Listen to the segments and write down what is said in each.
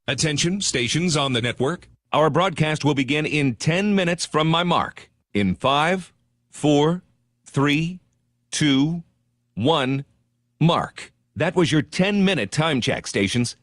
Attention, stations on the network. Our broadcast will begin in 10 minutes from my mark. In 5, 4, 3, 2, 1, mark. That was your 10-minute time check, stations.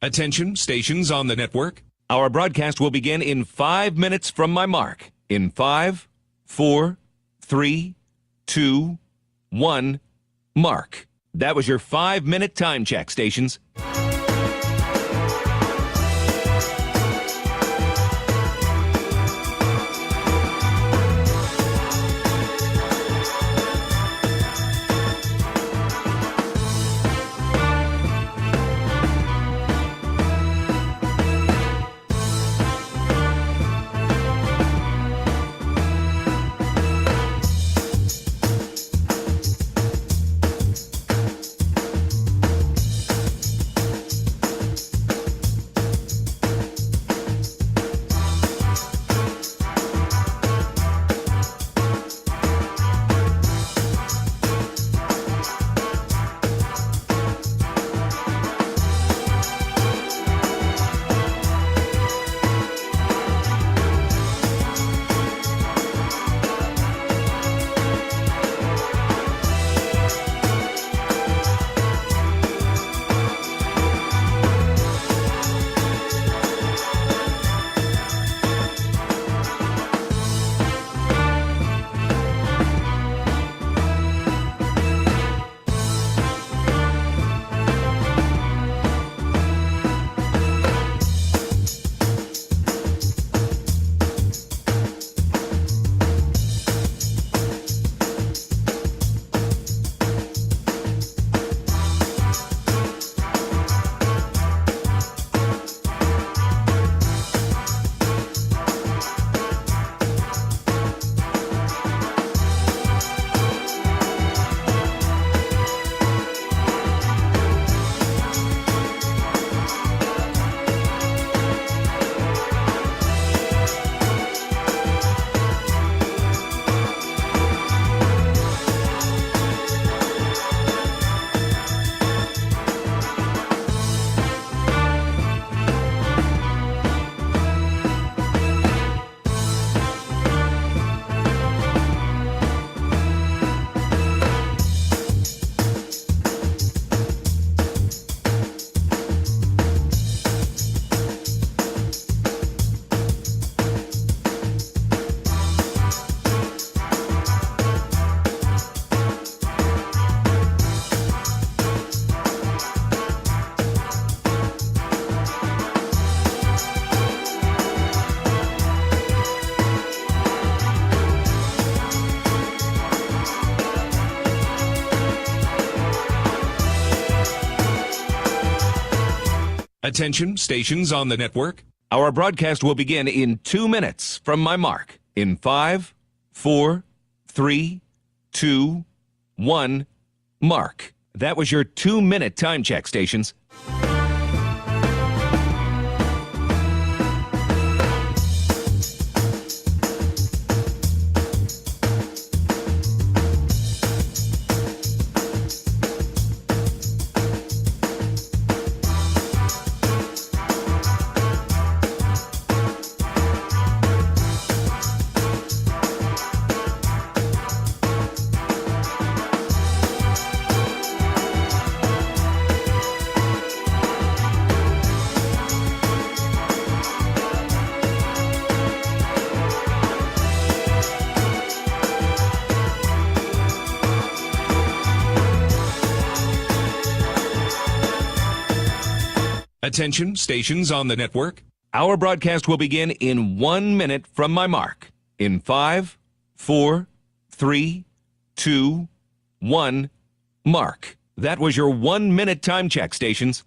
Attention, stations on the network. Our broadcast will begin in 5 minutes from my mark. In 5, 4, 3, 2, 1, mark. That was your 5-minute time check, stations. Attention, stations on the network. Our broadcast will begin in 2 minutes from my mark. In 5, 4, 3, 2, 1, mark. That was your 2-minute time check, stations. Attention, stations on the network. Our broadcast will begin in 1 minute from my mark. In 5, 4, 3, 2, 1, mark. That was your 1-minute time check, stations.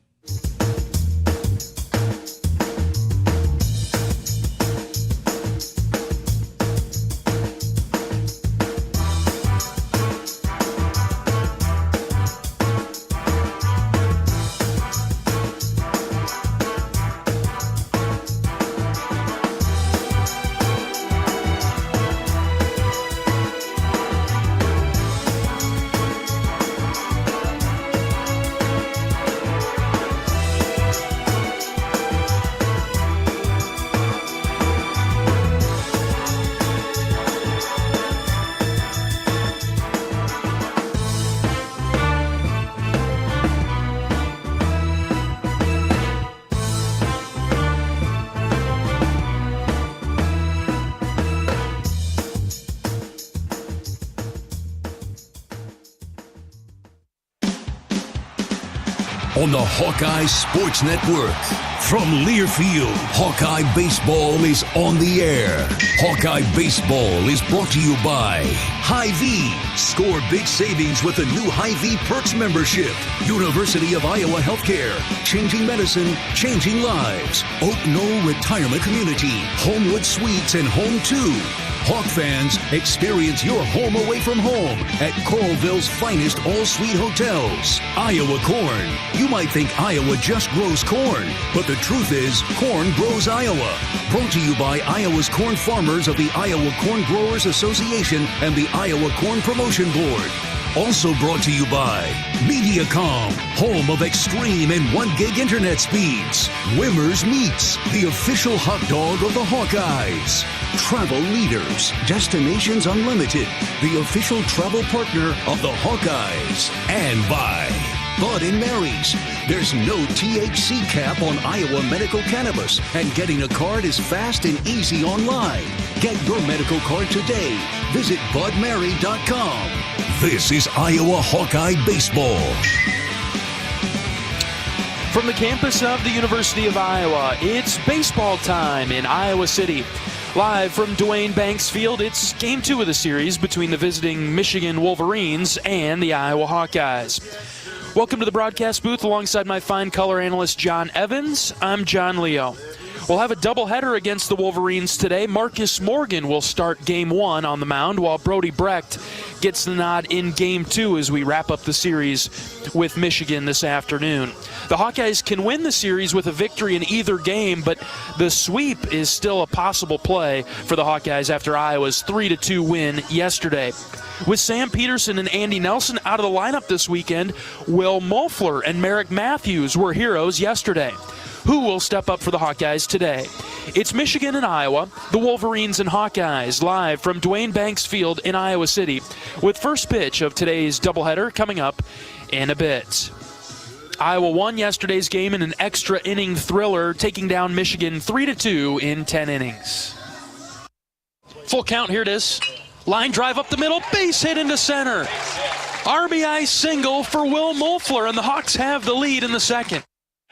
on the Hawkeye Sports Network. From Learfield, Hawkeye Baseball is on the air. Hawkeye Baseball is brought to you by Hy-Vee. Score big savings with the new Hy-Vee Perks membership. University of Iowa Healthcare. Changing medicine, changing lives. Oak Knoll Retirement Community. Homewood Suites and Home 2. Hawk fans, experience your home away from home at Coralville's finest all-suite hotels. Iowa Corn. You might think Iowa just grows corn, but the truth is, corn grows Iowa. Brought to you by Iowa's corn farmers of the Iowa Corn Growers Association and the Iowa Corn Promotion Board. Also brought to you by Mediacom, home of extreme and 1 gig internet speeds. Wimmer's Meats, the official hot dog of the Hawkeyes. Travel Leaders, Destinations Unlimited, the official travel partner of the Hawkeyes. And by Bud & Mary's. There's no THC cap on Iowa medical cannabis, and getting a card is fast and easy online. Get your medical card today. Visit budmary.com. This is Iowa Hawkeye Baseball. From the campus of the University of Iowa, it's baseball time in Iowa City. Live from Duane Banks Field, it's Game 2 of the series between the visiting Michigan Wolverines and the Iowa Hawkeyes. Welcome to the broadcast booth alongside my fine color analyst John Evans. I'm John Leo. We'll have a doubleheader against the Wolverines today. Marcus Morgan will start Game 1 on the mound, while Brody Brecht gets the nod in Game 2 as we wrap up the series with Michigan this afternoon. The Hawkeyes can win the series with a victory in either game, but the sweep is still a possible play for the Hawkeyes after Iowa's 3-2 win yesterday. With Sam Peterson and Andy Nelson out of the lineup this weekend, Will Mofler and Merrick Matthews were heroes yesterday. Who will step up for the Hawkeyes today? It's Michigan and Iowa, the Wolverines and Hawkeyes, live from Duane Banks Field in Iowa City, with first pitch of today's doubleheader coming up in a bit. Iowa won yesterday's game in an extra inning thriller, taking down Michigan 3-2 in 10 innings. Full count, here it is. Line drive up the middle, base hit into center. RBI single for Will Mofler, and the Hawks have the lead in the second.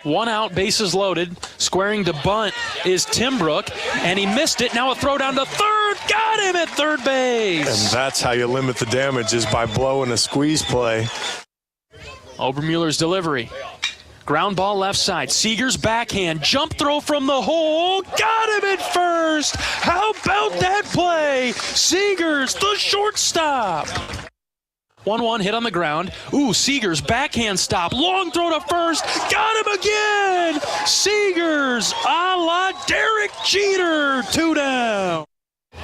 One out, bases loaded. Squaring to bunt is Timbrook, and he missed it. Now a throw down to third. Got him at third base. And that's how you limit the damage, is by blowing a squeeze play. Obermueller's delivery. Ground ball left side. Seager's backhand. Jump throw from the hole. Got him at first. How about that play? Seager's the shortstop. 1-1 hit on the ground. Ooh, Seager's backhand stop. Long throw to first. Got him again. Seager's a la Derek Jeter. 2 down.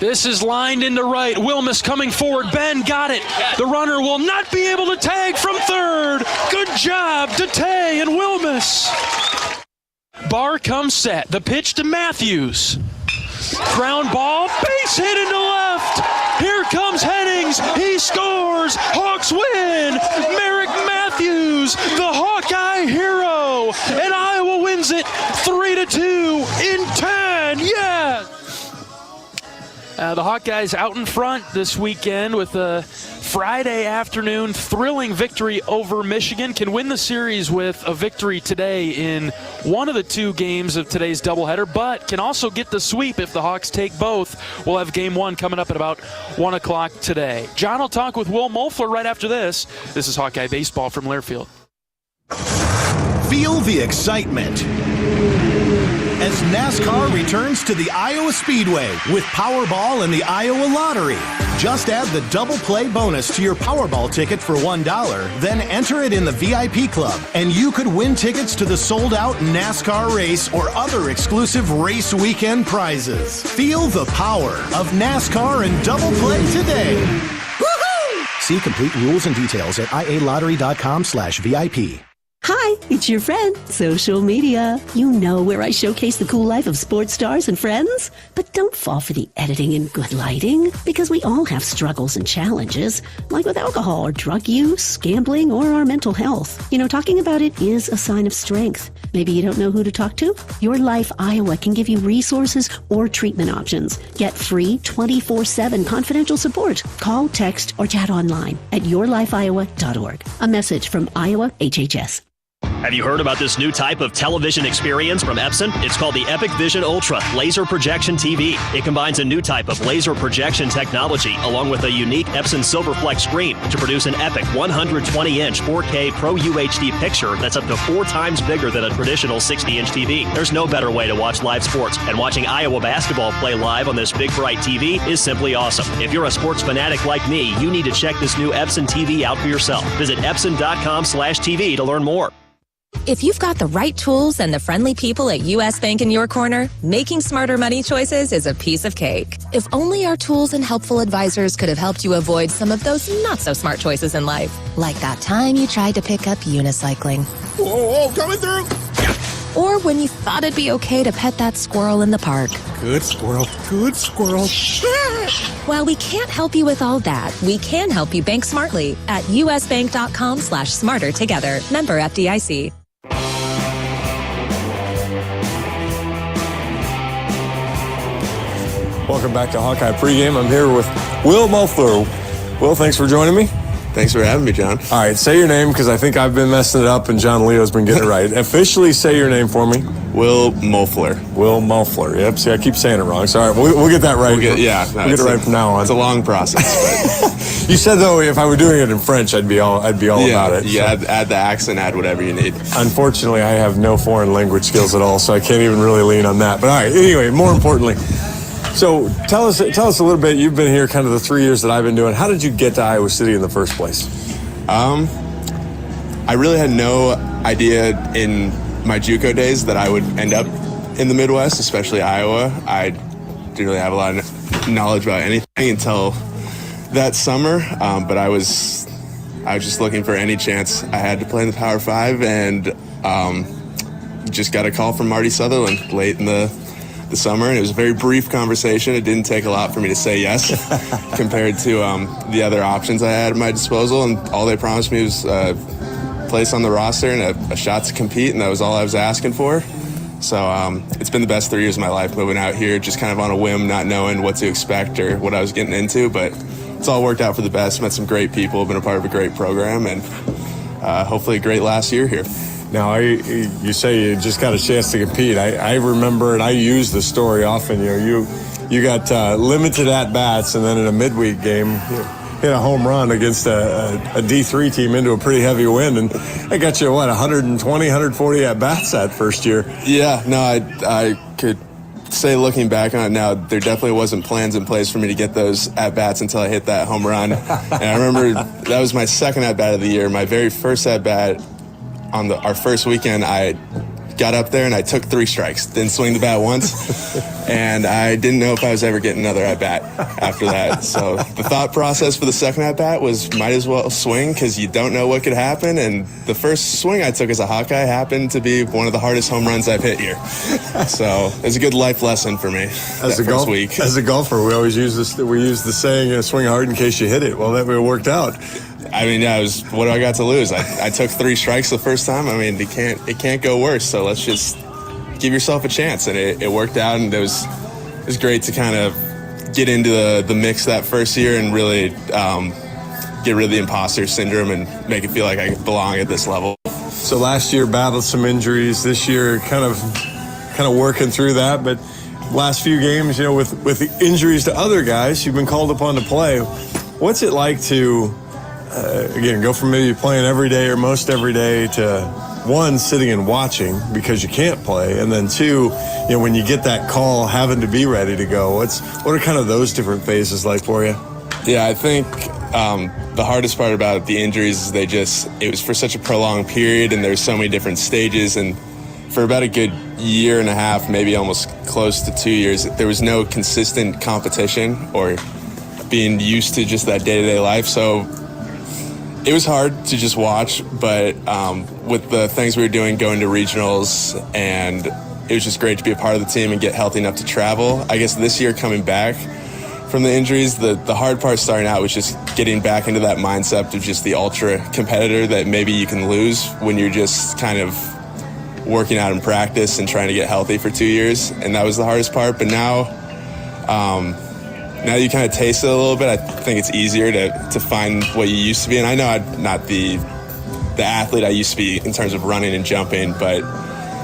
This is lined into right. Wilmus coming forward. Ben got it. The runner will not be able to tag from third. Good job, Datay and Wilmus. Bar comes set. The pitch to Matthews. Ground ball. Base hit into left. Here comes Hennings. He scores. Hawks win. Merrick Matthews, the Hawkeye hero. And Iowa wins it 3-2 in 10. Yes. The Hawkeyes out in front this weekend with a Friday afternoon thrilling victory over Michigan. Can win the series with a victory today in one of the 2 games of today's doubleheader, but can also get the sweep if the Hawks take both. We'll have Game 1 coming up at about 1 o'clock today. John will talk with Will Mofler right after this. This is Hawkeye Baseball from Learfield. Feel the excitement as NASCAR returns to the Iowa Speedway with Powerball and the Iowa Lottery. Just add the double play bonus to your Powerball ticket for $1, then enter it in the VIP club, and you could win tickets to the sold-out NASCAR race or other exclusive race weekend prizes. Feel the power of NASCAR and double play today. Woohoo! See complete rules and details at ialottery.com/VIP. Hi, it's your friend, social media. You know, where I showcase the cool life of sports stars and friends. But don't fall for the editing and good lighting, because we all have struggles and challenges, like with alcohol or drug use, gambling, or our mental health. You know, talking about it is a sign of strength. Maybe you don't know who to talk to? Your Life Iowa can give you resources or treatment options. Get free 24/7 confidential support. Call, text, or chat online at yourlifeiowa.org. A message from Iowa HHS. Have you heard about this new type of television experience from Epson? It's called the Epic Vision Ultra Laser Projection TV. It combines a new type of laser projection technology along with a unique Epson Silverflex screen to produce an epic 120-inch 4K Pro UHD picture that's up to 4 times bigger than a traditional 60-inch TV. There's no better way to watch live sports, and watching Iowa basketball play live on this big bright TV is simply awesome. If you're a sports fanatic like me, you need to check this new Epson TV out for yourself. Visit Epson.com/TV to learn more. If you've got the right tools and the friendly people at U.S. Bank in your corner, making smarter money choices is a piece of cake. If only our tools and helpful advisors could have helped you avoid some of those not-so-smart choices in life. Like that time you tried to pick up unicycling. Whoa, coming through! Or when you thought it'd be okay to pet that squirrel in the park. Good squirrel, good squirrel. While we can't help you with all that, we can help you bank smartly at usbank.com/smarter together. Member FDIC. Welcome back to Hawkeye Pregame. I'm here with Will Mofler. Will, thanks for joining me. Thanks for having me, John. All right, say your name because I think I've been messing it up and John Leo's been getting it right. Officially say your name for me. Will Mofler. Will Mofler. Yep, see, I keep saying it wrong. Sorry, we'll get that right. We'll get it right from now on. It's a long process. But you said, though, if I were doing it in French, I'd be all about it. Yeah, so. Add the accent, add whatever you need. Unfortunately, I have no foreign language skills at all, so I can't even really lean on that. But all right, anyway, more importantly, so tell us a little bit. You've been here kind of the 3 years that I've been doing. How did you get to Iowa City in the first place? I really had no idea in my JUCO days that I would end up in the Midwest, especially Iowa. I didn't really have a lot of knowledge about anything until that summer, but I was just looking for any chance I had to play in the Power 5, and just got a call from Marty Sutherland late in the summer, and it was a very brief conversation. It didn't take a lot for me to say yes compared to the other options I had at my disposal, and all they promised me was a place on the roster and a shot to compete, and that was all I was asking for. So it's been the best 3 years of my life moving out here, just kind of on a whim, not knowing what to expect or what I was getting into, but it's all worked out for the best. Met some great people, been a part of a great program, and hopefully a great last year here. Now, you say you just got a chance to compete. I remember, and I use the story often. You got limited at-bats, and then in a midweek game, you hit a home run against a D3 team into a pretty heavy win, and that got you, 120, 140 at-bats that first year? Yeah, no, I could say, looking back on it now, there definitely wasn't plans in place for me to get those at-bats until I hit that home run. And I remember that was my second at-bat of the year. My very first at-bat on our first weekend, I got up there and I took 3 strikes. Didn't swing the bat once, and I didn't know if I was ever getting another at-bat after that. So the thought process for the second at-bat was might as well swing because you don't know what could happen. And the first swing I took as a Hawkeye happened to be one of the hardest home runs I've hit here. So it was a good life lesson for me as a golfer, we always use the saying, swing hard in case you hit it. Well, that worked out. I mean, yeah, what do I got to lose? I took 3 strikes the first time. I mean, it can't go worse. So let's just give yourself a chance. And it worked out, and it was great to kind of get into the mix that first year and really get rid of the imposter syndrome and make it feel like I belong at this level. So last year battled some injuries. This year kind of working through that. But last few games, with the injuries to other guys, you've been called upon to play. What's it like to again, go from maybe playing every day or most every day to 1, sitting and watching because you can't play, and then 2, when you get that call, having to be ready to go. What are kind of those different phases like for you? Yeah, I think the hardest part about the injuries is it was for such a prolonged period, and there's so many different stages, and for about a good year and a half, maybe almost close to 2 years, there was no consistent competition or being used to just that day-to-day life. So it was hard to just watch, but with the things we were doing, going to regionals, and it was just great to be a part of the team and get healthy enough to travel. I guess this year coming back from the injuries, the hard part starting out was just getting back into that mindset of just the ultra competitor that maybe you can lose when you're just kind of working out in practice and trying to get healthy for 2 years. And that was the hardest part. But now you kind of taste it a little bit. I think it's easier to find what you used to be. And I know I'm not the the athlete I used to be in terms of running and jumping, but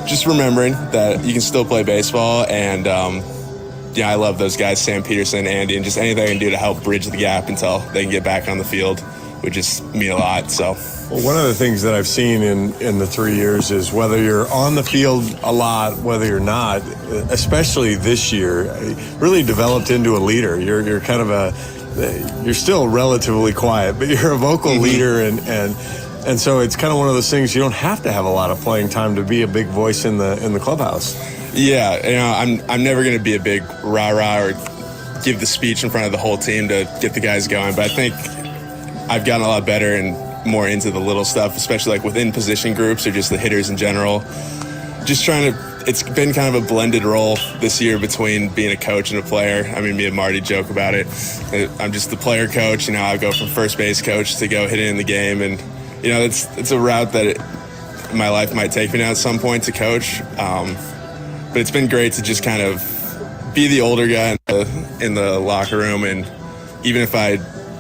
just remembering that you can still play baseball. And I love those guys, Sam Peterson, Andy, and just anything I can do to help bridge the gap until they can get back on the field would just mean a lot. So, well, one of the things that I've seen in the 3 years is whether you're on the field a lot, whether you're not, especially this year, really developed into a leader. You're kind of you're still relatively quiet, but you're a vocal leader, and so it's kind of one of those things you don't have to have a lot of playing time to be a big voice in the clubhouse. Yeah, I'm never going to be a big rah-rah or give the speech in front of the whole team to get the guys going, but I think I've gotten a lot better and more into the little stuff, especially like within position groups or just the hitters in general. Just it's been kind of a blended role this year between being a coach and a player. I mean, me and Marty joke about it. I'm just the player coach, I go from first base coach to go hitting in the game, and it's a route that my life might take me now at some point to coach. But it's been great to just kind of be the older guy in the locker room, and even if I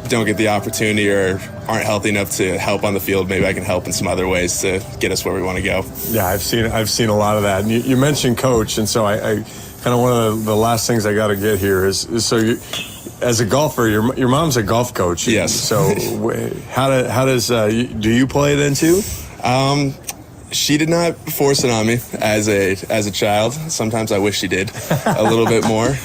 don't get the opportunity or aren't healthy enough to help on the field, maybe I can help in some other ways to get us where we want to go. Yeah, I've seen a lot of that. And you mentioned coach, and so I kind of one of the last things I got to get here is so you, as a golfer, your mom's a golf coach. Yes. So how does do you play then too? She did not force it on me as a child. Sometimes I wish she did a little bit more.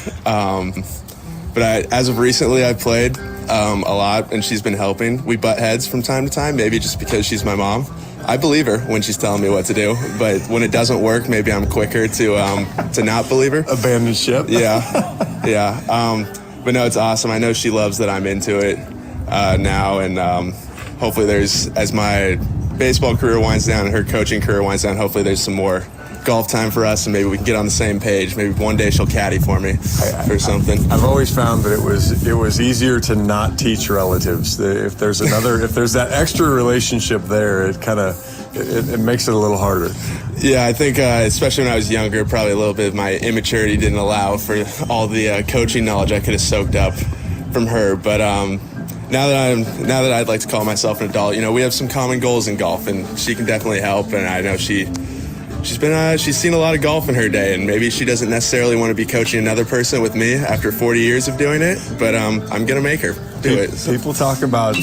But as of recently, I've played a lot, and she's been helping. We butt heads from time to time, maybe just because she's my mom. I believe her when she's telling me what to do, but when it doesn't work, maybe I'm quicker to not believe her. Abandon ship. Yeah. But no, it's awesome. I know she loves that I'm into it now, and hopefully as my baseball career winds down and her coaching career winds down, hopefully there's some more golf time for us, and maybe we can get on the same page. Maybe one day she'll caddy for me or something. I've always found that it was easier to not teach relatives. If there's that extra relationship there, it makes it a little harder. Yeah, I think especially when I was younger, probably a little bit of my immaturity didn't allow for all the coaching knowledge I could have soaked up from her. But now that I'd like to call myself an adult, we have some common goals in golf, and she can definitely help. And I know she's seen a lot of golf in her day, and maybe she doesn't necessarily want to be coaching another person with me after 40 years of doing it, but I'm going to make her do it. So. People talk about,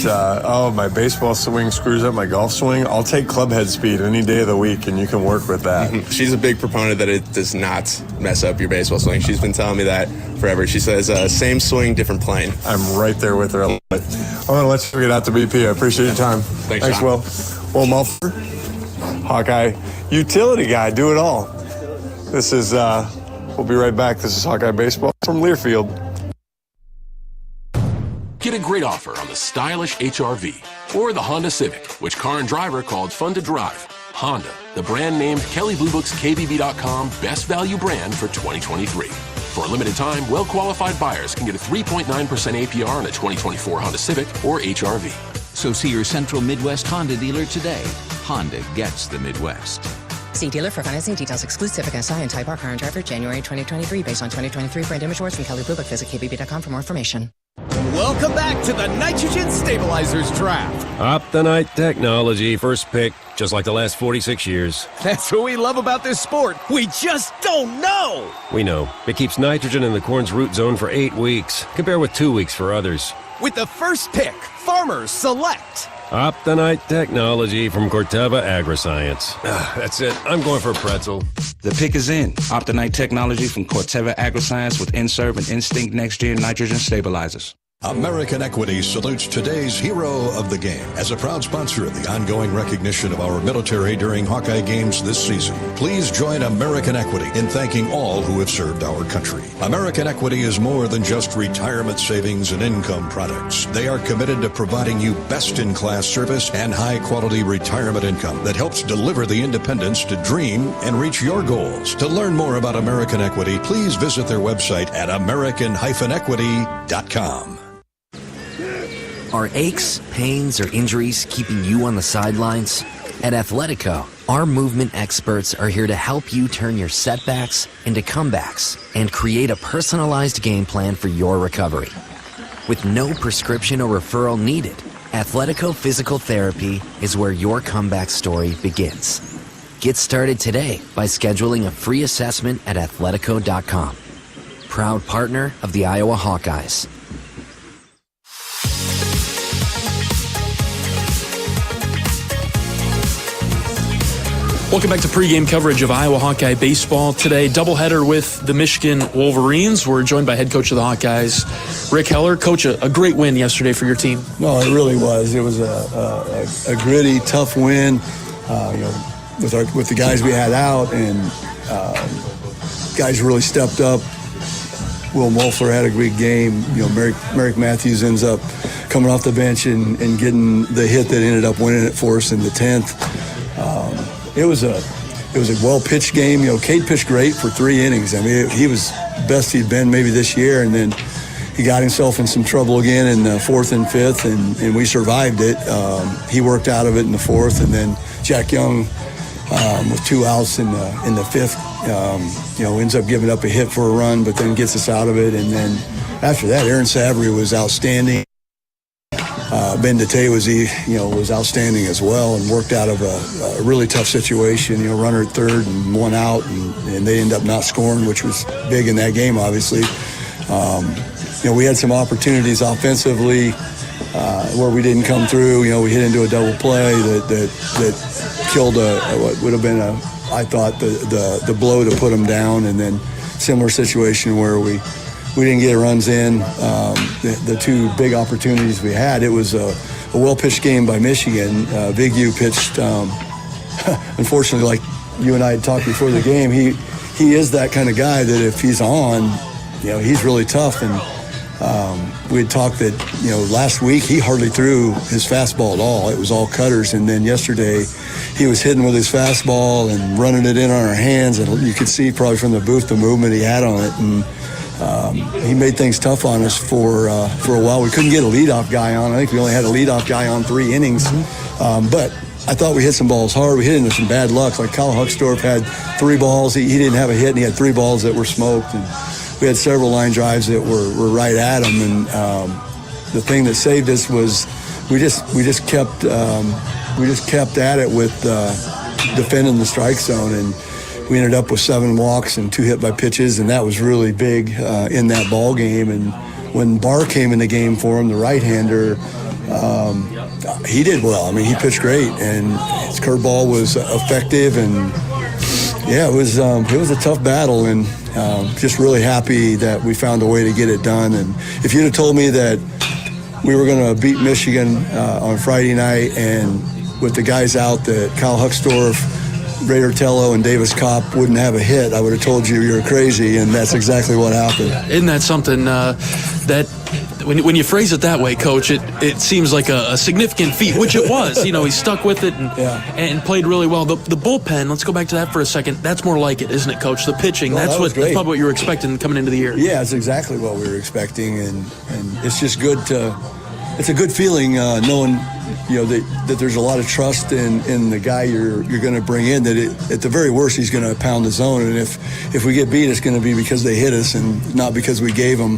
my baseball swing screws up my golf swing. I'll take club head speed any day of the week, and you can work with that. She's a big proponent that it does not mess up your baseball swing. She's been telling me that forever. She says, same swing, different plane. I'm right there with her. I want to let you get out to BP. I appreciate your time. Thanks Will. Will Mofler, Hawkeye utility guy, do it all. This is, we'll be right back. This is Hawkeye Baseball from Learfield. Get a great offer on the stylish HR-V or the Honda Civic, which car and driver called fun to drive. Honda, the brand named Kelley Blue Book's KBB.com Best Value Brand for 2023. For a limited time, well-qualified buyers can get a 3.9% APR on a 2024 Honda Civic or HR-V. So see your Central Midwest Honda dealer today. Honda gets the Midwest. See dealer for financing details. Exclude Civic SI and Type R car and driver January 2023 based on 2023 brand image awards from Kelley Blue Book. Visit KBB.com for more information. Welcome back to the Nitrogen Stabilizers Draft. Optonite technology, first pick, just like the last 46 years. That's what we love about this sport. We just don't know. We know. It keeps nitrogen in the corn's root zone for 8 weeks. Compare with 2 weeks for others. With the first pick, farmers select Optonite technology from Corteva Agriscience. That's it. I'm going for a pretzel. The pick is in. Optonite technology from Corteva Agriscience with Inserv and Instinct Next-Gen nitrogen stabilizers. American Equity salutes today's hero of the game as a proud sponsor of the ongoing recognition of our military during Hawkeye games this season. Please join American Equity in thanking all who have served our country. American Equity is more than just retirement savings and income products. They are committed to providing you best-in-class service and high-quality retirement income that helps deliver the independence to dream and reach your goals. To learn more about American Equity, please visit their website at american-equity.com. Are aches, pains, or injuries keeping you on the sidelines? At Athletico, our movement experts are here to help you turn your setbacks into comebacks and create a personalized game plan for your recovery. With no prescription or referral needed, Athletico Physical Therapy is where your comeback story begins. Get started today by scheduling a free assessment at athletico.com. Proud partner of the Iowa Hawkeyes. Welcome back to pregame coverage of Iowa Hawkeye baseball. Today, doubleheader with the Michigan Wolverines. We're joined by head coach of the Hawkeyes, Rick Heller. Coach, a great win yesterday for your team. No, it really was. It was a gritty, tough win. With the guys we had out, and guys really stepped up. Will Mofler had a great game. Merrick Matthews ends up coming off the bench and getting the hit that ended up winning it for us in the 10th. It was a well-pitched game. Cade pitched great for 3 innings. I mean, he was best he'd been maybe this year, and then he got himself in some trouble again in the 4th and 5th, and we survived it. He worked out of it in the 4th, and then Jack Young, with 2 outs in the 5th, ends up giving up a hit for a run, but then gets us out of it. And then after that, Aaron Savory was outstanding. Ben DeTay was outstanding as well, and worked out of a really tough situation. Runner at third and 1 out, and they end up not scoring, which was big in that game, obviously. We had some opportunities offensively where we didn't come through. We hit into a double play that killed what would have been I thought the blow to put them down, and then similar situation where we didn't get runs in. The 2 big opportunities we had, it was a well-pitched game by Michigan. Big U pitched, unfortunately, like you and I had talked before the game, he is that kind of guy that if he's on, he's really tough. And we had talked that, last week he hardly threw his fastball at all. It was all cutters. And then yesterday he was hitting with his fastball and running it in on our hands. And you could see probably from the booth the movement he had on it. And he made things tough on us for a while. We couldn't get a leadoff guy on. I think we only had a leadoff guy on 3 innings. But I thought we hit some balls hard. We hit into some bad luck. Like Kyle Huckstorf had 3 balls. He didn't have a hit, and he had 3 balls that were smoked. And we had several line drives that were right at him. And the thing that saved us was we just kept at it with defending the strike zone, and we ended up with 7 walks and 2 hit by pitches, and that was really big in that ball game. And when Barr came in the game for him, the right-hander, he did well. I mean, he pitched great, and his curveball was effective. And yeah, it was a tough battle, and just really happy that we found a way to get it done. And if you'd have told me that we were going to beat Michigan on Friday night, and with the guys out, that Kyle Huckstorf, Raider Tello, and Davis Kopp wouldn't have a hit, I would have told you you're crazy, and that's exactly what happened. Isn't that something that when you phrase it that way, Coach, it seems like a significant feat, which it was. He stuck with it and played really well. The bullpen, let's go back to that for a second. That's more like it, isn't it, Coach? The pitching, that's probably what you were expecting coming into the year. Yeah, it's exactly what we were expecting, and it's just good it's a good feeling knowing that there's a lot of trust in the guy you're going to bring in, that at the very worst he's going to pound the zone, and if we get beat, it's going to be because they hit us and not because we gave them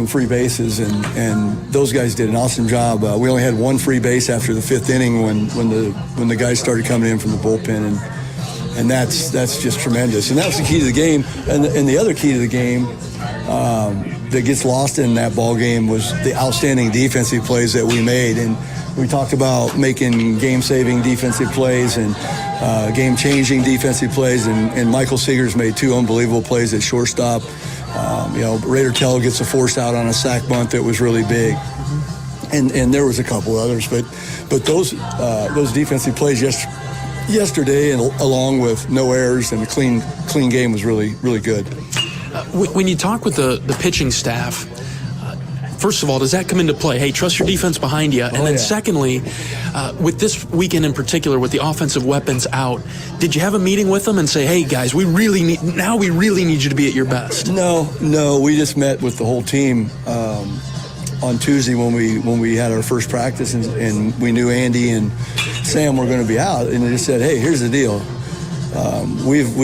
free bases, and those guys did an awesome job. We only had 1 free base after the 5th inning when the guys started coming in from the bullpen, and that's just tremendous. And that was the key to the game. And the other key to the game that gets lost in that ball game was the outstanding defensive plays that we made. And we talked about making game-saving defensive plays and game-changing defensive plays, and Michael Seegers made 2 unbelievable plays at shortstop. Raider Tello gets a forced out on a sac bunt that was really big, and there was a couple others, but those defensive plays yesterday, and along with no errors and a clean game, was really, really good. When you talk with the pitching staff, first of all, does that come into play? Hey, trust your defense behind you. And then secondly, with this weekend in particular, with the offensive weapons out, did you have a meeting with them and say, hey, guys, we really need you to be at your best? No, we just met with the whole team on Tuesday when we had our first practice, and we knew Andy and Sam were going to be out, and they just said, hey, here's the deal. We've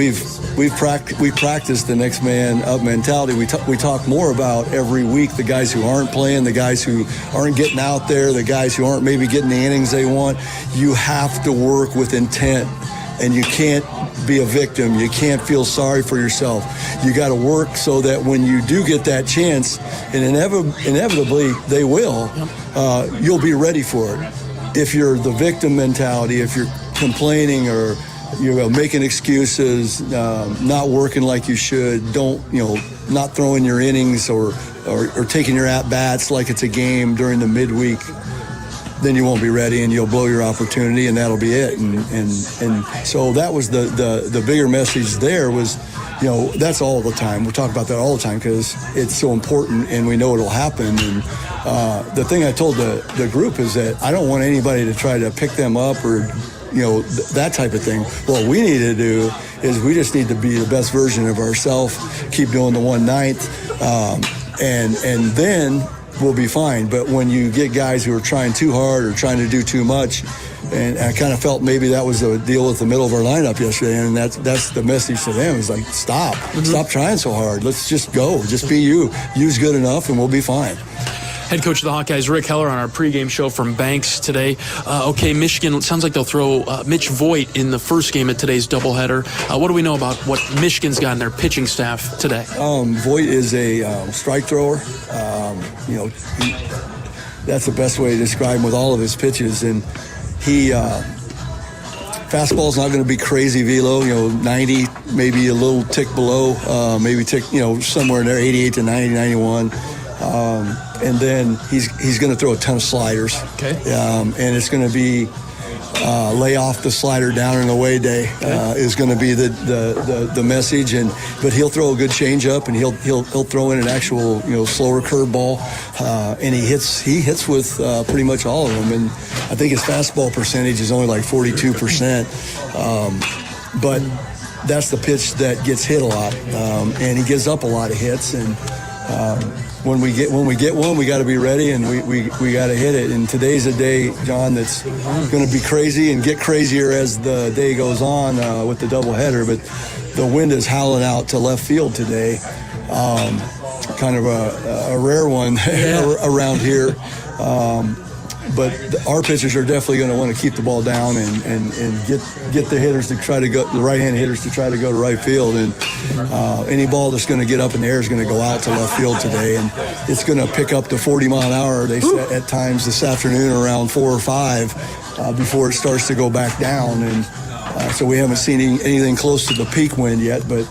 we practice the next man up mentality. We talk more about every week the guys who aren't playing, the guys who aren't getting out there, the guys who aren't maybe getting the innings they want. You have to work with intent, and you can't be a victim. You can't feel sorry for yourself. You got to work so that when you do get that chance, and inevitably they will, you'll be ready for it. If you're the victim mentality, if you're complaining or you're making excuses, not working like you should, not throwing your innings or taking your at-bats like it's a game during the midweek, then you won't be ready and you'll blow your opportunity and that'll be it. And so that was the bigger message there was, that's all the time. We talk about that all the time because it's so important and we know it'll happen. And the thing I told the group is that I don't want anybody to try to pick them up or, that type of thing. What we need to do is we just need to be the best version of ourselves, keep doing the 1/9, and then we'll be fine. But when you get guys who are trying too hard or trying to do too much, and I kind of felt maybe that was the deal with the middle of our lineup yesterday, and that's the message to them is like, stop trying so hard. Let's just go. Just be you. You's good enough, and we'll be fine. Head coach of the Hawkeyes, Rick Heller, on our pregame show from Banks today. Michigan, it sounds like they'll throw Mitch Voigt in the first game of today's doubleheader. What do we know about what Michigan's got in their pitching staff today? Voigt is a strike thrower. That's the best way to describe him with all of his pitches. And he, fastball's not going to be crazy velo, 90, maybe a little tick below, maybe tick, somewhere in there, 88 to 90, 91. And then he's going to throw a ton of sliders. Okay. And it's going to be lay off the slider down and away day is going to be the message. But he'll throw a good changeup and he'll throw in an actual slower curveball. And he hits with pretty much all of them. And I think his fastball percentage is only like 42%. But that's the pitch that gets hit a lot, and he gives up a lot of hits. And when we get one, we got to be ready, and we got to hit it. And today's a day, John, that's going to be crazy and get crazier as the day goes on with the doubleheader. But the wind is howling out to left field today, kind of a rare one around here. But our pitchers are definitely going to want to keep the ball down and get the hitters to try to go, the right-hand hitters to try to go to right field. And any ball that's going to get up in the air is going to go out to left field today. And it's going to pick up to 40 mile an hour, they said, at times this afternoon around 4 or 5 before it starts to go back down. And so we haven't seen anything close to the peak wind yet, but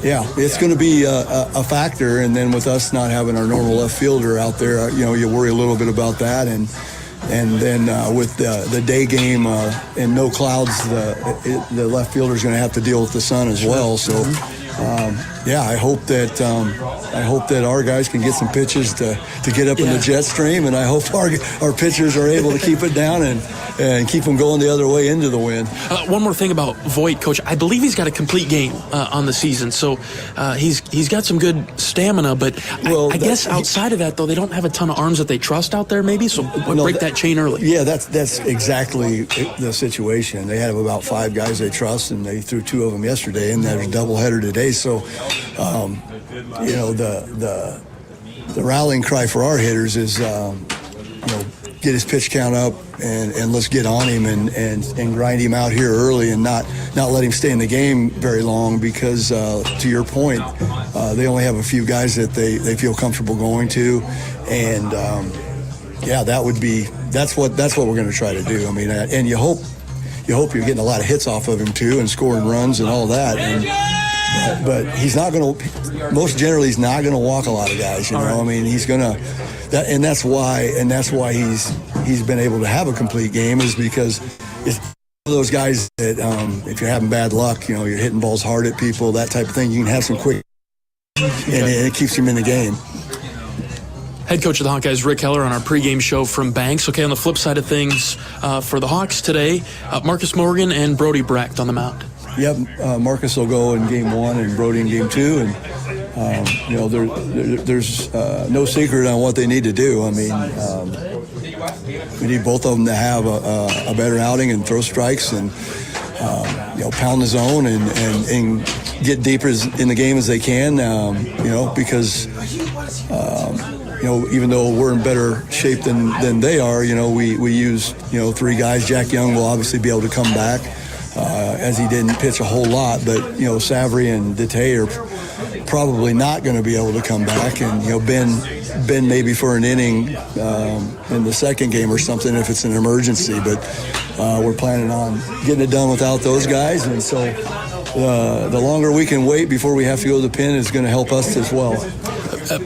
it's going to be a factor. And then with us not having our normal left fielder out there, you worry a little bit about that. And then with the day game and no clouds, the left fielder is going to have to deal with the sun as well. So, I hope that our guys can get some pitches to get up in the jet stream, and I hope our pitchers are able to keep it down and keep them going the other way into the wind. One more thing about Voigt, Coach. I believe he's got a complete game on the season, so he's got some good stamina. But I guess outside of that, though, they don't have a ton of arms that they trust out there, maybe. So break that chain early. Yeah, that's exactly the situation. They have about 5 guys they trust, and they threw 2 of them yesterday, and there's a doubleheader today. So, the rallying cry for our hitters is, get his pitch count up and let's get on him and grind him out here early and not let him stay in the game very long because, to your point, they only have a few guys that they feel comfortable going to. And, that's what we're going to try to do. I mean, and you hope you're getting a lot of hits off of him too and scoring runs and all that. But he's not going to. Most generally, he's not going to walk a lot of guys. I mean, he's going to. And that's why he's been able to have a complete game is because it's those guys that if you're having bad luck, you're hitting balls hard at people, that type of thing. You can have some quick, and it keeps him in the game. Head coach of the Hawkeyes, Rick Heller, on our pregame show from Banks. Okay, on the flip side of things, for the Hawks today, Marcus Morgan and Brody Brecht on the mound. Yep, Marcus will go in game 1 and Brody in game 2, and there's no secret on what they need to do. I mean, we need both of them to have a better outing and throw strikes, and pound the zone and get deeper in the game as they can, because, even though we're in better shape than they are, we use, 3 guys. Jack Young will obviously be able to come back, as he didn't pitch a whole lot, but, Savary and Dete are probably not going to be able to come back, and, Ben maybe for an inning in the second game or something if it's an emergency, but we're planning on getting it done without those guys, and so the longer we can wait before we have to go to the pen is going to help us as well.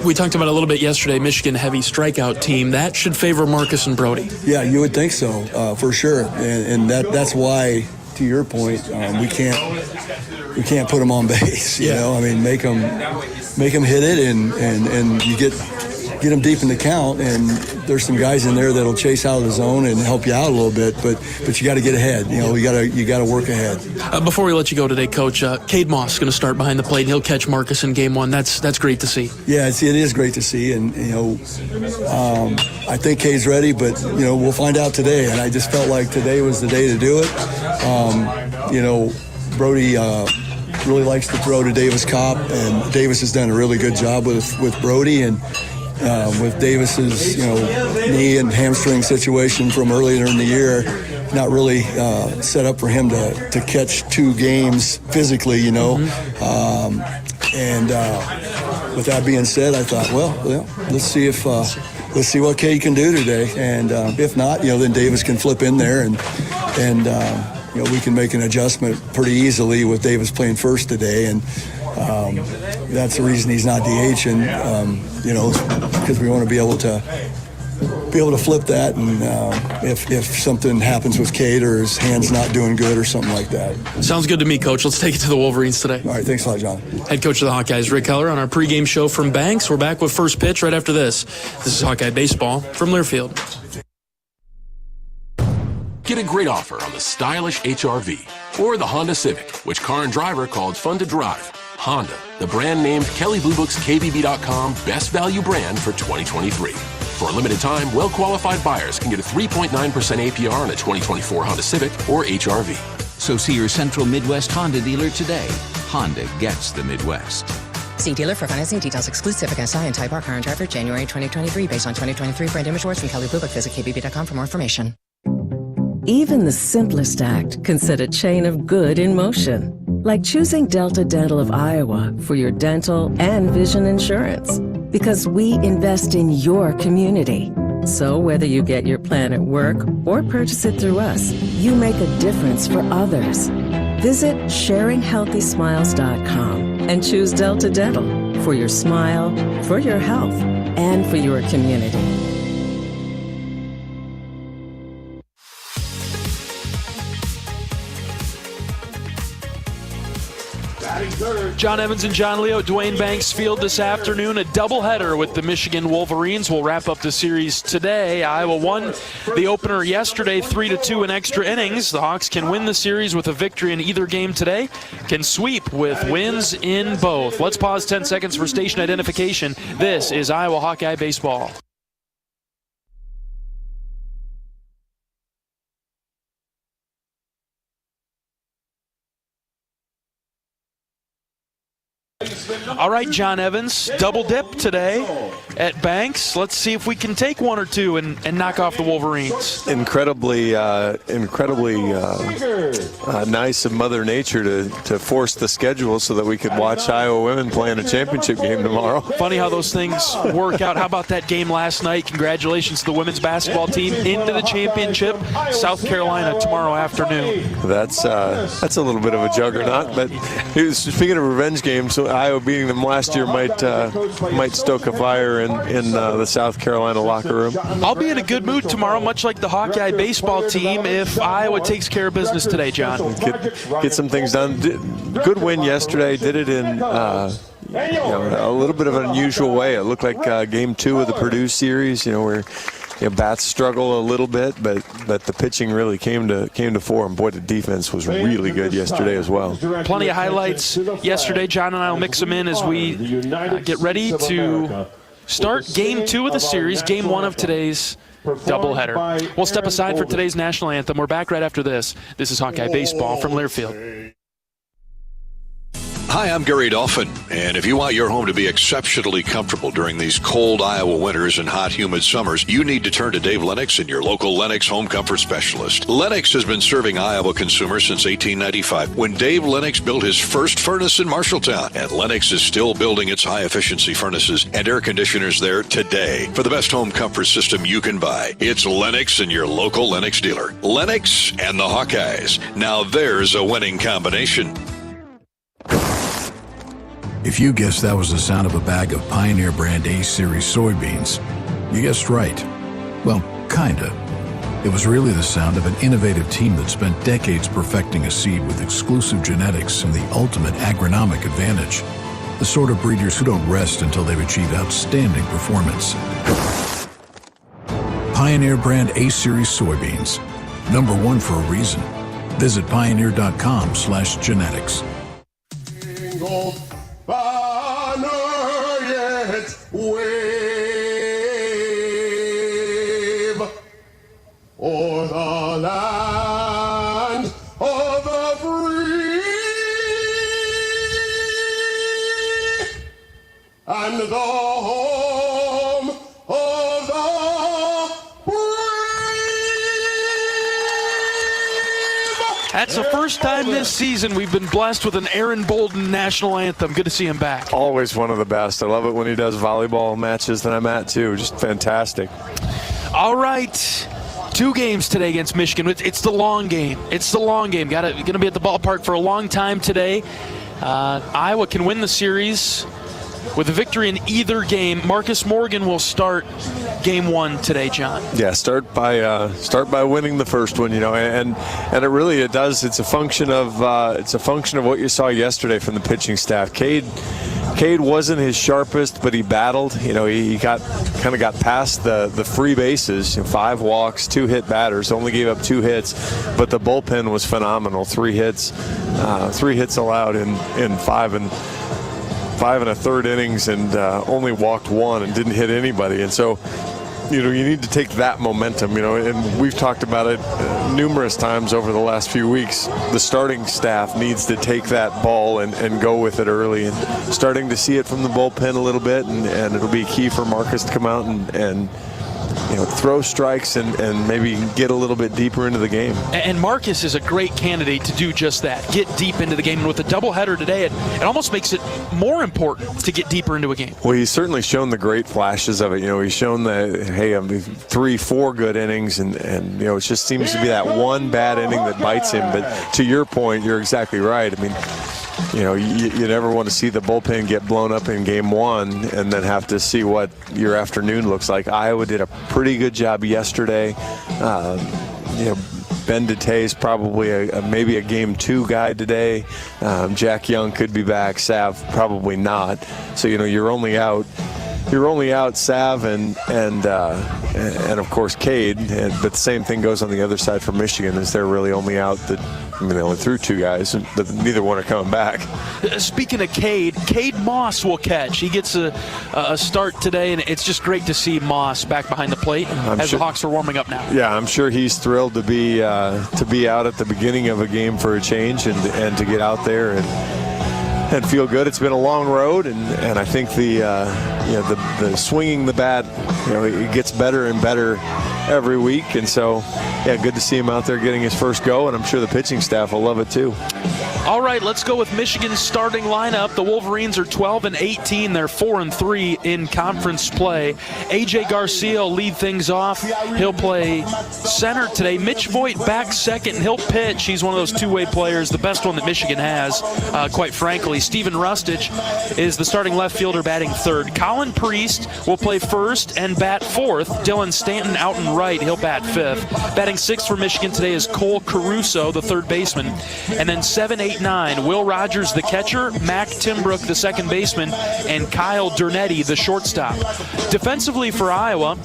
We talked about it a little bit yesterday, Michigan heavy strikeout team. That should favor Marcus and Brody. Yeah, you would think so, for sure, and that's why, to your point, we can't put them on base. Make them hit it, and you get them deep in the count, and there's some guys in there that'll chase out of the zone and help you out a little bit, but you got to get ahead. You got to work ahead. Before we let you go today, Coach, Cade Moss is going to start behind the plate, and he'll catch Marcus in game 1. That's great to see. Yeah, it is great to see, and I think Cade's ready, but we'll find out today. And I just felt like today was the day to do it. Brody really likes to throw to Davis Kopp, and Davis has done a really good job with Brody, and with Davis's knee and hamstring situation from earlier in the year, not really set up for him to catch 2 games physically, and with that being said, I thought, let's see what Cade can do today, and if not, then Davis can flip in there, and we can make an adjustment pretty easily with Davis playing first today, and that's the reason he's not DHing, because we want to be able to flip that, and if something happens with Cade or his hand's not doing good or something like that. Sounds good to me, Coach. Let's take it to the Wolverines today. All right, thanks a lot, John. Head coach of the Hawkeyes, Rick Heller, on our pregame show from Banks. We're back with first pitch right after this. This is Hawkeye Baseball from Learfield. Get a great offer on the stylish HR-V or the Honda Civic, which car and driver called fun to drive. Honda, the brand named Kelly Blue Book's KBB.com best value brand for 2023. For a limited time, well-qualified buyers can get a 3.9% APR on a 2024 Honda Civic or HR-V. So see your Central Midwest Honda dealer today. Honda gets the Midwest. See dealer for financing details. Exclude Civic SI and Type R car and driver January 2023 based on 2023 brand image awards from Kelly Blue Book. Visit KBB.com for more information. Even the simplest act can set a chain of good in motion, like choosing Delta Dental of Iowa for your dental and vision insurance. Because we invest in your community. So whether you get your plan at work or purchase it through us, you make a difference for others. Visit sharinghealthysmiles.com and choose Delta Dental for your smile, for your health, and for your community. John Evans and John Leo at Duane Banks Field this afternoon. A doubleheader with the Michigan Wolverines. We'll wrap up the series today. Iowa won the opener yesterday 3-2 in extra innings. The Hawks can win the series with a victory in either game today, can sweep with wins in both. Let's pause 10 seconds for station identification. This is Iowa Hawkeye Baseball. All right, John Evans, double dip today at Banks. Let's see if we can take one or two and knock off the Wolverines. Incredibly nice of Mother Nature to force the schedule so that we could watch Iowa women play in a championship game tomorrow. Funny how those things work out. How about that game last night? Congratulations to the women's basketball team into the championship. South Carolina tomorrow afternoon. That's a little bit of a juggernaut, but speaking of revenge games, Iowa beating them last year might stoke a fire in the South Carolina locker room. I'll be in a good mood tomorrow, much like the Hawkeye baseball team, if Iowa takes care of business today, John. Get some things done. Good win yesterday. Did it in a little bit of an unusual way. It looked like game 2 of the Purdue series, where bats struggle a little bit, but the pitching really came to fore. And boy, the defense was really good yesterday as well. Plenty of highlights yesterday. John and I will mix them in as we get ready to start game 2 of the series. Game 1 of today's Doubleheader. We'll step aside for today's national anthem. We're back right after this. This is Hawkeye Baseball from Learfield. Hi, I'm Gary Dolphin, and if you want your home to be exceptionally comfortable during these cold Iowa winters and hot, humid summers, you need to turn to Dave Lennox and your local Lennox home comfort specialist. Lennox has been serving Iowa consumers since 1895, when Dave Lennox built his first furnace in Marshalltown, and Lennox is still building its high-efficiency furnaces and air conditioners there today. For the best home comfort system you can buy, it's Lennox and your local Lennox dealer. Lennox and the Hawkeyes. Now there's a winning combination. If you guessed that was the sound of a bag of Pioneer brand A-Series soybeans, you guessed right. Well, kinda. It was really the sound of an innovative team that spent decades perfecting a seed with exclusive genetics and the ultimate agronomic advantage. The sort of breeders who don't rest until they've achieved outstanding performance. Pioneer brand A-Series soybeans. #1 for a reason. Visit pioneer.com/genetics. Wave o'er the land of the free and the home of the That's the first time this season we've been blessed with an Aaron Bolden national anthem. Good to see him back. Always one of the best. I love it when he does volleyball matches that I'm at, too. Just fantastic. All right. 2 games today against Michigan. It's the long game. It's the long game. Going to be at the ballpark for a long time today. Iowa can win the series with a victory in either game. Marcus Morgan will start game 1 today, John. Yeah, start by winning the first one, and it really does. It's a function of what you saw yesterday from the pitching staff. Cade wasn't his sharpest, but he battled. He got past the free bases. 5 walks, 2 hit batters, only gave up 2 hits, but the bullpen was phenomenal. 3 hits allowed in 5 and a third innings, and only walked 1 and didn't hit anybody. And so, you need to take that momentum, and we've talked about it numerous times over the last few weeks. The starting staff needs to take that ball and go with it early, and starting to see it from the bullpen a little bit, and it'll be key for Marcus to come out and throw strikes and maybe get a little bit deeper into the game. And Marcus is a great candidate to do just that, get deep into the game. And with a doubleheader today, it almost makes it more important to get deeper into a game. Well, he's certainly shown the great flashes of it. He's shown that, hey, 3-4 good innings, and it just seems to be that one bad inning that bites him. But to your point, you're exactly right. I mean, you never want to see the bullpen get blown up in game 1 and then have to see what your afternoon looks like. Iowa did a pretty good job yesterday. Ben DeTay is probably maybe a game 2 guy today. Jack Young could be back. Sav probably not. So you're only out Sav and of course Cade. But the same thing goes on the other side for Michigan, is they're really only out they only threw 2 guys, but neither one are coming back. Speaking of Cade Moss will catch. He gets a start today, and it's just great to see Moss back behind the plate the Hawks are warming up now. Yeah, I'm sure he's thrilled to be out at the beginning of a game for a change and to get out there and feel good. It's been a long road, and I think the swinging the bat, it gets better and better every week, and so good to see him out there getting his first go, and I'm sure the pitching staff will love it too. All right, let's go with Michigan's starting lineup. The Wolverines are 12-18. They're 4-3 in conference play. A.J. Garcia will lead things off. He'll play center today. Mitch Voigt back second, and he'll pitch. He's one of those two-way players, the best one that Michigan has, quite frankly. Steven Rustich is the starting left fielder, batting third. Colin Priest will play first and bat fourth. Dylan Stanton out and right. He'll bat fifth. Batting sixth for Michigan today is Cole Caruso, the third baseman. And then 7, 8, 8-9. Will Rogers, the catcher, Mac Timbrook, the second baseman, and Kyle Dernetti, the shortstop. Defensively for Iowa,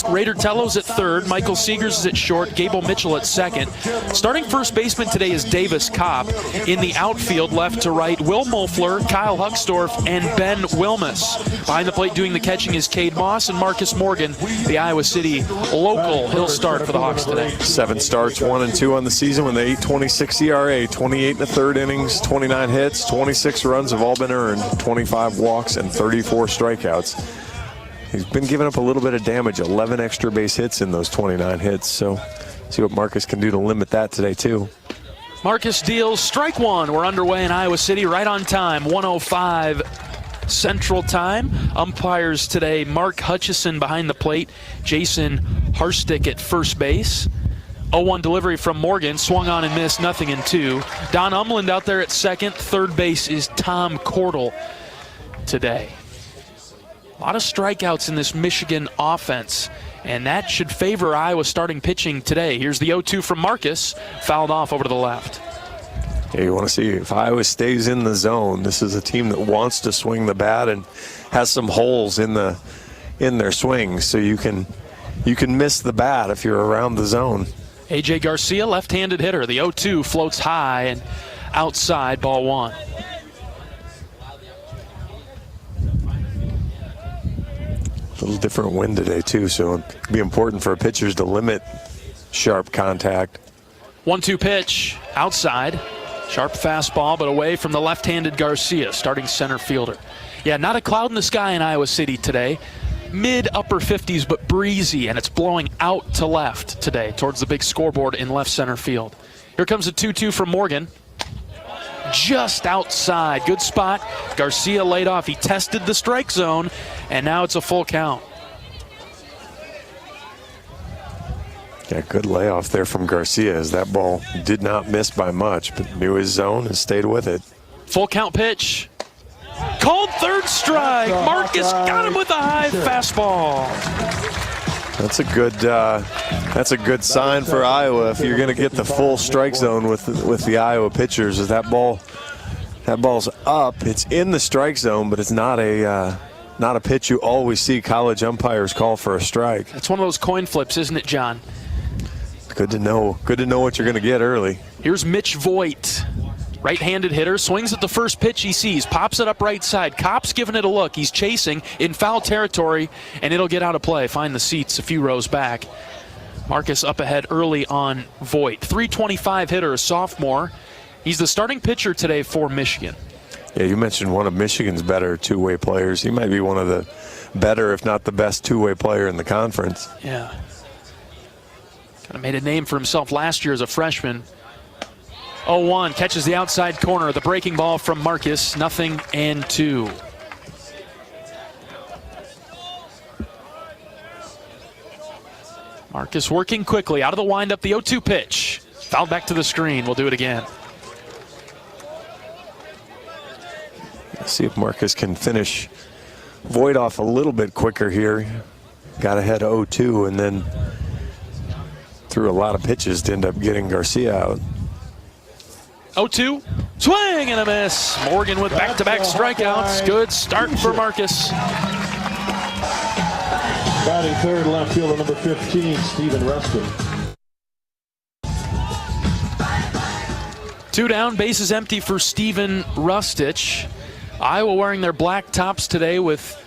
Raider Tello's at third, Michael Seegers is at short, Gable Mitchell at second. Starting first baseman today is Davis Kopp. In the outfield, left to right, Will Mofler, Kyle Huckstorf, and Ben Wilmus. Behind the plate doing the catching is Cade Moss and Marcus Morgan, the Iowa City local. He'll start for the Hawks today. 7 starts, 1-2 on the season with an 8.26 ERA, 28 in the third innings, 29 hits, 26 runs have all been earned, 25 walks, and 34 strikeouts. He's been giving up a little bit of damage, 11 extra base hits in those 29 hits, so see what Marcus can do to limit that today, too. Marcus deals strike one. We're underway in Iowa City right on time, 1:05 Central Time. Umpires today, Mark Hutchison behind the plate, Jason Harstick at first base. 0-1 delivery from Morgan, swung on and missed, nothing in 2. Don Umland out there at second. Third base is Tom Cordell today. A lot of strikeouts in this Michigan offense, and that should favor Iowa starting pitching today. Here's the 0-2 from Marcus, fouled off over to the left. Yeah, you want to see if Iowa stays in the zone. This is a team that wants to swing the bat and has some holes in their swing, so you can miss the bat if you're around the zone. A.J. Garcia, left-handed hitter. The 0-2 floats high and outside, ball one. A little different wind today, too, so it'd be important for pitchers to limit sharp contact. 1-2 pitch, outside. Sharp fastball, but away from the left-handed Garcia, starting center fielder. Yeah, not a cloud in the sky in Iowa City today. Mid-upper 50s, but breezy, and it's blowing out to left today towards the big scoreboard in left center field. Here comes a 2-2 from Morgan. Just outside. Good spot. Garcia laid off. He tested the strike zone, and now it's a full count. Yeah, good layoff there from Garcia as that ball did not miss by much, but knew his zone and stayed with it. Full count pitch. Called third strike. Marcus got him with a high fastball. That's a good sign for Iowa if you're going to get the full strike zone with the Iowa pitchers. Is that ball's up? It's in the strike zone, but it's not a pitch you always see college umpires call for a strike. It's one of those coin flips, isn't it, John? Good to know. Good to know what you're going to get early. Here's Mitch Voigt. Right-handed hitter, swings at the first pitch he sees, pops it up right side. Kopp's giving it a look. He's chasing in foul territory, and it'll get out of play. Find the seats a few rows back. Marcus up ahead early on Voigt. 325 hitter, a sophomore. He's the starting pitcher today for Michigan. Yeah, you mentioned one of Michigan's better two-way players. He might be one of the better, if not the best, two-way player in the conference. Yeah. Kind of made a name for himself last year as a freshman. 0-1, catches the outside corner. The breaking ball from Marcus, 0-2. Marcus working quickly, out of the windup, the 0-2 pitch. Fouled back to the screen, we'll do it again. Let's see if Marcus can finish Voigt off a little bit quicker here. Got ahead 0-2 and then threw a lot of pitches to end up getting Garcia out. 0-2, swing and a miss. Morgan with back-to-back strikeouts. Good start for Marcus. Batting third, left fielder number 15, Stephen Rustin. 2 down, bases empty for Stephen Rustich. Iowa wearing their black tops today with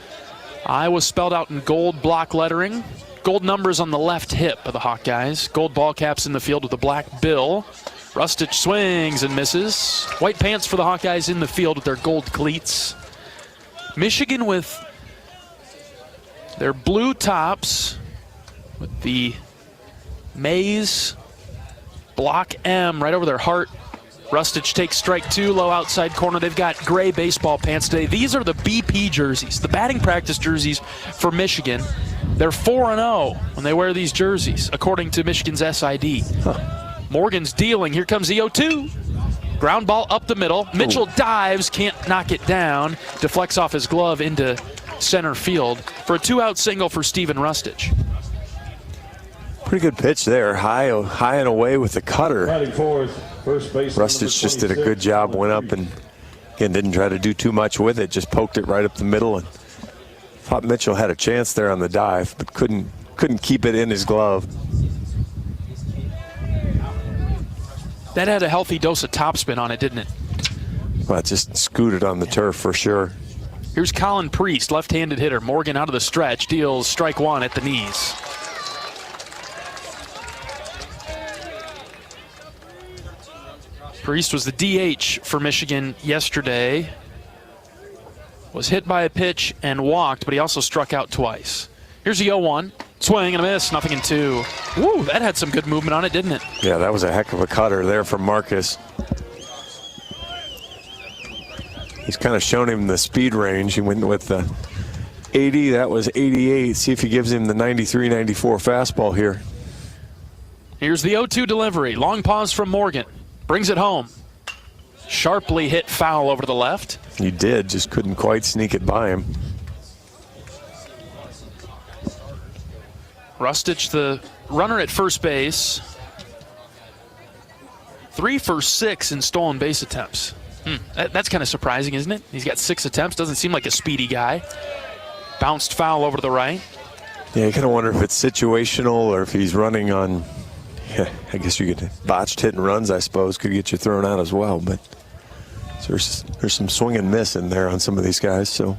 Iowa spelled out in gold block lettering. Gold numbers on the left hip of the Hawkeyes. Gold ball caps in the field with a black bill. Rustich swings and misses. White pants for the Hawkeyes in the field with their gold cleats. Michigan with their blue tops with the maize block M right over their heart. Rustich takes strike 2, low outside corner. They've got gray baseball pants today. These are the BP jerseys, the batting practice jerseys for Michigan. They're 4-0 when they wear these jerseys, according to Michigan's SID. Morgan's dealing. Here comes the 0-2. Ground ball up the middle. Mitchell dives, can't knock it down. Deflects off his glove into center field for a 2-out single for Stephen Rustich. Pretty good pitch there. High and away with the cutter. Batting fourth, Rustich just did a good job, went up and again didn't try to do too much with it, just poked it right up the middle, and thought Mitchell had a chance there on the dive, but couldn't keep it in his glove. That had a healthy dose of topspin on it, didn't it? Well, it just scooted on the turf for sure. Here's Colin Priest, left-handed hitter. Morgan out of the stretch, deals strike one at the knees. Priest was the DH for Michigan yesterday. Was hit by a pitch and walked, but he also struck out twice. Here's the 0-1. Swing and a miss, nothing in two. Woo, that had some good movement on it, didn't it? Yeah, that was a heck of a cutter there from Marcus. He's kind of shown him the speed range. He went with the 80, that was 88. See if he gives him the 93, 94 fastball here. Here's the 0-2 delivery. Long pause from Morgan. Brings it home. Sharply hit foul over to the left. He did, just couldn't quite sneak it by him. Rustich, the runner at first base. 3 for 6 in stolen base attempts. That's kind of surprising, isn't it? He's got 6 attempts. Doesn't seem like a speedy guy. Bounced foul over to the right. Yeah, you kind of wonder if it's situational or if he's running on, I guess you could, botched hit and runs, I suppose, could get you thrown out as well. But there's some swing and miss in there on some of these guys. So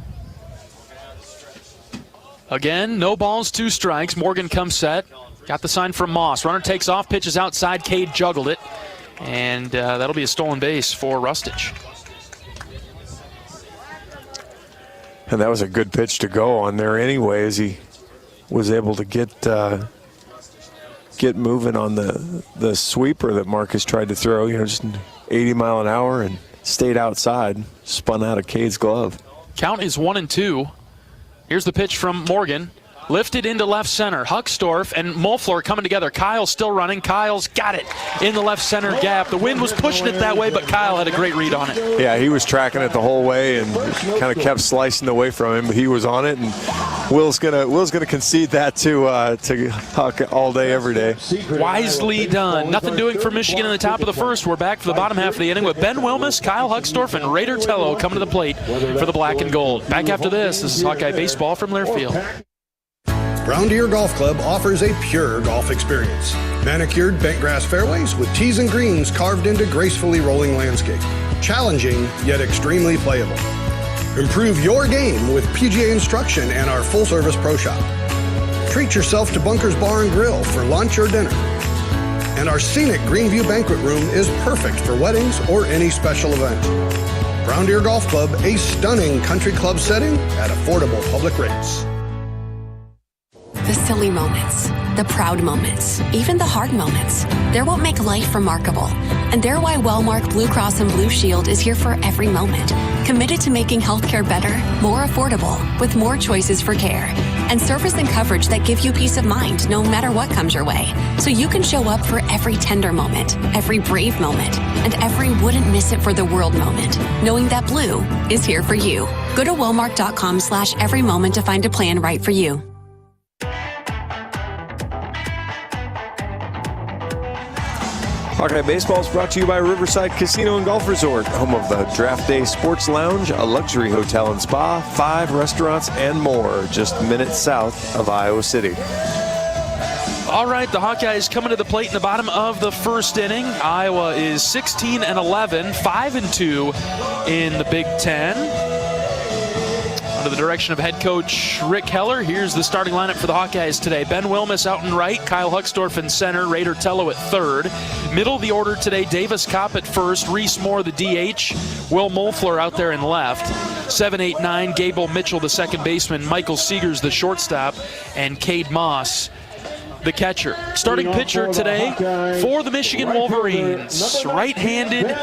again, no balls, 2 strikes. Morgan comes set. Got the sign from Moss. Runner takes off, pitches outside. Cade juggled it. And that'll be a stolen base for Rustich. And that was a good pitch to go on there anyway, as he was able to get moving on the sweeper that Marcus tried to throw. You know, just 80 mile an hour and stayed outside, spun out of Cade's glove. Count is 1-2. Here's the pitch from Morgan. Lifted into left center. Huckstorf and Mofler coming together. Kyle's still running. Kyle's got it in the left center gap. The wind was pushing it that way, but Kyle had a great read on it. Yeah, he was tracking it the whole way and kind of kept slicing away from him, but he was on it, and Will's gonna concede that to Huck all day, every day. Wisely done. Nothing doing for Michigan in the top of the first. We're back for the bottom half of the inning with Ben Wilmus, Kyle Huckstorf, and Raider Tello coming to the plate for the black and gold. Back after this is Hawkeye Baseball from Learfield. Brown Deer Golf Club offers a pure golf experience. Manicured bentgrass fairways with tees and greens carved into gracefully rolling landscape. Challenging, yet extremely playable. Improve your game with PGA instruction and our full-service pro shop. Treat yourself to Bunker's Bar and Grill for lunch or dinner. And our scenic Greenview Banquet Room is perfect for weddings or any special event. Brown Deer Golf Club, a stunning country club setting at affordable public rates. The silly moments, the proud moments, even the hard moments. They're what make life remarkable. And they're why Wellmark Blue Cross and Blue Shield is here for every moment. Committed to making healthcare better, more affordable, with more choices for care. And service and coverage that give you peace of mind no matter what comes your way. So you can show up for every tender moment, every brave moment, and every wouldn't miss it for the world moment. Knowing that Blue is here for you. Go to Wellmark.com/every moment to find a plan right for you. Hawkeye Baseball is brought to you by Riverside Casino and Golf Resort, home of the Draft Day Sports Lounge, a luxury hotel and spa, 5 restaurants, and more, just minutes south of Iowa City. All right, the Hawkeyes coming to the plate in the bottom of the first inning. Iowa is 16-11, 5-2 in the Big Ten. Under the direction of head coach Rick Heller, here's the starting lineup for the Hawkeyes today. Ben Wilmus out in right, Kyle Huckstorf in center, Raider Tello at third. Middle of the order today, Davis Kopp at first, Reese Moore the DH, Will Mofler out there in left. 7, 8, 9, Gable Mitchell the second baseman, Michael Seegers the shortstop, and Cade Moss the catcher. Starting pitcher today for the Michigan Wolverines, right-handed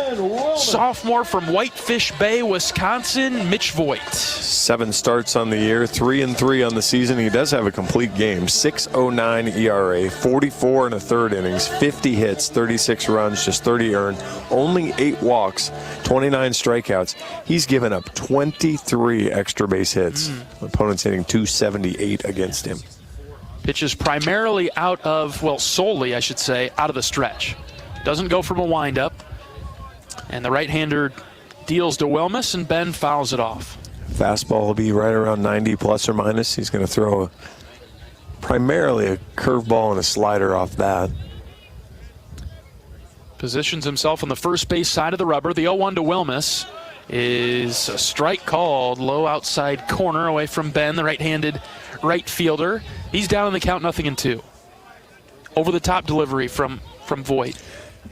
sophomore from Whitefish Bay, Wisconsin, Mitch Voigt. 7 starts on the year, 3-3 on the season. He does have a complete game. 6.09 ERA, 44 and a third innings, 50 hits, 36 runs, just 30 earned, only 8 walks, 29 strikeouts. He's given up 23 extra base hits. Opponents hitting .278 against him. Pitches primarily out of, well, solely, I should say, out of the stretch. Doesn't go from a windup. And the right-hander deals to Wilmus, and Ben fouls it off. Fastball will be right around 90 plus or minus. He's going to throw primarily a curveball and a slider off that. Positions himself on the first base side of the rubber. The 0-1 to Wilmus is a strike called low outside corner away from Ben, the right-handed right fielder. He's down in the count, 0-2. Over the top delivery from Voit.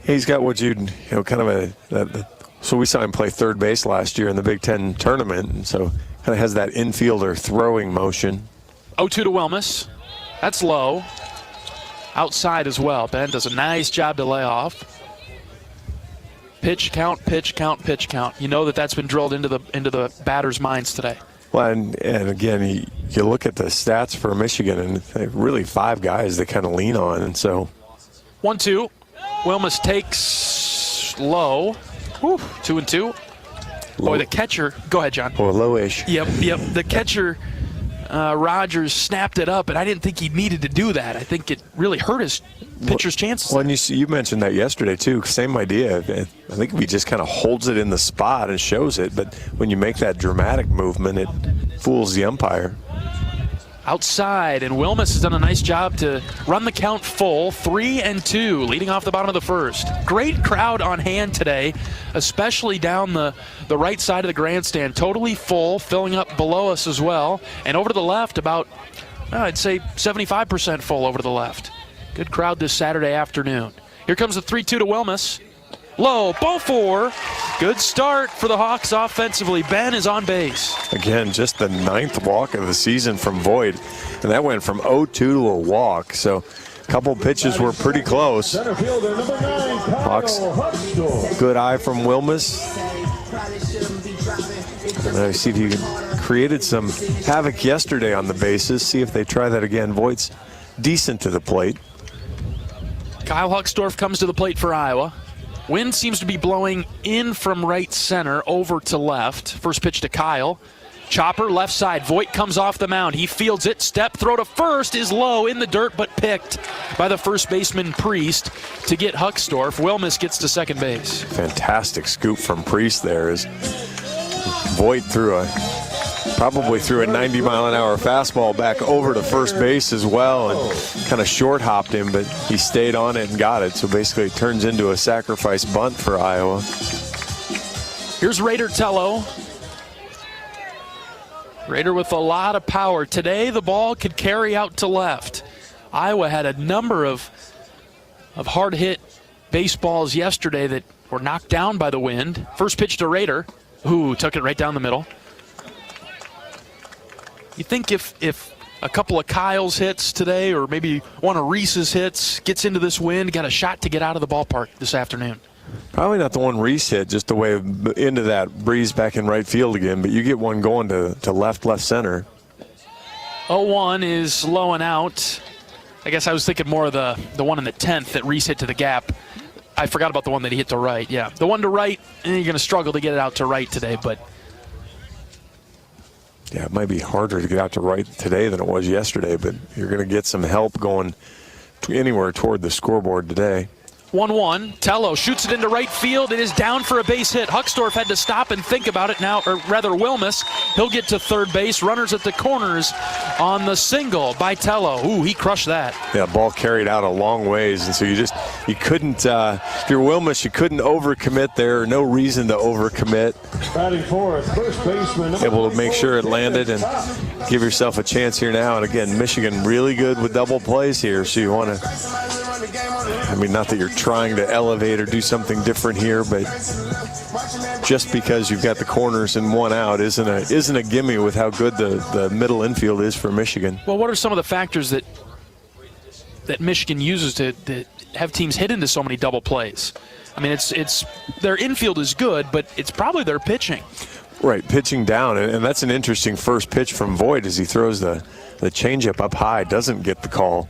He's got what you'd, kind of so we saw him play third base last year in the Big Ten tournament, and so kind of has that infielder throwing motion. 0-2 to Wilmus. That's low. Outside as well. Ben does a nice job to lay off. Pitch count, pitch count, pitch count. You know that's been drilled into the batters' minds today. Well, and again, you look at the stats for Michigan, and they're really 5 guys they kind of lean on, and so. 1-2. Wilmus takes low. Whew, 2-2. Low. Boy, the catcher. Go ahead, John. Or lowish. Yep. The catcher, Rogers, snapped it up, and I didn't think he needed to do that. I think it really hurt his pitcher's chances. Well, and you mentioned that yesterday, too. Same idea. I think if he just kind of holds it in the spot and shows it, but when you make that dramatic movement, it fools the umpire. Outside, and Wilmus has done a nice job to run the count full. 3-2, leading off the bottom of the first. Great crowd on hand today, especially down the right side of the grandstand. Totally full, filling up below us as well. And over to the left, about, I'd say 75% full over to the left. Good crowd this Saturday afternoon. Here comes the 3-2 to Wilmus. Low, ball 4. Good start for the Hawks offensively. Ben is on base. Again, just the 9th walk of the season from Voit, and that went from 0-2 to a walk. So a couple pitches were pretty close. Hawks, good eye from Wilmus. And I see if you created some havoc yesterday on the bases. See if they try that again. Voigt's decent to the plate. Kyle Hucksdorf comes to the plate for Iowa. Wind seems to be blowing in from right center over to left. First pitch to Kyle. Chopper left side. Voit comes off the mound. He fields it. Step throw to first is low in the dirt, but picked by the first baseman Priest to get Hucksdorf. Wilmus gets to second base. Fantastic scoop from Priest there as Voit probably threw a 90-mile-an-hour fastball back over to first base as well and kind of short-hopped him, but he stayed on it and got it. So basically it turns into a sacrifice bunt for Iowa. Here's Raider Tello. Raider with a lot of power. Today the ball could carry out to left. Iowa had a number of hard-hit baseballs yesterday that were knocked down by the wind. First pitch to Raider. Ooh, took it right down the middle. You think if a couple of Kyle's hits today or maybe one of Reese's hits gets into this wind, got a shot to get out of the ballpark this afternoon? Probably not the one Reese hit, just the way into that breeze back in right field again, but you get one going to left center. 0-1 is low and out. I guess I was thinking more of the one in the 10th that Reese hit to the gap. I forgot about the one that he hit to right. Yeah, the one to right, and you're going to struggle to get it out to right today, but yeah, it might be harder to get out to right today than it was yesterday, but you're going to get some help going anywhere toward the scoreboard today. 1-1. Tello shoots it into right field. It is down for a base hit. Hucksdorf had to stop and think about it now, or rather Wilmus. He'll get to third base. Runners at the corners on the single by Tello. Ooh, he crushed that. Yeah, ball carried out a long ways, and so you couldn't, if you're Wilmus, you couldn't overcommit there. No reason to overcommit. Batting fourth, first baseman. Able to make sure it landed and give yourself a chance here now. And again, Michigan really good with double plays here, so you want to, not that you're trying to elevate or do something different here, but just because you've got the corners and one out isn't a gimme with how good the middle infield is for Michigan. Well, what are some of the factors that Michigan uses to have teams hit into so many double plays? I mean, it's their infield is good, but it's probably their pitching. Right, pitching down, and that's an interesting first pitch from Voit as he throws the changeup up high, doesn't get the call.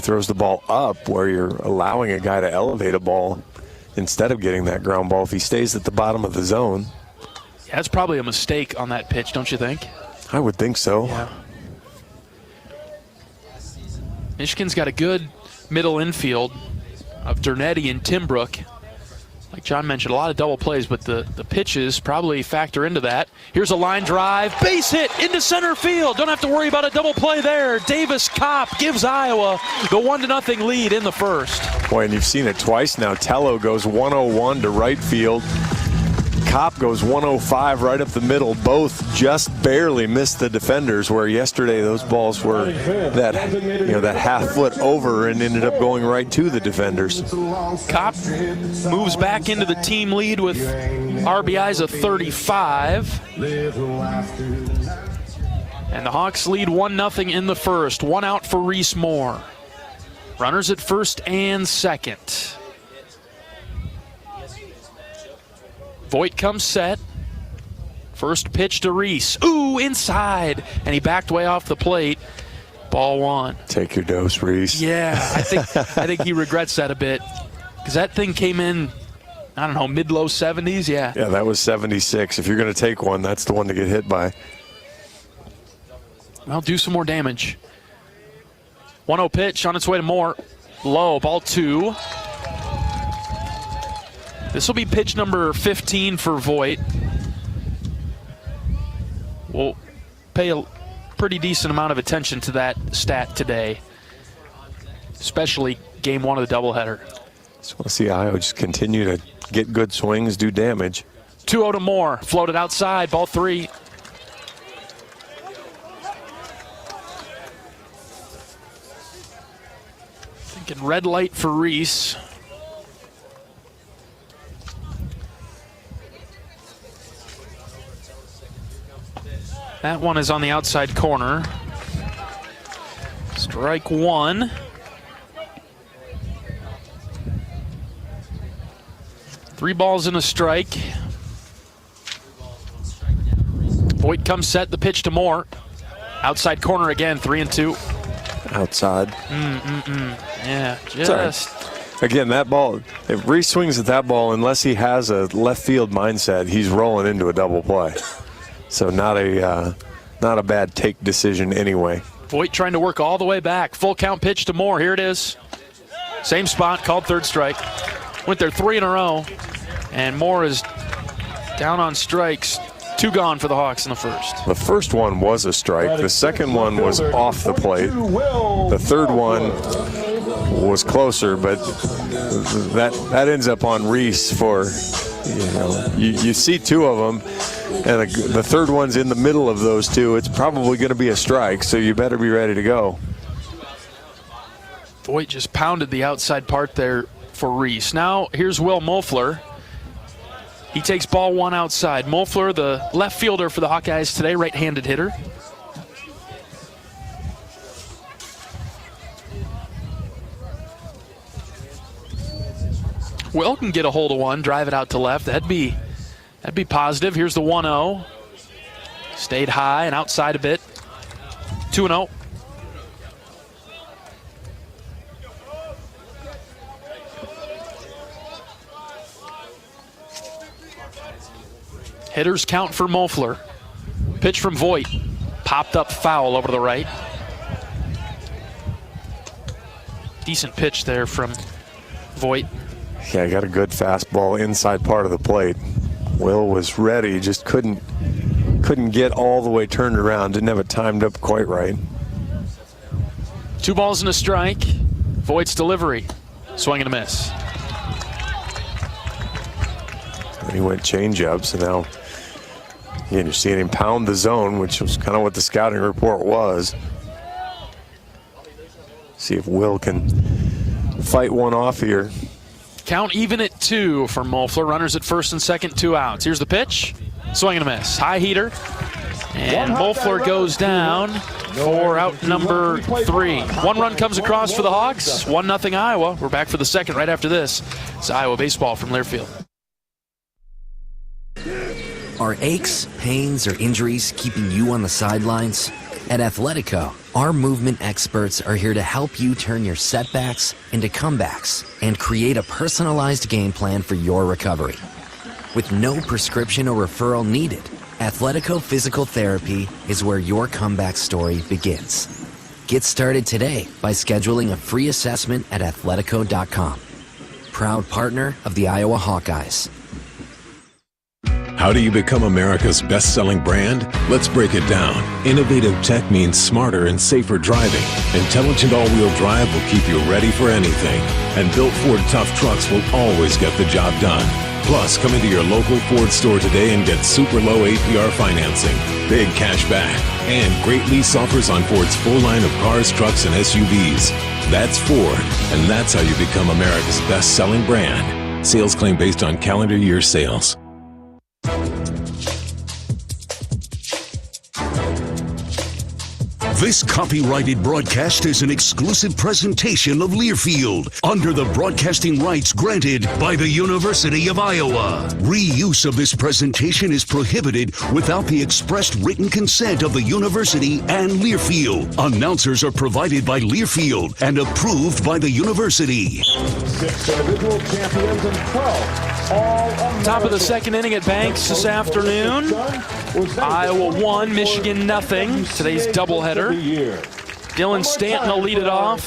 Throws the ball up where you're allowing a guy to elevate a ball instead of getting that ground ball if he stays at the bottom of the zone. Yeah, that's probably a mistake on that pitch, don't you think? I would think so. Yeah. Michigan's got a good middle infield of Dernetti and Timbrook. Like John mentioned, a lot of double plays, but the pitches probably factor into that. Here's a line drive, base hit into center field. Don't have to worry about a double play there. Davis Kopp gives Iowa the 1-0 lead in the first. Boy, and you've seen it twice now. Tello goes 101 to right field. Kopp goes 105 right up the middle. Both just barely missed the defenders, where yesterday those balls were that half foot over and ended up going right to the defenders. Kopp moves back into the team lead with RBIs of 35. And the Hawks lead 1-0 in the first. One out for Reese Moore. Runners at first and second. Voigt comes set. First pitch to Reese. Ooh, inside. And he backed way off the plate. Ball one. Take your dose, Reese. Yeah, I think he regrets that a bit. Because that thing came in, I don't know, mid-low 70s, yeah. Yeah, that was 76. If you're going to take one, that's the one to get hit by. Well, do some more damage. 1-0 pitch on its way to Moore. Low, ball two. This will be pitch number 15 for Voigt. We'll pay a pretty decent amount of attention to that stat today, especially game one of the doubleheader. Just want to see Iowa just continue to get good swings, do damage. 2-0 to Moore, floated outside, ball three. Thinking red light for Reese. That one is on the outside corner. Strike one. Three balls and a strike. Voigt comes set, the pitch to Moore. Outside corner again, 3-2. Outside. Yeah, just. Again, that ball, if Reese swings at that ball, unless he has a left field mindset, he's rolling into a double play. So not a bad take decision anyway. Voigt trying to work all the way back. Full count pitch to Moore. Here it is. Same spot, called third strike. Went there three in a row. And Moore is down on strikes. Two gone for the Hawks in the first. The first one was a strike. The second one was off the plate. The third one was closer, but that ends up on Reese for, you see two of them. And the third one's in the middle of those two. It's probably going to be a strike, so you better be ready to go. Voigt just pounded the outside part there for Reese. Now here's Will Mofler. He takes ball one outside. Mofler, the left fielder for the Hawkeyes today, right-handed hitter. Will can get a hold of one, drive it out to left. That'd be positive. Here's the 1-0. Stayed high and outside a bit. 2-0. Hitters count for Mofler. Pitch from Voigt. Popped up foul over to the right. Decent pitch there from Voigt. Yeah, got a good fastball inside part of the plate. Will was ready, just couldn't get all the way turned around. Didn't have it timed up quite right. 2 balls and a strike. Voigt's delivery. Swing and a miss. And he went changeups, and now again, you're seeing him pound the zone, which was kind of what the scouting report was. See if Will can fight one off here. Count even at 2 for Mofler. Runners at first and second, 2 outs. Here's the pitch. Swing and a miss. High heater. And Mofler goes down for out number 3. 1 run comes across for the Hawks. 1-0 Iowa. We're back for the second right after this. It's Iowa baseball from Learfield. Are aches, pains, or injuries keeping you on the sidelines? At Athletico, our movement experts are here to help you turn your setbacks into comebacks and create a personalized game plan for your recovery. With no prescription or referral needed, Athletico Physical Therapy is where your comeback story begins. Get started today by scheduling a free assessment at athletico.com. proud partner of the Iowa Hawkeyes. How do you become America's best-selling brand? Let's break it down. Innovative tech means smarter and safer driving. Intelligent all-wheel drive will keep you ready for anything. And built Ford tough trucks will always get the job done. Plus, come into your local Ford store today and get super low APR financing, big cash back, and great lease offers on Ford's full line of cars, trucks, and SUVs. That's Ford, and that's how you become America's best-selling brand. Sales claim based on calendar year sales. This copyrighted broadcast is an exclusive presentation of Learfield under the broadcasting rights granted by the University of Iowa. Reuse of this presentation is prohibited without the expressed written consent of the university and Learfield. Announcers are provided by Learfield and approved by the university. 6 individual champions and 12 all-American. Top of the second inning at Banks this afternoon. Iowa 1, Michigan nothing. Today's doubleheader. Dylan Stanton will lead it off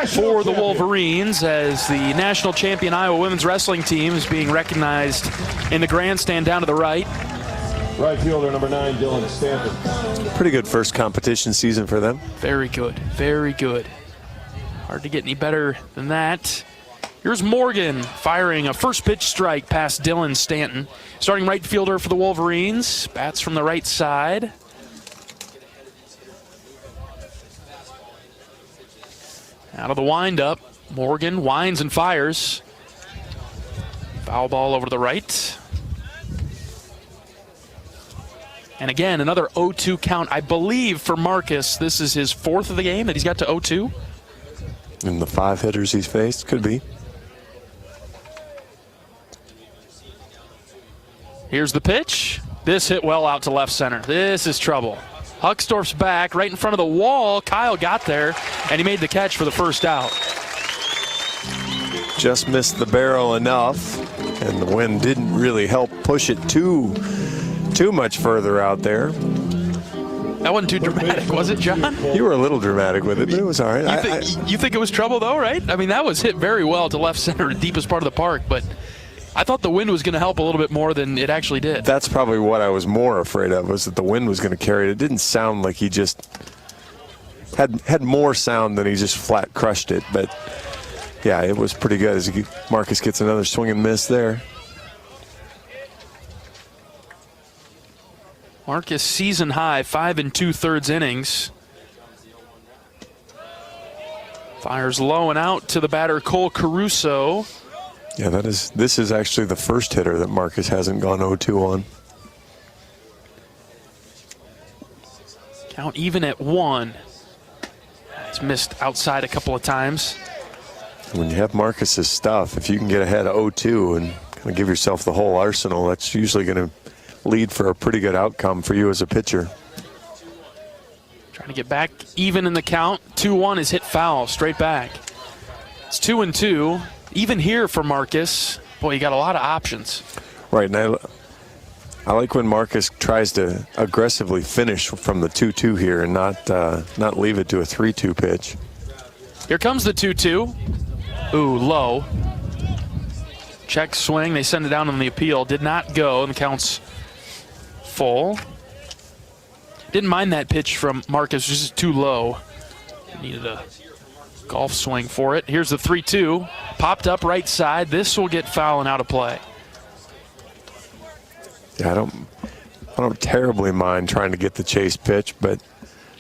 for the Wolverines as the national champion Iowa women's wrestling team is being recognized in the grandstand down to the right. Right fielder number 9, Dylan Stanton. Pretty good first competition season for them. Very good, very good. Hard to get any better than that. Here's Morgan firing a first pitch strike past Dylan Stanton. Starting right fielder for the Wolverines. Bats from the right side. Out of the windup, Morgan winds and fires. Foul ball over to the right. And again, another 0-2 count. I believe for Marcus, this is his 4th of the game that he's got to 0-2. In the 5 hitters he's faced, could be. Here's the pitch. This hit well out to left center. This is trouble. Huckstorf's back right in front of the wall. Kyle got there, and he made the catch for the first out. Just missed the barrel enough, and the wind didn't really help push it too much further out there. That wasn't too dramatic, was it, John? You were a little dramatic with it, but it was all right. You think it was trouble, though, right? I mean, that was hit very well to left center, the deepest part of the park, but I thought the wind was going to help a little bit more than it actually did. That's probably what I was more afraid of, was that the wind was going to carry it. It didn't sound like he just had more sound than he just flat crushed it. But, yeah, it was pretty good as Marcus gets another swing and miss there. Marcus season high, 5 2/3 innings. Fires low and out to the batter Cole Caruso. Yeah, this is actually the first hitter that Marcus hasn't gone 0-2 on. Count even at 1. He's missed outside a couple of times. When you have Marcus's stuff, if you can get ahead of 0-2 and kind of give yourself the whole arsenal, that's usually going to lead for a pretty good outcome for you as a pitcher. Trying to get back even in the count. 2-1 is hit foul, straight back. It's 2-2. Even here for Marcus, boy, you got a lot of options. Right, and I like when Marcus tries to aggressively finish from the 2-2 here and not leave it to a 3-2 pitch. Here comes the 2-2. Ooh, low. Check swing. They send it down on the appeal. Did not go, and the count's full. Didn't mind that pitch from Marcus, just too low. Needed a golf swing for it. Here's the 3-2. Popped up right side. This will get foul and out of play. Yeah, I don't terribly mind trying to get the chase pitch, but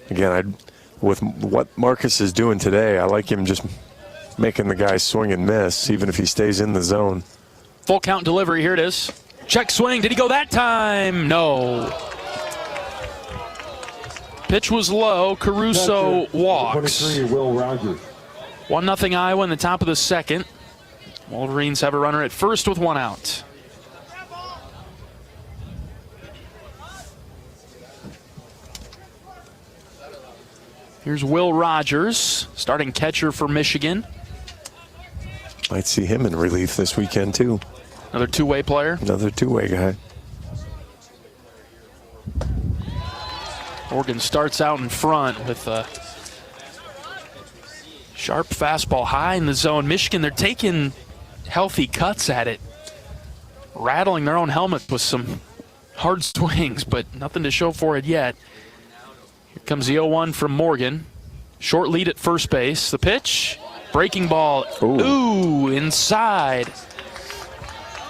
again, with what Marcus is doing today, I like him just making the guy swing and miss, even if he stays in the zone. Full count delivery. Here it is. Check swing. Did he go that time? No. Pitch was low. Caruso walks. 23, Will Rogers. 1-0 Iowa in the top of the second. Wolverines have a runner at first with 1 out. Here's Will Rogers, starting catcher for Michigan. Might see him in relief this weekend, too. Another two-way player. Another two-way guy. Morgan starts out in front with a sharp fastball high in the zone. Michigan, they're taking healthy cuts at it, rattling their own helmet with some hard swings, but nothing to show for it yet. Here comes the 0-1 from Morgan. Short lead at first base. The pitch, breaking ball. Ooh, inside.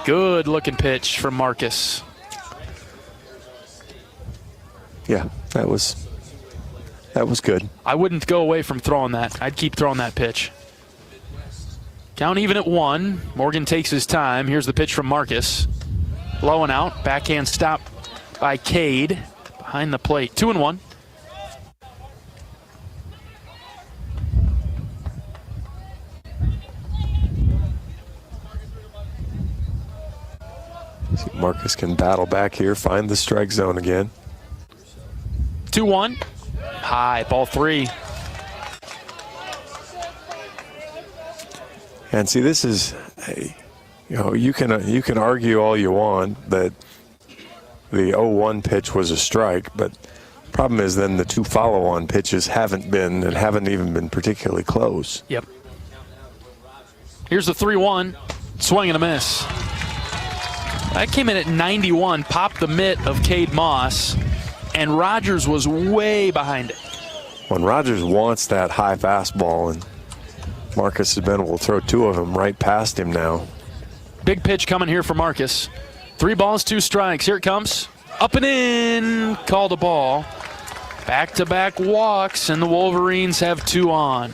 Good looking pitch from Marcus. Yeah, that was good. I wouldn't go away from throwing that. I'd keep throwing that pitch. Count even at 1. Morgan takes his time. Here's the pitch from Marcus. Low and out. Backhand stop by Cade. Behind the plate. 2-1. See, Marcus can battle back here, find the strike zone again. 2-1. High, ball 3. And see, this is, you can argue all you want that the 0-1 pitch was a strike, but problem is then the 2 follow-on pitches haven't even been particularly close. Yep. Here's the 3-1. Swing and a miss. That came in at 91, popped the mitt of Cade Moss, and Rogers was way behind it. When Rogers wants that high fastball, and Marcus has been able to throw 2 of them right past him now. Big pitch coming here for Marcus. 3 balls, 2 strikes. Here it comes. Up and in. Called a ball. Back-to-back walks, and the Wolverines have 2 on.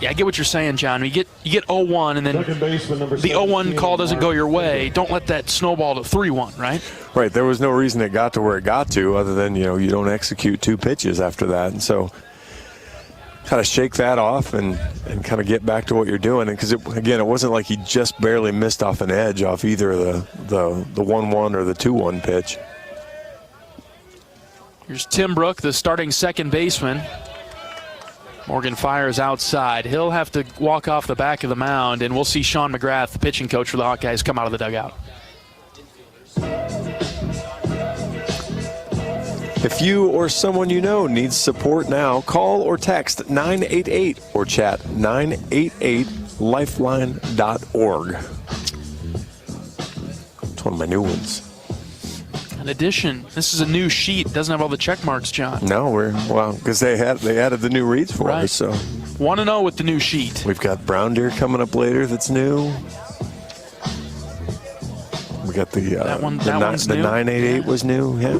Yeah, I get what you're saying, John. You get 0-1, and then the 0-1 call doesn't go your way. Don't let that snowball to 3-1, right? Right. There was no reason it got to where it got to other than, you don't execute 2 pitches after that. And so kind of shake that off and kind of get back to what you're doing. Because, again, it wasn't like he just barely missed off an edge off either the 1-1 or the 2-1 pitch. Here's Tim Brook, the starting second baseman. Morgan fires outside. He'll have to walk off the back of the mound, and we'll see Sean McGrath, the pitching coach for the Hawkeyes, come out of the dugout. If you or someone you know needs support now, call or text 988 or chat 988lifeline.org. It's one of my new ones. In addition, this is a new sheet. Doesn't have all the check marks, John. No, because they added the new reads for us. So 1-0 with the new sheet. We've got Brown Deer coming up later. That's new. We got the 988 was new. Yeah.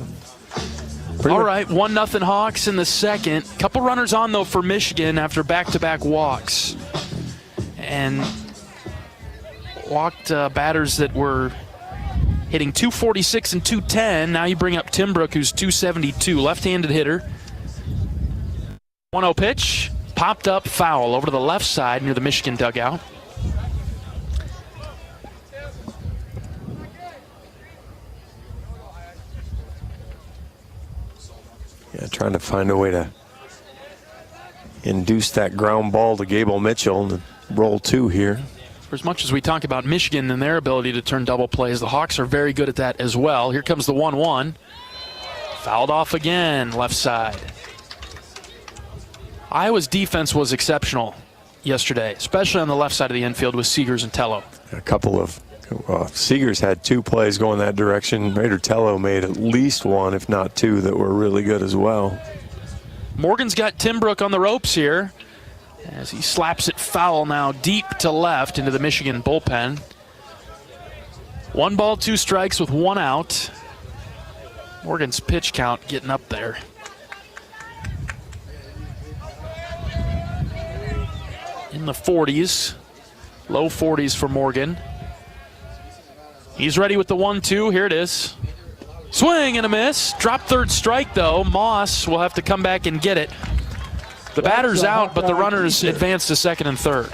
All right, 1-0 Hawks in the second. Couple runners on though for Michigan after back-to-back walks, and walked batters that were hitting 246 and 210. Now you bring up Tim Brook, who's 272, left-handed hitter. 1-0 pitch, popped up, foul over to the left side near the Michigan dugout. Yeah, trying to find a way to induce that ground ball to Gable Mitchell and roll 2 here. For as much as we talk about Michigan and their ability to turn double plays, the Hawks are very good at that as well. Here comes the 1-1. Fouled off again, left side. Iowa's defense was exceptional yesterday, especially on the left side of the infield with Seegers and Tello. A couple of Seegers had 2 plays going that direction. Raider Tello made at least 1, if not 2, that were really good as well. Morgan's got Tim Brook on the ropes here as he slaps it foul now deep to left into the Michigan bullpen. 1 ball, 2 strikes with 1 out. Morgan's pitch count getting up there. In the 40s, low 40s for Morgan. He's ready with the 1-2. Here it is. Swing and a miss. Drop third strike, though. Moss will have to come back and get it. The batter's out, but the runners advance to second and third.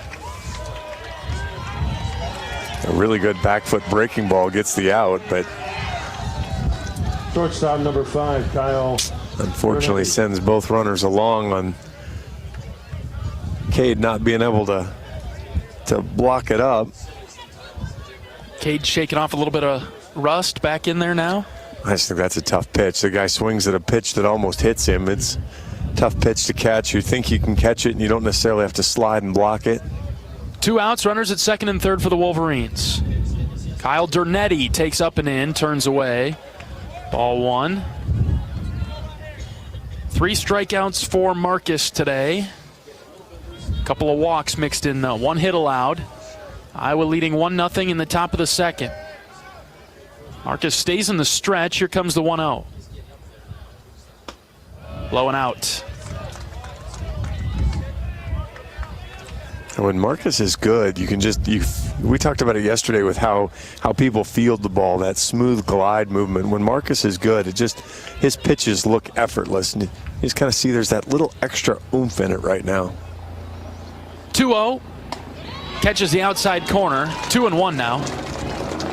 A really good back foot breaking ball gets the out, but shortstop number 5, Kyle. Unfortunately sends both runners along on Cade not being able to block it up. Cade shaking off a little bit of rust back in there now. I just think that's a tough pitch. The guy swings at a pitch that almost hits him. It's tough pitch to catch. You think you can catch it, and you don't necessarily have to slide and block it. 2 outs, runners at second and third for the Wolverines. Kyle Dernetti takes up and in, turns away. Ball 1. 3 strikeouts for Marcus today. A couple of walks mixed in, though. 1 hit allowed. Iowa leading 1-0 in the top of the second. Marcus stays in the stretch. Here comes the 1-0. Low and out. When Marcus is good, you can just we talked about it yesterday with how people field the ball, that smooth glide movement. When Marcus is good, his pitches look effortless, and you just kind of see there's that little extra oomph in it right now. 2-0. Catches the outside corner. 2-1 now.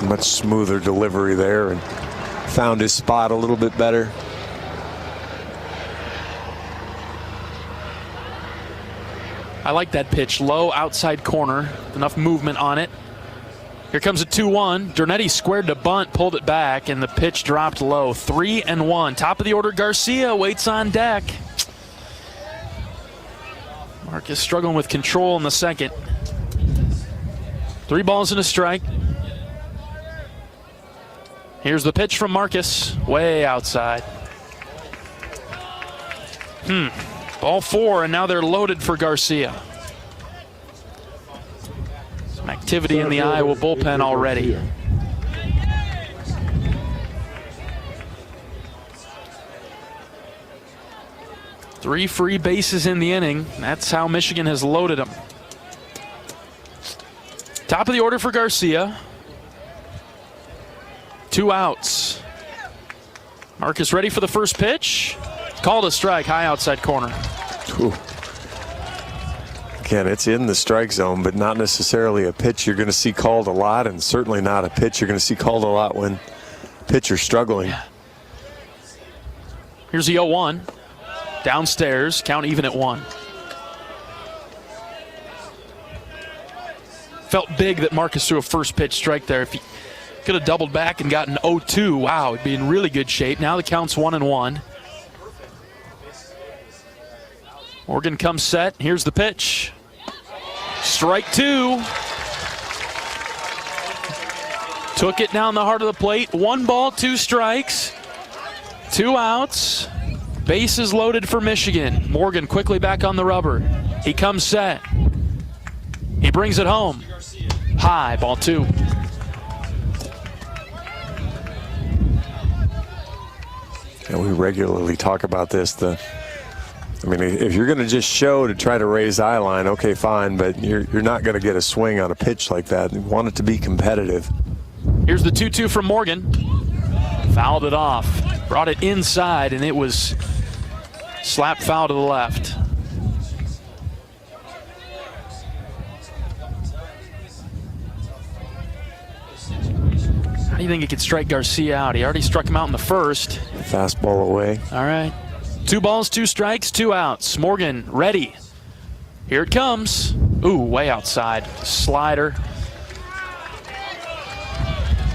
Much smoother delivery there, and found his spot a little bit better. I like that pitch. Low outside corner. Enough movement on it. Here comes a 2-1. Dernetti squared to bunt, pulled it back, and the pitch dropped low. 3-1. Top of the order, Garcia waits on deck. Marcus struggling with control in the second. 3 balls and a strike. Here's the pitch from Marcus. Way outside. Ball 4, and now they're loaded for Garcia. Some activity in the Iowa bullpen already. Three free bases in the inning. That's how Michigan has loaded them. Top of the order for Garcia. 2 outs. Marcus ready for the first pitch. Called a strike, high outside corner. Ooh. Again, it's in the strike zone, but not necessarily a pitch you're going to see called a lot, and certainly not a pitch you're going to see called a lot when pitcher's struggling. Here's the 0-1. Downstairs, count even at 1. Felt big that Marcus threw a first pitch strike there. If he could have doubled back and gotten 0-2, wow, it'd be in really good shape. Now the count's 1-1. Morgan comes set. Here's the pitch. Strike 2. Took it down the heart of the plate. 1 ball, 2 strikes. 2 outs. Bases loaded for Michigan. Morgan quickly back on the rubber. He comes set. He brings it home. High, ball 2. And we regularly talk about this. If you're going to just show to try to raise eye line, okay, fine, but you're not going to get a swing on a pitch like that. You want it to be competitive. Here's the 2-2 from Morgan. Fouled it off. Brought it inside, and it was slapped foul to the left. How do you think he could strike Garcia out? He already struck him out in the first. Fastball away. All right. 2 balls, 2 strikes, 2 outs. Morgan ready. Here it comes. Ooh, way outside. Slider.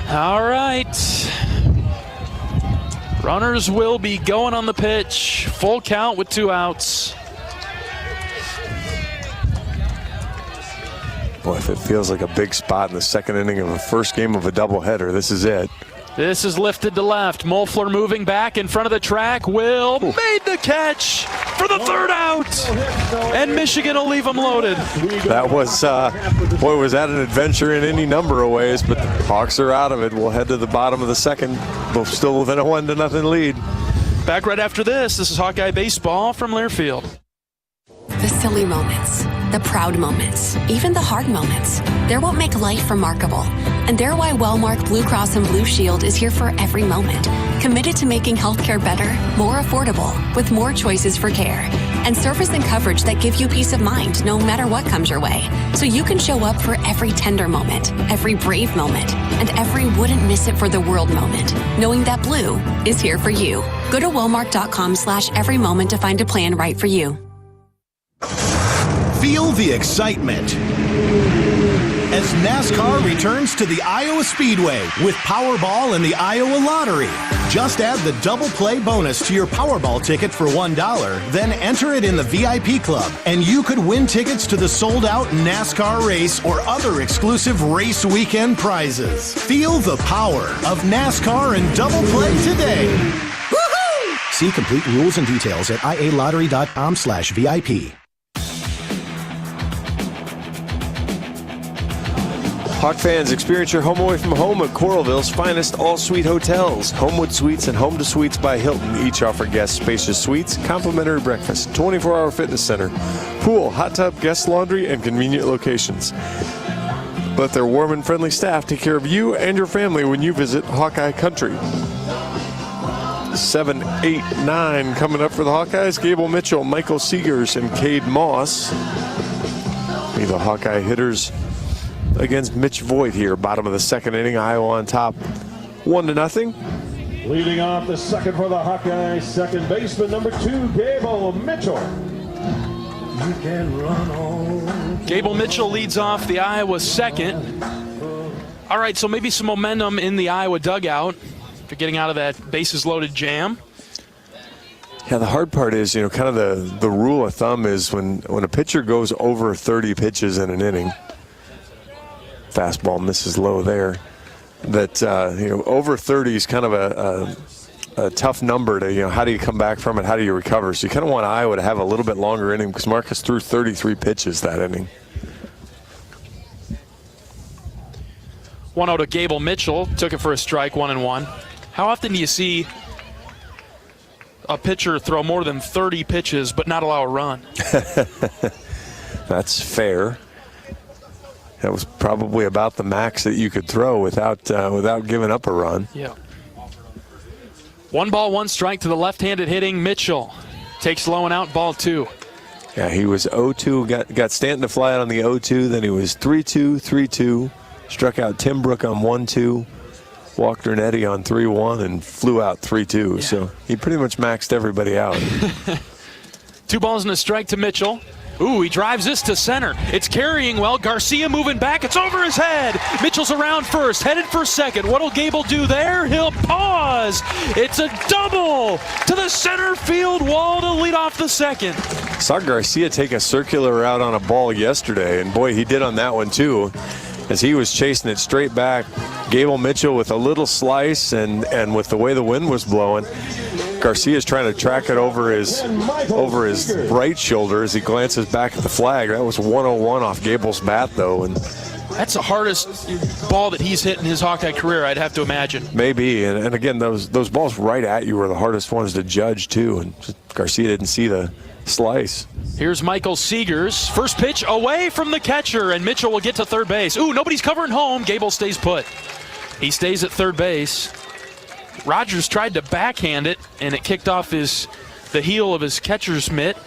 All right. Runners will be going on the pitch. Full count with 2 outs. Boy, if it feels like a big spot in the second inning of a first game of a doubleheader, this is it. This is lifted to left. Mofler moving back in front of the track. Will made the catch for the 3rd out. And Michigan will leave them loaded. That was, boy, was that an adventure in any number of ways, but the Hawks are out of it. We'll head to the bottom of the second. We're still within a 1-0 lead. Back right after this. This is Hawkeye Baseball from Learfield. The silly moments, the proud moments, even the hard moments. They're what make life remarkable. And they're why Wellmark Blue Cross and Blue Shield is here for every moment. Committed to making healthcare better, more affordable, with more choices for care. And service and coverage that give you peace of mind no matter what comes your way. So you can show up for every tender moment, every brave moment, and every wouldn't miss it for the world moment. Knowing that Blue is here for you. Go to Wellmark.com/every moment to find a plan right for you. Feel the excitement as NASCAR returns to the Iowa Speedway with Powerball and the Iowa Lottery. Just add the double play bonus to your Powerball ticket for $1, then enter it in the VIP club, and you could win tickets to the sold-out NASCAR race or other exclusive race weekend prizes. Feel the power of NASCAR and double play today. Woohoo! See complete rules and details at ialottery.com/VIP. Hawk fans, experience your home away from home at Coralville's finest all-suite hotels. Homewood Suites and Home to Suites by Hilton each offer guests spacious suites, complimentary breakfast, 24-hour fitness center, pool, hot tub, guest laundry, and convenient locations. Let their warm and friendly staff take care of you and your family when you visit Hawkeye Country. 7, 8, 9 coming up for the Hawkeyes. Gable Mitchell, Michael Seegers, and Cade Moss. Be the Hawkeye hitters against Mitch Voigt here, bottom of the second inning. Iowa on top, 1-0. Leading off the second for the Hawkeyes, second baseman number 2, Gable Mitchell. You can run on. Gable Mitchell leads off the Iowa second. All right, so maybe some momentum in the Iowa dugout for getting out of that bases loaded jam. Yeah, the hard part is, kind of the rule of thumb is when a pitcher goes over 30 pitches in an inning, fastball misses low there, that over 30 is kind of a tough number to, how do you come back from it, how do you recover? So you kind of want Iowa to have a little bit longer inning because Marcus threw 33 pitches that inning. 1-0 to Gable Mitchell, took it for a strike, 1-1. How often do you see a pitcher throw more than 30 pitches but not allow a run? That's fair. That was probably about the max that you could throw without giving up a run. Yeah. 1 ball, 1 strike to the left-handed hitting Mitchell. Takes low and out, ball 2. Yeah, he was 0-2, got Stanton to fly out on the 0-2, then he was 3-2, 3-2, struck out Tim Brook on 1-2, walked Ernetti on 3-1, and flew out 3-2. Yeah. So he pretty much maxed everybody out. 2 balls and a strike to Mitchell. Ooh, he drives this to center. It's carrying well. Garcia moving back. It's over his head. Mitchell's around first, headed for second. What'll Gable do there? He'll pause. It's a double to the center field wall to lead off the second. Saw Garcia take a circular route on a ball yesterday, and boy, he did on that one too, as he was chasing it straight back. Gable Mitchell with a little slice, and with the way the wind was blowing, Garcia's trying to track it over his right shoulder as he glances back at the flag. That was 101 off Gable's bat, though. And that's the hardest ball that he's hit in his Hawkeye career, I'd have to imagine. Maybe, and again, those balls right at you were the hardest ones to judge, too. And Garcia didn't see the slice. Here's Michael Seegers. First pitch away from the catcher, and Mitchell will get to third base. Ooh, nobody's covering home. Gable stays put. He stays at third base. Rogers tried to backhand it, and it kicked off the heel of his catcher's mitt.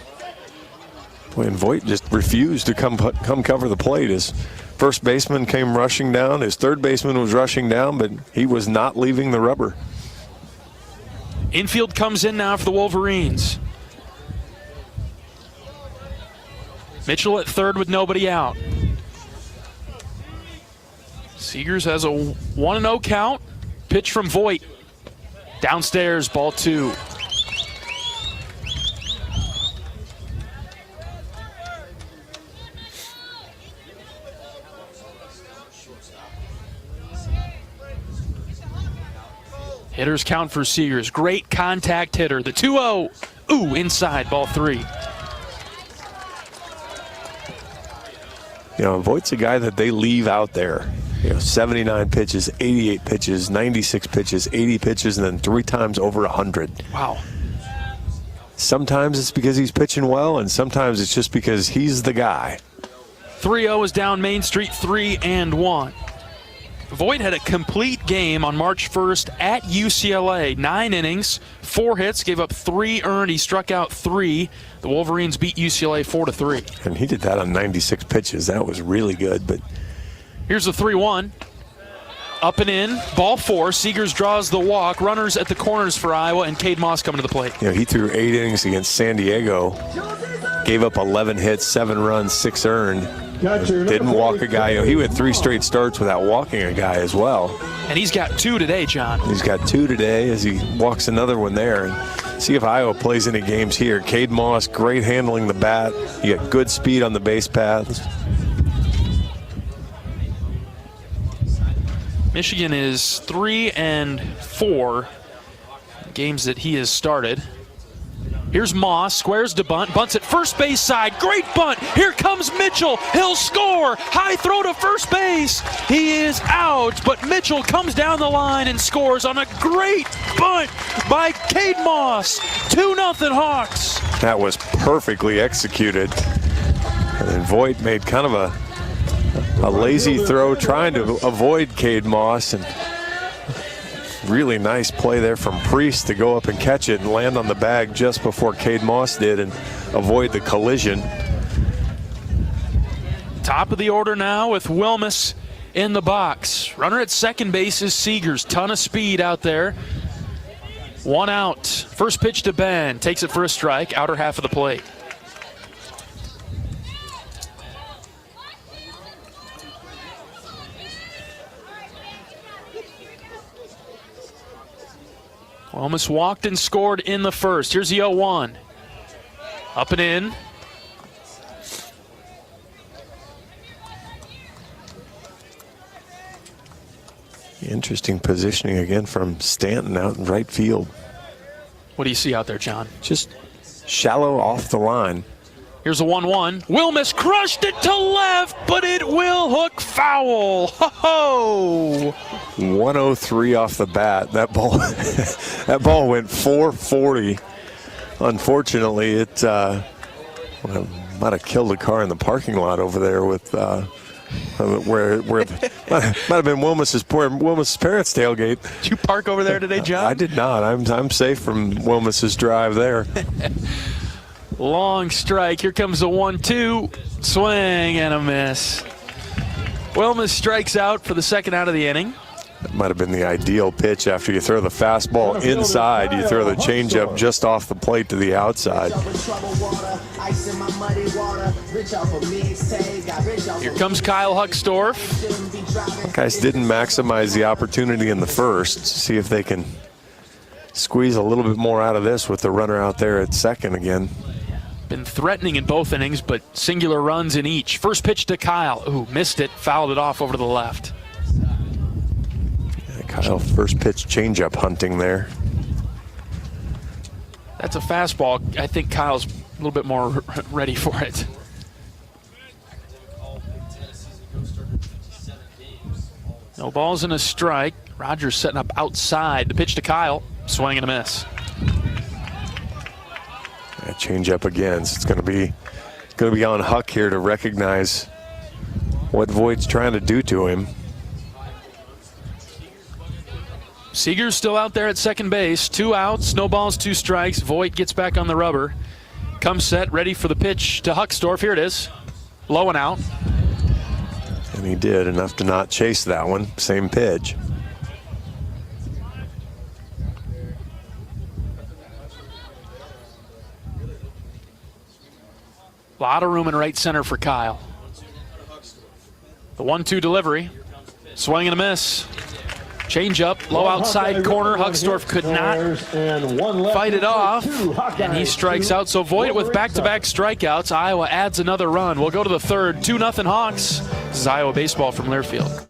Boy, and Voigt just refused to come cover the plate. His first baseman came rushing down. His third baseman was rushing down, but he was not leaving the rubber. Infield comes in now for the Wolverines. Mitchell at third with nobody out. Seegers has a 1-0 count. Pitch from Voigt. Downstairs, ball 2. Hitters count for Seegers. Great contact hitter. The 2-0. Ooh, inside, ball 3. Voigt's a guy that they leave out there. 79 pitches, 88 pitches, 96 pitches, 80 pitches, and then 3 times over 100. Wow. Sometimes it's because he's pitching well, and sometimes it's just because he's the guy. 3-0 is down Main Street, 3-1. Voigt had a complete game on March 1st at UCLA. 9 innings, 4 hits, gave up 3 earned. He struck out 3. The Wolverines beat UCLA 4-3. And he did that on 96 pitches. That was really good. But here's the 3-1. Up and in, ball 4. Seegers draws the walk. Runners at the corners for Iowa, and Cade Moss coming to the plate. He threw 8 innings against San Diego. Gave up 11 hits, 7 runs, 6 earned. Didn't walk a guy. He went 3 straight starts without walking a guy as well. And he's got 2 today, John. He's got 2 today as he walks another one there. And see if Iowa plays any games here. Cade Moss, great handling the bat. You got good speed on the base paths. Michigan is 3-4 games that he has started. Here's Moss, squares to bunt, bunts at first base side. Great bunt. Here comes Mitchell. He'll score. High throw to first base. He is out, but Mitchell comes down the line and scores on a great bunt by Cade Moss. 2-0 Hawks. That was perfectly executed. And then Voigt made kind of a lazy throw trying to avoid Cade Moss, and really nice play there from Priest to go up and catch it and land on the bag just before Cade Moss did and avoid the collision. Top of the order now with Wilmus in the box. Runner at second base is Seegers. Ton of speed out there. 1 out. First pitch to Ben. Takes it for a strike. Outer half of the plate. Wilmus walked and scored in the first. Here's the 0-1. Up and in. Interesting positioning again from Stanton out in right field. What do you see out there, John? Just shallow off the line. Here's a 1-1. Wilmus crushed it to left, but it will hook foul. Ho-ho! 103 off the bat. That ball, that ball went 440. Unfortunately, it might have killed a car in the parking lot over there with where it might have been Wilmus's parents' tailgate. Did you park over there today, John? I did not. I'm safe from Wilmus's drive there. Long strike. Here comes the 1-2. Swing and a miss. Wilmus strikes out for the second out of the inning. That might have been the ideal pitch after you throw the fastball inside. You throw the changeup just off the plate to the outside. Here comes Kyle Huckstorf. Guys didn't maximize the opportunity in the first. See if they can squeeze a little bit more out of this with the runner out there at second again. Been threatening in both innings, but singular runs in each. First pitch to Kyle. Ooh, missed it. Fouled it off over to the left. Yeah, Kyle, first pitch changeup hunting there. That's a fastball. I think Kyle's a little bit more ready for it. No balls and a strike. Rogers setting up outside. The pitch to Kyle. Swing and a miss. Yeah, change up again. So it's going to be on Huck here to recognize what Voigt's trying to do to him. Seeger's still out there at second base. 2 outs, no balls, 2 strikes. Voigt gets back on the rubber. Comes set, ready for the pitch to Huckstorf. Here it is. Low and out. And he did enough to not chase that one. Same pitch. A lot of room in right center for Kyle. The 1-2 delivery. Swing and a miss. Change up, low outside corner. Huckstorf could not fight it off, and he strikes out. So Voigt with back-to-back strikeouts. Iowa adds another run. We'll go to the third. 2-0 Hawks. This is Iowa baseball from Learfield.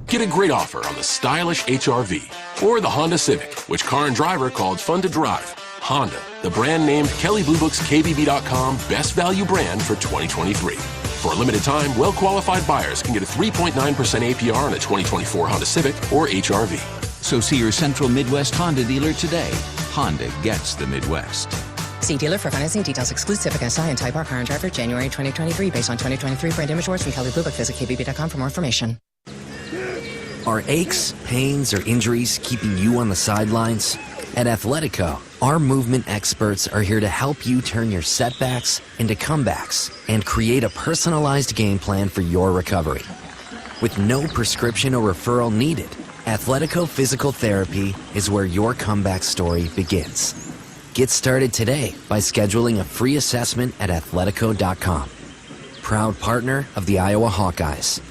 Get a great offer on the stylish HR-V or the Honda Civic, which car and driver called fun to drive. Honda, the brand named Kelley Blue Book's KBB.com best value brand for 2023. For a limited time, well-qualified buyers can get a 3.9% APR on a 2024 Honda Civic or HR-V. So see your Central Midwest Honda dealer today. Honda gets the Midwest. See dealer for financing details. Exclude Civic SI and Type R car and driver January 2023 based on 2023 brand image awards from Kelley Blue Book. Visit KBB.com for more information. Are aches, pains, or injuries keeping you on the sidelines? At Athletico, our movement experts are here to help you turn your setbacks into comebacks and create a personalized game plan for your recovery. With no prescription or referral needed, Athletico Physical Therapy is where your comeback story begins. Get started today by scheduling a free assessment at athletico.com. Proud partner of the Iowa Hawkeyes.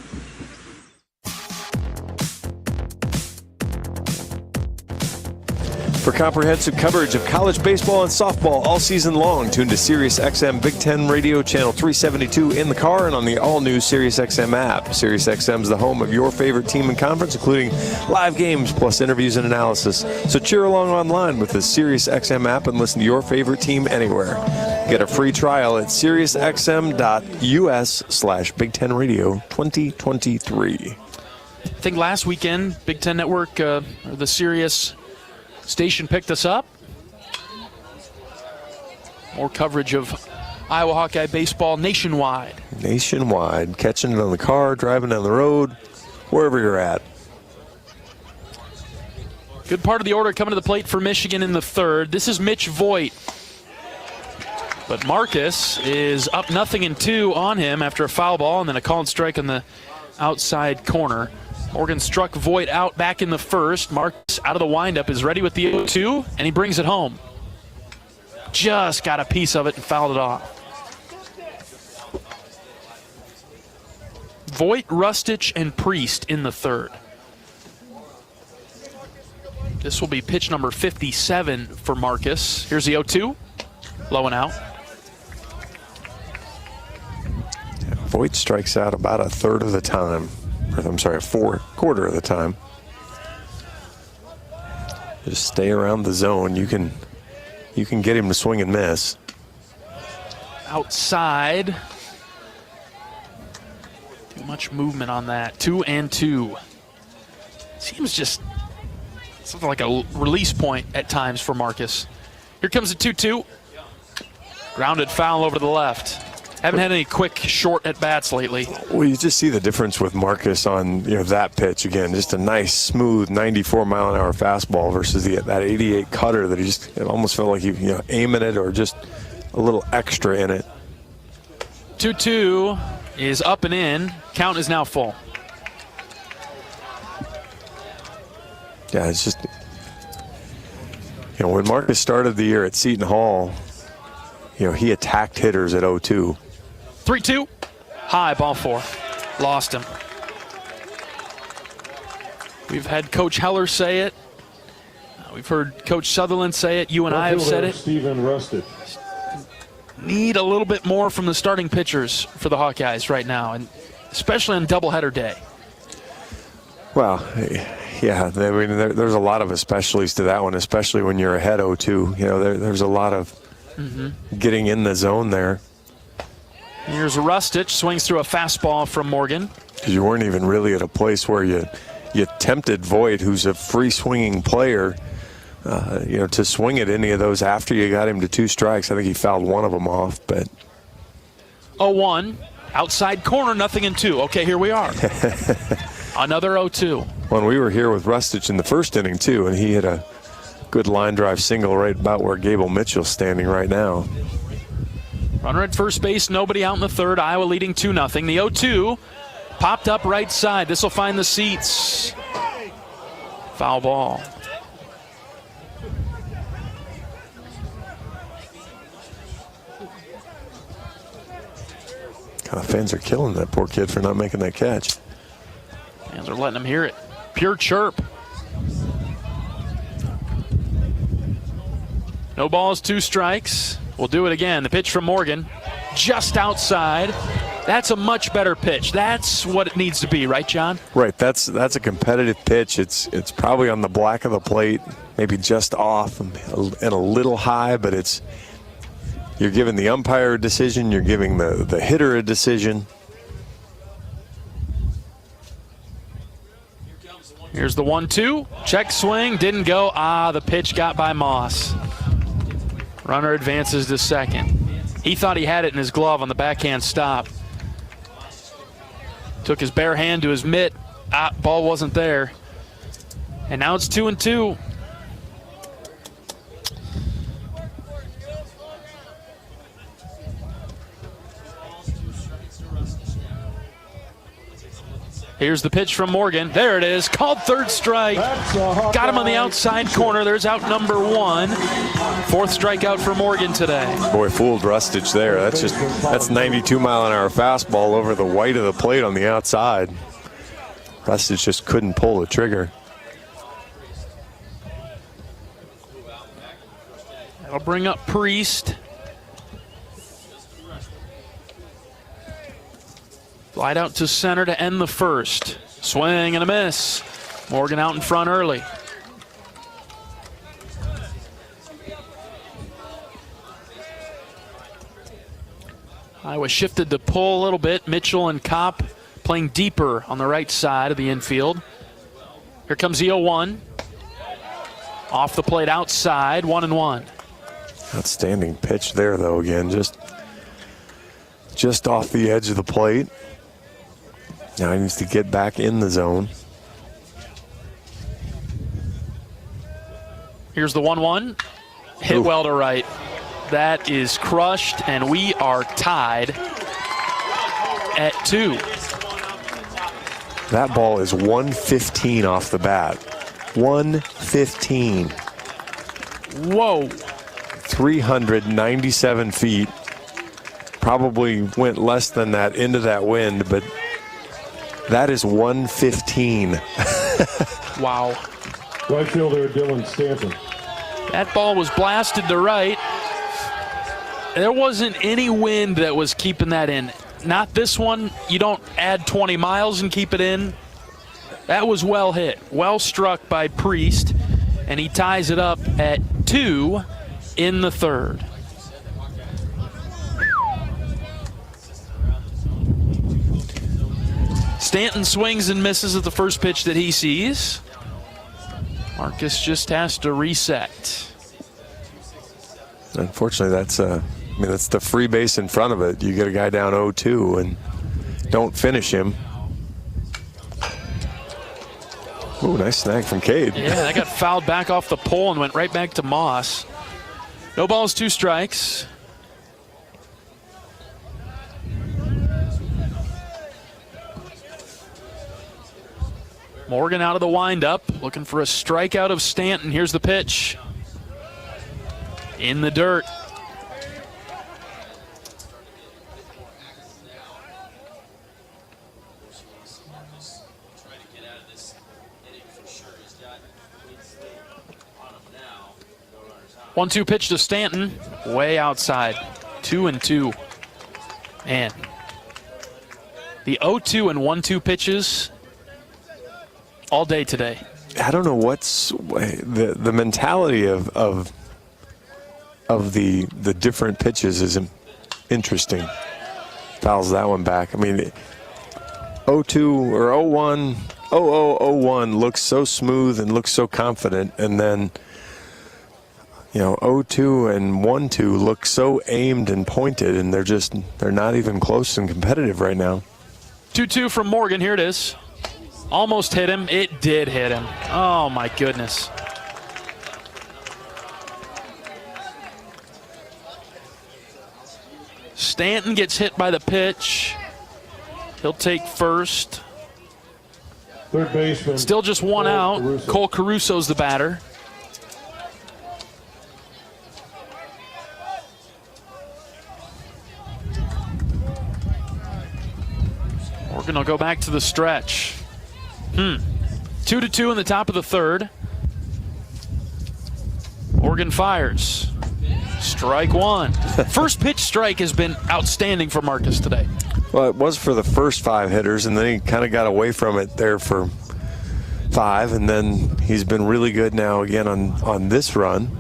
For comprehensive coverage of college baseball and softball all season long, tune to SiriusXM Big Ten Radio Channel 372 in the car and on the all-new SiriusXM app. SiriusXM is the home of your favorite team and conference, including live games plus interviews and analysis. So cheer along online with the SiriusXM app and listen to your favorite team anywhere. Get a free trial at SiriusXM.us/Big Ten Radio 2023. I think last weekend, Big Ten Network, or the Sirius station picked us up. More coverage of Iowa Hawkeye baseball nationwide. Nationwide, catching it on the car, driving down the road, wherever you're at. Good part of the order coming to the plate for Michigan in the third. This is Mitch Voigt. But Marcus is up 0-2 on him after a foul ball and then a called strike on the outside corner. Morgan struck Voigt out back in the first. Marcus out of the windup is ready with the 0-2, and he brings it home. Just got a piece of it and fouled it off. Voigt, Rustich, and Priest in the third. This will be pitch number 57 for Marcus. Here's the 0-2, low and out. Voigt strikes out about a third of the time. Quarter of the time. Just stay around the zone. You can get him to swing and miss. Outside. Too much movement on that. 2-2. Seems just something like a release point at times for Marcus. Here comes the 2-2. Grounded foul over to the left. Haven't had any quick, short at-bats lately. Well, you just see the difference with Marcus on that pitch. Again, just a nice, smooth 94-mile-an-hour fastball versus that 88 cutter that it almost felt like he aiming it or just a little extra in it. 2-2 is up and in. Count is now full. Yeah, it's just, when Marcus started the year at Seton Hall, he attacked hitters at 0-2. 3-2, high, ball four. Lost him. We've had Coach Heller say it. We've heard Coach Sutherland say it. You and I have said it. Stephen Rustich. Need a little bit more from the starting pitchers for the Hawkeyes right now, and especially on doubleheader day. Well, yeah, there's a lot of especiallys to that one, especially when you're ahead 0-2. There's a lot of getting in the zone there. Here's Rustich, swings through a fastball from Morgan. Because you weren't even really at a place where you tempted Voigt, who's a free-swinging player, to swing at any of those after you got him to 2 strikes. I think he fouled one of them off, but 0-1, outside corner, 0-2. Okay, here we are. Another 0-2. When we were here with Rustich in the first inning, too, and he hit a good line drive single right about where Gable Mitchell's standing right now. Runner at first base, nobody out in the third. Iowa leading 2-0. The 0-2 popped up right side. This will find the seats. Foul ball. God, fans are killing that poor kid for not making that catch. Fans are letting him hear it. Pure chirp. No balls, 2 strikes. We'll do it again. The pitch from Morgan, just outside. That's a much better pitch. That's what it needs to be, right, John? Right. That's a competitive pitch. It's probably on the black of the plate, maybe just off and a little high, but you're giving the umpire a decision. You're giving the hitter a decision. Here's the 1-2. Check swing. Didn't go. The pitch got by Moss. Runner advances to second. He thought he had it in his glove on the backhand stop. Took his bare hand to his mitt. Ball wasn't there. And now it's 2-2. Here's the pitch from Morgan. There it is. Called third strike. Got him on the outside corner. There's out number 1. 4th strikeout for Morgan today. Boy, fooled Rustage there. That's 92-mile-an-hour fastball over the white of the plate on the outside. Rustage just couldn't pull the trigger. That'll bring up Priest. Slide out to center to end the first. Swing and a miss. Morgan out in front early. Iowa shifted to pull a little bit. Mitchell and Kopp playing deeper on the right side of the infield. Here comes the 0-1. Off the plate outside, 1-1. Outstanding pitch there, though, again. Just off the edge of the plate. Now he needs to get back in the zone. Here's the 1-1. Hit well to right. That is crushed, and we are tied at 2. That ball is 115 off the bat. 115. Whoa. 397 feet. Probably went less than that into that wind, but that is 115. Wow. Right fielder Dylan Stanton. That ball was blasted to right. There wasn't any wind that was keeping that in. Not this one. You don't add 20 miles and keep it in. That was well hit. Well struck by Priest, and he ties it up at 2 in the 3rd. Stanton swings and misses at the first pitch that he sees. Marcus just has to reset. Unfortunately, that's the free base in front of it. You get a guy down 0-2 and don't finish him. Ooh, nice snag from Cade. Yeah, that got fouled back off the pole and went right back to Moss. No balls, 2 strikes. Morgan out of the windup, looking for a strikeout of Stanton. Here's the pitch. In the dirt. One-two pitch to Stanton, way outside. 2-2. Man, the 0-2 and 1-2 pitches all day today. I don't know what's the mentality of the different pitches is interesting. Fouls that one back. I mean, 0-2 or 0-1, 0-0-0-1 looks so smooth and looks so confident, and then 0-2 and 1-2 look so aimed and pointed, and they're not even close and competitive right now. 2-2 from Morgan. Here it is. Almost hit him. It did hit him. Oh, my goodness. Stanton gets hit by the pitch. He'll take first. Third baseman. Still just one out. Caruso. Cole Caruso's the batter. Morgan will go back to the stretch. 2-2 in the top of the 3rd. Morgan fires. Strike 1. First pitch strike has been outstanding for Marcus today. Well, it was for the first 5 hitters, and then he kind of got away from it there for 5, and then he's been really good now again on this run.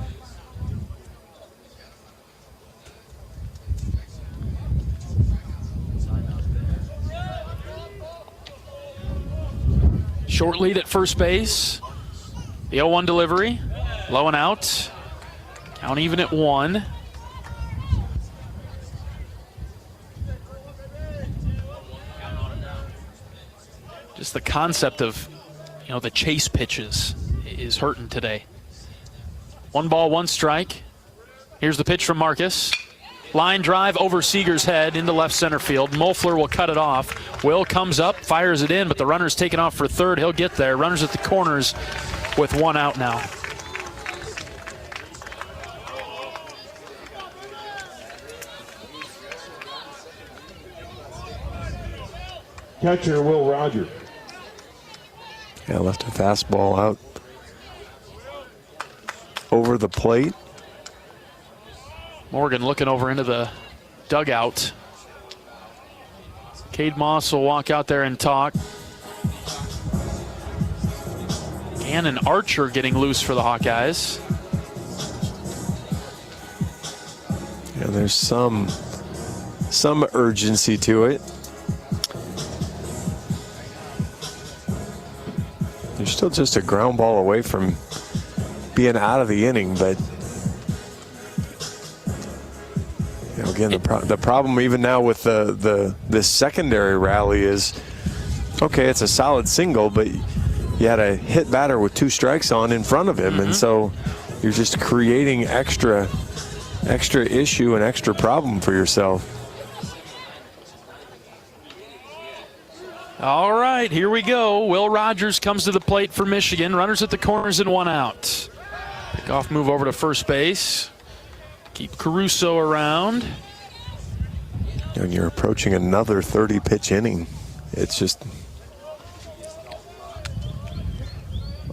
Short lead at first base. The 0-1 delivery. Low and out. Count even at 1. Just the concept of, the chase pitches is hurting today. 1 ball, 1 strike. Here's the pitch from Marcus. Line drive over Seager's head into left center field. Mofler will cut it off. Will comes up, fires it in, but the runner's taken off for third. He'll get there. Runners at the corners with one out now. Catcher Will Rogers. Yeah, left a fastball out over the plate. Morgan looking over into the dugout. Cade Moss will walk out there and talk. And an Archer getting loose for the Hawkeyes. Yeah, there's some urgency to it. You're still just a ground ball away from being out of the inning, but you know, again, the problem even now with this secondary rally is, okay, it's a solid single, but you had a hit batter with 2 strikes on in front of him, and so you're just creating extra issue and extra problem for yourself. All right, here we go. Will Rogers comes to the plate for Michigan. Runners at the corners and one out. Pickoff move over to first base. Keep Caruso around. And you're approaching another 30-pitch inning. It's just,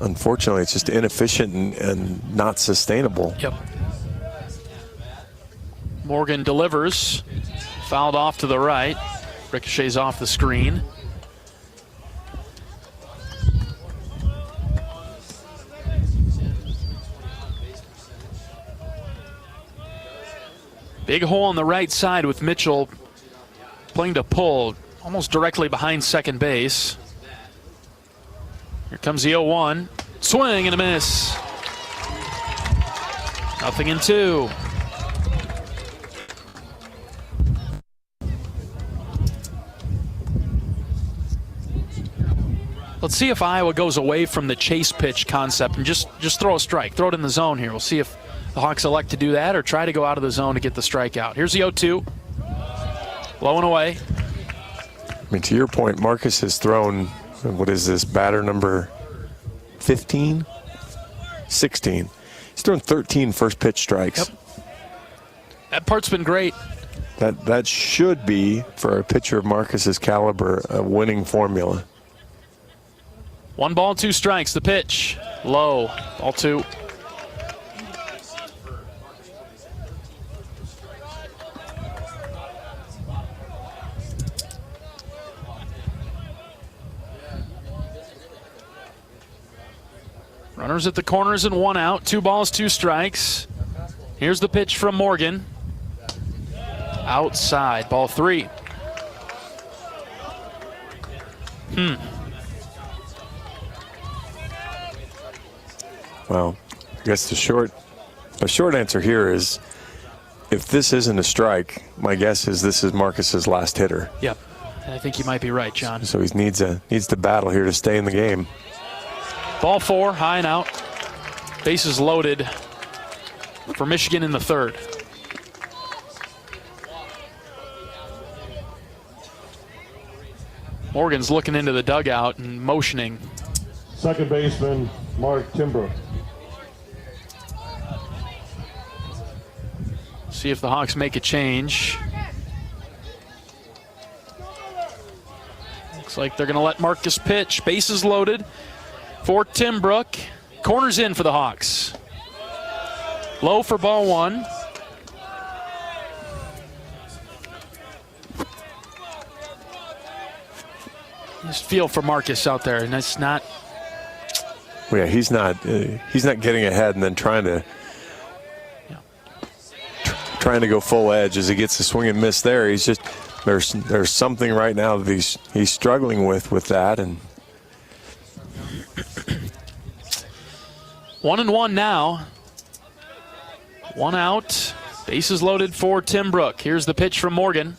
unfortunately, it's just inefficient and not sustainable. Yep. Morgan delivers. Fouled off to the right. Ricochets off the screen. Big hole on the right side with Mitchell playing to pull almost directly behind second base. Here comes the 0-1. Swing and a miss. 0-2. Let's see if Iowa goes away from the chase pitch concept and just throw a strike. Throw it in the zone here. We'll see if the Hawks elect to do that or try to go out of the zone to get the strikeout. Here's the 0-2. Low and away. I mean, to your point, Marcus has thrown, what is this, batter number 15? 16. He's thrown 13 first pitch strikes. Yep. That part's been great. That should be, for a pitcher of Marcus's caliber, a winning formula. 1 ball, 2 strikes. The pitch. Low. Ball 2. Runners at the corners and one out. 2 balls, 2 strikes. Here's the pitch from Morgan. Outside. Ball 3. Well, I guess the short answer here is, if this isn't a strike, my guess is this is Marcus's last hitter. Yep. I think you might be right, John. So he needs to battle here to stay in the game. Ball 4, high and out. Bases loaded for Michigan in the third. Morgan's looking into the dugout and motioning. Second baseman, Mark Timbrook. See if the Hawks make a change. Looks like they're going to let Marcus pitch. Bases loaded for Timbrook. Corners in for the Hawks. Low for ball 1. Just feel for Marcus out there, and it's not. Well, yeah, he's not getting ahead and then trying to go full edge as he gets a swing and miss there. He's just there's something right now that he's struggling with that, and 1-1 now. 1 out. Bases loaded for Timbrook. Here's the pitch from Morgan.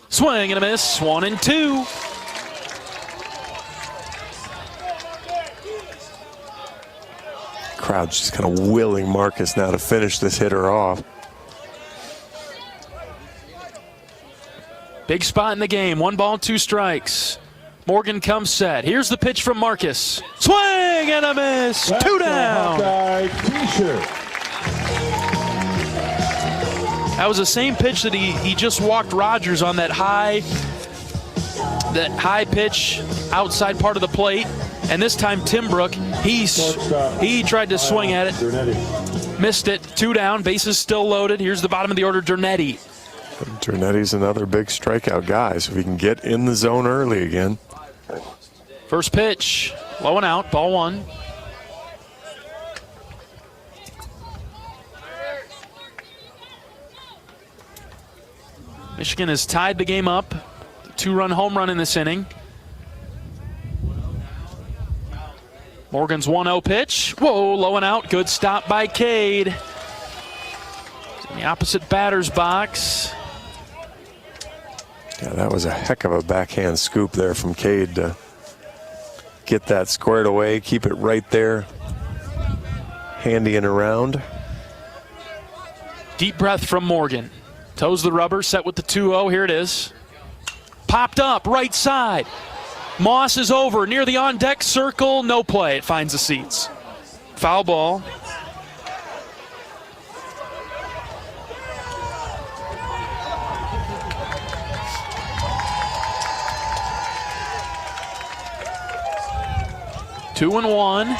Swing and a miss. 1-2. Crowd's just kind of willing Marcus now to finish this hitter off. Big spot in the game. 1 ball, 2 strikes. Morgan comes set. Here's the pitch from Marcus. Swing and a miss. That's 2 down. A Hawkeye t-shirt. That was the same pitch that he just walked Rogers on, that high pitch outside part of the plate. And this time Timbrook, he tried to swing at it. Missed it. 2 down. Bases still loaded. Here's the bottom of the order, Dernetti. Dernetti's another big strikeout guy, so if he can get in the zone early again. First pitch, low and out, ball 1. Michigan has tied the game up. 2-run home run in this inning. Morgan's 1-0 pitch. Whoa, low and out. Good stop by Cade. In the opposite batter's box. Yeah, that was a heck of a backhand scoop there from Cade to get that squared away, keep it right there, handy and around. Deep breath from Morgan. Toes the rubber, set with the 2-0. Here it is. Popped up, right side. Moss is over, near the on-deck circle. No play. It finds the seats. Foul ball. Two and 1.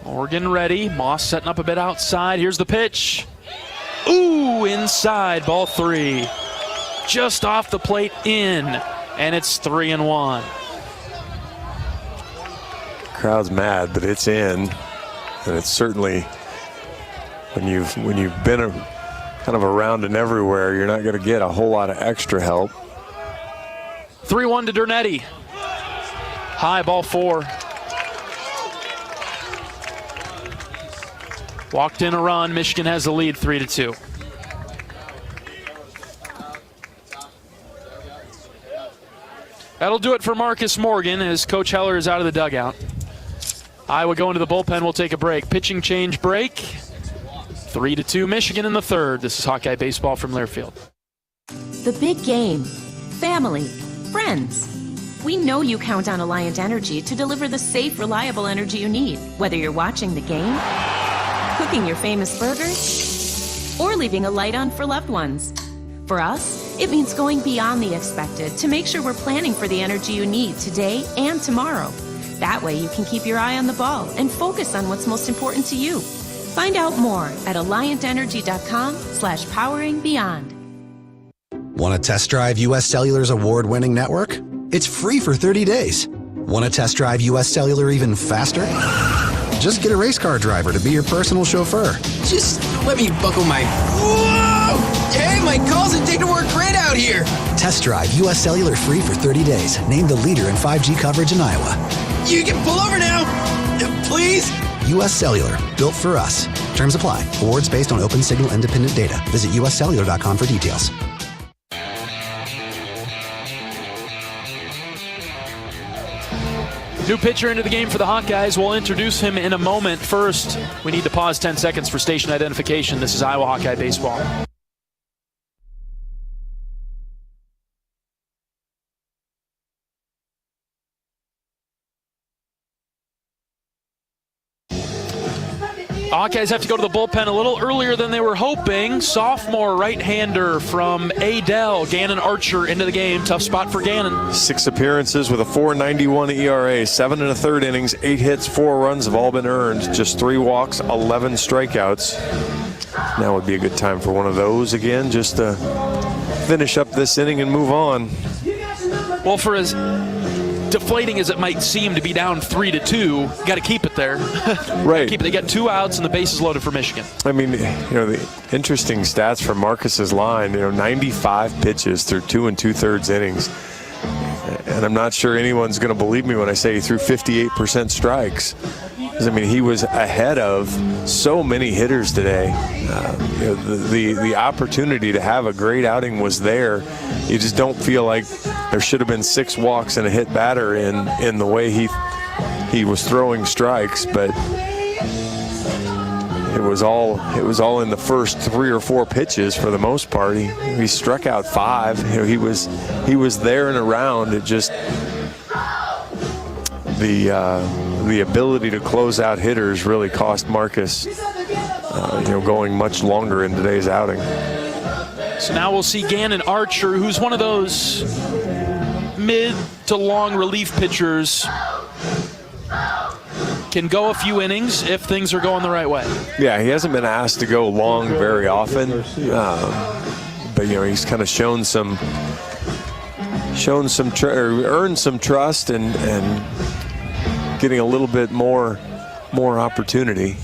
Morgan ready. Moss setting up a bit outside. Here's the pitch. Ooh, inside, ball 3. Just off the plate, in, and it's 3 and 1. Crowd's mad, but it's in, and it's certainly when you've been kind of around and everywhere, you're not going to get a whole lot of extra help. 3-1 to Dernetti. High, ball 4. Walked in a run. Michigan has the lead 3-2. That'll do it for Marcus Morgan as Coach Heller is out of the dugout. Iowa going to the bullpen. We'll take a break. Pitching change break. 3-2 Michigan in the third. This is Hawkeye Baseball from Learfield. The big game. Family. Friends. We know you count on Alliant Energy to deliver the safe, reliable energy you need, whether you're watching the game, cooking your famous burgers, or leaving a light on for loved ones. For us, it means going beyond the expected to make sure we're planning for the energy you need today and tomorrow. That way you can keep your eye on the ball and focus on what's most important to you. Find out more at alliantenergy.com/poweringbeyond. Want to test drive U.S. Cellular's award-winning network? It's free for 30 days. Want to test drive U.S. Cellular even faster? Just get a race car driver to be your personal chauffeur. Just let me buckle my... Whoa! Hey, my calls and data work great out here. Test drive U.S. Cellular free for 30 days. Named the leader in 5G coverage in Iowa. You can pull over now, please. U.S. Cellular, built for us. Terms apply. Awards based on open signal independent data. Visit uscellular.com for details. New pitcher into the game for the Hawkeyes. We'll introduce him in a moment. First, we need to pause 10 seconds for station identification. This is Iowa Hawkeye Baseball. Hawkeyes have to go to the bullpen a little earlier than they were hoping. Sophomore right-hander from Adel, Gannon Archer, into the game. Tough spot for Gannon. 6 appearances with a 4.91 ERA, 7 1/3 innings, 8 hits, 4 runs have all been earned. Just 3 walks, 11 strikeouts. Now would be a good time for one of those again, just to finish up this inning and move on. Well, for as deflating as it might seem to be down 3-2, you got to keep it there. Right. Keep it. They got 2 outs and the bases loaded for Michigan. I mean, the interesting stats from Marcus's line, 95 pitches through 2 2/3 innings. And I'm not sure anyone's going to believe me when I say he threw 58% strikes. Because, he was ahead of so many hitters today. The opportunity to have a great outing was there. You just don't feel like there should have been 6 walks and a hit batter in the way he was throwing strikes. But it was all in the first 3 or 4 pitches for the most part. He struck out 5. He was there and around. It just the ability to close out hitters really cost Marcus going much longer in today's outing. So now we'll see Gannon Archer, who's one of those mid to long relief pitchers, can go a few innings if things are going the right way. Yeah, he hasn't been asked to go long very often, but he's kind of earned some trust and getting a little bit more opportunity.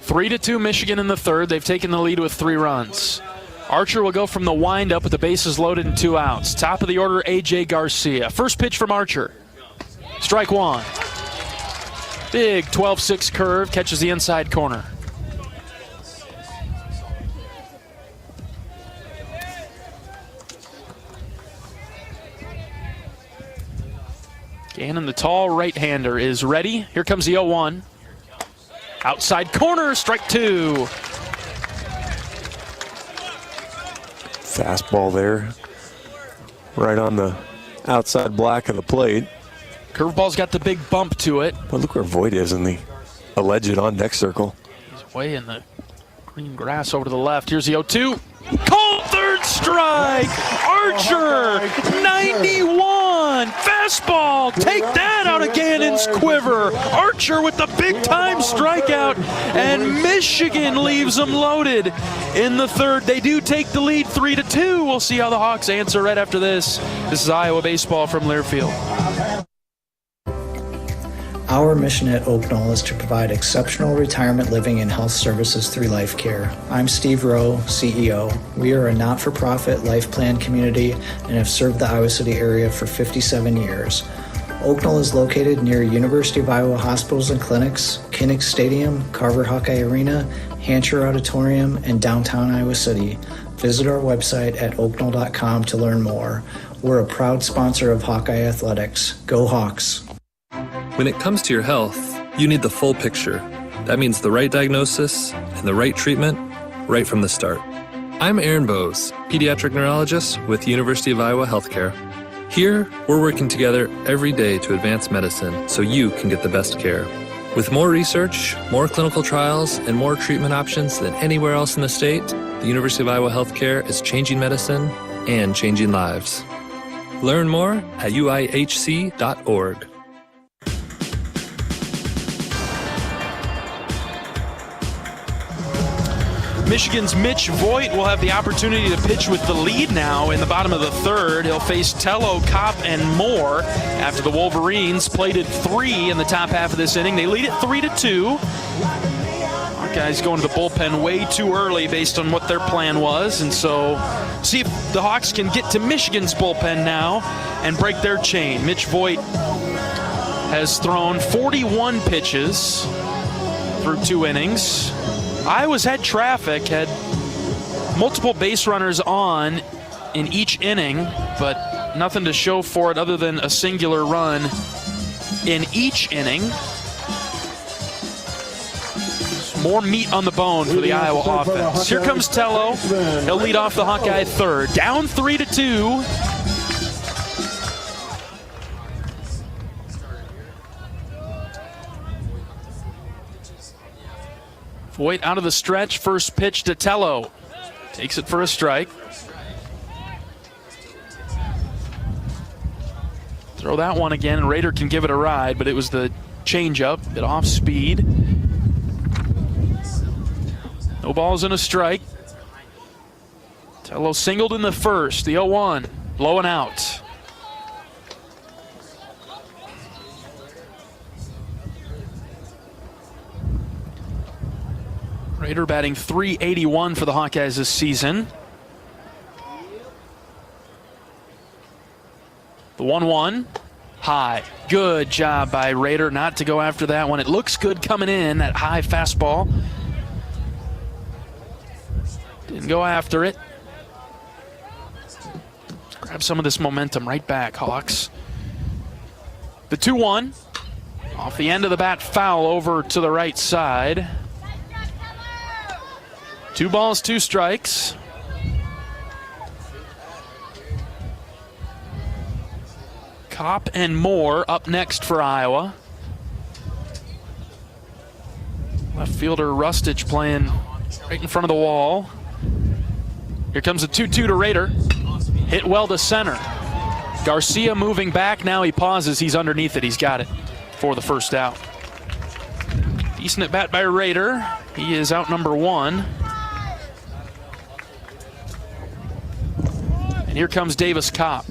3-2 Michigan in the third. They've taken the lead with 3 runs. Archer will go from the windup with the bases loaded and 2 outs. Top of the order, A.J. Garcia. First pitch from Archer. Strike 1. Big 12-6 curve, catches the inside corner. Gannon, the tall right-hander, is ready. Here comes the 0-1. Outside corner, strike 2. Fastball there, right on the outside black of the plate. Curveball's got the big bump to it. But look where Voigt is in the alleged on-deck circle. He's way in the green grass over to the left. Here's the 0-2. Called third strike. Archer, 91. Fastball. Take that out of Gannon's quiver. Archer with the big-time strikeout. And Michigan leaves them loaded in the third. They do take the lead 3-2. We'll see how the Hawks answer right after this. This is Iowa Baseball from Learfield. Our mission at Oak Knoll is to provide exceptional retirement living and health services through life care. I'm Steve Rowe, CEO. We are a not-for-profit life plan community and have served the Iowa City area for 57 years. Oak Knoll is located near University of Iowa hospitals and clinics, Kinnick Stadium, Carver Hawkeye Arena, Hancher Auditorium, and downtown Iowa City. Visit our website at oakknoll.com to learn more. We're a proud sponsor of Hawkeye Athletics. Go Hawks! When it comes to your health, you need the full picture. That means the right diagnosis and the right treatment right from the start. I'm Aaron Bose, pediatric neurologist with University of Iowa Healthcare. Here, we're working together every day to advance medicine so you can get the best care. With more research, more clinical trials, and more treatment options than anywhere else in the state, the University of Iowa Healthcare is changing medicine and changing lives. Learn more at uihc.org. Michigan's Mitch Voigt will have the opportunity to pitch with the lead now in the bottom of the third. He'll face Tello, Kopp, and Moore after the Wolverines plated 3 in the top half of this inning. They lead it 3-2. Hawkeyes going to the bullpen way too early based on what their plan was, and so see if the Hawks can get to Michigan's bullpen now and break their chain. Mitch Voigt has thrown 41 pitches through 2 innings. Iowa's had traffic, had multiple base runners on in each inning, but nothing to show for it other than a singular run in each inning. More meat on the bone for the Iowa offense. Here comes Tello. He'll lead off the Hawkeye third. Down 3-2. Voigt out of the stretch. First pitch to Tello. Takes it for a strike. Throw that one again, and Rader can give it a ride, but it was the changeup, bit off speed. No balls and a strike. Tello singled in the first, the 0-1, blowing out. Rader batting .381 for the Hawkeyes this season. The 1-1, high. Good job by Rader not to go after that one. It looks good coming in, that high fastball. Didn't go after it. Grab some of this momentum right back, Hawks. The 2-1, off the end of the bat, foul over to the right side. 2 balls, 2 strikes. Kopp and Moore up next for Iowa. Left fielder Rustage playing right in front of the wall. Here comes a 2-2 to Rader. Hit well to center. Garcia moving back. Now he pauses. He's underneath it. He's got it for the first out. Decent at bat by Rader. He is out number 1. And here comes Davis Kopp.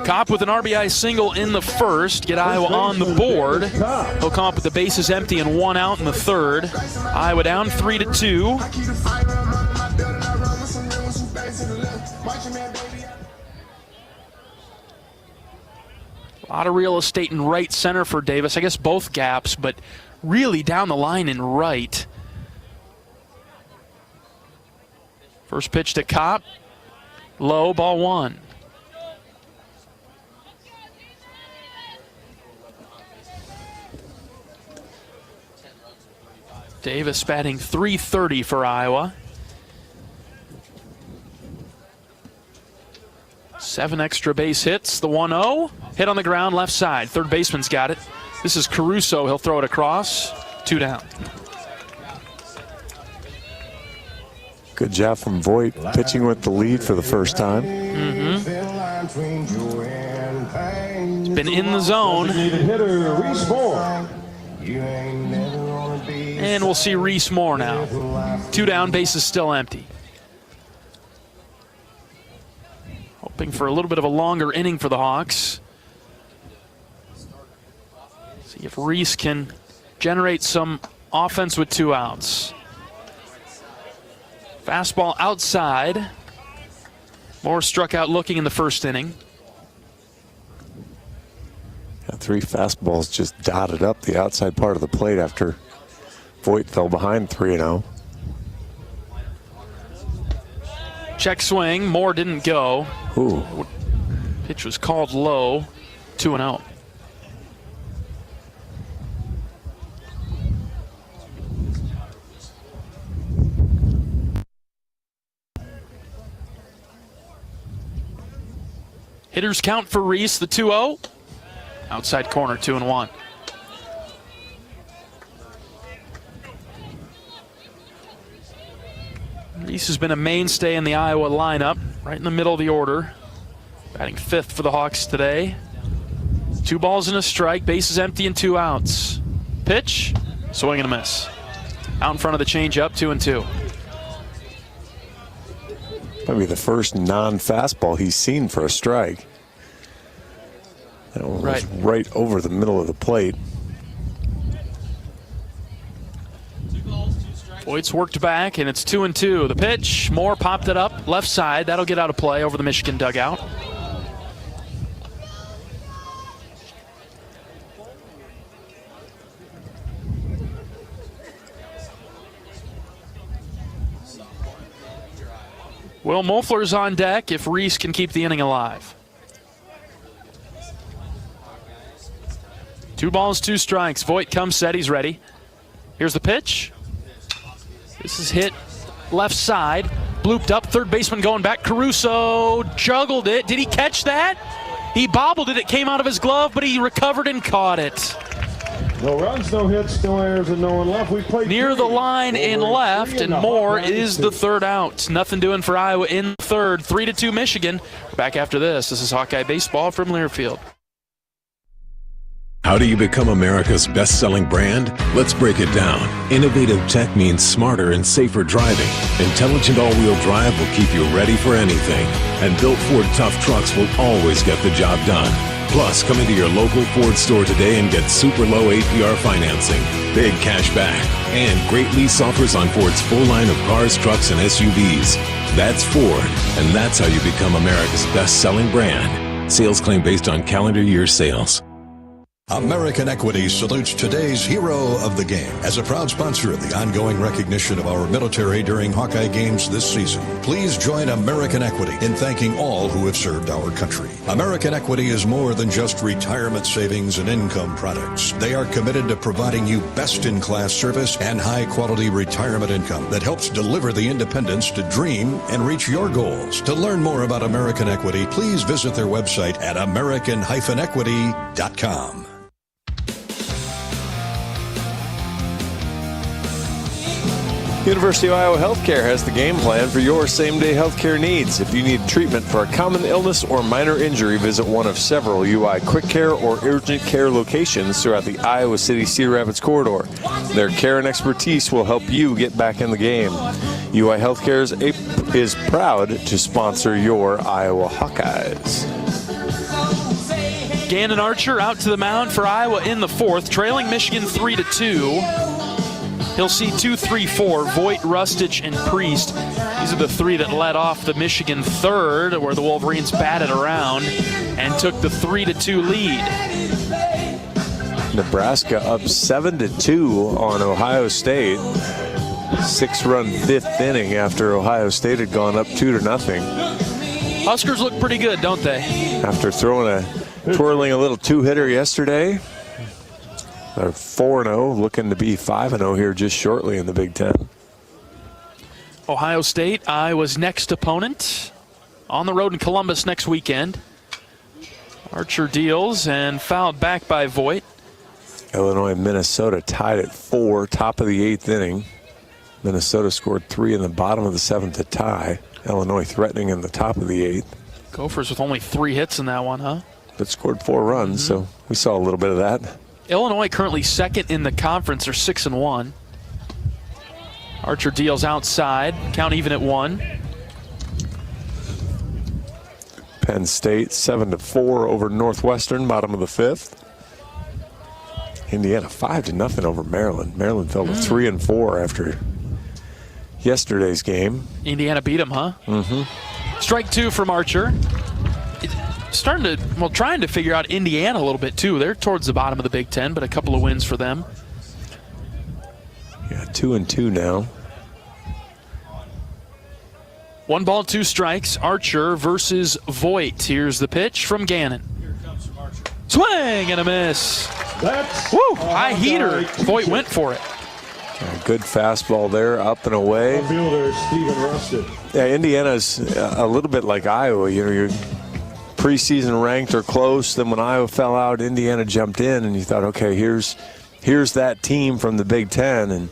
Kopp with an RBI single in the first, get Iowa on the board. He'll come up with the bases empty and 1 out in the third. Iowa down 3-2. A lot of real estate in right center for Davis. I guess both gaps, but really down the line in right. First pitch to Kopp. Low, ball 1. Davis batting .330 for Iowa. 7 extra base hits. The 1-0. Hit on the ground, left side. Third baseman's got it. This is Caruso. He'll throw it across. 2 down. Good job from Voigt, pitching with the lead for the first time. He's been in the zone. And we'll see Reese Moore now. 2 down, bases still empty. Hoping for a little bit of a longer inning for the Hawks. See if Reese can generate some offense with 2 outs. Fastball outside. Moore struck out looking in the first inning. 3 fastballs just dotted up the outside part of the plate after Voigt fell behind 3-0. Check swing. Moore didn't go. Ooh. Pitch was called low. 2-0. Hitters count for Reese, the 2-0. Outside corner, 2-1. Reese has been a mainstay in the Iowa lineup, right in the middle of the order. Batting 5th for the Hawks today. 2 balls and a strike, bases empty and 2 outs. Pitch, swing and a miss. Out in front of the changeup, 2-2. Might be the first non-fastball he's seen for a strike. That one was right over the middle of the plate. Voigt's worked back, and it's 2-2. The pitch, Moore popped it up, left side. That'll get out of play over the Michigan dugout. Will Mofler's on deck if Reese can keep the inning alive. 2 balls, 2 strikes. Voigt comes set, he's ready. Here's the pitch. This is hit left side. Blooped up, third baseman going back. Caruso juggled it. Did he catch that? He bobbled it. It came out of his glove, but he recovered and caught it. No runs, no hits, no errors, and no one left. We played near the line in left, and Moore is the 3rd out. Nothing doing for Iowa in the 3rd. 3-2 Michigan. We're back after this. This is Hawkeye Baseball from Learfield. How do you become America's best-selling brand? Let's break it down. Innovative tech means smarter and safer driving. Intelligent all-wheel drive will keep you ready for anything. And built Ford tough trucks will always get the job done. Plus, come into your local Ford store today and get super low APR financing, big cash back, and great lease offers on Ford's full line of cars, trucks, and SUVs. That's Ford, and that's how you become America's best-selling brand. Sales claim based on calendar year sales. American Equity salutes today's hero of the game. As a proud sponsor of the ongoing recognition of our military during Hawkeye games this season, please join American Equity in thanking all who have served our country. American Equity is more than just retirement savings and income products. They are committed to providing you best-in-class service and high-quality retirement income that helps deliver the independence to dream and reach your goals. To learn more about American Equity, please visit their website at american-equity.com. University of Iowa Healthcare has the game plan for your same-day healthcare needs. If you need treatment for a common illness or minor injury, visit one of several UI Quick Care or Urgent Care locations throughout the Iowa City-Cedar Rapids corridor. Their care and expertise will help you get back in the game. UI Healthcare is proud to sponsor your Iowa Hawkeyes. Gannon Archer out to the mound for Iowa in the fourth, trailing Michigan 3-2. He'll see 2, 3, 4, Voigt, Rustich, and Priest. These are the three that led off the Michigan third, where the Wolverines batted around and took the 3-2 lead. Nebraska up 7-2 on Ohio State. 6-run fifth inning after Ohio State had gone up 2-0. Huskers look pretty good, don't they? After twirling a little two-hitter yesterday. They're 4-0, looking to be 5-0 here just shortly in the Big Ten. Ohio State, Iowa's next opponent, on the road in Columbus next weekend. Archer deals and fouled back by Voigt. Illinois and Minnesota tied at 4, top of the 8th inning. Minnesota scored 3 in the bottom of the 7th to tie. Illinois threatening in the top of the 8th. Gophers with only 3 hits in that one, huh? But scored 4 runs, so we saw a little bit of that. Illinois currently second in the conference. They're 6-1. Archer deals outside. Count even at 1. Penn State 7-4 over Northwestern, bottom of the 5th. Indiana 5-0 over Maryland. Maryland fell to 3-4 after yesterday's game. Indiana beat them, huh? Mm-hmm. Strike 2 from Archer. Trying to figure out Indiana a little bit too. They're towards the bottom of the Big Ten, but a couple of wins for them. Yeah, 2-2 now. 1 ball, 2 strikes. Archer versus Voigt. Here's the pitch from Gannon. Swing and a miss. Woo! High heater. Voigt went for it. A good fastball there, up and away. Fielder Stephen Rusted. Yeah, Indiana's a little bit like Iowa. You know, you're preseason ranked or close. Then when Iowa fell out, Indiana jumped in, and you thought, okay, here's that team from the Big Ten, and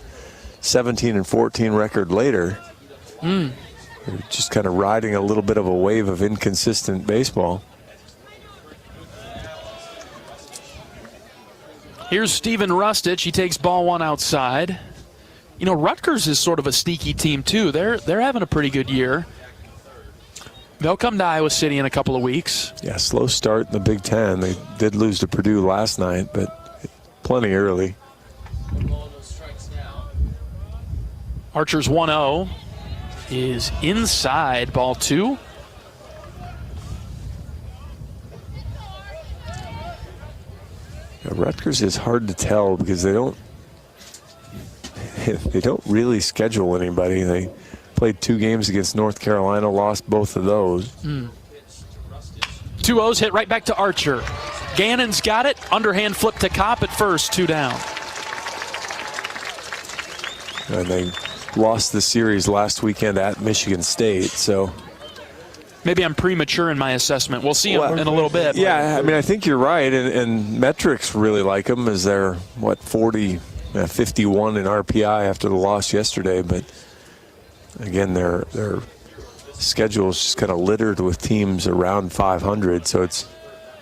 17-14 record later. You're just kind of riding a little bit of a wave of inconsistent baseball. Here's Stephen Rustich. He takes ball 1 outside. You know, Rutgers is sort of a sneaky team too. They're having a pretty good year. They'll come to Iowa City in a couple of weeks. Yeah, slow start in the Big Ten. They did lose to Purdue last night, but plenty early. Archer's 1-0 is inside, ball 2. Yeah, Rutgers is hard to tell because they don't really schedule anybody. They played 2 games against North Carolina, lost both of those. 2-0s hit right back to Archer. Gannon's got it. Underhand flip to Kopp at first, 2 down. And they lost the series last weekend at Michigan State, so. Maybe I'm premature in my assessment. We'll see them in a little bit. Yeah, I mean, I think you're right, and metrics really like them as they're, 51 in RPI after the loss yesterday, but again, their schedule is just kind of littered with teams around 500, so it's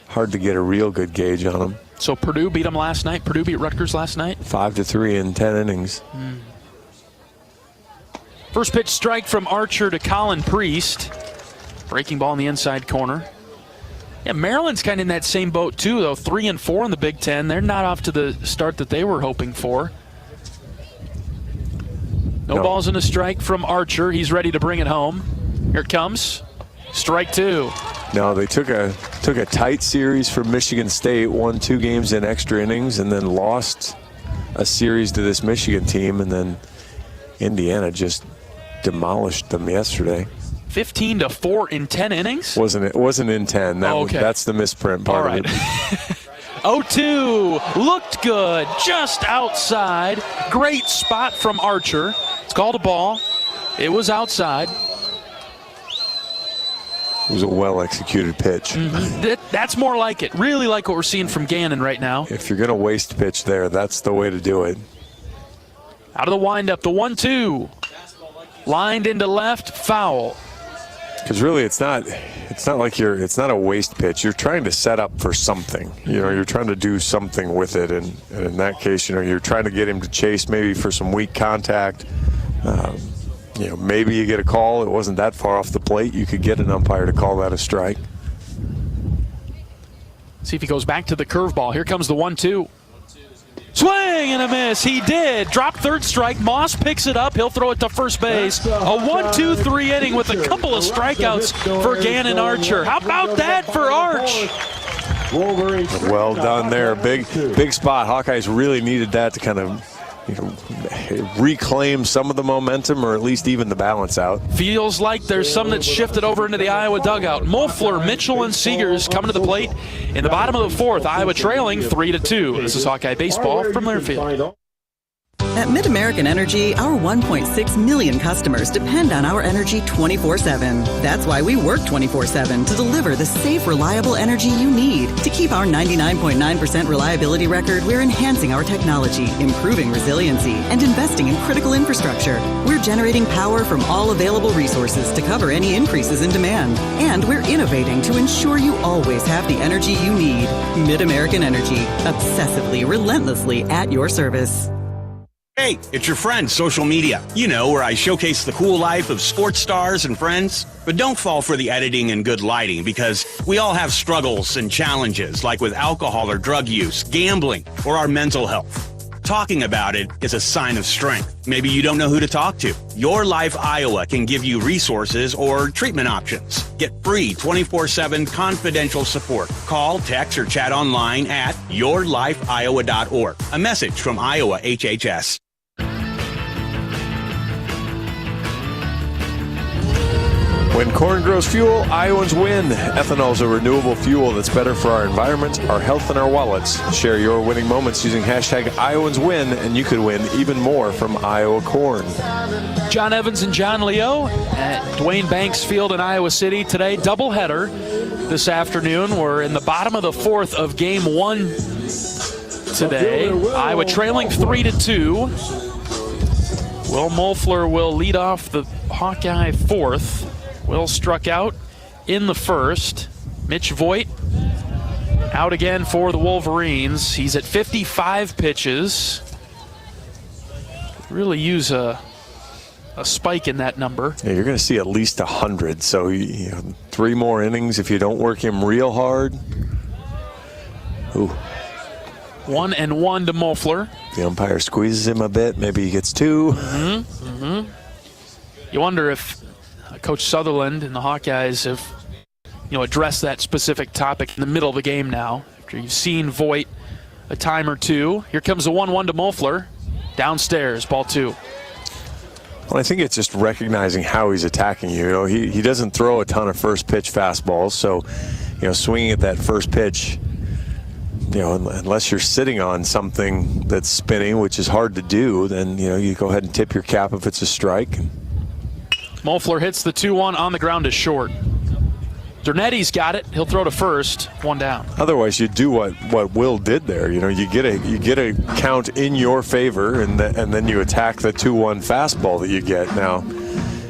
hard to get a real good gauge on them. So Purdue beat them last night? Purdue beat Rutgers last night? 5-3 in 10 innings. First pitch strike from Archer to Colin Priest. Breaking ball in the inside corner. Yeah, Maryland's kind of in that same boat too, though. 3-4 in the Big Ten. They're not off to the start that they were hoping for. No balls and a strike from Archer. He's ready to bring it home. Here it comes. Strike 2. No, they took a tight series from Michigan State, won 2 games in extra innings, and then lost a series to this Michigan team, and then Indiana just demolished them yesterday. 15-4 in 10 innings? It wasn't in 10. That's the misprint part of it. 0-2, looked good, just outside. Great spot from Archer. It's called a ball. It was outside. It was a well-executed pitch. That's more like it. Really like what we're seeing from Gannon right now. If you're going to waste pitch there, that's the way to do it. Out of the windup, the 1-2. Lined into left, foul. Because really, it's not a waste pitch. You're trying to set up for something. You're trying to do something with it, and in that case, you're trying to get him to chase maybe for some weak contact. Maybe you get a call. It wasn't that far off the plate. You could get an umpire to call that a strike. See if he goes back to the curveball. Here comes the 1-2. Swing and a miss. He did. Drop third strike. Moss picks it up. He'll throw it to first base. A 1-2-3 inning with a couple of strikeouts for Gannon Archer. How about that for Arch? Well done there. Big spot. Hawkeyes really needed that to kind of reclaim some of the momentum, or at least even the balance out. Feels like there's some that's shifted over into the Iowa dugout. Mofler, Mitchell, and Seegers coming to the plate in the bottom of the 4th. Iowa trailing 3-2. This is Hawkeye Baseball from Learfield. At MidAmerican Energy, our 1.6 million customers depend on our energy 24/7. That's why we work 24/7 to deliver the safe, reliable energy you need. To keep our 99.9% reliability record, we're enhancing our technology, improving resiliency, and investing in critical infrastructure. We're generating power from all available resources to cover any increases in demand. And we're innovating to ensure you always have the energy you need. MidAmerican Energy, obsessively, relentlessly at your service. Hey, it's your friend, social media. Where I showcase the cool life of sports stars and friends. But don't fall for the editing and good lighting, because we all have struggles and challenges, like with alcohol or drug use, gambling, or our mental health. Talking about it is a sign of strength. Maybe you don't know who to talk to. Your Life Iowa can give you resources or treatment options. Get free 24/7 confidential support. Call, text, or chat online at yourlifeiowa.org. A message from Iowa HHS. When corn grows fuel, Iowans win. Ethanol is a renewable fuel that's better for our environment, our health, and our wallets. Share your winning moments using hashtag IowансWin, and you could win even more from Iowa corn. John Evans and John Leo at Dwayne Banks Field in Iowa City today. Doubleheader this afternoon. We're in the bottom of the 4th of Game 1 today. Iowa trailing 3-2. Will Mofler will lead off the Hawkeye 4th. Will struck out in the 1st. Mitch Voigt out again for the Wolverines. He's at 55 pitches. Really use a spike in that number. Yeah, you're going to see at least 100. So 3 more innings if you don't work him real hard. Ooh. 1-1 to Mofler. The umpire squeezes him a bit. Maybe he gets 2. You wonder if Coach Sutherland and the Hawkeyes have, addressed that specific topic in the middle of the game now. After you've seen Voigt a time or two. Here comes the 1-1 to Mofler. Downstairs, ball 2. Well, I think it's just recognizing how he's attacking you. He doesn't throw a ton of first pitch fastballs, so swinging at that first pitch, unless you're sitting on something that's spinning, which is hard to do, then you go ahead and tip your cap if it's a strike. Mofler hits the 2-1 on the ground to short. Dernetti's got it. He'll throw to first. 1 down. Otherwise, you do what Will did there. You get a count in your favor, and then you attack the 2-1 fastball that you get. Now,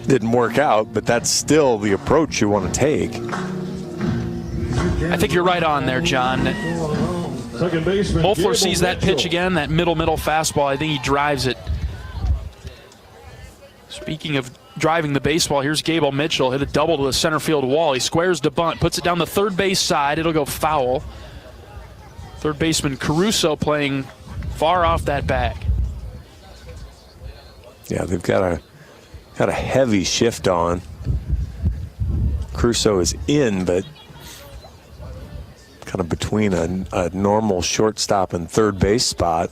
didn't work out, but that's still the approach you want to take. I think you're right on there, John. Mofler sees that pitch again, that middle fastball. I think he drives it. Speaking of driving the baseball, here's Gable Mitchell. Hit a double to the center field wall. He squares the bunt, puts it down the third base side. It'll go foul. Third baseman Caruso playing far off that bag. Yeah, they've got a heavy shift on. Caruso is in, but kind of between a normal shortstop and third base spot.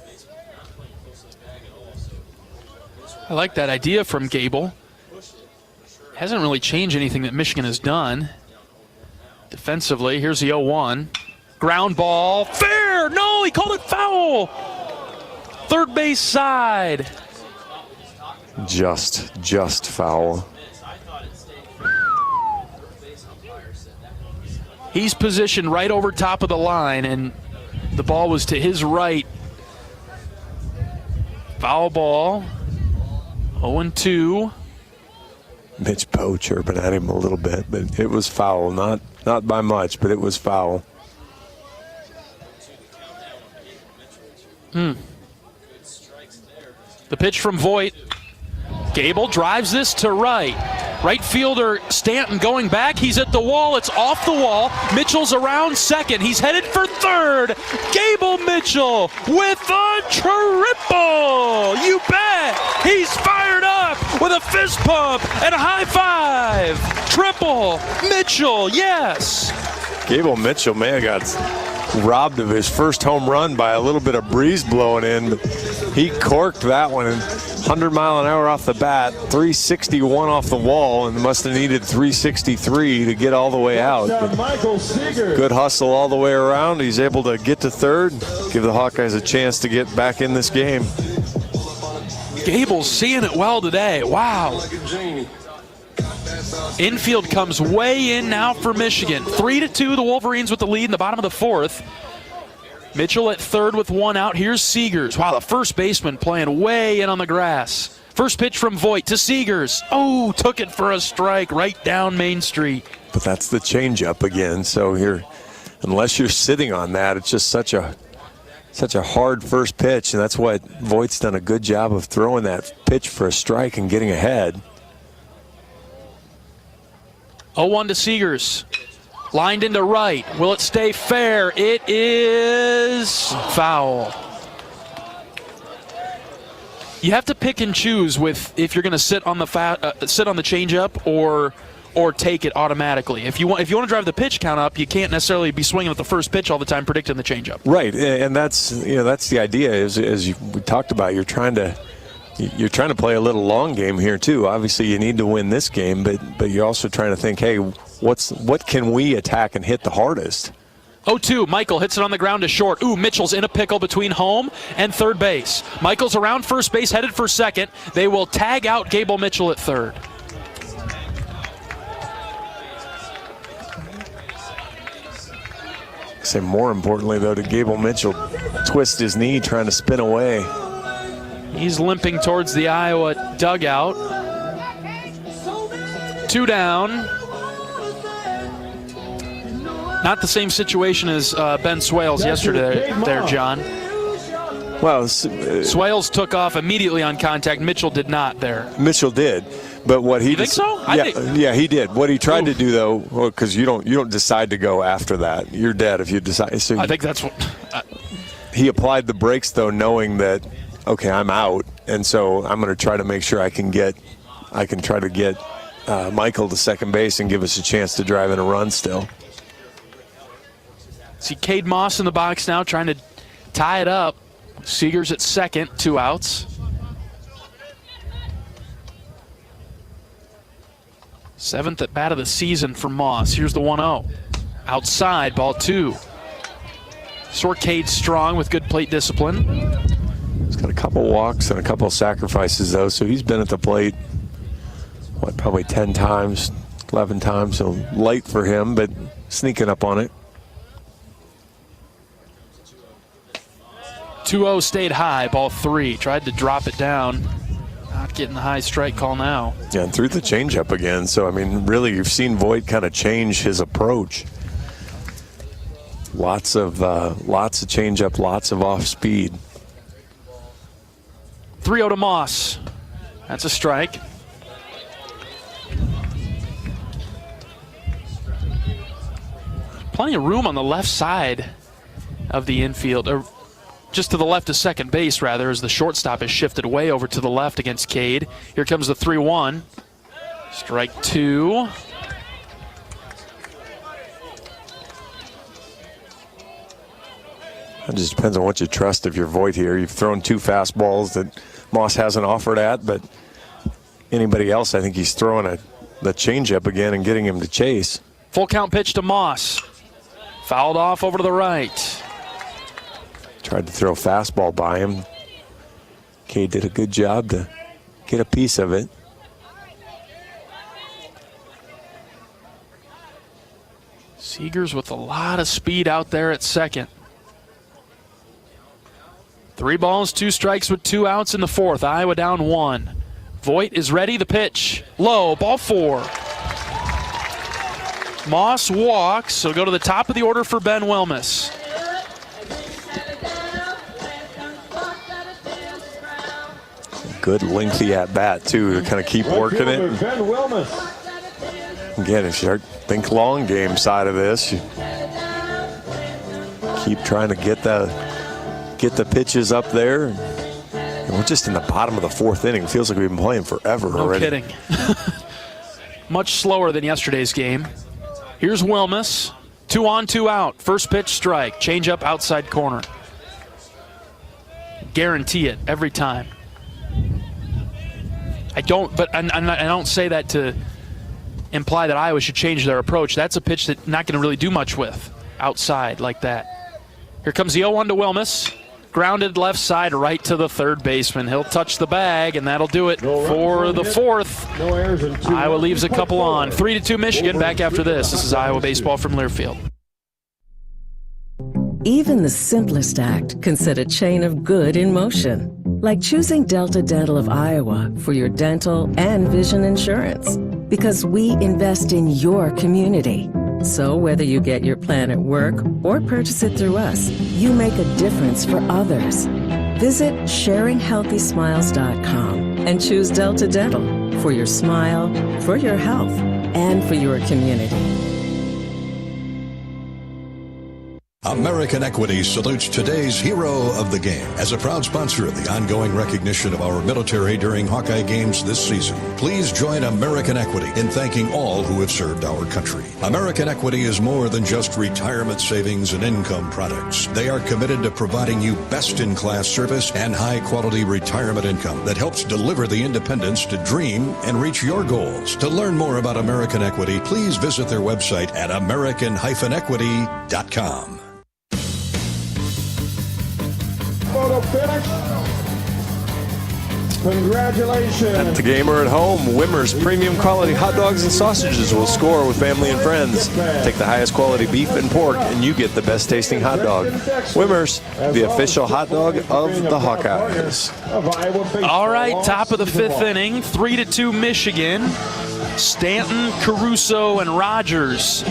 I like that idea from Gable. Hasn't really changed anything that Michigan has done. Defensively, here's the 0-1. Ground ball, fair! No, he called it foul! Third base side. Just foul. He's positioned right over top of the line, and the ball was to his right. Foul ball. 0-2. Mitch Poe chirping at him a little bit, but it was foul. Not by much, but it was foul. The pitch from Voigt. Gable drives this to right. Right fielder Stanton going back. He's at the wall. It's off the wall. Mitchell's around second. He's headed for third. Gable Mitchell with a triple. You bet. He's fired up with a fist pump and a high five. Triple Mitchell, yes. Gable Mitchell may have got robbed of his first home run by a little bit of breeze blowing in, but he corked that one, and 100 mile an hour off the bat, 361 off the wall, and must have needed 363 to get all the way out. Good hustle all the way around. He's able to get to third, give the Hawkeyes a chance to get back in this game. Gable's seeing it well today. Wow. Infield comes way in now for Michigan. 3-2, the Wolverines with the lead in the bottom of the fourth. Mitchell at third with one out. Here's Seegers. Wow, the first baseman playing way in on the grass. First pitch from Voigt to Seegers. Oh, took it for a strike right down Main Street. But that's the changeup again. So here, unless you're sitting on that, it's just such a hard first pitch, and that's what Voigt's done a good job of throwing that pitch for a strike and getting ahead. 0-1 to Seegers. Lined into right. Will it stay fair? It is foul. You have to pick and choose with if you're going to sit on the changeup or take it automatically. If you want to drive the pitch count up, you can't necessarily be swinging at the first pitch all the time, predicting the changeup. Right, and that's the idea. We talked about, you're trying to play a little long game here too. Obviously, you need to win this game, but you're also trying to think, hey, what can we attack and hit the hardest? 0-2, Michael hits it on the ground to short. Ooh, Mitchell's in a pickle between home and third base. Michael's around first base, headed for second. They will tag out Gable Mitchell at third. Say more importantly, though, to Gable Mitchell twist his knee trying to spin away. He's limping towards the Iowa dugout. 2 down. Not the same situation as Ben Swales yesterday there, John. Well, Swales took off immediately on contact. Mitchell did not there. Mitchell did. But what he think so? Yeah, he did. What he tried to do, though, because you don't decide to go after that. You're dead if you decide. So I think that's what he applied the brakes, though, knowing that, okay, I'm out, and so I'm going to try to make sure I can try to get Michael to second base and give us a chance to drive in a run still. See Cade Moss in the box now trying to tie it up. Seegers at second, 2 outs. 7th at bat of the season for Moss. Here's the 1-0. Outside, ball 2. Sorcade strong with good plate discipline. He's got a couple walks and a couple sacrifices, though, so he's been at the plate, probably 10 times, 11 times, so light for him, but sneaking up on it. 2-0 stayed high, ball 3. Tried to drop it down. Not getting the high strike call now. Yeah, and threw the changeup again. So, I mean, really, you've seen Voigt kind of change his approach. Lots of changeup, lots of off speed. 3-0 to Moss. That's a strike. Plenty of room on the left side of the infield, or just to the left of second base, rather, as the shortstop is shifted way over to the left against Cade. Here comes the 3-1. Strike 2. It just depends on what you trust of your Voigt here. You've thrown 2 fastballs that Moss hasn't offered at, but anybody else, I think he's throwing the changeup again and getting him to chase. Full count pitch to Moss. Fouled off over to the right. Tried to throw a fastball by him. Cade did a good job to get a piece of it. Seegers with a lot of speed out there at second. 3 balls, 2 strikes with 2 outs in the 4th. Iowa down 1. Voigt is ready. The pitch. Low. Ball 4. Moss walks. So go to the top of the order for Ben Wilmus. Good lengthy at bat too to kind of keep working it. Ben Wilmus. Again, if you think long game side of this, you keep trying to get the pitches up there. And we're just in the bottom of the 4th inning. Feels like we've been playing forever already. No kidding. Much slower than yesterday's game. Here's Wilmus. 2 on, 2 out. First pitch strike. Change up outside corner. Guarantee it every time. I don't say that to imply that Iowa should change their approach. That's a pitch that's not going to really do much with outside like that. Here comes the 0-1 to Wilmus. Grounded left side right to the third baseman. He'll touch the bag, and that'll do it for the 4th. No errors and 2 Iowa leaves a couple on. 3-2 Michigan. Back after this. This is Iowa baseball from Learfield. Even the simplest act can set a chain of good in motion. Like choosing Delta Dental of Iowa for your dental and vision insurance. Because we invest in your community. So whether you get your plan at work or purchase it through us, you make a difference for others. Visit sharinghealthysmiles.com and choose Delta Dental for your smile, for your health, and for your community. American Equity salutes today's hero of the game. As a proud sponsor of the ongoing recognition of our military during Hawkeye games this season, please join American Equity in thanking all who have served our country. American Equity is more than just retirement savings and income products. They are committed to providing you best-in-class service and high-quality retirement income that helps deliver the independence to dream and reach your goals. To learn more about American Equity, please visit their website at american-equity.com. Photo finish. Congratulations. At the game or at home, Wimmer's premium quality hot dogs and sausages will score with family and friends. Take the highest quality beef and pork, and you get the best tasting hot dog. Wimmer's, the official hot dog of the Hawkeyes. All right, top of the 5th inning, 3-2 Michigan. Stanton, Caruso, and Rogers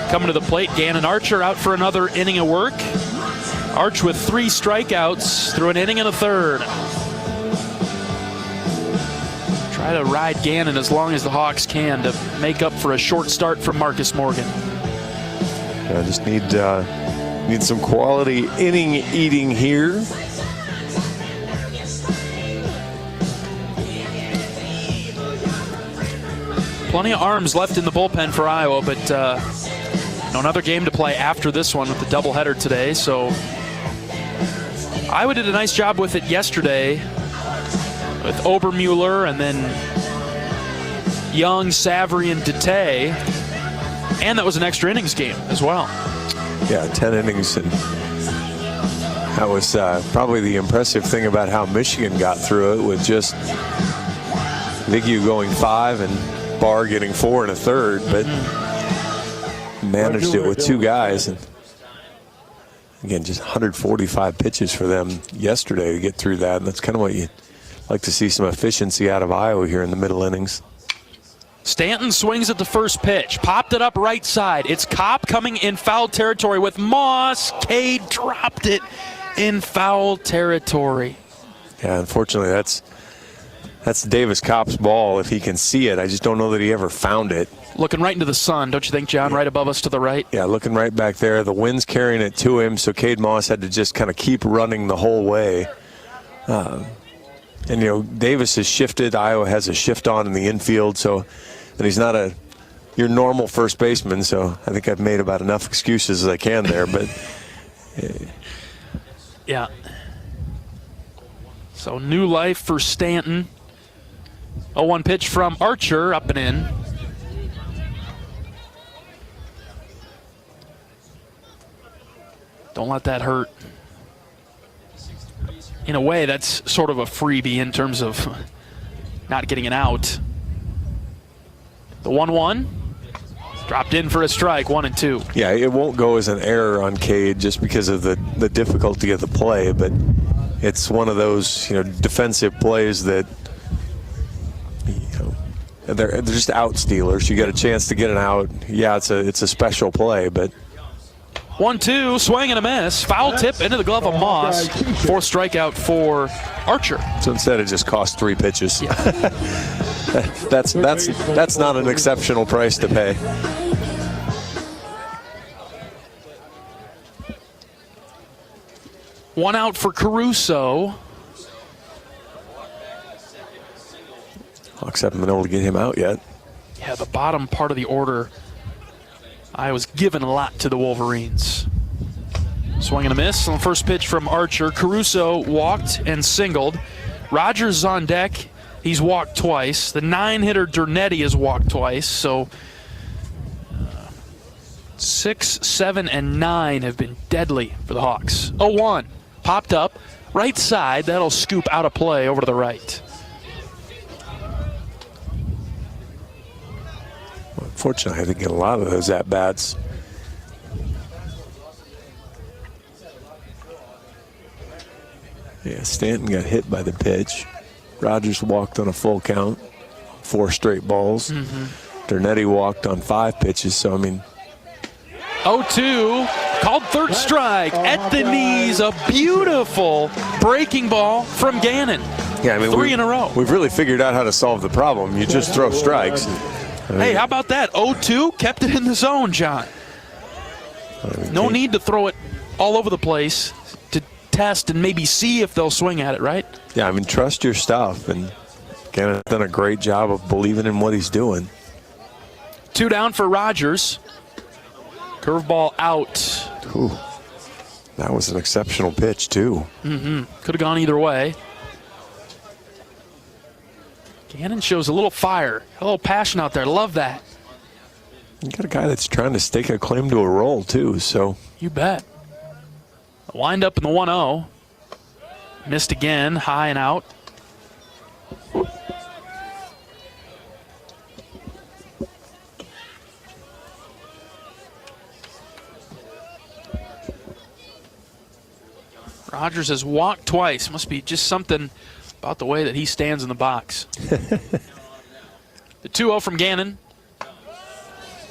coming to the plate. Gannon Archer out for another inning of work. Arch with 3 strikeouts through an inning and a 3rd. Try to ride Gannon as long as the Hawks can to make up for a short start from Marcus Morgan. Yeah, just need some quality inning eating here. Plenty of arms left in the bullpen for Iowa, but another game to play after this one with the doubleheader today. So Iowa did a nice job with it yesterday with Obermueller and then Young, Savary, and Dete. And that was an extra innings game as well. Yeah, 10 innings. And that was probably the impressive thing about how Michigan got through it with just Vigneault going 5 and Barr getting 4 and a 3rd, but managed it with 2 guys. And again, just 145 pitches for them yesterday to get through that. And that's kind of what you like to see, some efficiency out of Iowa here in the middle innings. Stanton swings at the first pitch, popped it up right side. It's Kopp coming in foul territory with Moss. Cade dropped it in foul territory. Yeah, unfortunately, that's Davis Kopp's ball if he can see it. I just don't know that he ever found it. Looking right into the sun, don't you think, John? Right above us to the right? Yeah, looking right back there. The wind's carrying it to him, so Cade Moss had to just kind of keep running the whole way. And, Davis has shifted. Iowa has a shift on in the infield, so and he's not your normal first baseman, so I think I've made about enough excuses as I can there. But Yeah. So new life for Stanton. 0-1 pitch from Archer, up and in. Don't let that hurt. In a way, that's sort of a freebie in terms of not getting an out. The 1-1. Dropped in for a strike, 1-2. Yeah, it won't go as an error on Cade just because of the difficulty of the play, but it's one of those defensive plays that they're just out stealers. You get a chance to get an out. Yeah, it's a special play, but 1-2, swing and a miss. Foul tip into the glove of Moss. Fourth strikeout for Archer. So instead it just cost 3 pitches. Yeah. that's not an exceptional price to pay. One out for Caruso. Hawks haven't been able to get him out yet. Yeah, the bottom part of the order, I was given a lot to the Wolverines. Swing and a miss on the first pitch from Archer. Caruso walked and singled. Rogers is on deck. He's walked twice. The 9-hitter Dernetti has walked twice. So 6, 7, and 9 have been deadly for the Hawks. 0-1. Popped up. Right side. That'll scoop out of play over to the right. Unfortunately, I didn't get a lot of those at-bats. Yeah, Stanton got hit by the pitch. Rogers walked on a full count, 4 straight balls. Dernetti walked on 5 pitches, so I mean. 0-2, called third strike at the knees. A beautiful breaking ball from Gannon. Yeah, I mean 3 in a row. We've really figured out how to solve the problem. You just throw strikes. Hey, how about that? 0-2, kept it in the zone, John. No need to throw it all over the place to test and maybe see if they'll swing at it, right? Yeah, I mean, trust your stuff. And Gannon's done a great job of believing in what he's doing. 2 down for Rogers. Curveball out. Ooh, that was an exceptional pitch, too. Could have gone either way. Gannon shows a little fire, a little passion out there. Love that. You got a guy that's trying to stake a claim to a role, too, so. You bet. A wind up in the 1-0. Missed again, high and out. Rogers has walked twice. Must be just something about the way that he stands in the box. The 2-0 from Gannon.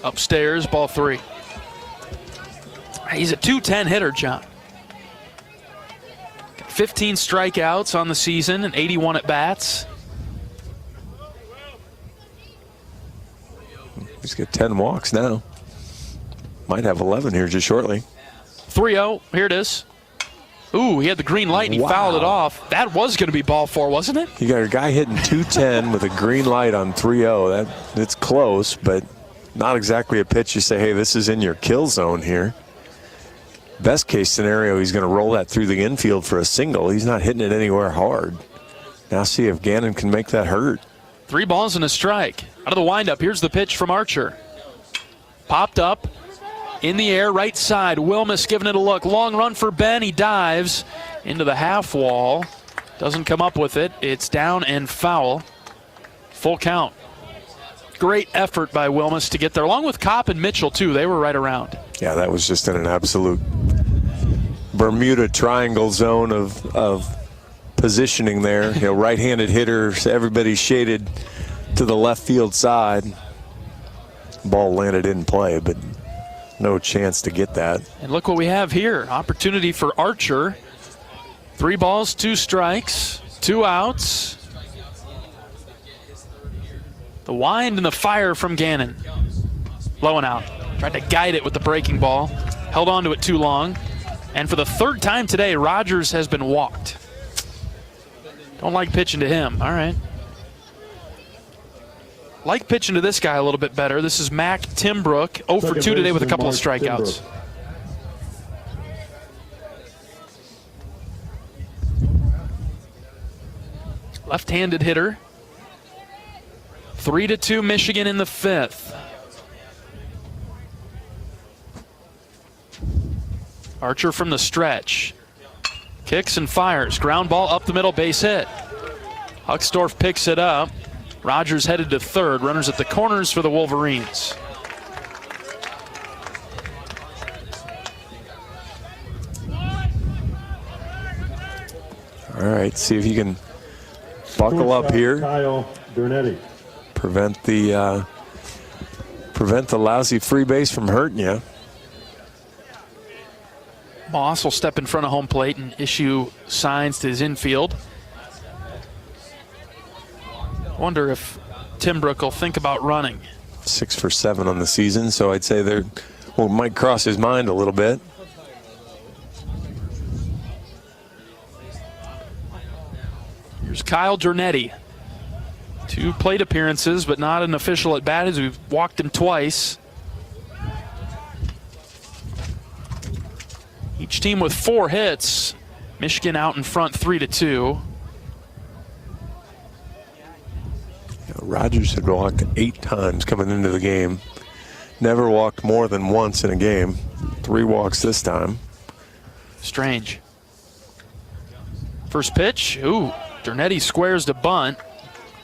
Upstairs, ball 3. He's a .210 hitter, John. Got 15 strikeouts on the season and 81 at-bats. He's got 10 walks now. Might have 11 here just shortly. 3-0, here it is. Ooh, he had the green light and he fouled it off. That was going to be ball 4, wasn't it? You got a guy hitting 210 with a green light on 3-0. It's close, but not exactly a pitch you say, hey, this is in your kill zone here. Best case scenario, he's going to roll that through the infield for a single. He's not hitting it anywhere hard. Now see if Gannon can make that hurt. 3 balls and a strike. Out of the windup, here's the pitch from Archer. Popped up. In the air, right side. Wilmus giving it a look. Long run for Ben. He dives into the half wall. Doesn't come up with it. It's down and foul. Full count. Great effort by Wilmus to get there, along with Kopp and Mitchell, too. They were right around. Yeah, that was just in an absolute Bermuda Triangle zone of positioning there. You know, right-handed hitters, everybody shaded to the left field side. Ball landed in play, but no chance to get that. And look what we have here. Opportunity for Archer. 3 balls, 2 strikes, 2 outs. The wind and the fire from Gannon. Low and out. Tried to guide it with the breaking ball. Held on to it too long. And for the 3rd time today, Rogers has been walked. Don't like pitching to him. All right. Like pitching to this guy a little bit better. This is Mac Timbrook, 0 for 2 today with a couple of strikeouts. left-handed hitter. 3-2 Michigan in the 5th. Archer from the stretch. Kicks and fires. Ground ball up the middle, base hit. Huckstorf picks it up. Rogers headed to third. Runners at the corners for the Wolverines. All right, see if you can buckle up here. Kyle Dernetti. Prevent the lousy free base from hurting you. Moss will step in front of home plate and issue signs to his infield. Wonder if Timbrook will think about running. 6 for 7 on the season, so I'd say might cross his mind a little bit. Here's Kyle Dernetti. 2 plate appearances, but not an official at bat as we've walked him twice. Each team with 4 hits. Michigan out in front 3-2. Rogers had walked 8 times coming into the game. Never walked more than once in a game. 3 walks this time. Strange. First pitch. Ooh, Dernetti squares to bunt.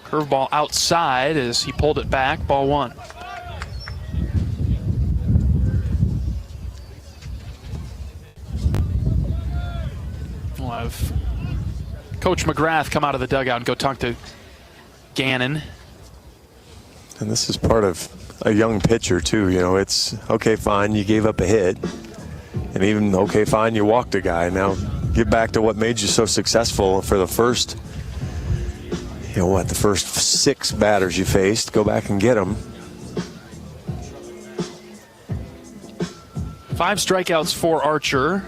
Curveball outside as he pulled it back. Ball 1. We'll have Coach McGrath come out of the dugout and go talk to Gannon. And this is part of a young pitcher too. You know, it's okay, fine, you gave up a hit, and even okay, fine, you walked a guy. Now get back to what made you so successful for the first, the first 6 batters you faced. Go back and get them. 5 strikeouts for Archer.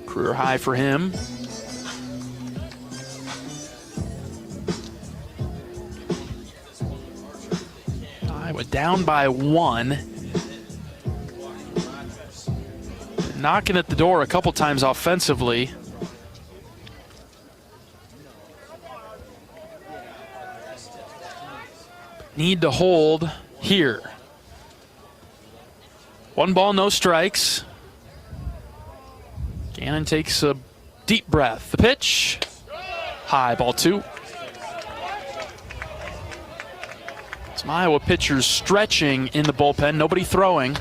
Career high for him. Iowa down by 1. Knocking at the door a couple times offensively. Need to hold here. 1 ball, no strikes. Gannon takes a deep breath. The pitch. High, ball 2. Some Iowa pitchers stretching in the bullpen. Nobody throwing.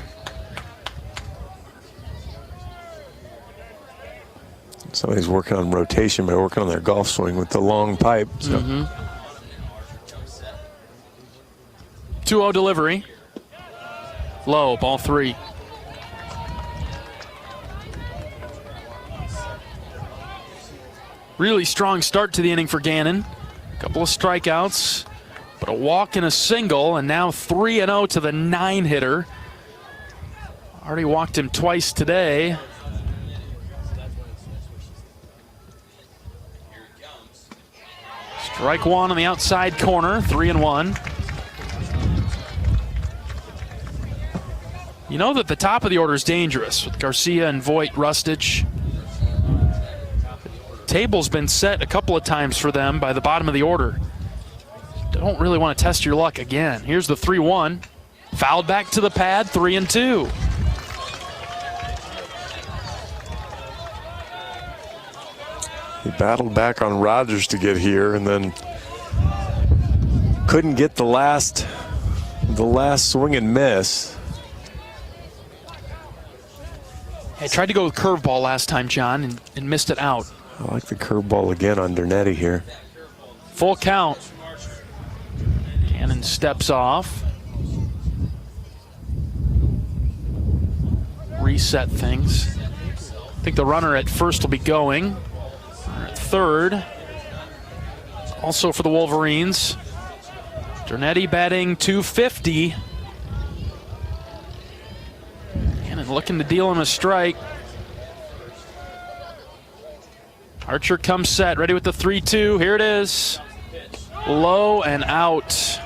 Somebody's working on rotation by working on their golf swing with the long pipe. So. 2-0 delivery. Low, ball 3. Really strong start to the inning for Gannon. Couple of strikeouts, but a walk and a single, and now 3-0 to the 9-hitter. Already walked him twice today. Strike 1 on the outside corner, 3-1. You know that the top of the order is dangerous with Garcia and Voit, Rustich. The table's been set a couple of times for them by the bottom of the order. Don't really want to test your luck again. Here's the 3-1. Fouled back to the pad, 3-2. He battled back on Rogers to get here and then couldn't get the last swing and miss. I tried to go with curveball last time, John, and missed it out. I like the curveball again on Dernetti here. Full count. Gannon steps off. Reset things. I think the runner at first will be going. At third. Also for the Wolverines. Dernetti batting .250. Gannon looking to deal him a strike. Archer comes set, ready with the 3-2. Here it is. Low and out.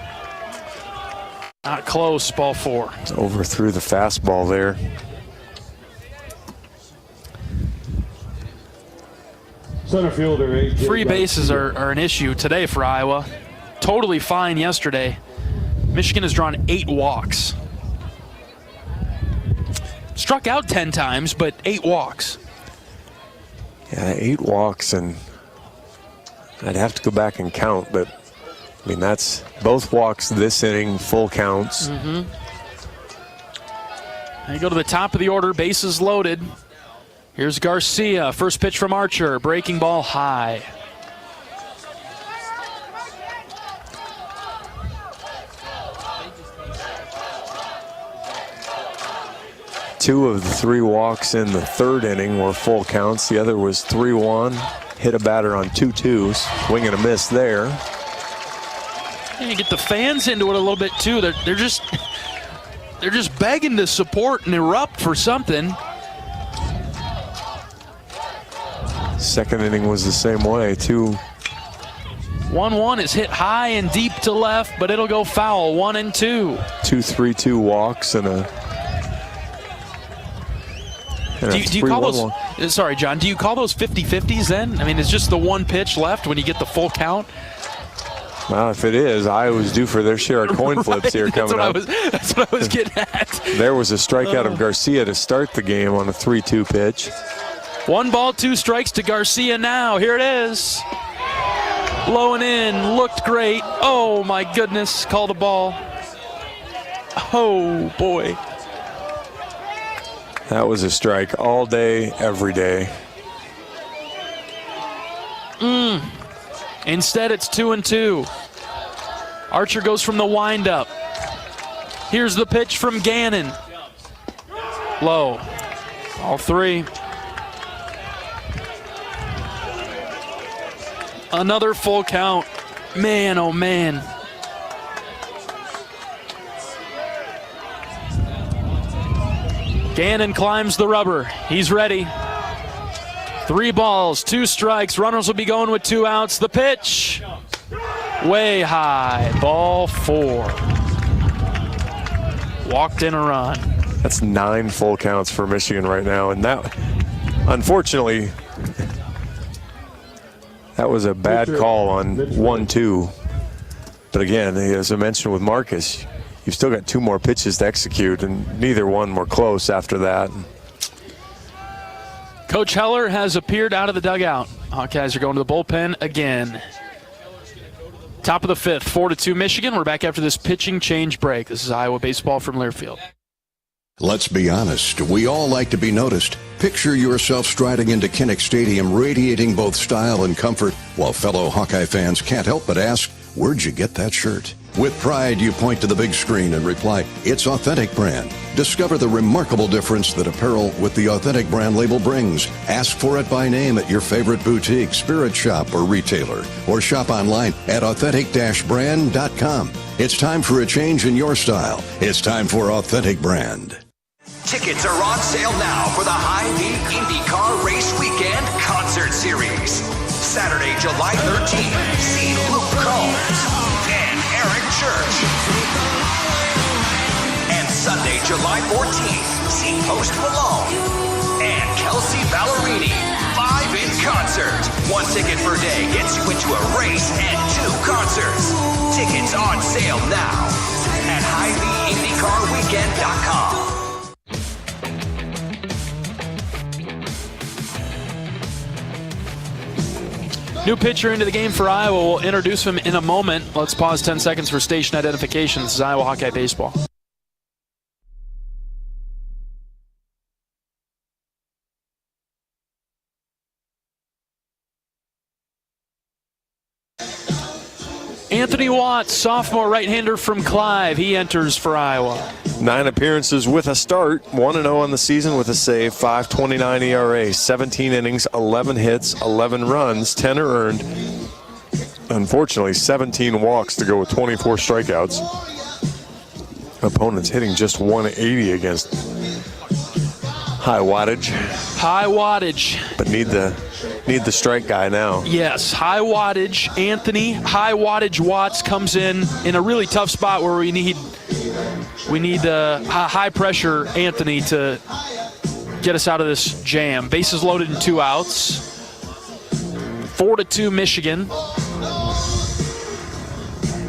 Not close, ball 4. Overthrew the fastball there. Center fielder, AJ. Free bases are an issue today for Iowa. Totally fine yesterday. Michigan has drawn 8 walks. Struck out 10 times, but 8 walks. Yeah, 8 walks, and I'd have to go back and count, but I mean, that's both walks this inning, full counts. They go to the top of the order, bases loaded. Here's Garcia, first pitch from Archer, breaking ball high. Two of the 3 walks in the 3rd inning were full counts. The other was 3-1. Hit a batter on 2-2. Swing and a miss there. And you get the fans into it a little bit too. They're just begging to support and erupt for something. 2nd inning was the same way. 1-1 is hit high and deep to left, but it'll go foul. 1-2. 2 3-2 walks and a. Do you call those? Sorry, John. Do you call those 50-50s then? I mean, it's just the one pitch left when you get the full count. Well, if it is, Iowa's due for their share of coin flips here coming up. That's what I was getting at. There was a strikeout of Garcia to start the game on a 3-2 pitch. 1 ball, 2 strikes to Garcia now. Here it is. Low and in. Looked great. Oh, my goodness. Called a ball. Oh, boy. That was a strike all day, every day. Instead, it's 2-2. Archer goes from the windup. Here's the pitch from Gannon. Low. All 3. Another full count. Man, oh man. Gannon climbs the rubber. He's ready. 3 balls, 2 strikes. Runners will be going with 2 outs. The pitch. Way high. Ball 4. Walked in a run. That's 9 full counts for Michigan right now. And that, unfortunately, that was a bad call on 1-2. But again, as I mentioned with Marcus, you've still got 2 more pitches to execute, and neither one were close after that. Coach Heller has appeared out of the dugout. Hawkeyes are going to the bullpen again. Top of the 5th, 4-2 Michigan. We're back after this pitching change break. This is Iowa baseball from Learfield. Let's be honest, we all like to be noticed. Picture yourself striding into Kinnick Stadium, radiating both style and comfort, while fellow Hawkeye fans can't help but ask, where'd you get that shirt? With pride, you point to the big screen and reply, it's Authentic Brand. Discover the remarkable difference that apparel with the Authentic Brand label brings. Ask for it by name at your favorite boutique, spirit shop, or retailer, or shop online at authentic-brand.com. It's time for a change in your style. It's time for Authentic Brand. Tickets are on sale now for the Hy-Vee IndyCar Race Weekend Concert Series. Saturday, July 13th, see Luke Combs and Eric Church. And Sunday, July 14th, see Post Malone and Kelsey Ballerini live in concert. 1 ticket per day gets you into a race and 2 concerts. Tickets on sale now at HyVeeIndyCarWeekend.com. New pitcher into the game for Iowa. We'll introduce him in a moment. Let's pause 10 seconds for station identification. This is Iowa Hawkeye Baseball. Anthony Watts, sophomore right-hander from Clive. He enters for Iowa. 9 appearances with a start, 1-0 on the season with a save, 5.29 ERA, 17 innings, 11 hits, 11 runs, 10 are earned. Unfortunately, 17 walks to go with 24 strikeouts. Opponents hitting just 180 against high wattage. High wattage. But need the strike guy now. Yes, high wattage. Anthony, high wattage Watts comes in a really tough spot where we need high pressure Anthony to get us out of this jam. Bases loaded and 2 outs. 4-2 Michigan.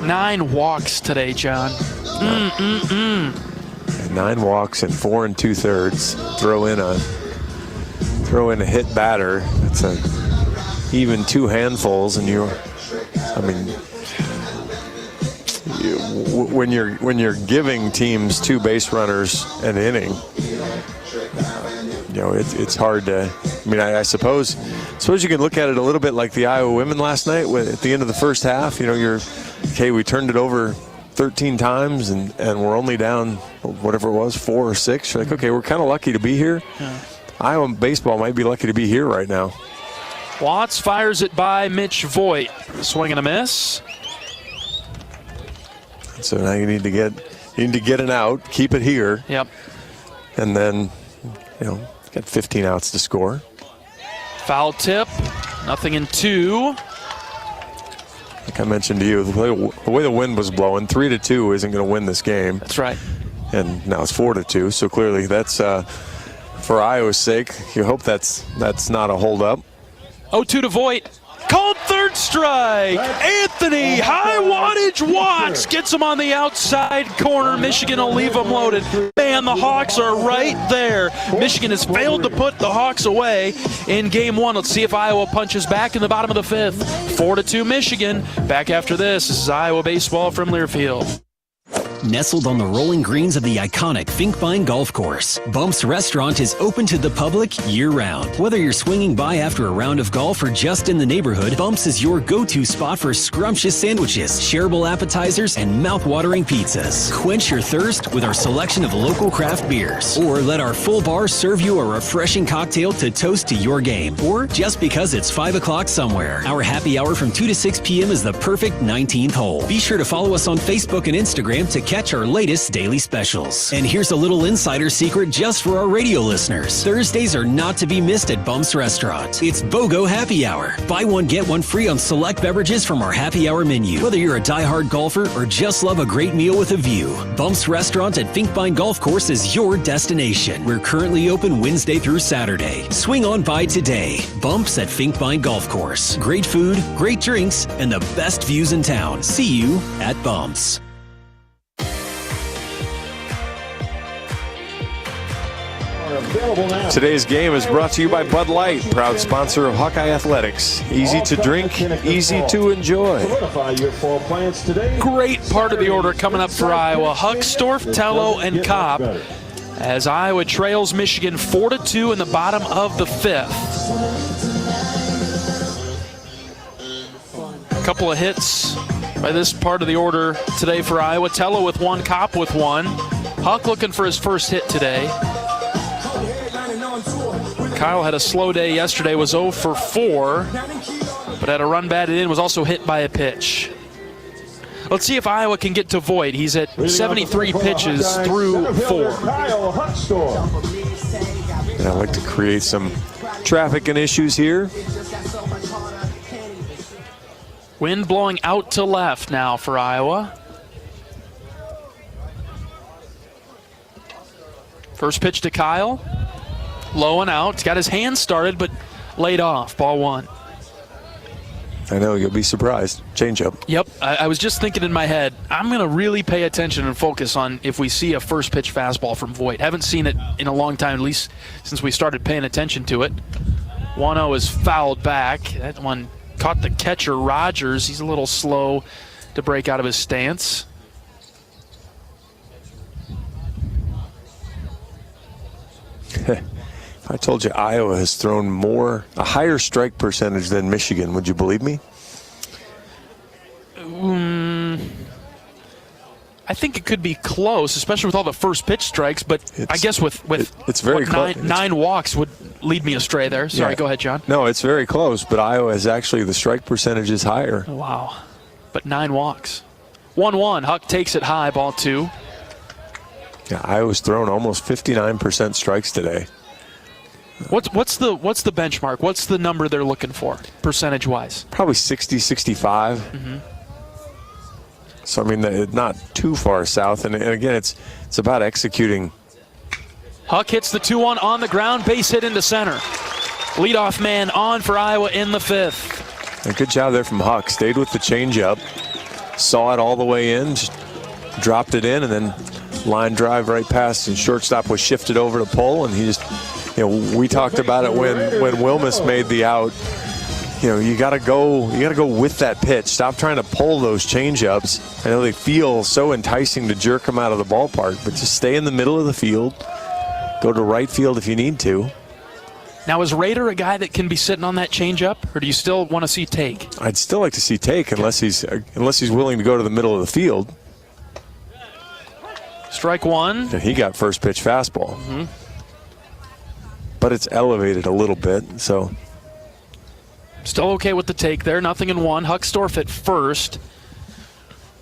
9 walks today, John. 9 walks and 4 2/3. Throw in a hit batter. That's even 2 handfuls, and when you're giving teams 2 base runners an inning, it's hard to. I suppose you can look at it a little bit like the Iowa women last night. At the end of the first half, we turned it over 13 times and we're only down whatever it was, 4 or 6. You're like, okay, we're kind of lucky to be here. Yeah. Iowa baseball might be lucky to be here right now. Watts fires it by Mitch Voigt. Swing and a miss. So now you need to get an out, keep it here. Yep. And then, got 15 outs to score. Foul tip, nothing in 2. Like I mentioned to you, the way the wind was blowing, 3-2 isn't going to win this game. That's right. And now it's 4-2, so clearly that's for Iowa's sake. You hope that's not a holdup. 0-2 to Voigt. Called third strike. Anthony High Wattage Watts gets him on the outside corner. Michigan will leave him loaded. Man, the Hawks are right there. Michigan has failed to put the Hawks away in game 1. Let's see if Iowa punches back in the bottom of the 5th. 4-2 Michigan. Back after this. This is Iowa baseball from Learfield. Nestled on the rolling greens of the iconic Finkbine Golf Course, Bumps Restaurant is open to the public year-round. Whether you're swinging by after a round of golf or just in the neighborhood, Bumps is your go-to spot for scrumptious sandwiches, shareable appetizers, and mouth-watering pizzas. Quench your thirst with our selection of local craft beers. Or let our full bar serve you a refreshing cocktail to toast to your game. Or just because it's 5 o'clock somewhere. Our happy hour from 2 to 6 p.m. is the perfect 19th hole. Be sure to follow us on Facebook and Instagram to catch our latest daily specials. And here's a little insider secret just for our radio listeners. Thursdays are not to be missed at Bumps Restaurant. It's BOGO Happy Hour. Buy one, get one free on select beverages from our happy hour menu. Whether you're a diehard golfer or just love a great meal with a view, Bumps Restaurant at Finkbine Golf Course is your destination. We're currently open Wednesday through Saturday. Swing on by today. Bumps at Finkbine Golf Course. Great food, great drinks, and the best views in town. See you at Bumps. Today's game is brought to you by Bud Light, proud sponsor of Hawkeye Athletics. Easy to drink, easy to enjoy. Great part of the order coming up for Iowa. Huckstorf, Tello, and Kopp as Iowa trails Michigan 4-2 in the bottom of the 5th. A couple of hits by this part of the order today for Iowa. Tello with 1, Kopp with 1. Huck looking for his first hit today. Kyle had a slow day yesterday, was 0 for 4, but had a run batted in, was also hit by a pitch. Let's see if Iowa can get to Voigt. He's at 73 pitches through 4. And I'd like to create some traffic and issues here. Wind blowing out to left now for Iowa. First pitch to Kyle. Low and out. He's got his hand started, but laid off. Ball 1. I know, you'll be surprised. Changeup. Yep. I was just thinking in my head, I'm going to really pay attention and focus on if we see a first pitch fastball from Voigt. Haven't seen it in a long time, at least since we started paying attention to it. 1-0 is fouled back. That one caught the catcher, Rogers. He's a little slow to break out of his stance. If I told you Iowa has thrown a higher strike percentage than Michigan, would you believe me? I think it could be close, especially with all the first pitch strikes, but I guess it's very close. 9 walks would lead me astray there. Sorry, Yeah. Go ahead, John. No, it's very close, but Iowa is actually, the strike percentage is higher. Wow. But 9 walks. 1-1. Huck takes it high, ball 2. Yeah, Iowa's thrown almost 59% strikes today. What's the benchmark? What's the number they're looking for, percentage-wise? Probably 60, 65. Mm-hmm. So, I mean, not too far south. And again, it's about executing. Huck hits the 2-1 on the ground, base hit into center. Leadoff man on for Iowa in the 5th. A good job there from Huck. Stayed with the changeup, saw it all the way in, just dropped it in, and then line drive right past, and shortstop was shifted over to pull, and he just, we talked about it when Wilmus made the out. You gotta go with that pitch. Stop trying to pull those changeups. I know they feel so enticing to jerk them out of the ballpark, but just stay in the middle of the field. Go to right field if you need to. Now, is Rader a guy that can be sitting on that changeup, or do you still want to see take? I'd still like to see take unless he's willing to go to the middle of the field. Strike one. And he got first pitch fastball. Mm-hmm. But it's elevated a little bit, so. Still okay with the take there. 0-1. Huckstorf at first.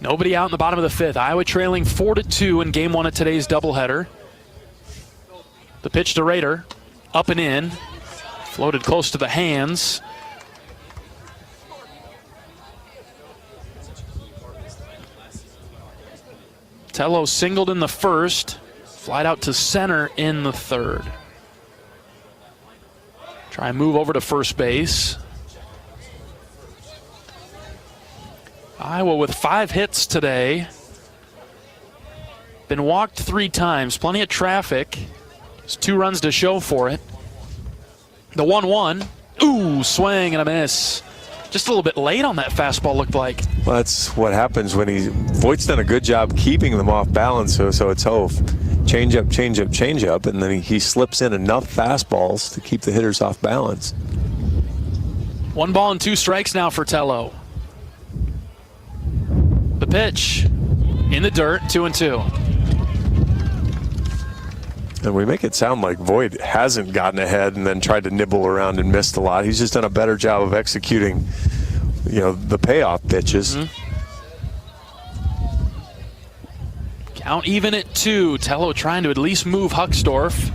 Nobody out in the bottom of the fifth. Iowa trailing 4-2 in game one of today's doubleheader. The pitch to Rader. Up and in. Floated close to the hands. Tello singled in the first. Flied out to center in the third. Try and move over to first base. Iowa with 5 hits today. Been walked 3 times. Plenty of traffic. There's 2 runs to show for it. The 1-1. Ooh, swing and a miss. Just a little bit late on that fastball, looked like. Well, that's what happens when Voigt's done a good job keeping them off balance, so it's Hof. Change up, and then he slips in enough fastballs to keep the hitters off balance. 1 ball and 2 strikes now for Tello. The pitch in the dirt, 2-2. And we make it sound like Voigt hasn't gotten ahead and then tried to nibble around and missed a lot. He's just done a better job of executing, the payoff pitches. Mm-hmm. Count even at 2. Tello trying to at least move Huckstorf.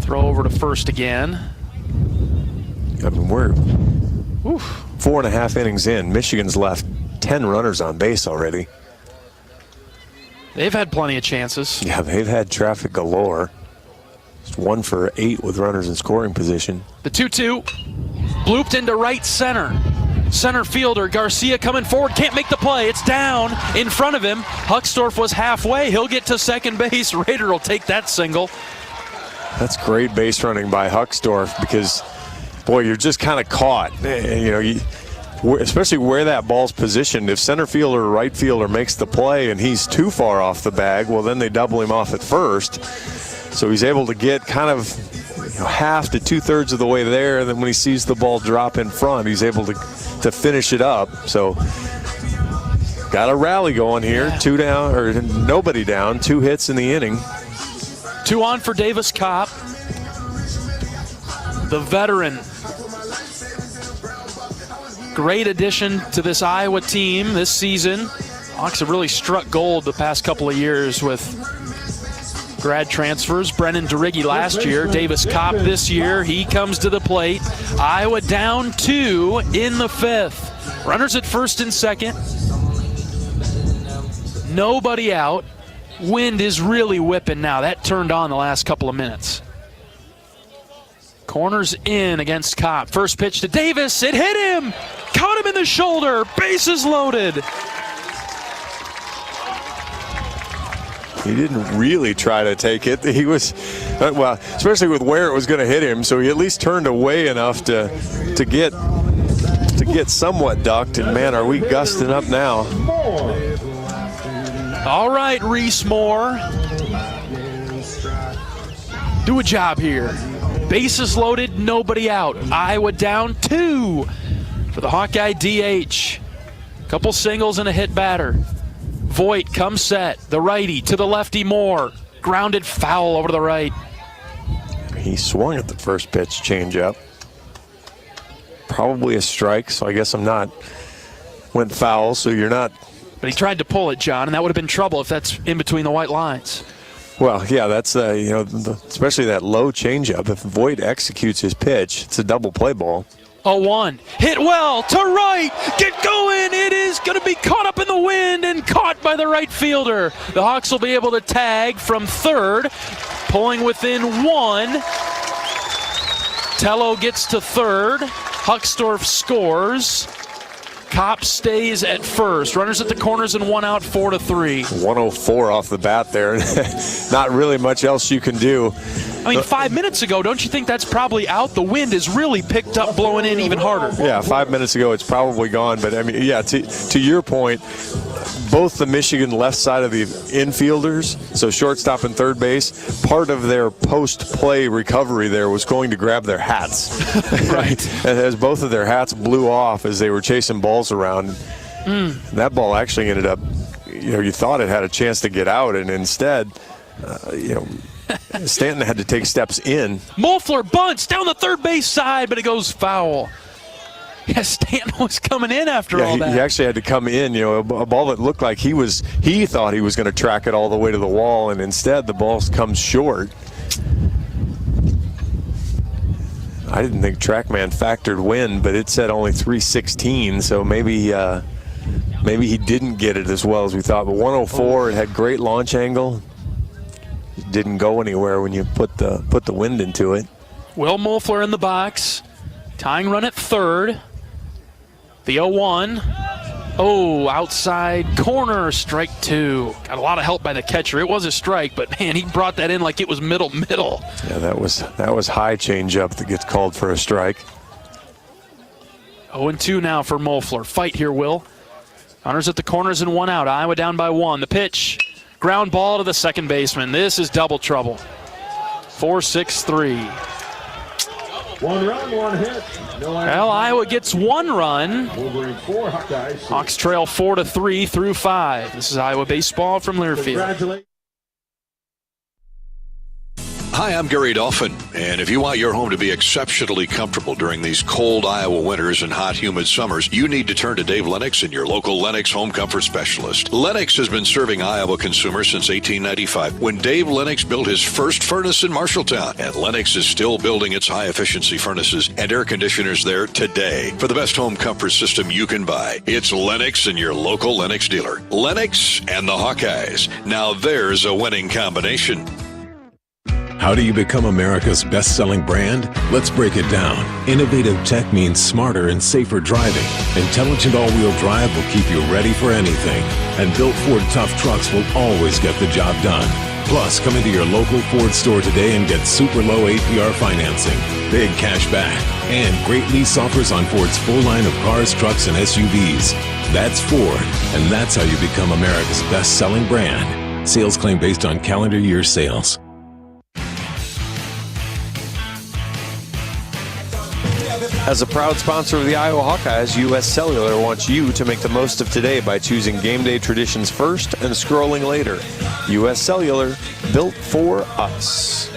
Throw over to first again. I mean, we're 4.5 innings in. Michigan's left 10 runners on base already. They've had plenty of chances. Yeah, they've had traffic galore. Just 1 for 8 with runners in scoring position. The 2-2. Blooped into right center. Center fielder Garcia coming forward. Can't make the play. It's down in front of him. Huckstorf was halfway. He'll get to second base. Rader will take that single. That's great base running by Huckstorf because, boy, you're just kind of caught. Especially where that ball's positioned. If center fielder or right fielder makes the play and he's too far off the bag, well, then they double him off at first. So he's able to get kind of half to 2/3 of the way there, and then when he sees the ball drop in front, he's able to finish it up. So got a rally going here. Yeah. 2 down, or nobody down. 2 hits in the inning. 2 on for Davis Kopp, the veteran. Great addition to this Iowa team this season. Hawks have really struck gold the past couple of years with grad transfers. Brennan DeRiggi last year, Davis Kopp this year. He comes to the plate. Iowa down 2 in the 5th. Runners at first and second. Nobody out. Wind is really whipping now. That turned on the last couple of minutes. Corners in against Kopp. First pitch to Davis. It hit him. Caught him in the shoulder. Bases loaded. He didn't really try to take it. He was, well, especially with where it was going to hit him, so he at least turned away enough to get somewhat ducked. And man, are we gusting up now. All right, Reese Moore. Do a job here. Bases loaded, nobody out. Iowa down 2 for the Hawkeye DH. Couple singles and a hit batter. Voigt comes set. The righty to the lefty Moore. Grounded foul over to the right. He swung at the first pitch changeup. Probably a strike, so I guess went foul, so you're not. But he tried to pull it, John, and that would have been trouble if that's in between the white lines. Well, yeah, that's, especially that low changeup. If Voigt executes his pitch, it's a double play ball. 0-1. Hit well to right. Get going. It is going to be caught up in the wind and caught by the right fielder. The Hawks will be able to tag from third, pulling within 1. Tello gets to third. Huckstorf scores. Kopp stays at first. Runners at the corners and 1 out, 4-3. 104 off the bat there. Not really much else you can do. I mean, 5 minutes ago, don't you think that's probably out? The wind is really picked up, blowing in even harder. Yeah, 5 minutes ago, it's probably gone. But, I mean, yeah, to your point, both the Michigan left side of the infielders, so shortstop and third base, part of their post-play recovery there was going to grab their hats. Right. As both of their hats blew off as they were chasing balls around. That ball actually ended up, you thought it had a chance to get out, and instead, Stanton had to take steps in. Mofler bunts down the third base side, but it goes foul. Yeah, Stanton was coming in after all that. He actually had to come in, a ball that looked like he thought he was going to track it all the way to the wall, and instead the ball comes short. I didn't think TrackMan factored wind, but it said only 316, so maybe he didn't get it as well as we thought. But 104, it had great launch angle. It didn't go anywhere when you put the wind into it. Will Mofler in the box. Tying run at third. The 0-1. Oh, outside corner, strike 2. Got a lot of help by the catcher. It was a strike, but man, he brought that in like it was middle. Yeah, that was high changeup that gets called for a strike. 0-2 now for Mofler. Fight here, Will. Runners at the corners and 1 out. Iowa down by 1. The pitch. Ground ball to the second baseman. This is double trouble. 4-6-3. 1 run, 1 hit. Well, Iowa gets 1 run. Wolverine 4, Hawkeyes 6. Hawks trail 4-3 through 5. This is Iowa baseball from Learfield. Congratulations. Hi, I'm Gary Dolphin, and if you want your home to be exceptionally comfortable during these cold Iowa winters and hot, humid summers, you need to turn to Dave Lennox and your local Lennox home comfort specialist. Lennox has been serving Iowa consumers since 1895, when Dave Lennox built his first furnace in Marshalltown, and Lennox is still building its high-efficiency furnaces and air conditioners there today. For the best home comfort system you can buy, it's Lennox and your local Lennox dealer. Lennox and the Hawkeyes. Now there's a winning combination. How do you become America's best-selling brand? Let's break it down. Innovative tech means smarter and safer driving. Intelligent all-wheel drive will keep you ready for anything. And built Ford tough trucks will always get the job done. Plus, come into your local Ford store today and get super low APR financing, big cash back, and great lease offers on Ford's full line of cars, trucks, and SUVs. That's Ford, and that's how you become America's best-selling brand. Sales claim based on calendar year sales. As a proud sponsor of the Iowa Hawkeyes, U.S. Cellular wants you to make the most of today by choosing game day traditions first and scrolling later. U.S. Cellular, built for us.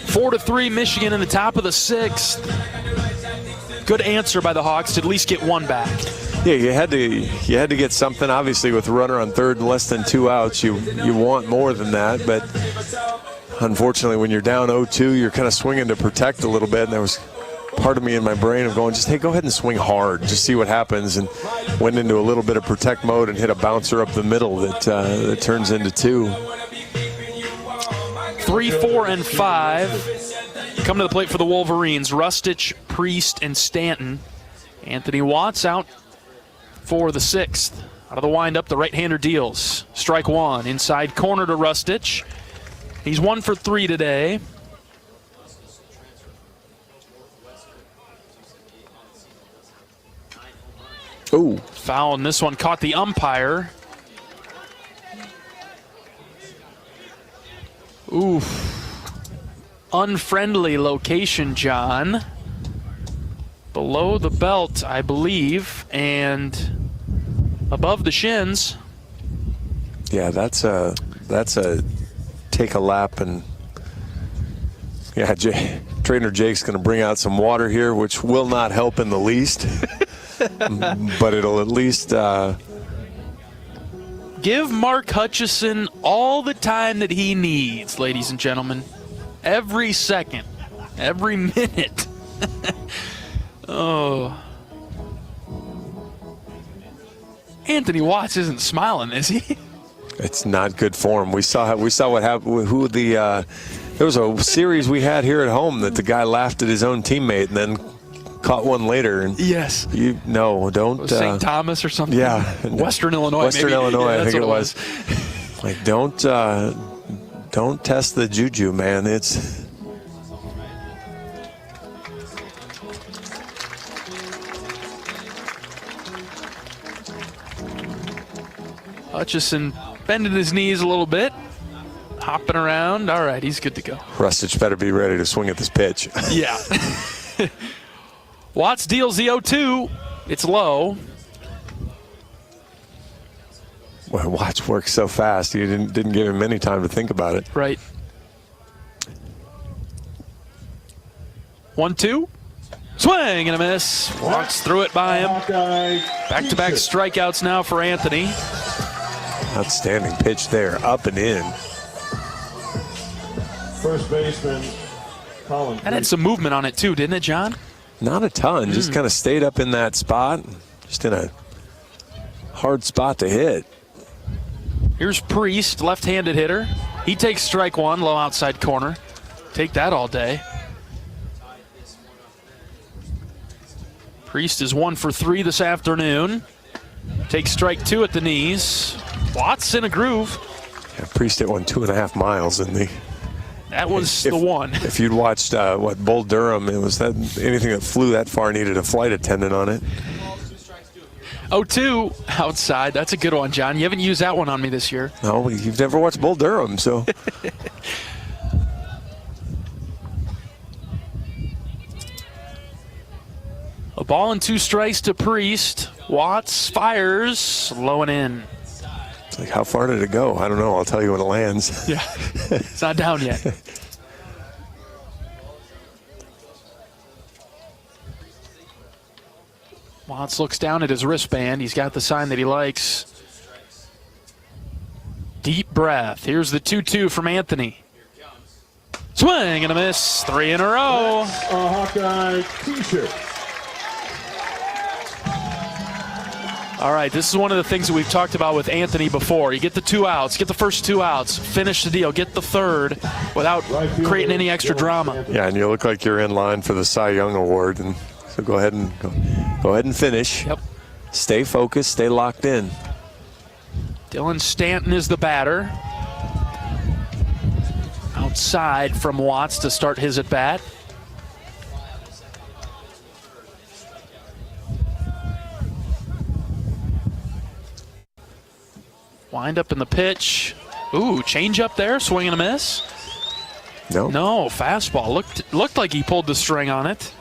4-3 Michigan in the top of the 6th. Good answer by the Hawks to at least get 1 back. Yeah, you had to get something. Obviously, with a runner on third and less than 2 outs, you want more than that, but unfortunately, when you're down 0-2, you're kind of swinging to protect a little bit, and there was part of me in my brain of going, hey, go ahead and swing hard, just see what happens, and went into a little bit of protect mode and hit a bouncer up the middle that turns into 2. 3, 4, and 5 come to the plate for the Wolverines. Rustich, Priest, and Stanton. Anthony Watts out for the 6th. Out of the windup, the right-hander deals. Strike 1, inside corner to Rustich. He's 1 for 3 today. Ooh. Foul in this one, caught the umpire. Oof. Unfriendly location, John. Below the belt, I believe, and above the shins. Yeah, that's a take a lap, and yeah, Trainer Jake's going to bring out some water here, which will not help in the least, but it'll at least give Mark Hutchison all the time that he needs, ladies and gentlemen. Every second, every minute. Oh. Anthony Watts isn't smiling, is he? It's not good form. We saw what happened. Who the There was a series we had here at home that the guy laughed at his own teammate and then caught one later. And yes. Don't. St. Thomas or something? Yeah. Western Illinois. Western Illinois, yeah, I think it was. Like, don't test the juju, man. It's. Hutchison bending his knees a little bit, hopping around. All right, he's good to go. Rustich better be ready to swing at this pitch. Yeah. Watts deals the 0-2. It's low. Well, Watts works so fast. He didn't give him any time to think about it. Right. 1-2. Swing and a miss. Watts threw it by him. Back-to-back strikeouts now for Anthony. Outstanding pitch there, up and in. First baseman, Colin. That had some movement on it too, didn't it, John? Not a ton, just kind of stayed up in that spot. Just in a hard spot to hit. Here's Priest, left-handed hitter. He takes strike one, low outside corner. Take that all day. Priest is 1 for 3 this afternoon. Takes strike 2 at the knees. Watts in a groove. Yeah, Priest hit one 2.5 miles in the. That was the one. If you'd watched Bull Durham, it was that anything that flew that far needed a flight attendant on it. 0-2 outside. That's a good one, John. You haven't used that one on me this year. No, you've never watched Bull Durham, so. A ball and 2 strikes to Priest. Watts fires, low and in. It's like, how far did it go? I don't know. I'll tell you when it lands. Yeah, it's not down yet. Watts looks down at his wristband. He's got the sign that he likes. Deep breath. Here's the 2-2 from Anthony. Swing and a miss. 3 in a row. A Hawkeye t-shirt. All right, this is one of the things that we've talked about with Anthony before. You get the 2 outs, get the first 2 outs, finish the deal, get the third without creating any extra drama. Yeah, and you look like you're in line for the Cy Young Award, and so go ahead and finish. Yep. Stay focused, stay locked in. Dylan Stanton is the batter. Outside from Watts to start his at bat. Wind up in the pitch. Ooh, change up there, swing and a miss. No, fastball. Looked like he pulled the string on it.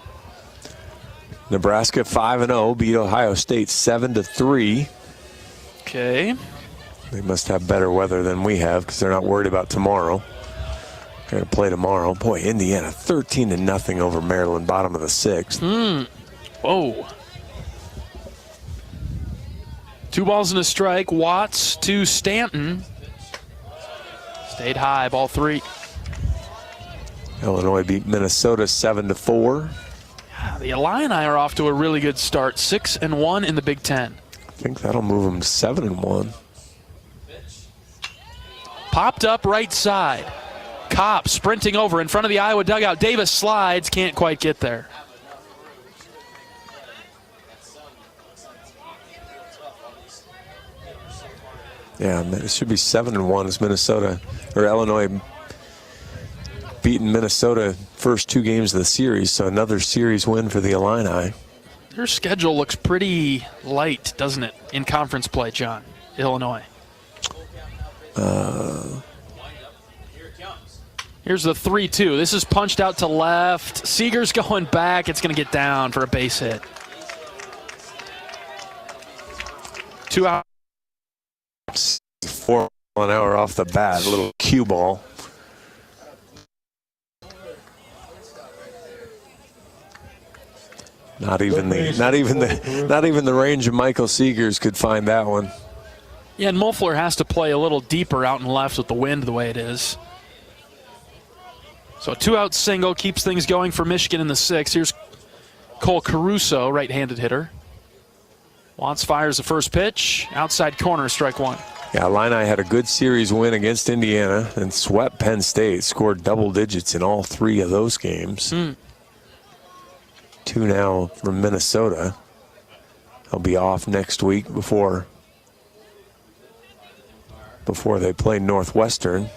Nebraska 5-0 beat Ohio State 7-3. Okay. They must have better weather than we have because they're not worried about tomorrow. Going to play tomorrow. Boy, Indiana 13-0 over Maryland, bottom of the 6th. Whoa. 2 balls and a strike. Watts to Stanton. Stayed high, ball 3. Illinois beat Minnesota 7-4. The Illini are off to a really good start. 6-1 in the Big Ten. I think that'll move them to 7-1. Popped up right side. Kopp sprinting over in front of the Iowa dugout. Davis slides, can't quite get there. Yeah, it should be 7-1 as Minnesota or Illinois beating Minnesota first 2 games of the series, so another series win for the Illini. Their schedule looks pretty light, doesn't it, in conference play, John? Illinois. Here's the 3-2. This is punched out to left. Seager's going back. It's going to get down for a base hit. 2 out. 4 an hour off the bat, a little cue ball. Not even the range of Michael Seegers could find that one. Yeah, and Mofler has to play a little deeper out and left with the wind the way it is. So a 2-out single keeps things going for Michigan in the 6th. Here's Cole Caruso, right-handed hitter. Watts fires the first pitch. Outside corner, strike 1. Yeah, Illini had a good series win against Indiana and swept Penn State, scored double digits in all 3 of those games. 2 now from Minnesota. They'll be off next week before they play Northwestern,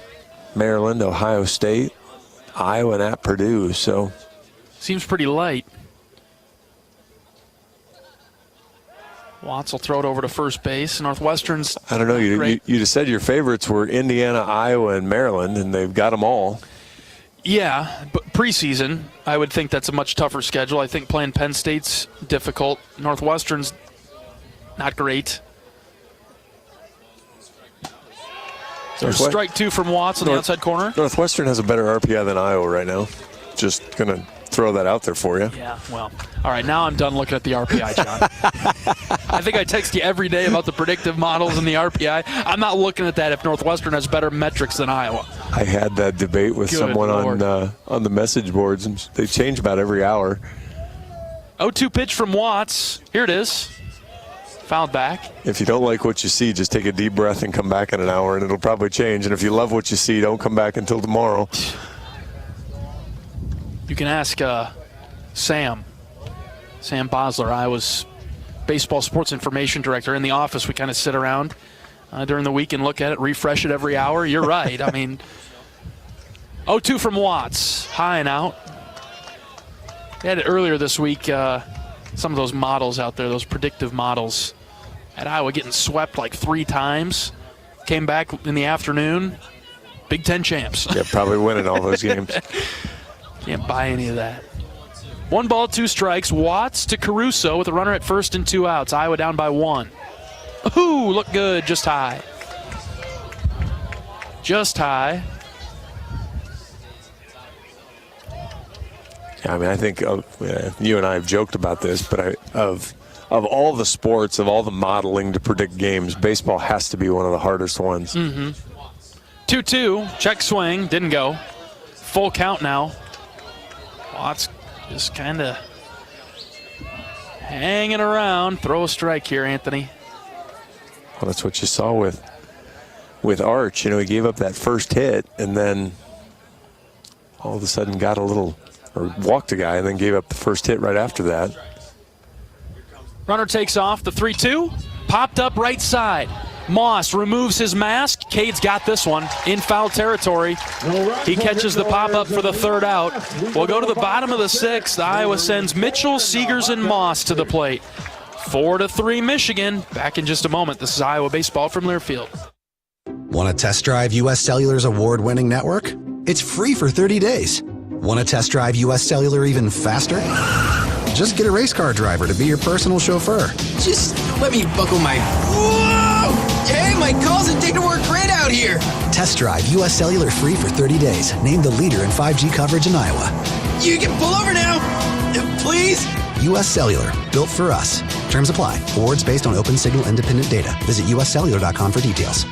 Maryland, Ohio State, Iowa, and at Purdue. So seems pretty light. Watts will throw it over to first base. Northwestern's. I don't know. You just said your favorites were Indiana, Iowa, and Maryland, and they've got them all. Yeah, but preseason, I would think that's a much tougher schedule. I think playing Penn State's difficult. Northwestern's not great. There's strike 2 from Watts on the outside corner. Northwestern has a better RPI than Iowa right now. Just going to throw that out there for you. Yeah, well, all right, now I'm done looking at the RPI, John. I think I text you every day about the predictive models and the RPI. I'm not looking at that if Northwestern has better metrics than Iowa. I had that debate with someone on the message boards, and they change about every hour. 0-2 pitch from Watts. Here it is. Fouled back. If you don't like what you see, just take a deep breath and come back in an hour, and it'll probably change. And if you love what you see, don't come back until tomorrow. You can ask Sam Bosler, Iowa's baseball sports information director. In the office, we kind of sit around during the week and look at it, refresh it every hour. You're right. I mean, 0-2 from Watts, high and out. We had it earlier this week, some of those models out there, those predictive models. At Iowa getting swept like 3 times. Came back in the afternoon. Big Ten champs. Yeah, probably winning all those games. Can't buy any of that. 1 ball, 2 strikes. Watts to Caruso with a runner at first and 2 outs. Iowa down by 1. Ooh, look good. Just high. Just high. Yeah, I mean, I think you and I have joked about this, but of all the sports, of all the modeling to predict games, baseball has to be one of the hardest ones. 2-2. Check swing. Didn't go. Full count now. Watts just kind of hanging around. Throw a strike here, Anthony. Well, that's what you saw with Arch. You know, he gave up that first hit and then all of a sudden got a little, or walked a guy and then gave up the first hit right after that. Runner takes off. The 3-2. Popped up right side. Moss removes his mask. Cade's got this one in foul territory. He catches the pop-up for the 3rd out. We'll go to the bottom of the 6th. Iowa sends Mitchell, Seegers, and Moss to the plate. 4-3 Michigan. Back in just a moment. This is Iowa baseball from Learfield. Want to test drive U.S. Cellular's award-winning network? It's free for 30 days. Want to test drive U.S. Cellular even faster? Just get a race car driver to be your personal chauffeur. Just let me buckle my... Whoa! Hey, my calls and data work great out here. Test drive U.S. Cellular free for 30 days. Named the leader in 5G coverage in Iowa. You can pull over now, please. U.S. Cellular, built for us. Terms apply. Awards based on open signal independent data. Visit uscellular.com for details.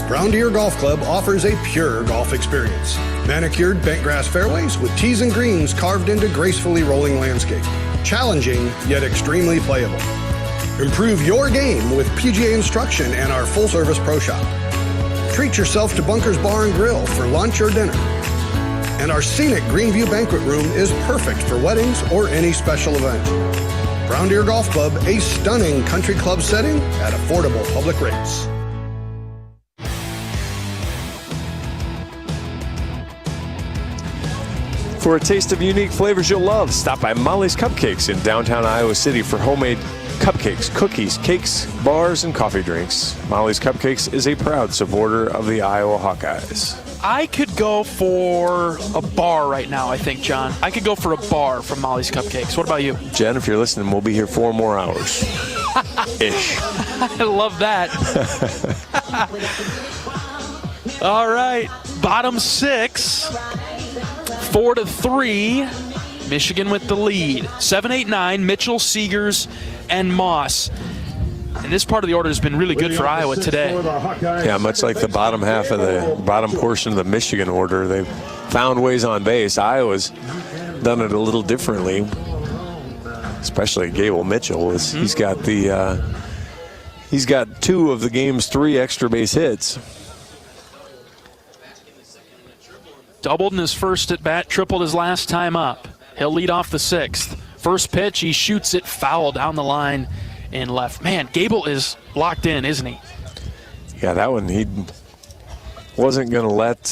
Brown Deer Golf Club offers a pure golf experience. Manicured bent grass fairways with tees and greens carved into gracefully rolling landscape. Challenging, yet extremely playable. Improve your game with PGA instruction and our full-service pro shop. Treat yourself to Bunker's Bar and Grill for lunch or dinner. And our scenic Greenview Banquet Room is perfect for weddings or any special event. Brown Deer Golf Club, a stunning country club setting at affordable public rates. For a taste of unique flavors you'll love, stop by Molly's Cupcakes in downtown Iowa City for homemade cupcakes, cookies, cakes, bars, and coffee drinks. Molly's Cupcakes is a proud supporter of the Iowa Hawkeyes. I could go for a bar right now, I think, John. I could go for a bar from Molly's Cupcakes. What about you? Jen, if you're listening, we'll be here 4 more hours. Ish. I love that. All right, bottom 6. 4-3. Michigan with the lead. 7, 8, 9. Mitchell, Seegers, and Moss. And this part of the order has been really good for Iowa today. Yeah, much like the bottom half of the bottom portion of the Michigan order, they've found ways on base. Iowa's done it a little differently, especially Gable Mitchell. He's got the He's got 2 of the game's 3 extra base hits. Doubled in his first at bat, tripled his last time up. He'll lead off the 6th. First pitch, he shoots it foul down the line in left. Man, Gable is locked in, isn't he? Yeah, that one he wasn't going to let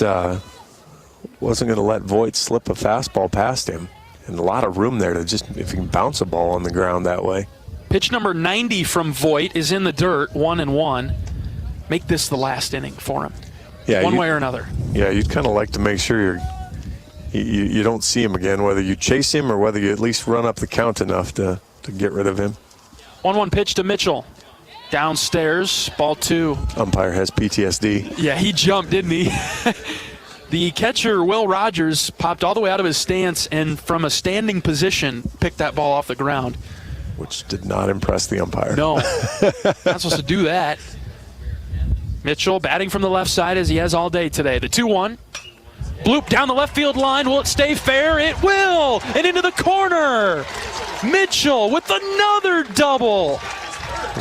Voigt slip a fastball past him, and a lot of room there to just if you can bounce a ball on the ground that way. Pitch number 90 from Voigt is in the dirt, 1-1. Make this the last inning for him. Yeah, one way or another. Yeah, you'd kind of like to make sure you don't see him again, whether you chase him or whether you at least run up the count enough to get rid of him. 1-1 pitch to Mitchell. Downstairs, ball 2. Umpire has PTSD. Yeah, he jumped, didn't he? The catcher, Will Rogers, popped all the way out of his stance and from a standing position picked that ball off the ground. Which did not impress the umpire. No, not supposed to do that. Mitchell batting from the left side as he has all day today. The 2-1. Bloop down the left field line. Will it stay fair? It will! And into the corner! Mitchell with another double!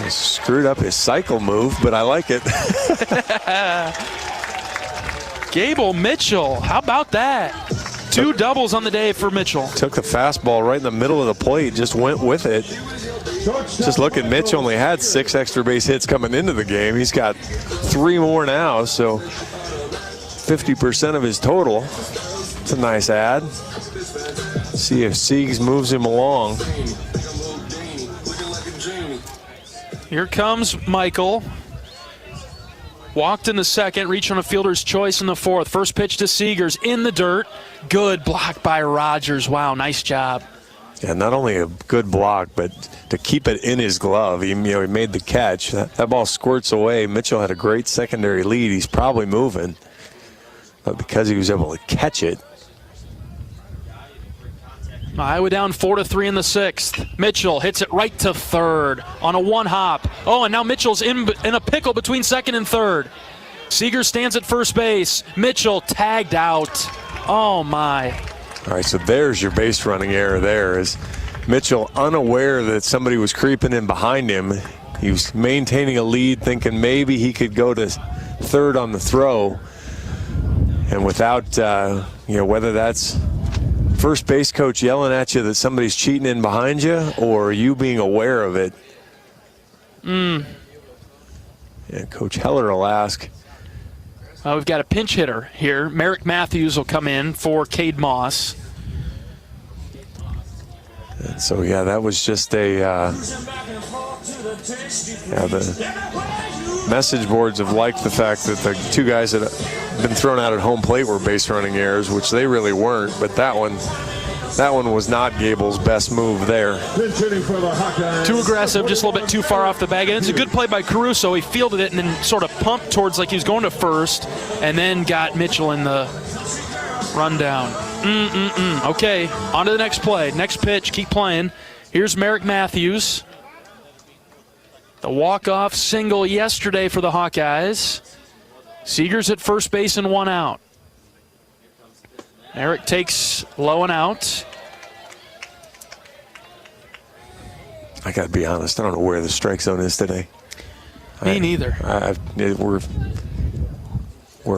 He screwed up his cycle move, but I like it. Gable Mitchell, how about that? 2 doubles on the day for Mitchell. Took the fastball right in the middle of the plate, just went with it. Just look at Mitch, only had 6 extra base hits coming into the game. He's got 3 more now, so 50% of his total. It's a nice ad. See if Siegs moves him along. Here comes Michael. Walked in the second, reached on a fielder's choice in the 4th. First pitch to Seegers in the dirt. Good block by Rogers. Wow, nice job. Yeah, not only a good block, but to keep it in his glove. He made the catch. That ball squirts away. Mitchell had a great secondary lead. He's probably moving. But because he was able to catch it. Iowa down 4-3 in the 6th. Mitchell hits it right to 3rd on a 1-hop. Oh, and now Mitchell's in a pickle between 2nd and 3rd. Seeger stands at first base. Mitchell tagged out. Oh, my. All right, so there's your base running error there. Is Mitchell unaware that somebody was creeping in behind him. He was maintaining a lead, thinking maybe he could go to 3rd on the throw. And without, whether that's first base coach yelling at you that somebody's cheating in behind you or you being aware of it. And Coach Heller will ask. We've got a pinch hitter here. Merrick Matthews will come in for Cade Moss. And so, yeah, that was just the message boards have liked the fact that the 2 guys that have been thrown out at home plate were base running errors, which they really weren't. But that one was not Gable's best move there. Too aggressive, just a little bit too far off the bag. And it's a good play by Caruso. He fielded it and then sort of pumped towards like he was going to first and then got Mitchell in the rundown. Okay, on to the next play. Next pitch, keep playing. Here's Merrick Matthews. The walk-off single yesterday for the Hawkeyes. Seegers at first base and 1 out. Merrick takes low and out. I got to be honest, I don't know where the strike zone is today. Me neither. We're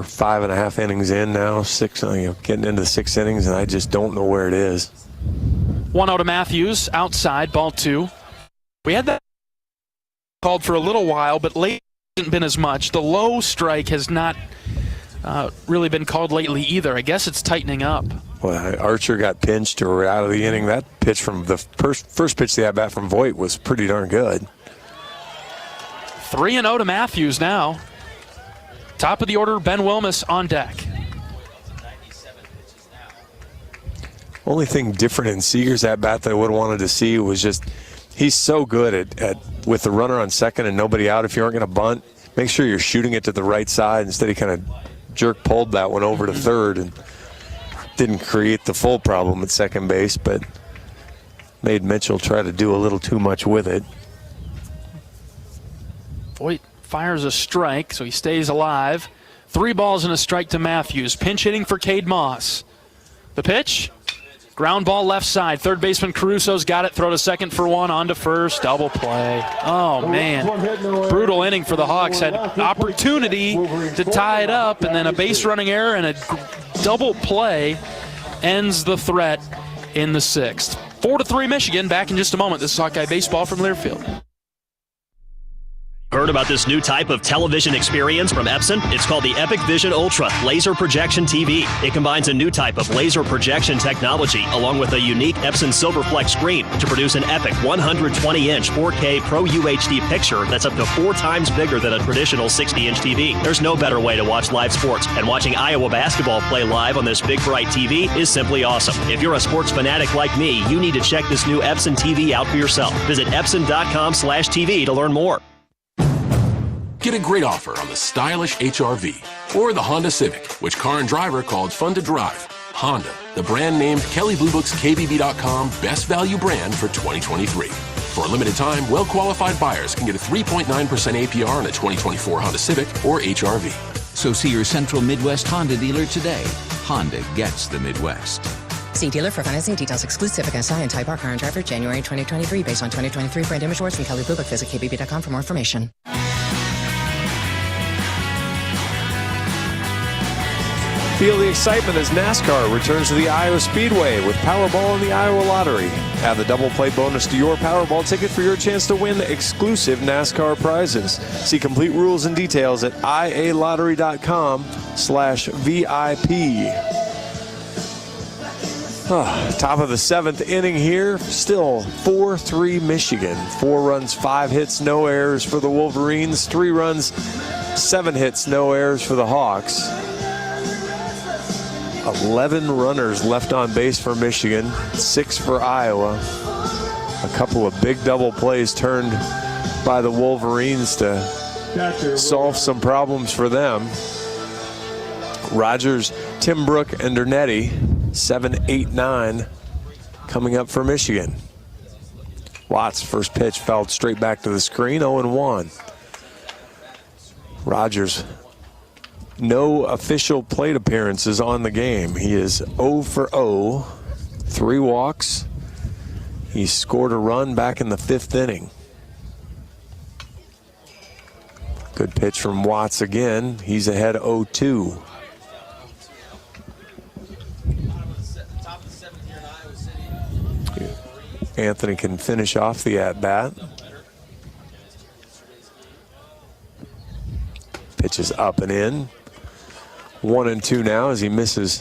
5.5 innings in now, 6, getting into 6 innings, and I just don't know where it is. 1 out to Matthews, outside, ball 2. We had that called for a little while, but lately hasn't been as much. The low strike has not really been called lately either. I guess it's tightening up. Well, Archer got pinched or out of the inning. That pitch from the first pitch they had back from Voigt was pretty darn good. 3-0 to Matthews now. Top of the order, Ben Wilmus on deck. Only thing different in Seeger's at bat that I would have wanted to see was just he's so good at with the runner on second and nobody out. If you aren't going to bunt, make sure you're shooting it to the right side. Instead, he kind of pulled that one over to 3rd and didn't create the full problem at second base, but made Mitchell try to do a little too much with it. Voigt fires a strike, so he stays alive. 3 balls and a strike to Matthews. Pinch hitting for Cade Moss. The pitch? Ground ball left side. Third baseman Caruso's got it. Throw to second for one. On to first. Double play. Oh, man. Brutal inning for the Hawks. Had opportunity to tie it up, and then a base running error and a double play ends the threat in the sixth. 4-3 Michigan. Back in just a moment. This is Hawkeye Baseball from Learfield. Heard about this new type of television experience from Epson? It's called the Epic Vision Ultra Laser Projection TV. It combines a new type of laser projection technology along with a unique Epson Silverflex screen to produce an epic 120-inch 4K Pro UHD picture that's up to 4 times bigger than a traditional 60-inch TV. There's no better way to watch live sports, and watching Iowa basketball play live on this big bright TV is simply awesome. If you're a sports fanatic like me, you need to check this new Epson TV out for yourself. Visit Epson.com/TV to learn more. Get a great offer on the stylish HR-V or the Honda Civic, which car and driver called fun to drive. Honda, the brand named Kelley Blue Book's KBB.com best value brand for 2023. For a limited time, well-qualified buyers can get a 3.9% APR on a 2024 Honda Civic or HR-V. So see your Central Midwest Honda dealer today. Honda gets the Midwest. See dealer for financing details. Exclude Civic SI and Type R car and driver January 2023 based on 2023 brand image awards from Kelley Blue Book. Visit KBB.com for more information. Feel the excitement as NASCAR returns to the Iowa Speedway with Powerball and the Iowa Lottery. Add the double play bonus to your Powerball ticket for your chance to win exclusive NASCAR prizes. See complete rules and details at ialottery.com/VIP. Top of the 7th inning here, still 4-3 Michigan. 4 runs, 5 hits, no errors for the Wolverines. 3 runs, 7 hits, no errors for the Hawks. 11 runners left on base for Michigan, 6 for Iowa. A couple of big double plays turned by the Wolverines to solve some problems for them. Rogers, Timbrook, and Dernetti, 7, 8, 9 coming up for Michigan. Watts, first pitch fouled straight back to the screen, 0-1. Rogers, no official plate appearances on the game. He is 0 for 0, 3 walks. He scored a run back in the 5th inning. Good pitch from Watts again. He's ahead 0-2. Anthony can finish off the at-bat. Pitch is up and in. 1-2 now as he misses.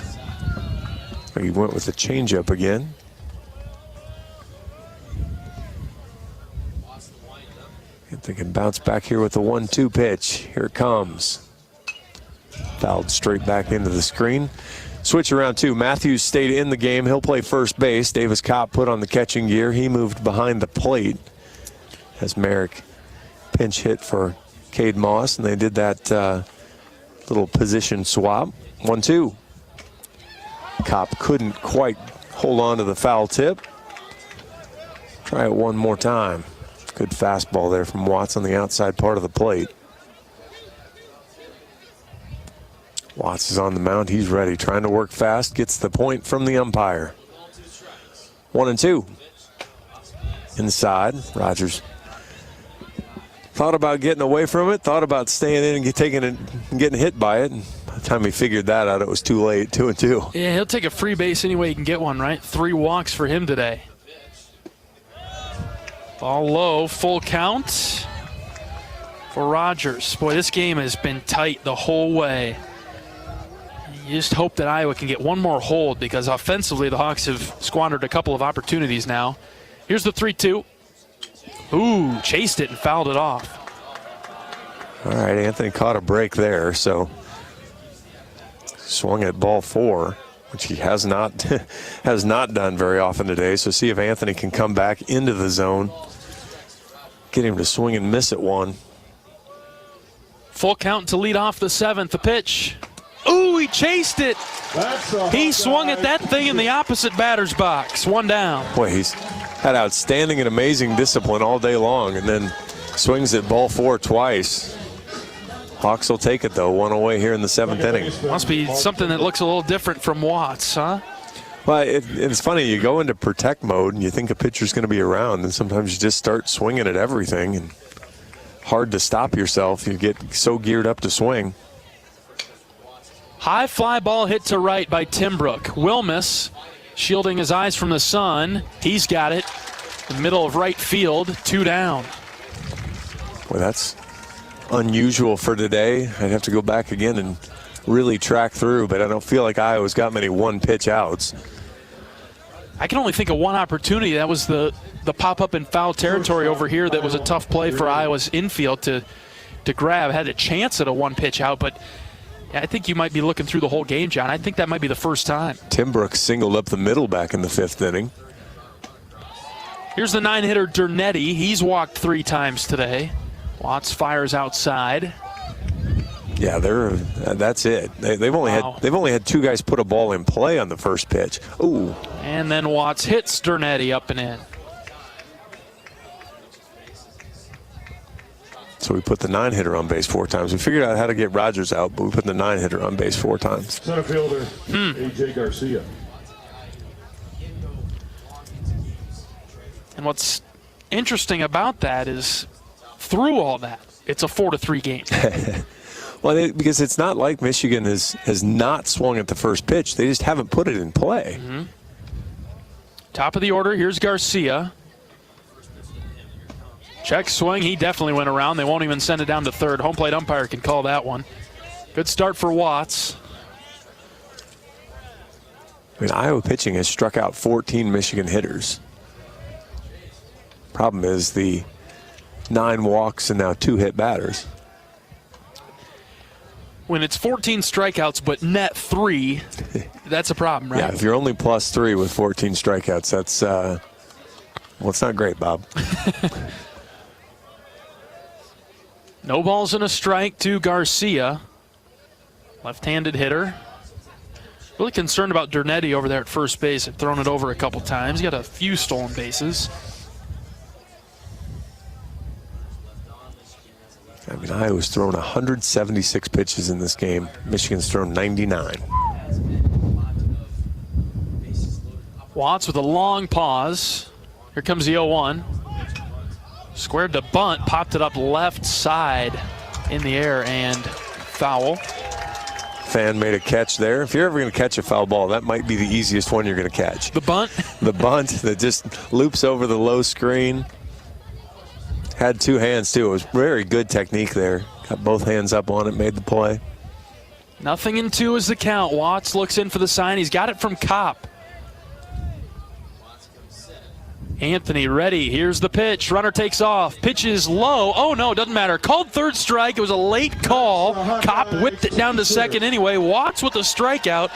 He went with the changeup again. Anthony can bounce back here with the 1-2 pitch. Here it comes. Fouled straight back into the screen. Switch around 2. Matthews stayed in the game. He'll play first base. Davis Kopp put on the catching gear. He moved behind the plate as Merrick pinch hit for Cade Moss, and they did that little position swap. 1-2. Kopp couldn't quite hold on to the foul tip. Try it one more time. Good fastball there from Watts on the outside part of the plate. Watts is on the mound. He's ready. Trying to work fast. Gets the point from the umpire. 1-2. Inside. Rogers thought about getting away from it. Thought about staying in and taking it and getting hit by it. And by the time he figured that out, it was too late. 2-2. Yeah, he'll take a free base any way he can get one, right? 3 walks for him today. Ball low. Full count for Rogers. Boy, this game has been tight the whole way. You just hope that Iowa can get one more hold because offensively the Hawks have squandered a couple of opportunities now. Here's the 3-2. Ooh, chased it and fouled it off. All right, Anthony caught a break there, so swung at ball 4, which he has not done very often today. So see if Anthony can come back into the zone, get him to swing and miss at 1. Full count to lead off the 7th. The pitch. Ooh, he chased it. He swung at that thing in the opposite batter's box. 1 down. Boy, he's had outstanding and amazing discipline all day long, and then swings at ball 4 twice. Hawks will take it, though. 1 away here in the 7th inning. Must be something that looks a little different from Watts, huh? Well, it's funny. You go into protect mode and you think a pitcher's going to be around, and sometimes you just start swinging at everything, and hard to stop yourself. You get so geared up to swing. High fly ball hit to right by Timbrook. Wilmus shielding his eyes from the sun. He's got it. In the middle of right field, 2 down. Well, that's unusual for today. I'd have to go back again and really track through, but I don't feel like Iowa's got many one-pitch outs. I can only think of one opportunity. That was the pop-up in foul territory over here that was a tough play for Iowa's infield to grab. Had a chance at a one-pitch out, but I think you might be looking through the whole game, John. I think that might be the first time. Timbrook singled up the middle back in the 5th inning. Here's the 9-hitter Dernetti. He's walked 3 times today. Watts fires outside. Yeah, that's it. They've only had 2 guys put a ball in play on the first pitch. Ooh. And then Watts hits Dernetti up and in. So we put the 9-hitter on base 4 times. We figured out how to get Rogers out, but we put the 9-hitter on base 4 times. Center fielder, A.J. Garcia. And what's interesting about that is through all that, it's a 4-3 game. Well, because it's not like Michigan has not swung at the first pitch. They just haven't put it in play. Mm-hmm. Top of the order, here's Garcia. Check swing, he definitely went around. They won't even send it down to third. Home plate umpire can call that one. Good start for Watts. I mean, Iowa pitching has struck out 14 Michigan hitters. Problem is the 9 walks and now 2 hit batters. When it's 14 strikeouts but net 3, that's a problem, right? Yeah, if you're only +3 with 14 strikeouts, that's, well, it's not great, Bob. No balls and a strike to Garcia. Left-handed hitter. Really concerned about Dernetti over there at first base. Have thrown it over a couple times. He's got a few stolen bases. I mean, Iowa's thrown 176 pitches in this game. Michigan's thrown 99. Watts with a long pause. Here comes the 0-1. Squared to bunt, popped it up left side in the air and foul. Fan made a catch there. If you're ever going to catch a foul ball, that might be the easiest one you're going to catch. The bunt? The bunt that just loops over the low screen. Had 2 hands, too. It was very good technique there. Got both hands up on it, made the play. 0-2 is the count. Watts looks in for the sign. He's got it from Kopp. Anthony ready. Here's the pitch. Runner takes off. Pitch is low. Oh, no, doesn't matter. Called third strike. It was a late call. Kopp whipped it down to second anyway. Watts with a strikeout.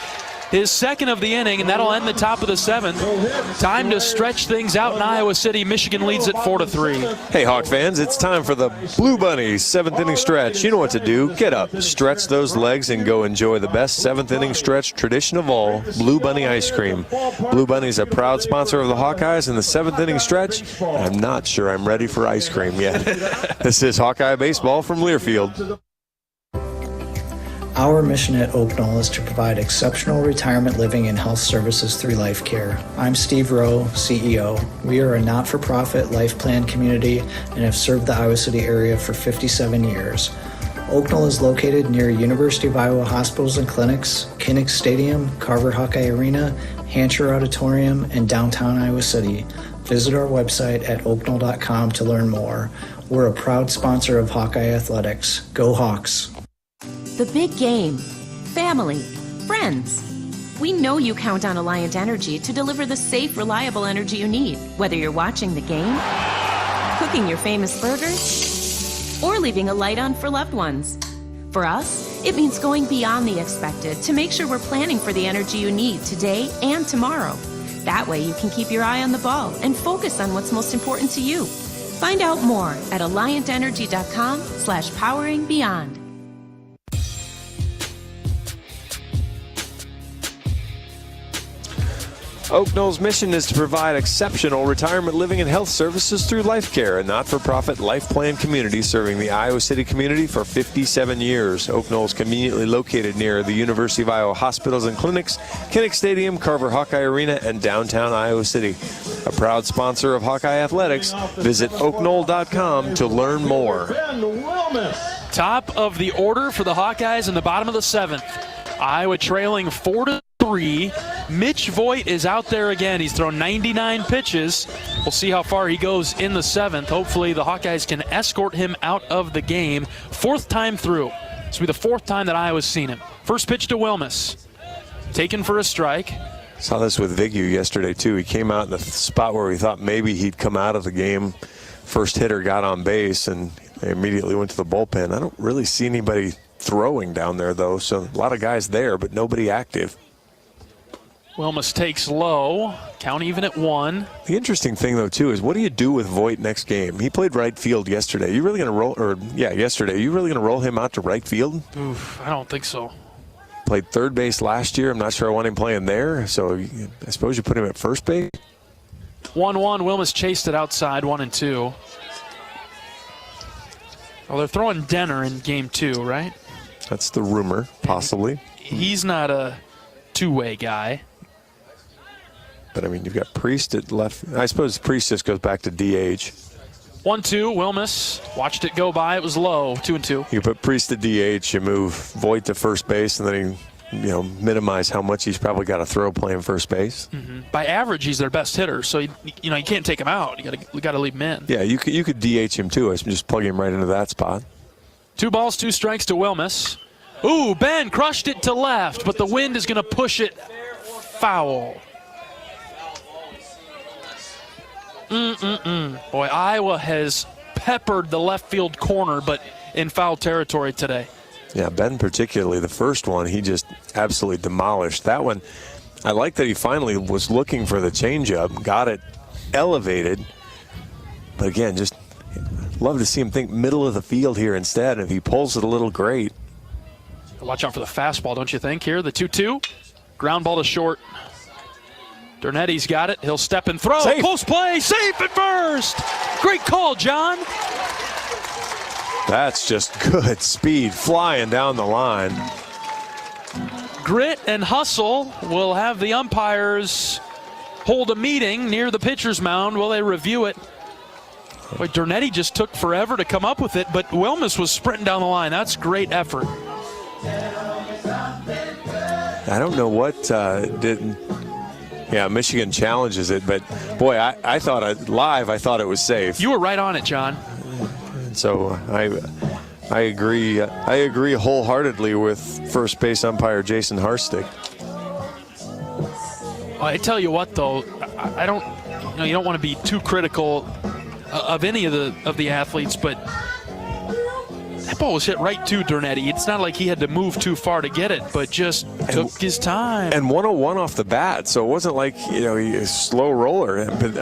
His second of the inning, and that'll end the top of the 7th. Time to stretch things out in Iowa City. Michigan leads it 4-3. Hey, Hawk fans, it's time for the Blue Bunnies 7th inning stretch. You know what to do. Get up, stretch those legs, and go enjoy the best 7th inning stretch tradition of all, Blue Bunny ice cream. Blue Bunny's a proud sponsor of the Hawkeyes in the 7th inning stretch. I'm not sure I'm ready for ice cream yet. This is Hawkeye Baseball from Learfield. Our mission at Oak Knoll is to provide exceptional retirement living and health services through life care. I'm Steve Rowe, CEO. We are a not-for-profit life plan community and have served the Iowa City area for 57 years. Oak Knoll is located near University of Iowa hospitals and clinics, Kinnick Stadium, Carver Hawkeye Arena, Hancher Auditorium, and downtown Iowa City. Visit our website at oakknoll.com to learn more. We're a proud sponsor of Hawkeye Athletics. Go Hawks! The big game. Family. Friends. We know you count on Alliant Energy to deliver the safe, reliable energy you need, whether you're watching the game, cooking your famous burgers, or leaving a light on for loved ones. For us, it means going beyond the expected to make sure we're planning for the energy you need today and tomorrow. That way you can keep your eye on the ball and focus on what's most important to you. Find out more at alliantenergy.com/poweringbeyond. Oak Knoll's mission is to provide exceptional retirement living and health services through Life Care, a not-for-profit life plan community serving the Iowa City community for 57 years. Oak Knoll is conveniently located near the University of Iowa hospitals and clinics, Kinnick Stadium, Carver Hawkeye Arena, and downtown Iowa City. A proud sponsor of Hawkeye Athletics. Visit oakknoll.com to learn more. Top of the order for the Hawkeyes in the bottom of the 7th. Iowa trailing 4-3. Mitch Voigt is out there again. He's thrown 99 pitches. We'll see how far he goes in the 7th. Hopefully the Hawkeyes can escort him out of the game. 4th time through. This will be the 4th time that Iowa's seen him. First pitch to Wilmus. Taken for a strike. Saw this with Vignew yesterday, too. He came out in the spot where we thought maybe he'd come out of the game. First hitter got on base, and they immediately went to the bullpen. I don't really see anybody throwing down there, though, so a lot of guys there, but nobody active. Wilmus takes low. Count even at 1. The interesting thing, though, too, is what do you do with Voigt next game? He played right field yesterday. You really going to roll, yesterday. You really going to roll him out to right field? Oof, I don't think so. Played third base last year. I'm not sure I want him playing there, so I suppose you put him at first base. 1-1. Wilmus chased it outside, 1-2. Well, they're throwing Denner in game 2, right? That's the rumor, possibly. He's not a two-way guy. But, I mean, you've got Priest at left. I suppose Priest just goes back to DH. 1-2, Wilmus. Watched it go by. It was low, 2-2. You put Priest to DH, you move Voigt to first base, and then you minimize how much he's probably got to throw playing first base. Mm-hmm. By average, he's their best hitter, so you can't take him out. You got to leave him in. Yeah, you could DH him too. I just plug him right into that spot. 2 balls, 2 strikes to Wilmus. Ooh, Ben crushed it to left, but the wind is going to push it foul. Boy, Iowa has peppered the left field corner, but in foul territory today. Yeah, Ben particularly, the first one, he just absolutely demolished. That one, I like that he finally was looking for the changeup, got it elevated. But again, just love to see him think middle of the field here instead. If he pulls it a little, great. Watch out for the fastball, don't you think? Here, the 2-2. Ground ball to short. Durnetti's got it. He'll step and throw. Safe. Post play. Safe at first. Great call, John. That's just good speed flying down the line. Grit and hustle will have the umpires hold a meeting near the pitcher's mound while they review it. Boy, Dernetti just took forever to come up with it, but Wilmus was sprinting down the line. That's great effort. I don't know what didn't. Yeah, Michigan challenges it, but boy, I thought I thought it was safe. You were right on it, John. So I agree. I agree wholeheartedly with first base umpire Jason Harstick. I tell you what, though, I don't. You don't want to be too critical of any of the athletes, but that ball was hit right to Dernetti. It's not like he had to move too far to get it, but just took his time. And 101 off the bat, so it wasn't like he a slow roller. But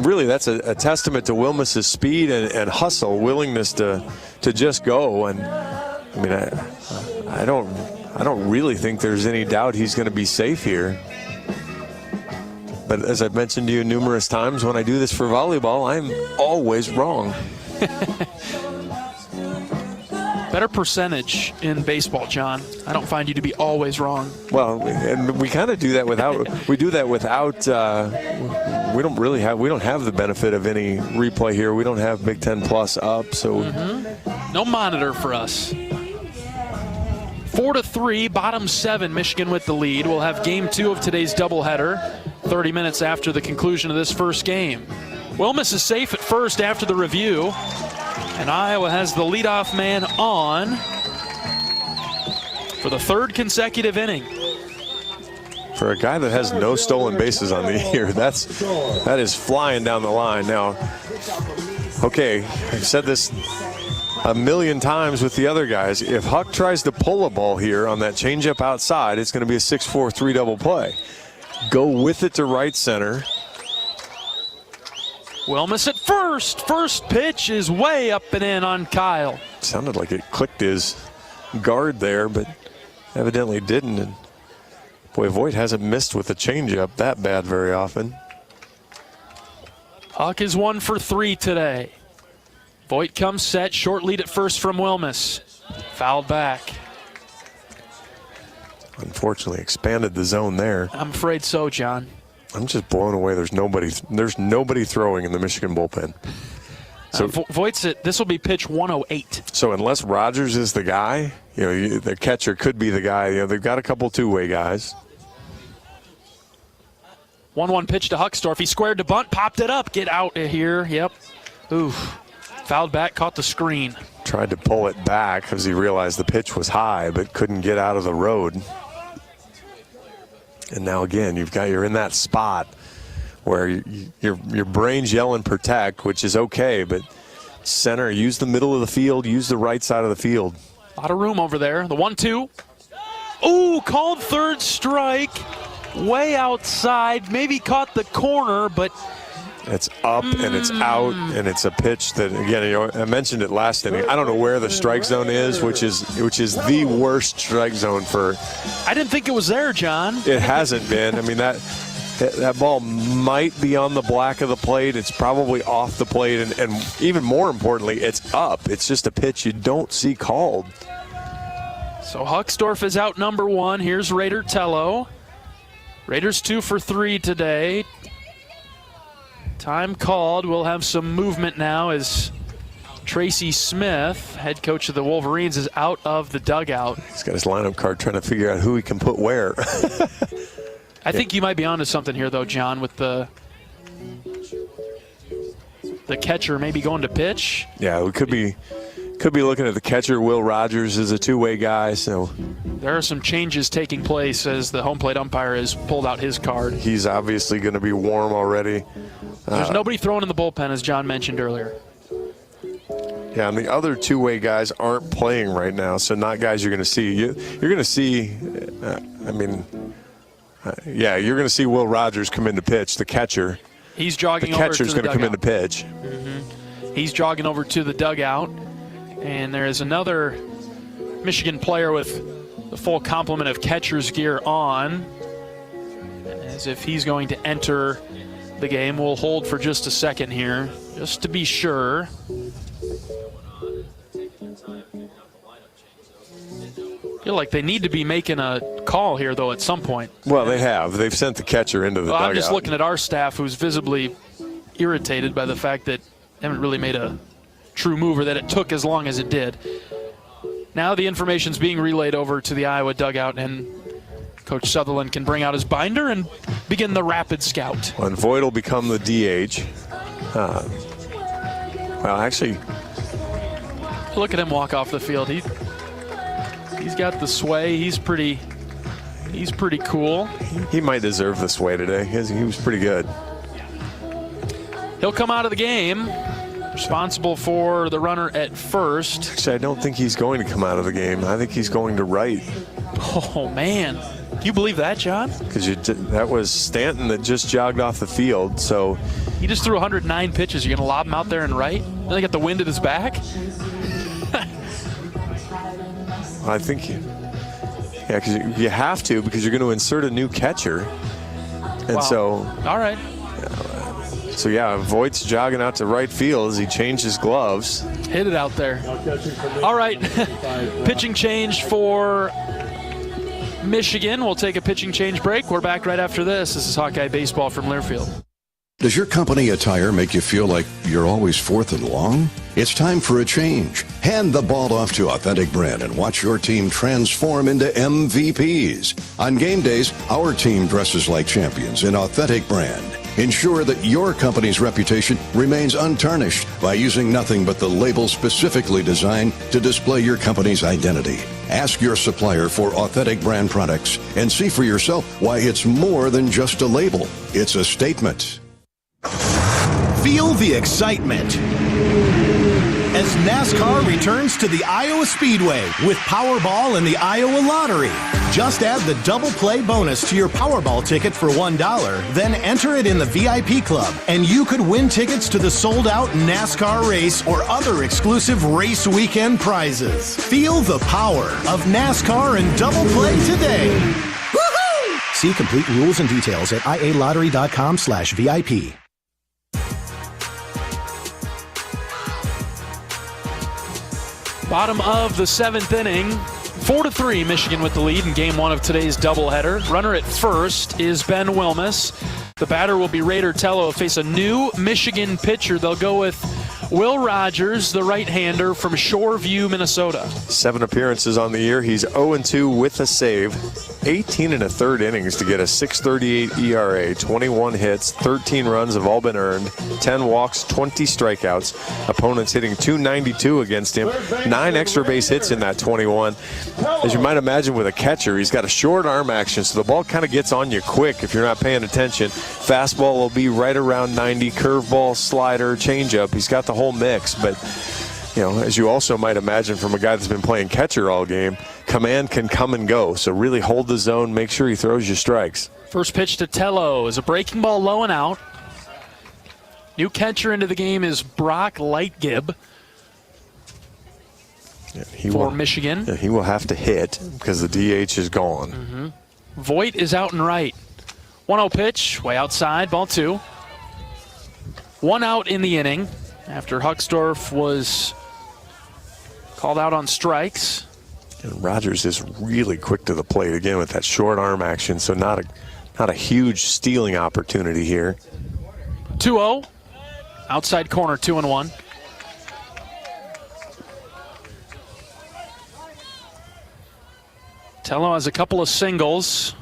really, that's a testament to Wilmus's speed and hustle, willingness to just go. And I don't really think there's any doubt he's going to be safe here. But as I've mentioned to you numerous times, when I do this for volleyball, I'm always wrong. Better percentage in baseball, John. I don't find you to be always wrong. Well, and we kind of do that without. We do that without. We don't have the benefit of any replay here. We don't have Big Ten Plus up, so no monitor for us. 4-3, bottom 7. Michigan with the lead. We'll have game 2 of today's doubleheader. 30 minutes after the conclusion of this first game. Wilmus is safe at first after the review. And Iowa has the leadoff man on for the 3rd consecutive inning. For a guy that has no stolen bases on the year, that is flying down the line. Now, okay, I've said this a million times with the other guys. If Huck tries to pull a ball here on that changeup outside, it's going to be a 6-4-3 double play. Go with it to right center. Wilmus at first. First pitch is way up and in on Kyle. Sounded like it clicked his guard there, but evidently didn't. And Boy, Voigt hasn't missed with a changeup that bad very often. Huck is 1 for 3 today. Voigt comes set, short lead at first from Wilmus. Fouled back. Unfortunately, expanded the zone there. I'm afraid so, John. I'm just blown away. There's nobody throwing in the Michigan bullpen. So Voigt's this will be pitch 108. So unless Rogers is the guy, the catcher could be the guy. They've got a couple two-way guys. 1-1 pitch to Huckstorf. He squared to bunt, popped it up. Get out of here. Yep. Oof. Fouled back, caught the screen. Tried to pull it back because he realized the pitch was high, but couldn't get out of the road. And now again, you're in that spot where your brain's yelling protect, which is okay, but center, use the middle of the field, use the right side of the field. A lot of room over there. The 1-2. Ooh, called third strike. Way outside, maybe caught the corner, but it's up and it's out, and it's a pitch that, again, I mentioned it last inning. I don't know where the strike zone is, which is the worst strike zone for. I didn't think it was there, John. It hasn't been. I mean, that ball might be on the black of the plate. It's probably off the plate, and even more importantly, it's up. It's just a pitch you don't see called. So Huckstorf is out number 1. Here's Raider Tello. Raiders 2 for 3 today. Time called. We'll have some movement now as Tracy Smith, head coach of the Wolverines, is out of the dugout. He's got his lineup card trying to figure out who he can put where. I think you might be onto something here, though, John, with the catcher maybe going to pitch. Yeah, we could be looking at the catcher. Will Rogers is a two-way guy, so there are some changes taking place as the home plate umpire has pulled out his card. He's obviously going to be warm already. There's nobody throwing in the bullpen, as John mentioned earlier. Yeah, and the other two-way guys aren't playing right now, so not guys you're going to see. You're going to see, you're going to see Will Rogers come in to pitch, the catcher. He's jogging over to the dugout. The catcher's going to come in to pitch. Mm-hmm. He's jogging over to the dugout, and there is another Michigan player with the full complement of catcher's gear on, as if he's going to enter the game. We'll hold for just a second here, just to be sure. I feel like they need to be making a call here, though, at some point. Well, they have. They've sent the catcher into the dugout. I'm just looking at our staff, who's visibly irritated by the fact that they haven't really made a true move, or that it took as long as it did. Now the information's being relayed over to the Iowa dugout, and Coach Sutherland can bring out his binder and begin the rapid scout. And Voigt will become the DH. Actually, look at him walk off the field. He's got the sway. He's pretty cool. He might deserve the sway today. He was pretty good. He'll come out of the game, responsible for the runner at first. Actually, I don't think he's going to come out of the game. I think he's going to right. Oh, man. Do you believe that, John? Because that was Stanton that just jogged off the field. So he just threw 109 pitches. You're going to lob him out there and right? Then they got the wind at his back? I think, because you have to, because you're going to insert a new catcher. And so. All right. So, Voigt's jogging out to right field as he changed his gloves. Hit it out there. All right. Pitching change for Michigan. We'll take a pitching change break. We're back right after this. This is Hawkeye Baseball from Learfield. Does your company attire make you feel like you're always fourth and long? It's time for a change. Hand the ball off to Authentic Brand and watch your team transform into MVPs. On game days, our team dresses like champions in Authentic Brand. Ensure that your company's reputation remains untarnished by using nothing but the label specifically designed to display your company's identity. Ask your supplier for Authentic Brand products and see for yourself why it's more than just a label. It's a statement. Feel the excitement as NASCAR returns to the Iowa Speedway with Powerball and the Iowa Lottery. Just add the double play bonus to your Powerball ticket for $1, then enter it in the VIP club, and you could win tickets to the sold-out NASCAR race or other exclusive race weekend prizes. Feel the power of NASCAR and double play today. Woohoo! See complete rules and details at ialottery.com/VIP. Bottom of the 7th inning. 4-3, Michigan with the lead in game 1 of today's doubleheader. Runner at first is Ben Wilmus. The batter will be Raider Tello, face a new Michigan pitcher. They'll go with Will Rogers, the right-hander from Shoreview, Minnesota. 7 appearances on the year. He's 0-2 with a save. 18 1/3 innings to get a 6.38 ERA. 21 hits, 13 runs have all been earned. 10 walks, 20 strikeouts. Opponents hitting .292 against him. 9 extra base hits in that 21. As you might imagine with a catcher, he's got a short arm action, so the ball kind of gets on you quick if you're not paying attention. Fastball will be right around 90. Curveball, slider, changeup. He's got the whole mix, but you know, as you also might imagine from a guy that's been playing catcher all game, command can come and go. So really hold the zone, make sure he throws you strikes. First pitch to Tello is a breaking ball low and out. New catcher into the game is Brock Lightgib for Michigan. Yeah, he will have to hit because the DH is gone. Voit is out and right. 1-0 pitch, way outside, ball 2. 1 out in the inning after Hucksdorf was called out on strikes. And Rogers is really quick to the plate again with that short arm action, so not a huge stealing opportunity here. 2-0, outside corner, 2-1. Tello has a couple of singles.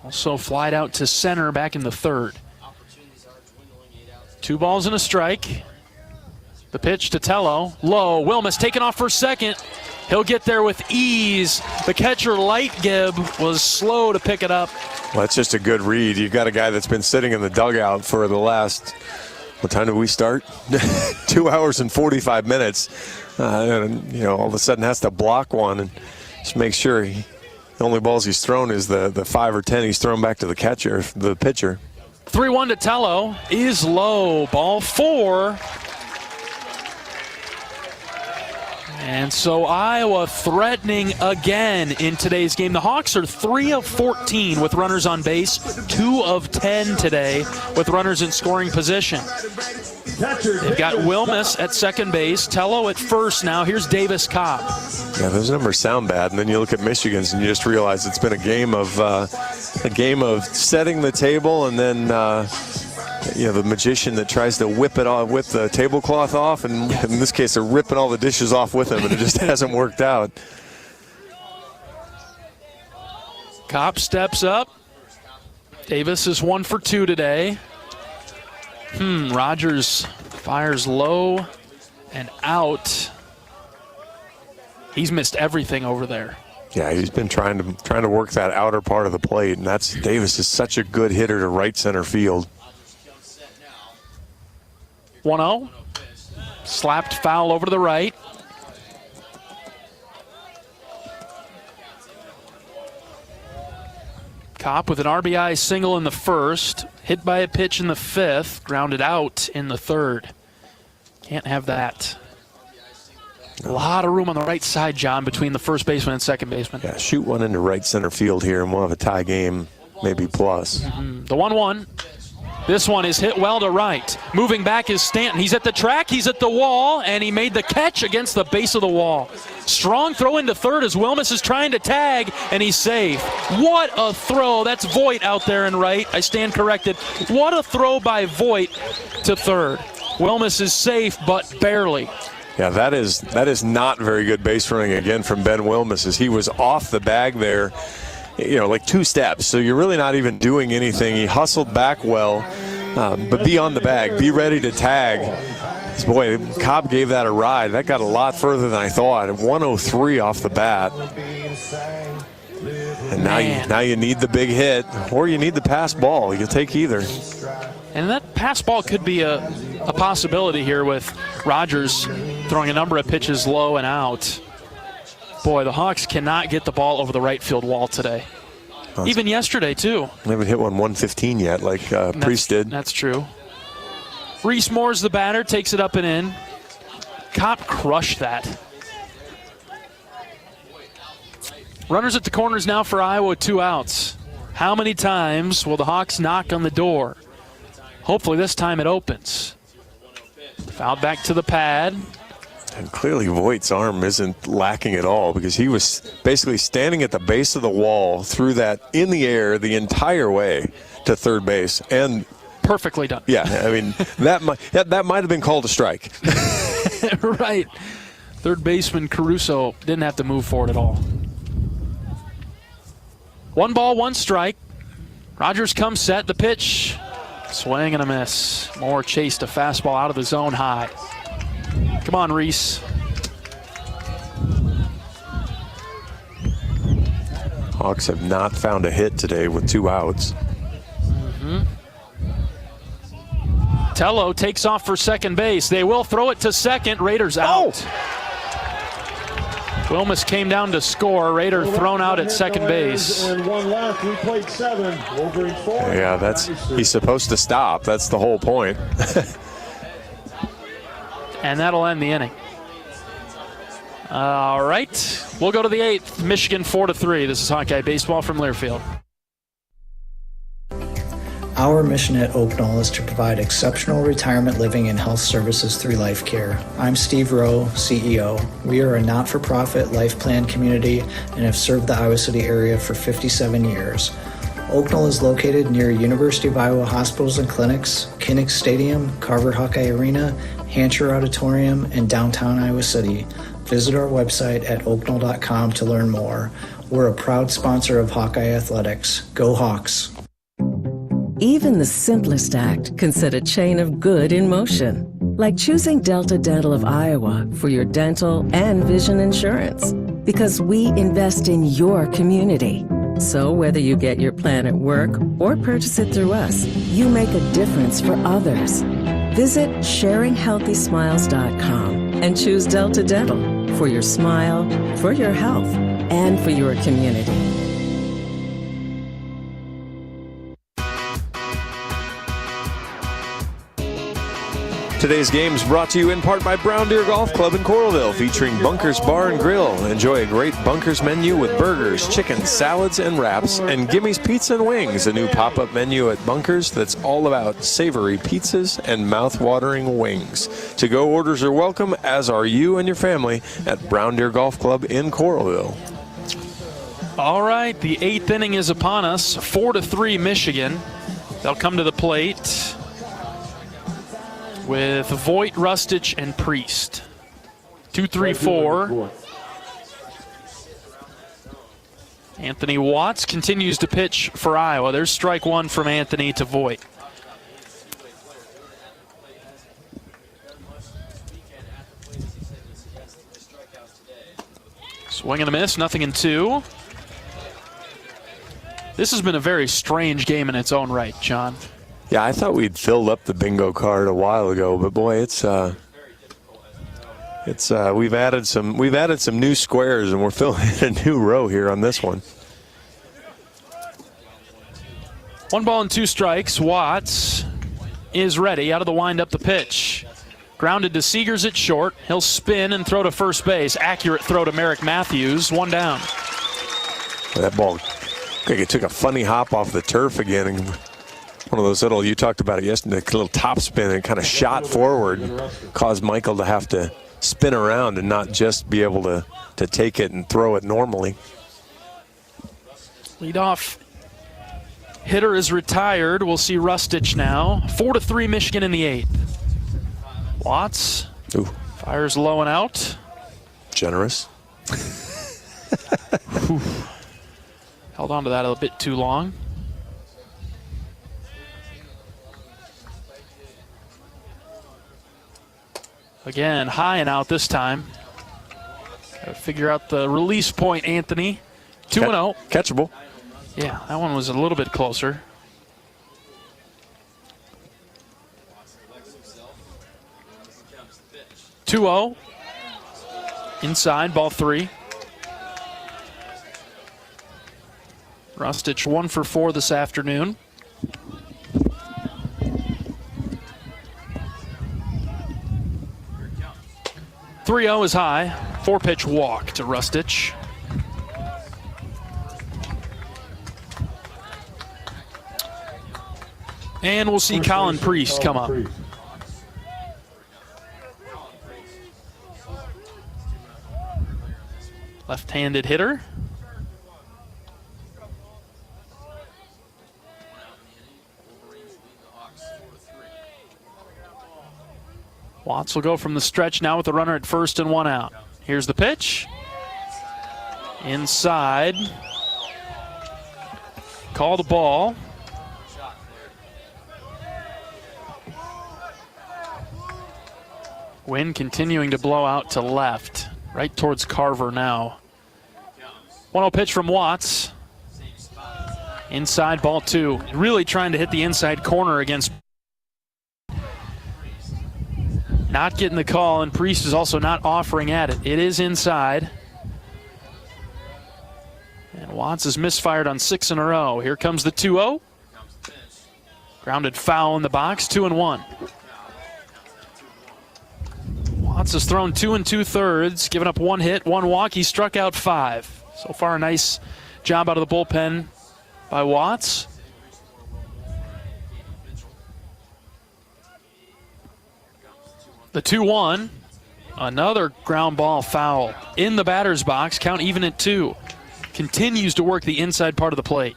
Also flied out to center back in the 3rd. 2 balls and a strike. The pitch to Tello, low. Wilmus taken off for second. He'll get there with ease. The catcher, Lightgib, was slow to pick it up. Well, that's just a good read. You've got a guy that's been sitting in the dugout for the last, what time did we start? 2 hours and 45 minutes. And, you know, all of a sudden has to block one and just make sure the only balls he's thrown is the 5 or 10 he's thrown back to the catcher, the pitcher. 3-1 to Tello is low. Ball 4. And so Iowa threatening again in today's game. The Hawks are 3 of 14 with runners on base, 2 of 10 today with runners in scoring position. They've got Wilmus at second base, Tello at first now. Here's Davis Cobb. Yeah, those numbers sound bad, and then you look at Michigan's and you just realize it's been a game of setting the table, and then you know, the magician that tries to whip the tablecloth off, and in this case they're ripping all the dishes off with him, and it just hasn't worked out. Cobb steps up. Davis is 1 for 2 today. Rogers fires low and out. He's missed everything over there. Yeah, he's been trying to work that outer part of the plate, and that's Davis is such a good hitter to right center field. 1-0. Slapped foul over to the right. Kopp with an RBI single in the first, hit by a pitch in the 5th, grounded out in the 3rd. Can't have that. A lot of room on the right side, John, between the first baseman and second baseman. Yeah, shoot one into right center field here, and we'll have a tie game, maybe plus. The 1-1. This one is hit well to right. Moving back is Stanton. He's at the track, he's at the wall, and he made the catch against the base of the wall. Strong throw into third as Wilmus is trying to tag, and he's safe. What a throw. That's Voit out there in right. I stand corrected. What a throw by Voit to third. Wilmus is safe, but barely. Yeah, that is not very good base running again from Ben Wilmus, as he was off the bag there, you know, like 2 steps. So you're really not even doing anything. He hustled back well, but be on the bag, be ready to tag. Boy, Cobb gave that a ride. That got a lot further than I thought. 103 off the bat. And now you need the big hit, or you need the pass ball. You'll take either. And that pass ball could be a possibility here with Rogers throwing a number of pitches low and out. Boy, the Hawks cannot get the ball over the right field wall today. Even yesterday, too. They haven't hit 115 yet like Priest did. That's true. Reese Moore's the batter, takes it up and in. Kopp crushed that. Runners at the corners now for Iowa, 2 outs. How many times will the Hawks knock on the door? Hopefully this time it opens. Fouled back to the pad. And clearly Voigt's arm isn't lacking at all, because he was basically standing at the base of the wall, threw that in the air the entire way to third base. And perfectly done. Yeah, I mean, that might have been called a strike. Right. Third baseman Caruso didn't have to move forward at all. 1 ball, 1 strike. Rogers comes set. The pitch. Swing and a miss. Moore chased a fastball out of the zone high. Come on, Reese. Hawks have not found a hit today with 2 outs. Tello takes off for second base. They will throw it to second. Raiders out. Wilmus came down to score. Raider thrown out at second base. And 1 left. We played 7. Wolverines 4. Yeah, he's supposed to stop. That's the whole point. And that'll end the inning. All right. We'll go to the 8th. Michigan 4-3. This is Hawkeye Baseball from Learfield. Our mission at Oak Knoll is to provide exceptional retirement living and health services through life care. I'm Steve Rowe, CEO. We are a not-for-profit life plan community and have served the Iowa City area for 57 years. Oak Knoll is located near University of Iowa hospitals and clinics, Kinnick Stadium, Carver Hawkeye Arena, Hancher Auditorium, and downtown Iowa City. Visit our website at oakknoll.com to learn more. We're a proud sponsor of Hawkeye Athletics. Go Hawks! Even the simplest act can set a chain of good in motion, like choosing Delta Dental of Iowa for your dental and vision insurance. Because we invest in your community. So whether you get your plan at work or purchase it through us, you make a difference for others. Visit sharinghealthysmiles.com and choose Delta Dental for your smile, for your health, and for your community. Today's game is brought to you in part by Brown Deer Golf Club in Coralville, featuring Bunkers Bar and Grill. Enjoy a great Bunkers menu with burgers, chicken, salads, and wraps, and Gimmy's Pizza and Wings, a new pop-up menu at Bunkers that's all about savory pizzas and mouth-watering wings. To-go orders are welcome, as are you and your family at Brown Deer Golf Club in Coralville. All right, the 8th inning is upon us. 4-3 Michigan. They'll come to the plate with Voigt, Rustich, and Priest. 2-3-4. Anthony Watts continues to pitch for Iowa. There's strike 1 from Anthony to Voigt. Swing and a miss, 0-2. This has been a very strange game in its own right, John. Yeah, I thought we'd filled up the bingo card a while ago, but boy, we've added some new squares, and we're filling in a new row here on this one. 1 ball and 2 strikes. Watts is ready. Out of the windup, the pitch. Grounded to Seegers at short. He'll spin and throw to first base. Accurate throw to Merrick Matthews. 1 down. That ball, it took a funny hop off the turf again. And one of those you talked about it yesterday, a little top spin, and kind of shot forward, caused Michael to have to spin around and not just be able to take it and throw it normally. Leadoff hitter is retired. We'll see Rustich now. 4-3 Michigan in the 8th. Watts fires low and out. Generous. Held on to that a bit too long. Again, high and out this time. Got to figure out the release point, Anthony. 2-0. Catchable. Yeah, that one was a little bit closer. (2-0). Inside, ball 3. Rustich 1 for 4 this afternoon. (3-0) is high. 4-pitch walk to Rustich. And we'll see Colin Priest come up. Left-handed hitter. Watts will go from the stretch now with the runner at first and one out. Here's the pitch. Inside. Call the ball. Wind continuing to blow out to left, right towards Carver now. 1-0 pitch from Watts. Inside, ball two. Really trying to hit the inside corner against. Not getting the call, and Priest is also not offering at it. It is inside. And Watts has misfired on 6 in a row. Here comes the 2-0. Grounded foul in the box, 2-1. Watts has thrown 2 2/3, given up 1 hit, 1 walk. He struck out 5. So far, a nice job out of the bullpen by Watts. The 2-1, another ground ball foul in the batter's box, count even at 2. Continues to work the inside part of the plate.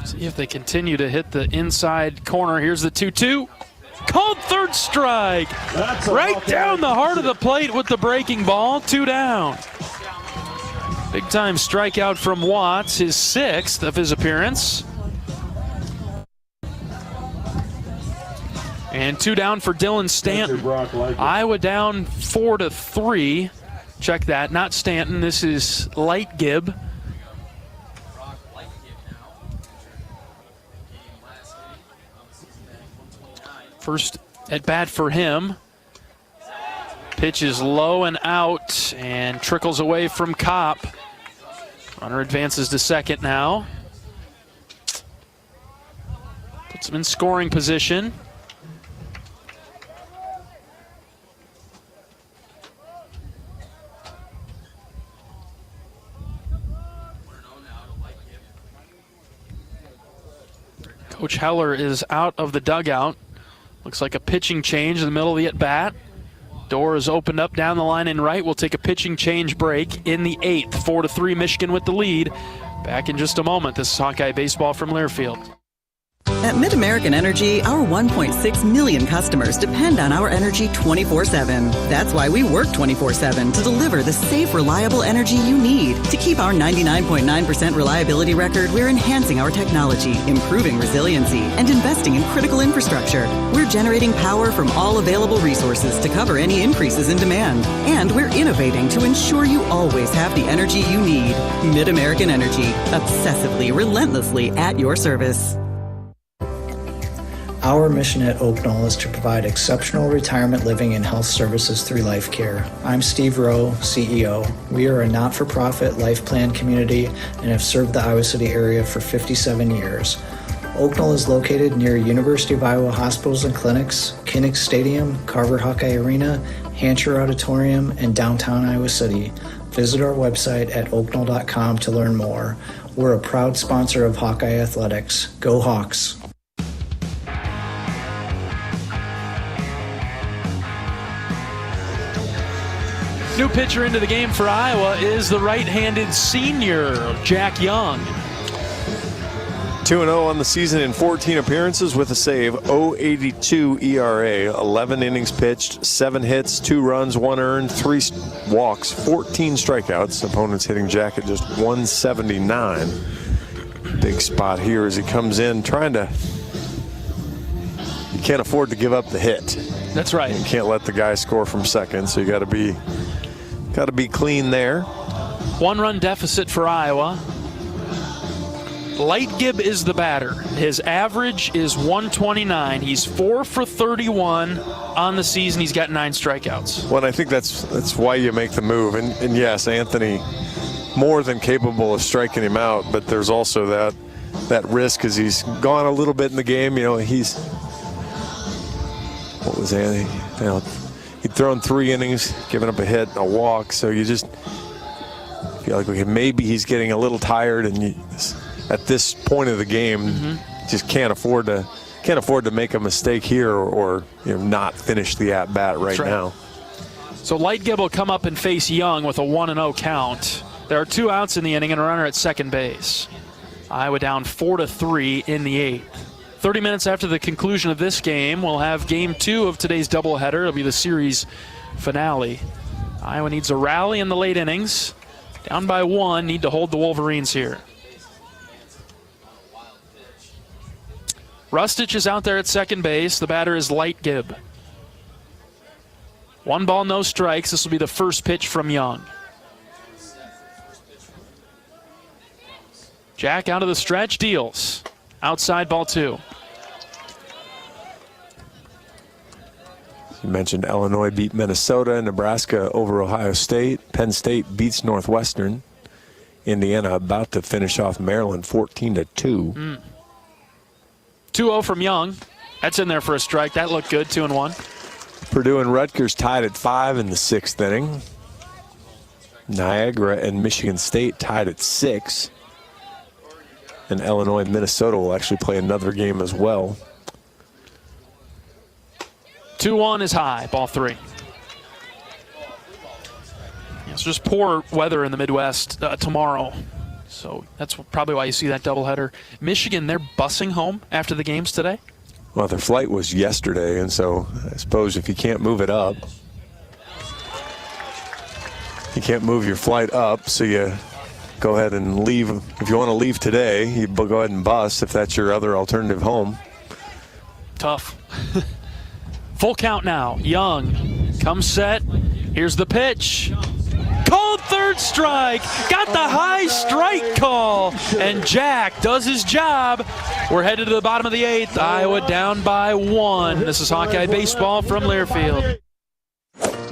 See if they continue to hit the inside corner. Here's the 2-2. Called third strike. Right down the heart of the plate with the breaking ball. 2 down. Big time strikeout from Watts, his 6th of his appearance. And 2 down for Dylan Stanton. Iowa down 4-3. Check that, not Stanton. This is Lightgib. First at bat for him. Pitch is low and out and trickles away from Kopp. Runner advances to second now. Puts him in scoring position. Coach Heller is out of the dugout. Looks like a pitching change in the middle of the at-bat. Door is opened up down the line and right. We'll take a pitching change break in the 8th. 4-3 Michigan with the lead. Back in just a moment. This is Hawkeye Baseball from Learfield. At Mid-American Energy, our 1.6 million customers depend on our energy 24/7. That's why we work 24/7 to deliver the safe, reliable energy you need. To keep our 99.9% reliability record, we're enhancing our technology, improving resiliency, and investing in critical infrastructure. We're generating power from all available resources to cover any increases in demand. And we're innovating to ensure you always have the energy you need. Mid-American Energy, obsessively, relentlessly at your service. Our mission at Oak Knoll is to provide exceptional retirement living and health services through life care. I'm Steve Rowe, CEO. We are a not-for-profit life plan community and have served the Iowa City area for 57 years. Oak Knoll is located near University of Iowa hospitals and clinics, Kinnick Stadium, Carver Hawkeye Arena, Hancher Auditorium, and downtown Iowa City. Visit our website at oakknoll.com to learn more. We're a proud sponsor of Hawkeye Athletics. Go Hawks! New pitcher into the game for Iowa is the right-handed senior, Jack Young. 2-0 on the season in 14 appearances with a save, 0.82 ERA, 11 innings pitched, 7 hits, 2 runs, 1 earned, 3 walks, 14 strikeouts. Opponents hitting Jack at just 179. Big spot here as he comes in trying to, you can't afford to give up the hit. That's right. You can't let the guy score from second, so you got to be clean there. 1-run deficit for Iowa. Lightgib is the batter. His average is 129. He's 4 for 31 on the season. He's got 9 strikeouts. Well, I think that's why you make the move. And yes, Anthony more than capable of striking him out, but there's also that risk as he's gone a little bit in the game. You know, was, Andy. He'd thrown 3 innings, given up a hit and a walk, so you just feel like, okay, maybe he's getting a little tired, and at this point of the game, just can't afford to make a mistake here or not finish the at-bat right now. So Lightgib will come up and face Young with a 1-0 count. There are 2 outs in the inning and a runner at second base. Iowa down 4-3 in the 8th. 30 minutes after the conclusion of this game, we'll have game 2 of today's doubleheader. It'll be the series finale. Iowa needs a rally in the late innings. Down by 1, need to hold the Wolverines here. Rustich is out there at second base. The batter is Lightgib. 1 ball, no strikes. This will be the first pitch from Young. Jack out of the stretch, deals. Outside, ball 2. You mentioned Illinois beat Minnesota, Nebraska over Ohio State. Penn State beats Northwestern. Indiana about to finish off Maryland 14-2. 2-0 from Young. That's in there for a strike. That looked good, 2-1. Purdue and Rutgers tied at 5 in the 6th inning. Niagara and Michigan State tied at 6. And Illinois and Minnesota will actually play another game as well. 2-1 is high, ball 3. It's just poor weather in the Midwest tomorrow. So that's probably why you see that doubleheader. Michigan, they're busing home after the games today? Well, their flight was yesterday, and so I suppose if you can't move it up, you can't move your flight up, so you go ahead and leave. If you want to leave today, you go ahead and bus if that's your other alternative home. Tough. Full count now. Young comes set. Here's the pitch. Called third strike. Got the high strike call. And Jack does his job. We're headed to the bottom of the 8th. Iowa down by 1. This is Hawkeye Baseball from Learfield.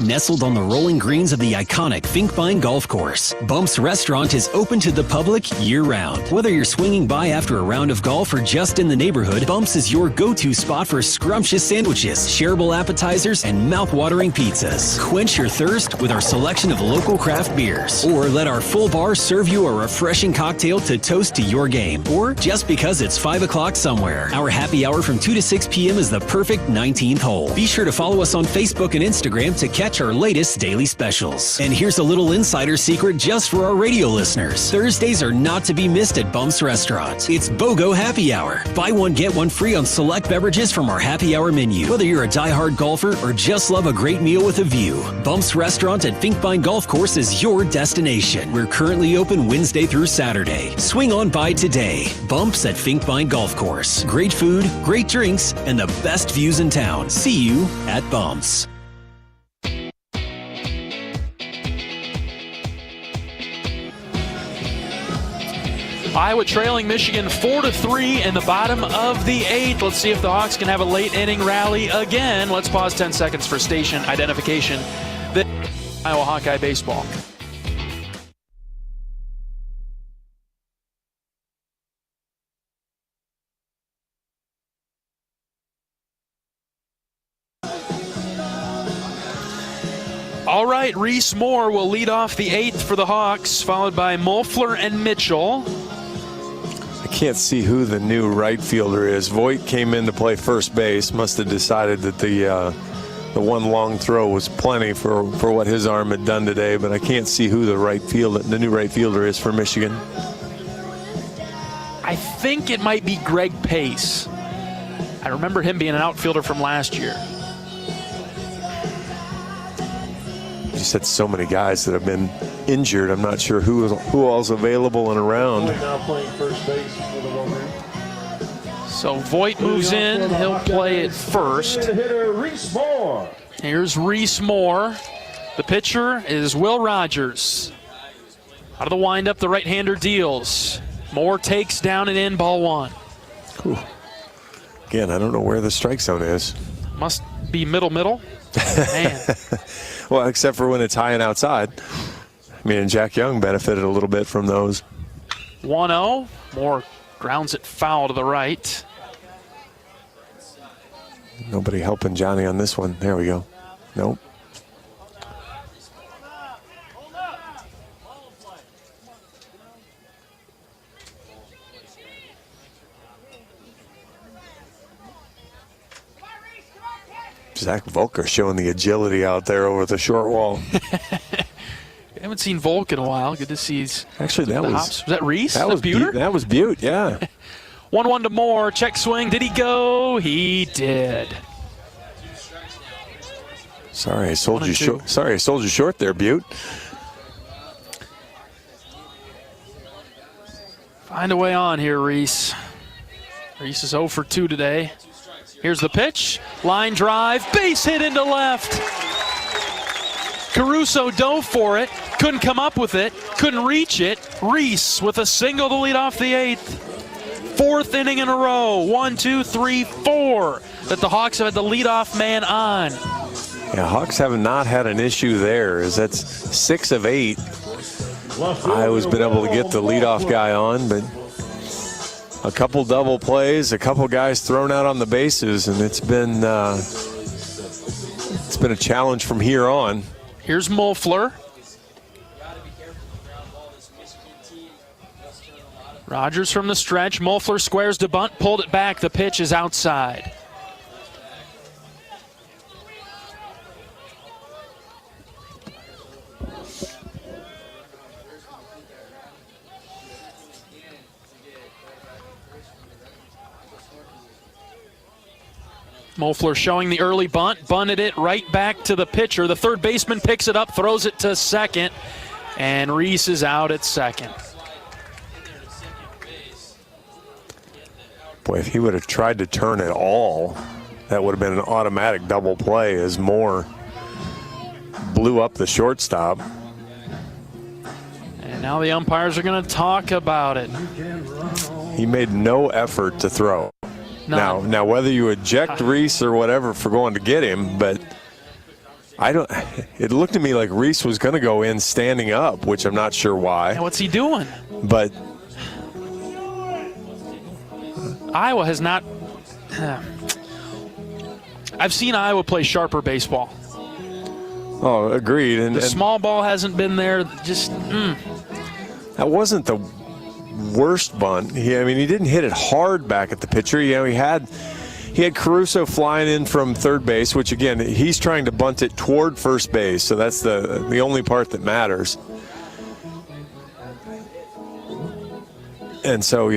Nestled on the rolling greens of the iconic Finkbine Golf Course, Bumps Restaurant is open to the public year-round. Whether you're swinging by after a round of golf or just in the neighborhood, Bumps is your go-to spot for scrumptious sandwiches, shareable appetizers, and mouth-watering pizzas. Quench your thirst with our selection of local craft beers. Or let our full bar serve you a refreshing cocktail to toast to your game. Or just because it's 5 o'clock somewhere. Our happy hour from 2 to 6 p.m. is the perfect 19th hole. Be sure to follow us on Facebook and Instagram to catch our latest daily specials. And here's a little insider secret just for our radio listeners. Thursdays are not to be missed at Bumps Restaurant. It's BOGO Happy Hour. Buy one, get one free on select beverages from our happy hour menu. Whether you're a diehard golfer or just love a great meal with a view, Bumps Restaurant at Finkbine Golf Course is your destination. We're currently open Wednesday through Saturday. Swing on by today. Bumps at Finkbine Golf Course. Great food, great drinks, and the best views in town. See you at Bumps. Iowa trailing Michigan 4-3 in the bottom of the 8th. Let's see if the Hawks can have a late inning rally again. Let's pause 10 seconds for station identification. This is Iowa Hawkeye Baseball. All right, Reese Moore will lead off the 8th for the Hawks, followed by Mofler and Mitchell. I can't see who the new right fielder is. Voigt came in to play first base. Must have decided that the one long throw was plenty for what his arm had done today. But I can't see who the new right fielder is for Michigan. I think it might be Greg Pace. I remember him being an outfielder from last year. You just had so many guys that have been injured. I'm not sure who all's available and around. Now playing first base for the Wolverines. So Voigt moves in. He'll play at first. Hitter Reese Moore. Here's Reese Moore. The pitcher is Will Rogers. Out of the windup, the right-hander deals. Moore takes down and in, ball 1. Cool. Again, I don't know where the strike zone is. Must be middle. Man. Well, except for when it's high and outside. I mean, Jack Young benefited a little bit from those. 1-0. Moore grounds it foul to the right. Nobody helping Johnny on this one. There we go. Nope. Zach Volker showing the agility out there over the short wall. I haven't seen Volk in a while. Good to see he's actually that was that Reese? That was Buter? That was Butte, yeah. 1-1 to Moore. Check swing. Did he go? He did. Sorry, I sold you short. Sorry, I sold you short there, Butte. Find a way on here, Reese. Reese is 0 for 2 today. Here's the pitch. Line drive. Base hit into left. Caruso dove for it. Couldn't come up with it. Couldn't reach it. Reese with a single to lead off the 8th. 4th inning in a row. 1, 2, 3, 4 that the Hawks have had the leadoff man on. Yeah, Hawks have not had an issue there. As that's 6 of 8. Iowa's been able to get the leadoff guy on, but a couple double plays, a couple guys thrown out on the bases, and it's been a challenge from here on. Here's Mofler. Rogers from the stretch. Mofler squares to bunt, pulled it back. The pitch is outside. Mofler showing the early bunt, bunted it right back to the pitcher. The third baseman picks it up, throws it to second, and Reese is out at second. Boy, if he would have tried to turn it all, that would have been an automatic double play as Moore blew up the shortstop. And now the umpires are going to talk about it. He made no effort to throw. Now, whether you eject Reese or whatever for going to get him, but it looked to me like Reese was going to go in standing up, which I'm not sure why. And what's he doing? But Iowa has not. I've seen Iowa play sharper baseball. Oh, agreed. And the small ball hasn't been there. Just that wasn't the worst bunt. He didn't hit it hard back at the pitcher. He had Caruso flying in from third base, which again he's trying to bunt it toward first base, so that's the only part that matters. And so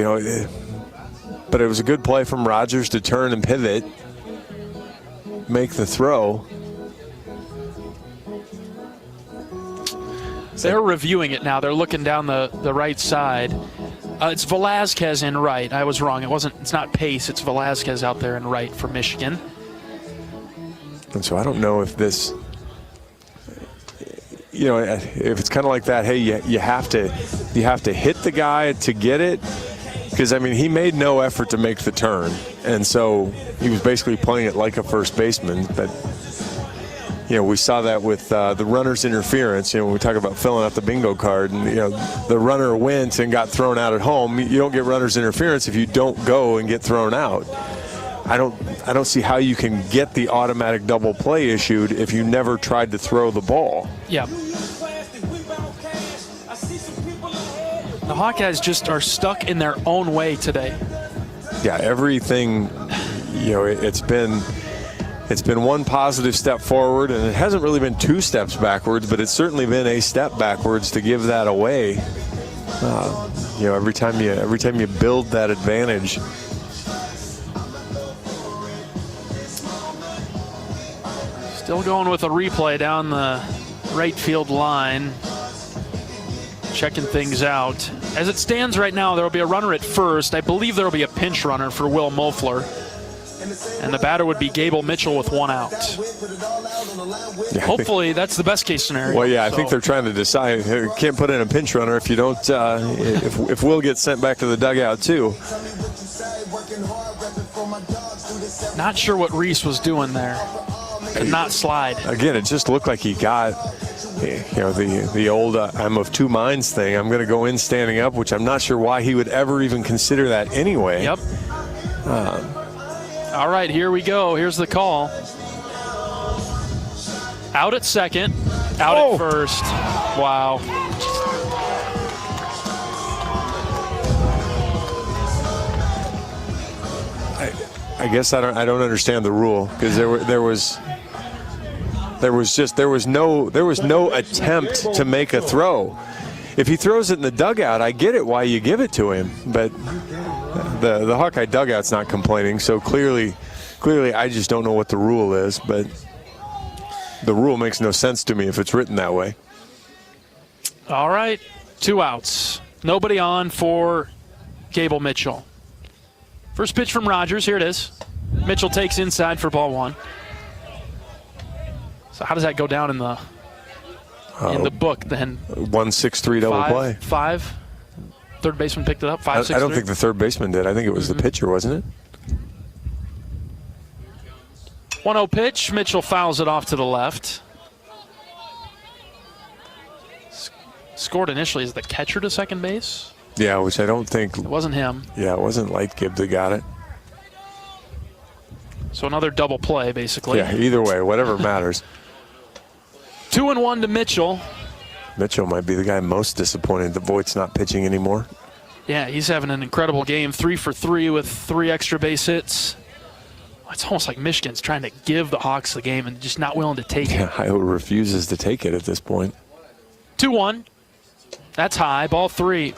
but it was a good play from Rogers to turn and pivot, make the throw. They're reviewing it now. They're looking down the right side. It's Velazquez in right. I was wrong. It's not Pace. It's Velazquez out there in right for Michigan. And so I don't know if this, if it's kind of like that. Hey, you have to hit the guy to get it, because he made no effort to make the turn, and so he was basically playing it like a first baseman. But we saw that with the runner's interference. When we talk about filling out the bingo card, and the runner went and got thrown out at home. You don't get runner's interference if you don't go and get thrown out. I don't see how you can get the automatic double play issued if you never tried to throw the ball. Yeah. The Hawkeyes just are stuck in their own way today. Yeah, everything. It's been one positive step forward, and it hasn't really been 2 steps backwards, but it's certainly been a step backwards to give that away. Every time you build that advantage. Still going with a replay down the right field line, checking things out. As it stands right now, there will be a runner at first. I believe there will be a pinch runner for Will Mofler. And the batter would be Gable Mitchell with 1 out. Yeah, hopefully, that's the best case scenario. Well, yeah, I think they're trying to decide. You can't put in a pinch runner if you don't. If Will gets sent back to the dugout too. Not sure what Reese was doing there. Could not slide. Again, it just looked like he got, the old I'm of 2 minds thing. I'm going to go in standing up, which I'm not sure why he would ever even consider that anyway. Yep. All right, here we go. Here's the call. Out at second, out at first. Wow. I guess I don't understand the rule, because there was no attempt to make a throw. If he throws it in the dugout, I get it why you give it to him, but the Hawkeye dugout's not complaining, so clearly I just don't know what the rule is, but the rule makes no sense to me if it's written that way. All right, 2 outs. Nobody on for Gable Mitchell. First pitch from Rogers, here it is. Mitchell takes inside for ball 1. So how does that go down in the book then? 1-6-3 double play. 5. Third baseman picked it up. 5-6-3. I don't think the third baseman did. I think it was the pitcher, wasn't it? 1-0 pitch. Mitchell fouls it off to the left. Scored initially as the catcher to second base. Yeah, which I don't think. It wasn't him. Yeah, it wasn't Lightgib that got it. So another double play, basically. Yeah, either way, whatever matters. 2-1 to Mitchell. Mitchell might be the guy most disappointed that Voigt's not pitching anymore. Yeah, he's having an incredible game. 3 for 3 with 3 extra base hits. It's almost like Michigan's trying to give the Hawks the game and just not willing to take it. Yeah, Iowa refuses to take it at this point. 2-1. That's high. Ball 3.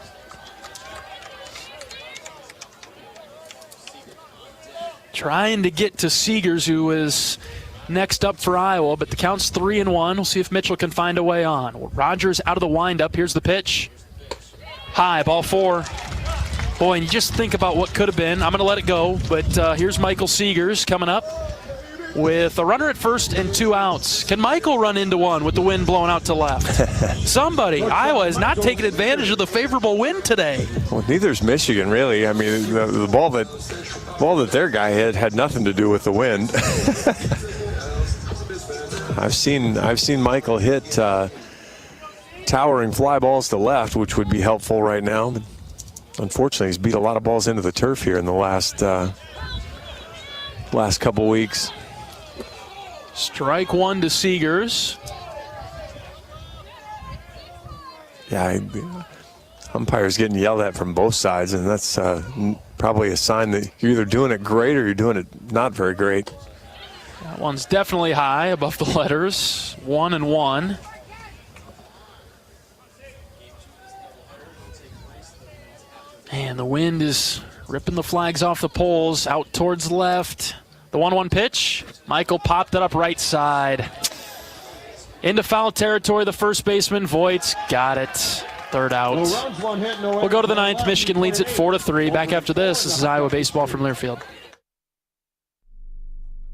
Trying to get to Seegers, who is next up for Iowa, but the count's 3-1. We'll see if Mitchell can find a way on. Rogers out of the windup. Here's the pitch. High, ball 4. Boy, and you just think about what could have been. I'm going to let it go, but here's Michael Seegers coming up with a runner at first and 2 outs. Can Michael run into one with the wind blowing out to left? Somebody. Iowa has not taken advantage of the favorable wind today. Well, neither's Michigan, really. I mean, the ball that their guy hit had nothing to do with the wind. I've seen Michael hit towering fly balls to left, which would be helpful right now. But unfortunately, he's beat a lot of balls into the turf here in the last couple weeks. Strike 1 to Seegers. Yeah, umpires getting yelled at from both sides, and that's probably a sign that you're either doing it great or you're doing it not very great. That one's definitely high above the letters. 1-1. And the wind is ripping the flags off the poles out towards left. The 1-1 pitch. Michael popped it up right side. Into foul territory, the first baseman, Voigt's got it. Third out. We'll go to the 9th. Michigan leads it 4-3. Back after this is Iowa baseball from Learfield.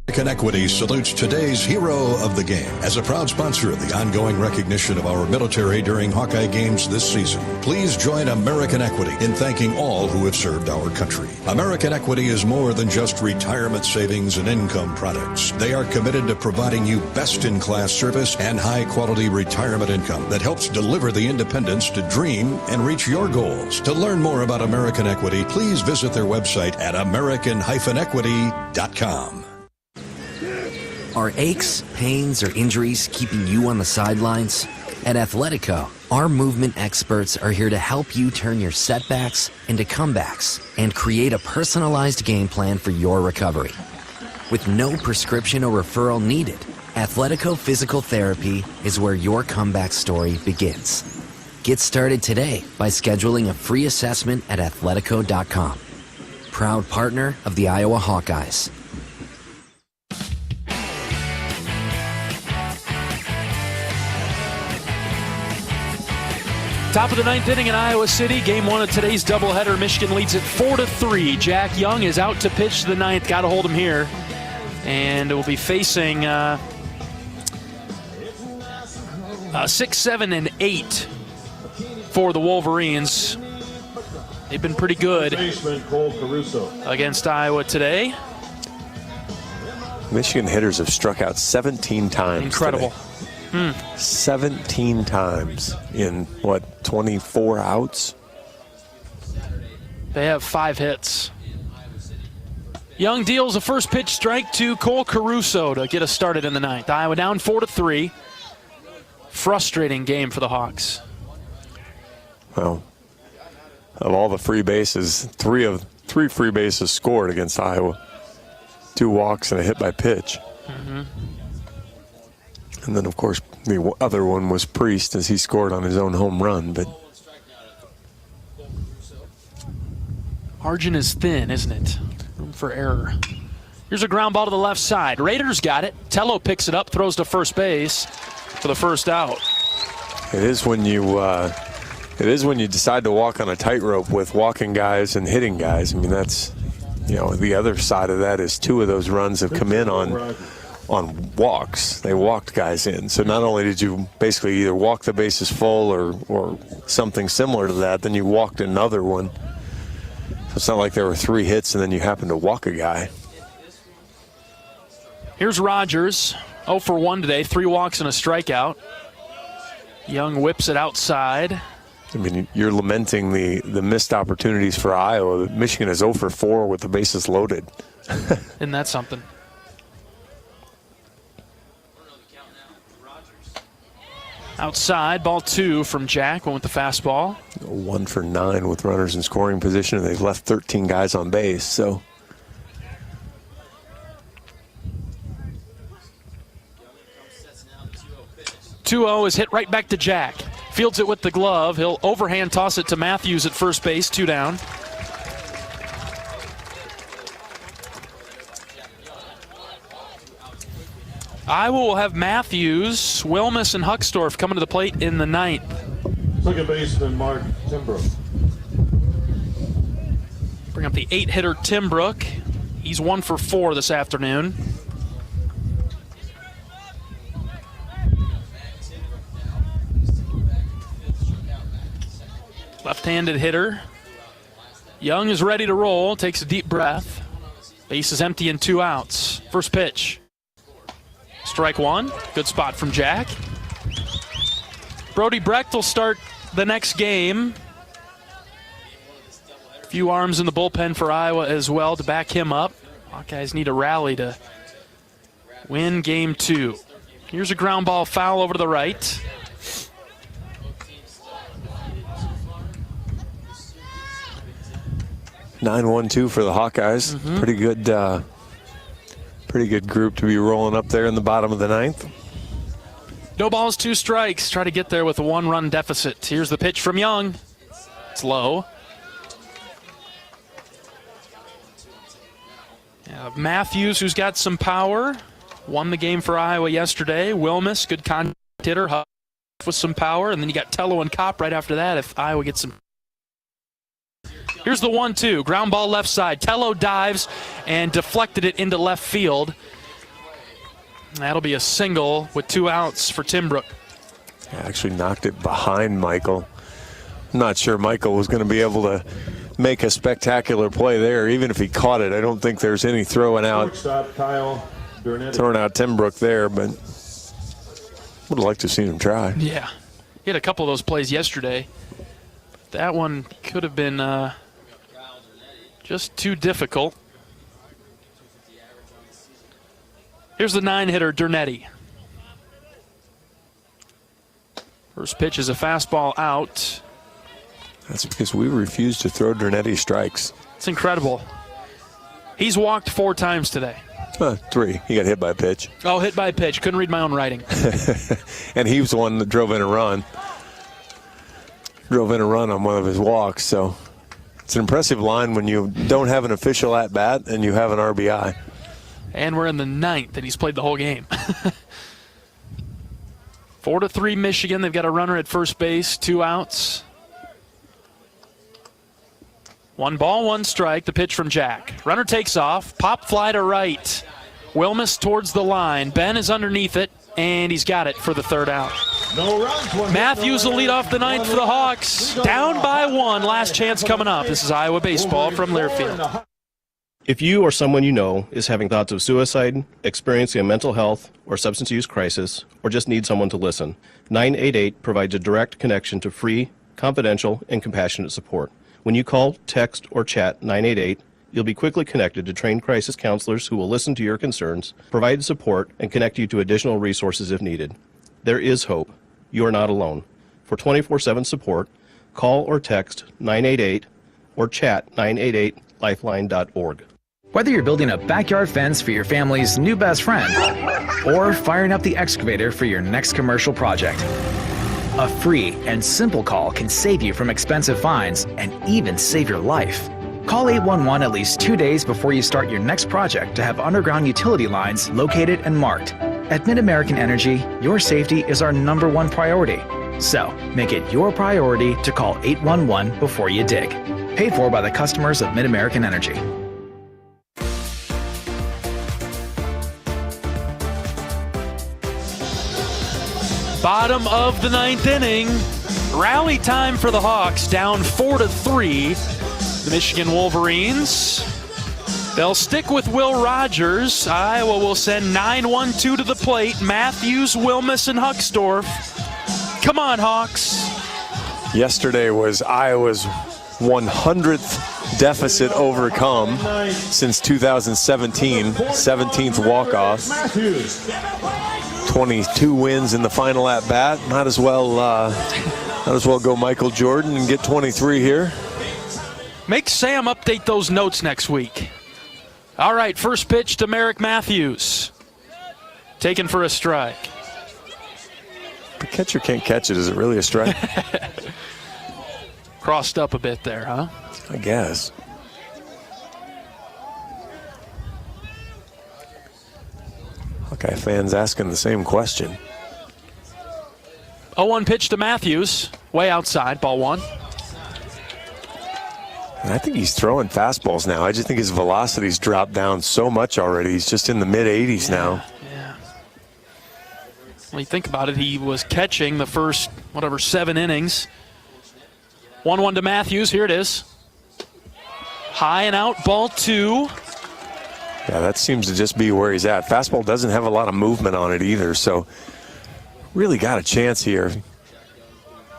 American Equity salutes today's hero of the game. As a proud sponsor of the ongoing recognition of our military during Hawkeye games this season, please join American Equity in thanking all who have served our country. American Equity is more than just retirement savings and income products. They are committed to providing you best-in-class service and high-quality retirement income that helps deliver the independence to dream and reach your goals. To learn more about American Equity, please visit their website at american-equity.com. Are aches, pains, or injuries keeping you on the sidelines? At Athletico, our movement experts are here to help you turn your setbacks into comebacks and create a personalized game plan for your recovery. With no prescription or referral needed, Athletico Physical Therapy is where your comeback story begins. Get started today by scheduling a free assessment at athletico.com. Proud partner of the Iowa Hawkeyes. Top of the 9th inning in Iowa City. Game 1 of today's doubleheader. Michigan leads it 4-3. Jack Young is out to pitch the 9th. Got to hold him here. And will be facing 6, 7, and 8 for the Wolverines. They've been pretty good against Iowa today. Michigan hitters have struck out 17 times. Incredible. Today. 17 times in, 24 outs? They have 5 hits. Young deals a first pitch strike to Cole Caruso to get us started in the ninth. Iowa down 4-3. Frustrating game for the Hawks. Well, of all the free bases, three free bases scored against Iowa. 2 walks and a hit by pitch. Mm-hmm. And then, of course, the other one was Priest as he scored on his own home run. But margin is thin, isn't it? Room for error. Here's a ground ball to the left side. Raiders got it. Tello picks it up, throws to first base for the first out. it is when you decide to walk on a tightrope with walking guys and hitting guys. I mean, that's, the other side of that is 2 of those runs have come in on walks. They walked guys in. So not only did you basically either walk the bases full or something similar to that, then you walked another one. So it's not like there were 3 hits and then you happened to walk a guy. Here's Rogers, 0 for 1 today, 3 walks and a strikeout. Young whips it outside. I mean, you're lamenting the missed opportunities for Iowa. Michigan is 0 for 4 with the bases loaded. Isn't that something? Outside, ball 2 from Jack, went with the fastball. 1 for 9 with runners in scoring position, and they've left 13 guys on base, so. (2-0) is hit right back to Jack. Fields it with the glove. He'll overhand toss it to Matthews at first base, 2 down. Iowa will have Matthews, Wilmus, and Huckstorf coming to the plate in the 9th. Second baseman Mark Timbrook. Bring up the 8-hitter Timbrook. He's 1 for 4 this afternoon. Left-handed hitter. Young is ready to roll, takes a deep breath. Base is empty and 2 outs. First pitch. Strike 1. Good spot from Jack. Brody Brecht will start the next game. A few arms in the bullpen for Iowa as well to back him up. Hawkeyes need a rally to win game 2. Here's a ground ball foul over to the right. (9-1-2) for the Hawkeyes. Mm-hmm. Pretty good group to be rolling up there in the bottom of the 9th. No balls, 2 strikes. Try to get there with a 1-run deficit. Here's the pitch from Young. It's low. Matthews, who's got some power, won the game for Iowa yesterday. Wilmus, good contact hitter, with some power. And then you got Tello and Kopp right after that if Iowa gets some. Here's the 1-2. Ground ball left side. Tello dives and deflected it into left field. That'll be a single with 2 outs for Timbrook. Actually knocked it behind Michael. I'm not sure Michael was going to be able to make a spectacular play there. Even if he caught it, I don't think there's any throwing out Timbrook there, but would have liked to have seen him try. Yeah. He had a couple of those plays yesterday. That one could have been just too difficult. Here's the 9-hitter, Dernetti. First pitch is a fastball out. That's because we refuse to throw Dernetti strikes. It's incredible. He's walked 4 times today. 3. He got hit by a pitch. Oh, hit by a pitch. Couldn't read my own writing. And he was the one that drove in a run. Drove in a run on one of his walks, so it's an impressive line when you don't have an official at-bat and you have an RBI. And we're in the 9th, and he's played the whole game. 4-3 Michigan. They've got a runner at first base, 2 outs. 1 ball, 1 strike. The pitch from Jack. Runner takes off. Pop fly to right. Wilmus towards the line. Ben is underneath it, and he's got it for the 3rd out. No runs. Matthews will lead off the 9th for the Hawks. Down by 1. Last chance coming up. This is Iowa baseball from Learfield. If you or someone you know is having thoughts of suicide, experiencing a mental health or substance use crisis, or just need someone to listen, 988 provides a direct connection to free, confidential, and compassionate support. When you call, text, or chat 988, You'll be quickly connected to trained crisis counselors who will listen to your concerns, provide support, and connect you to additional resources if needed. There is hope. You are not alone. For 24/7 support, call or text 988 or chat 988lifeline.org. Whether you're building a backyard fence for your family's new best friend or firing up the excavator for your next commercial project, a free and simple call can save you from expensive fines and even save your life. Call 811 at least 2 days before you start your next project to have underground utility lines located and marked. At Mid-American Energy, your safety is our #1 priority. So, make it your priority to call 811 before you dig. Paid for by the customers of Mid-American Energy. Bottom of the 9th inning. Rally time for the Hawks, down 4-3. The Michigan Wolverines. They'll stick with Will Rogers. Iowa will send 9-1-2 to the plate. Matthews, Wilmus, and Huckstorf. Come on, Hawks. Yesterday was Iowa's 100th deficit overcome since 2017, 17th walk-off. 22 wins in the final at-bat. Might as well go Michael Jordan and get 23 here. Make Sam update those notes next week. All right, first pitch to Merrick Matthews. Taken for a strike. The catcher can't catch it. Is it really a strike? Crossed up a bit there, huh? I guess. Hawkeye fans asking the same question. 0-1 pitch to Matthews. Way outside, ball one. And I think he's throwing fastballs now. I just think his velocity's dropped down so much already. He's just in the mid-80s now. Yeah. When you think about it, he was catching the first, 7 innings. 1-1 to Matthews. Here it is. High and out, ball 2. Yeah, that seems to just be where he's at. Fastball doesn't have a lot of movement on it either, so really got a chance here.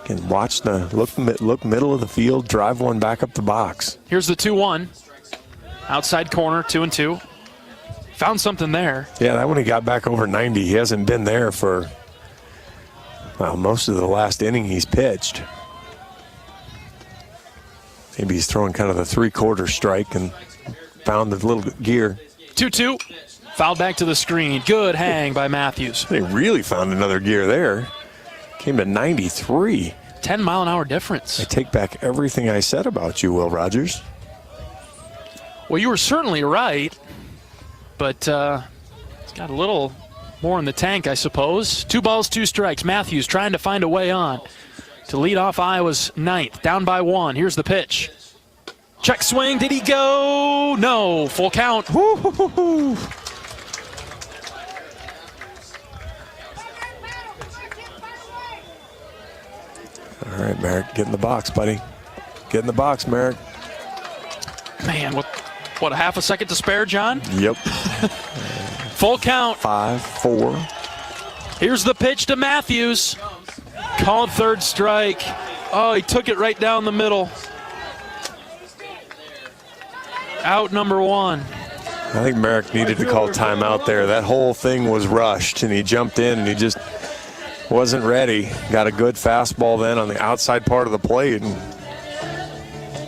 Can watch the look middle of the field, drive one back up the box. Here's the 2-1. Outside corner, 2-2. Found something there. Yeah, that one he got back over 90. He hasn't been there for, most of the last inning he's pitched. Maybe he's throwing kind of the 3/4 strike and found the little gear. 2-2. Fouled back to the screen. Good hang by Matthews. They really found another gear there. Came to 93. 10-mile-an-hour difference. I take back everything I said about you, Will Rogers. Well, you were certainly right, but it's got a little more in the tank, I suppose. 2 balls, 2 strikes. Matthews trying to find a way on to lead off Iowa's 9th. Down by 1. Here's the pitch. Check swing. Did he go? No. Full count. Woo-hoo-hoo-hoo. All right, Merrick, get in the box, buddy. Get in the box, Merrick. Man, what, a half a second to spare, John? Yep. Full count. 5-4. Here's the pitch to Matthews. Called third strike. Oh, he took it right down the middle. Out number 1. I think Merrick needed to call timeout there. That whole thing was rushed, and he jumped in, and he just wasn't ready. Got a good fastball then on the outside part of the plate, and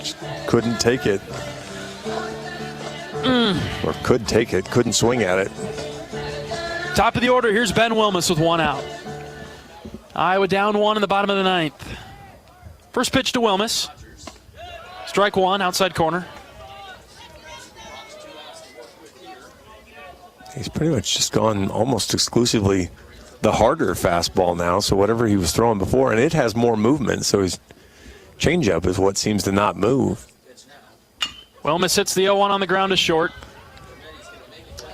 just couldn't take it. Or could take it, couldn't swing at it. Top of the order, here's Ben Wilmus with 1 out. Iowa down 1 in the bottom of the 9th. First pitch to Wilmus. Strike 1, outside corner. He's pretty much just gone almost exclusively the harder fastball now, so whatever he was throwing before, and it has more movement, so his changeup is what seems to not move. Wilmus hits the 0-1 on the ground to short.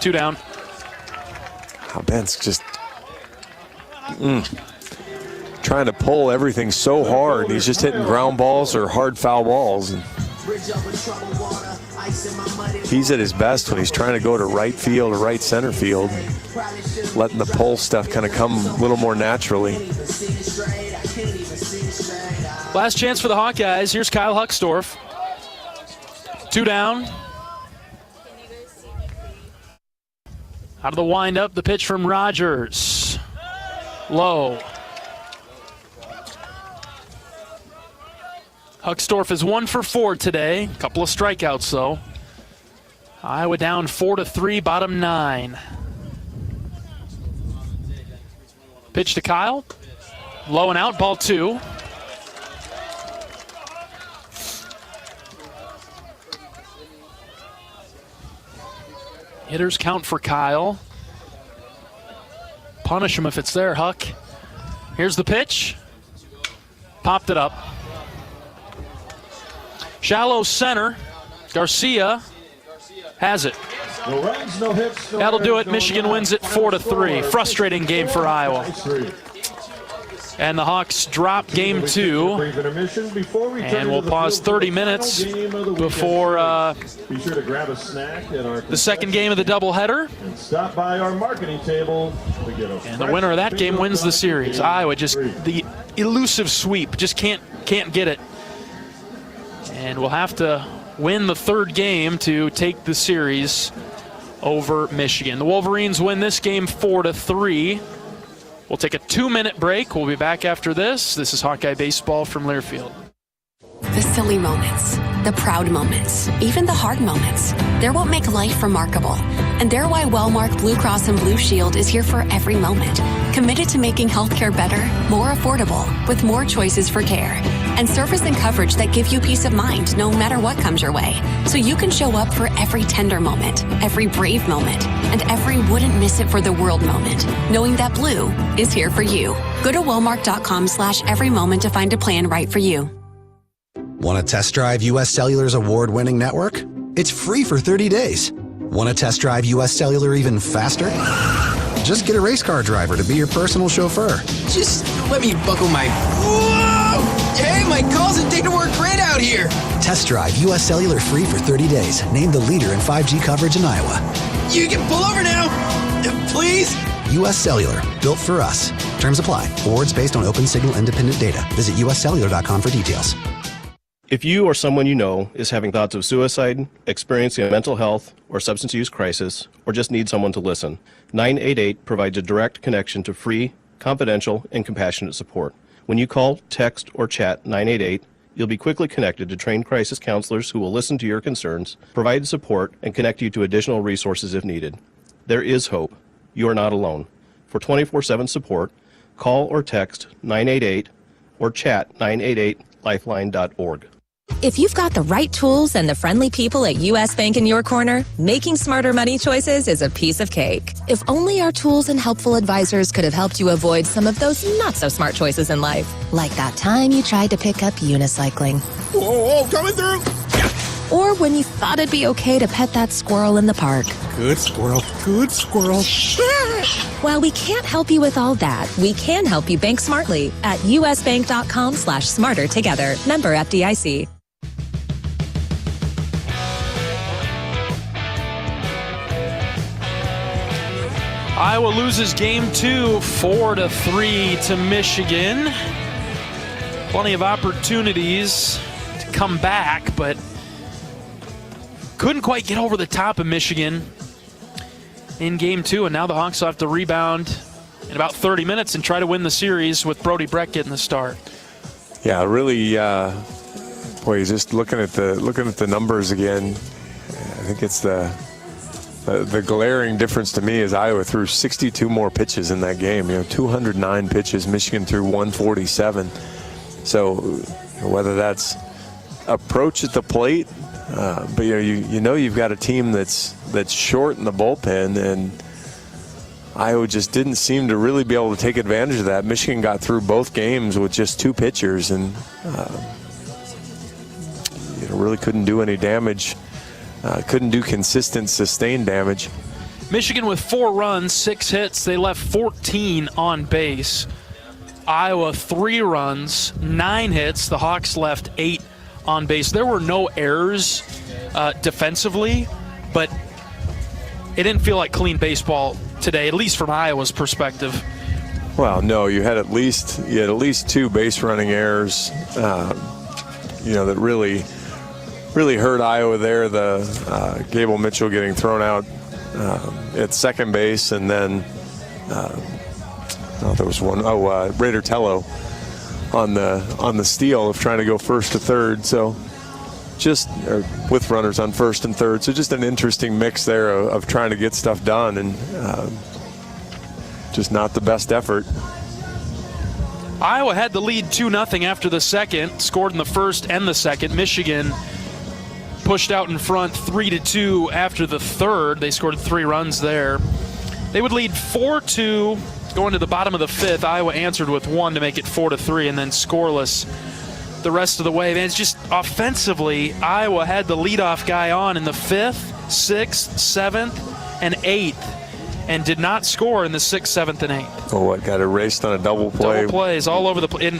2 down. Ben's just trying to pull everything so hard. He's just hitting ground balls or hard foul balls. And he's at his best when he's trying to go to right field or right center field, letting the pull stuff kind of come a little more naturally. Last chance for the Hawkeyes. Here's Kyle Huckstorf. 2 down. Out of the windup, the pitch from Rogers. Low. Huckstorf is 1 for 4 today. A couple of strikeouts, though. Iowa down 4-3, bottom 9. Pitch to Kyle. Low and out, ball 2. Hitters count for Kyle. Punish him if it's there, Huck. Here's the pitch. Popped it up. Shallow center. Garcia has it. No runs, no hits, no That'll do errors, it. Michigan wins it 4-3. Frustrating game for Iowa. And the Hawks drop game 2. And we'll pause 30 minutes before be sure to grab a snack at our the second game of the doubleheader. And stop by our marketing table. And the winner of that game wins the series. Iowa just the elusive sweep. Just can't get it. And we'll have to win the third game to take the series over Michigan. The Wolverines win this game 4-3. We'll take a 2-minute break. We'll be back after this. This is Hawkeye Baseball from Learfield. The silly moments, the proud moments, even the hard moments. They're what make life remarkable. And they're why Wellmark Blue Cross and Blue Shield is here for every moment. Committed to making healthcare better, more affordable, with more choices for care. And service and coverage that give you peace of mind no matter what comes your way. So you can show up for every tender moment, every brave moment, and every wouldn't miss it for the world moment, knowing that Blue is here for you. Go to Wellmark.com/every moment to find a plan right for you. Want to test drive U.S. Cellular's award-winning network? It's free for 30 days. Want to test drive U.S. Cellular even faster? Just get a race car driver to be your personal chauffeur. Just let me buckle my... Whoa! Hey, my calls and data work great out here. Test drive U.S. Cellular free for 30 days. Named the leader in 5G coverage in Iowa. You can pull over now. Please? U.S. Cellular. Built for us. Terms apply. Awards based on open signal independent data. Visit uscellular.com for details. If you or someone you know is having thoughts of suicide, experiencing a mental health or substance use crisis, or just need someone to listen, 988 provides a direct connection to free, confidential, and compassionate support. When you call, text, or chat 988, you'll be quickly connected to trained crisis counselors who will listen to your concerns, provide support, and connect you to additional resources if needed. There is hope. You are not alone. For 24/7 support, call or text 988 or chat 988lifeline.org. If you've got the right tools and the friendly people at U.S. Bank in your corner, making smarter money choices is a piece of cake. If only our tools and helpful advisors could have helped you avoid some of those not-so-smart choices in life. Like that time you tried to pick up unicycling. Whoa, coming through! Or when you thought it'd be okay to pet that squirrel in the park. Good squirrel, good squirrel. While we can't help you with all that, we can help you bank smartly at usbank.com/smarter together. Member FDIC. Iowa loses game 2, 4-3 to Michigan. Plenty of opportunities to come back, but couldn't quite get over the top of Michigan in game 2, and now the Hawks will have to rebound in about 30 minutes and try to win the series with Brody Brecht getting the start. Yeah, really, boy, just looking at the numbers again, I think it's the glaring difference to me is Iowa threw 62 more pitches in that game. 209 pitches. Michigan threw 147. So whether that's approach at the plate, but you've got a team that's short in the bullpen, and Iowa just didn't seem to really be able to take advantage of that. Michigan got through both games with just 2 pitchers, and really couldn't do any damage. Couldn't do consistent, sustained damage. Michigan with 4 runs, 6 hits. They left 14 on base. Iowa 3 runs, 9 hits. The Hawks left 8 on base. There were no errors defensively, but it didn't feel like clean baseball today, at least from Iowa's perspective. Well, no, you had at least 2 base running errors. That really hurt Iowa there. The Gable Mitchell getting thrown out at second base, and then there was one. Raider Tello on the steal of trying to go first to third. So with runners on first and third. So just an interesting mix there of trying to get stuff done, and just not the best effort. Iowa had the lead 2-0 after the second, scored in the first and the second. Michigan pushed out in front 3-2 after the third. They scored 3 runs there. They would lead 4-2 going to the bottom of the fifth. Iowa answered with 1 to make it 4-3, and then scoreless the rest of the way. Man, it's just offensively, Iowa had the leadoff guy on in the 5th, 6th, 7th, and 8th, and did not score in the 6th, 7th, and 8th. Oh, what, got erased on a double play? Double plays all over the place.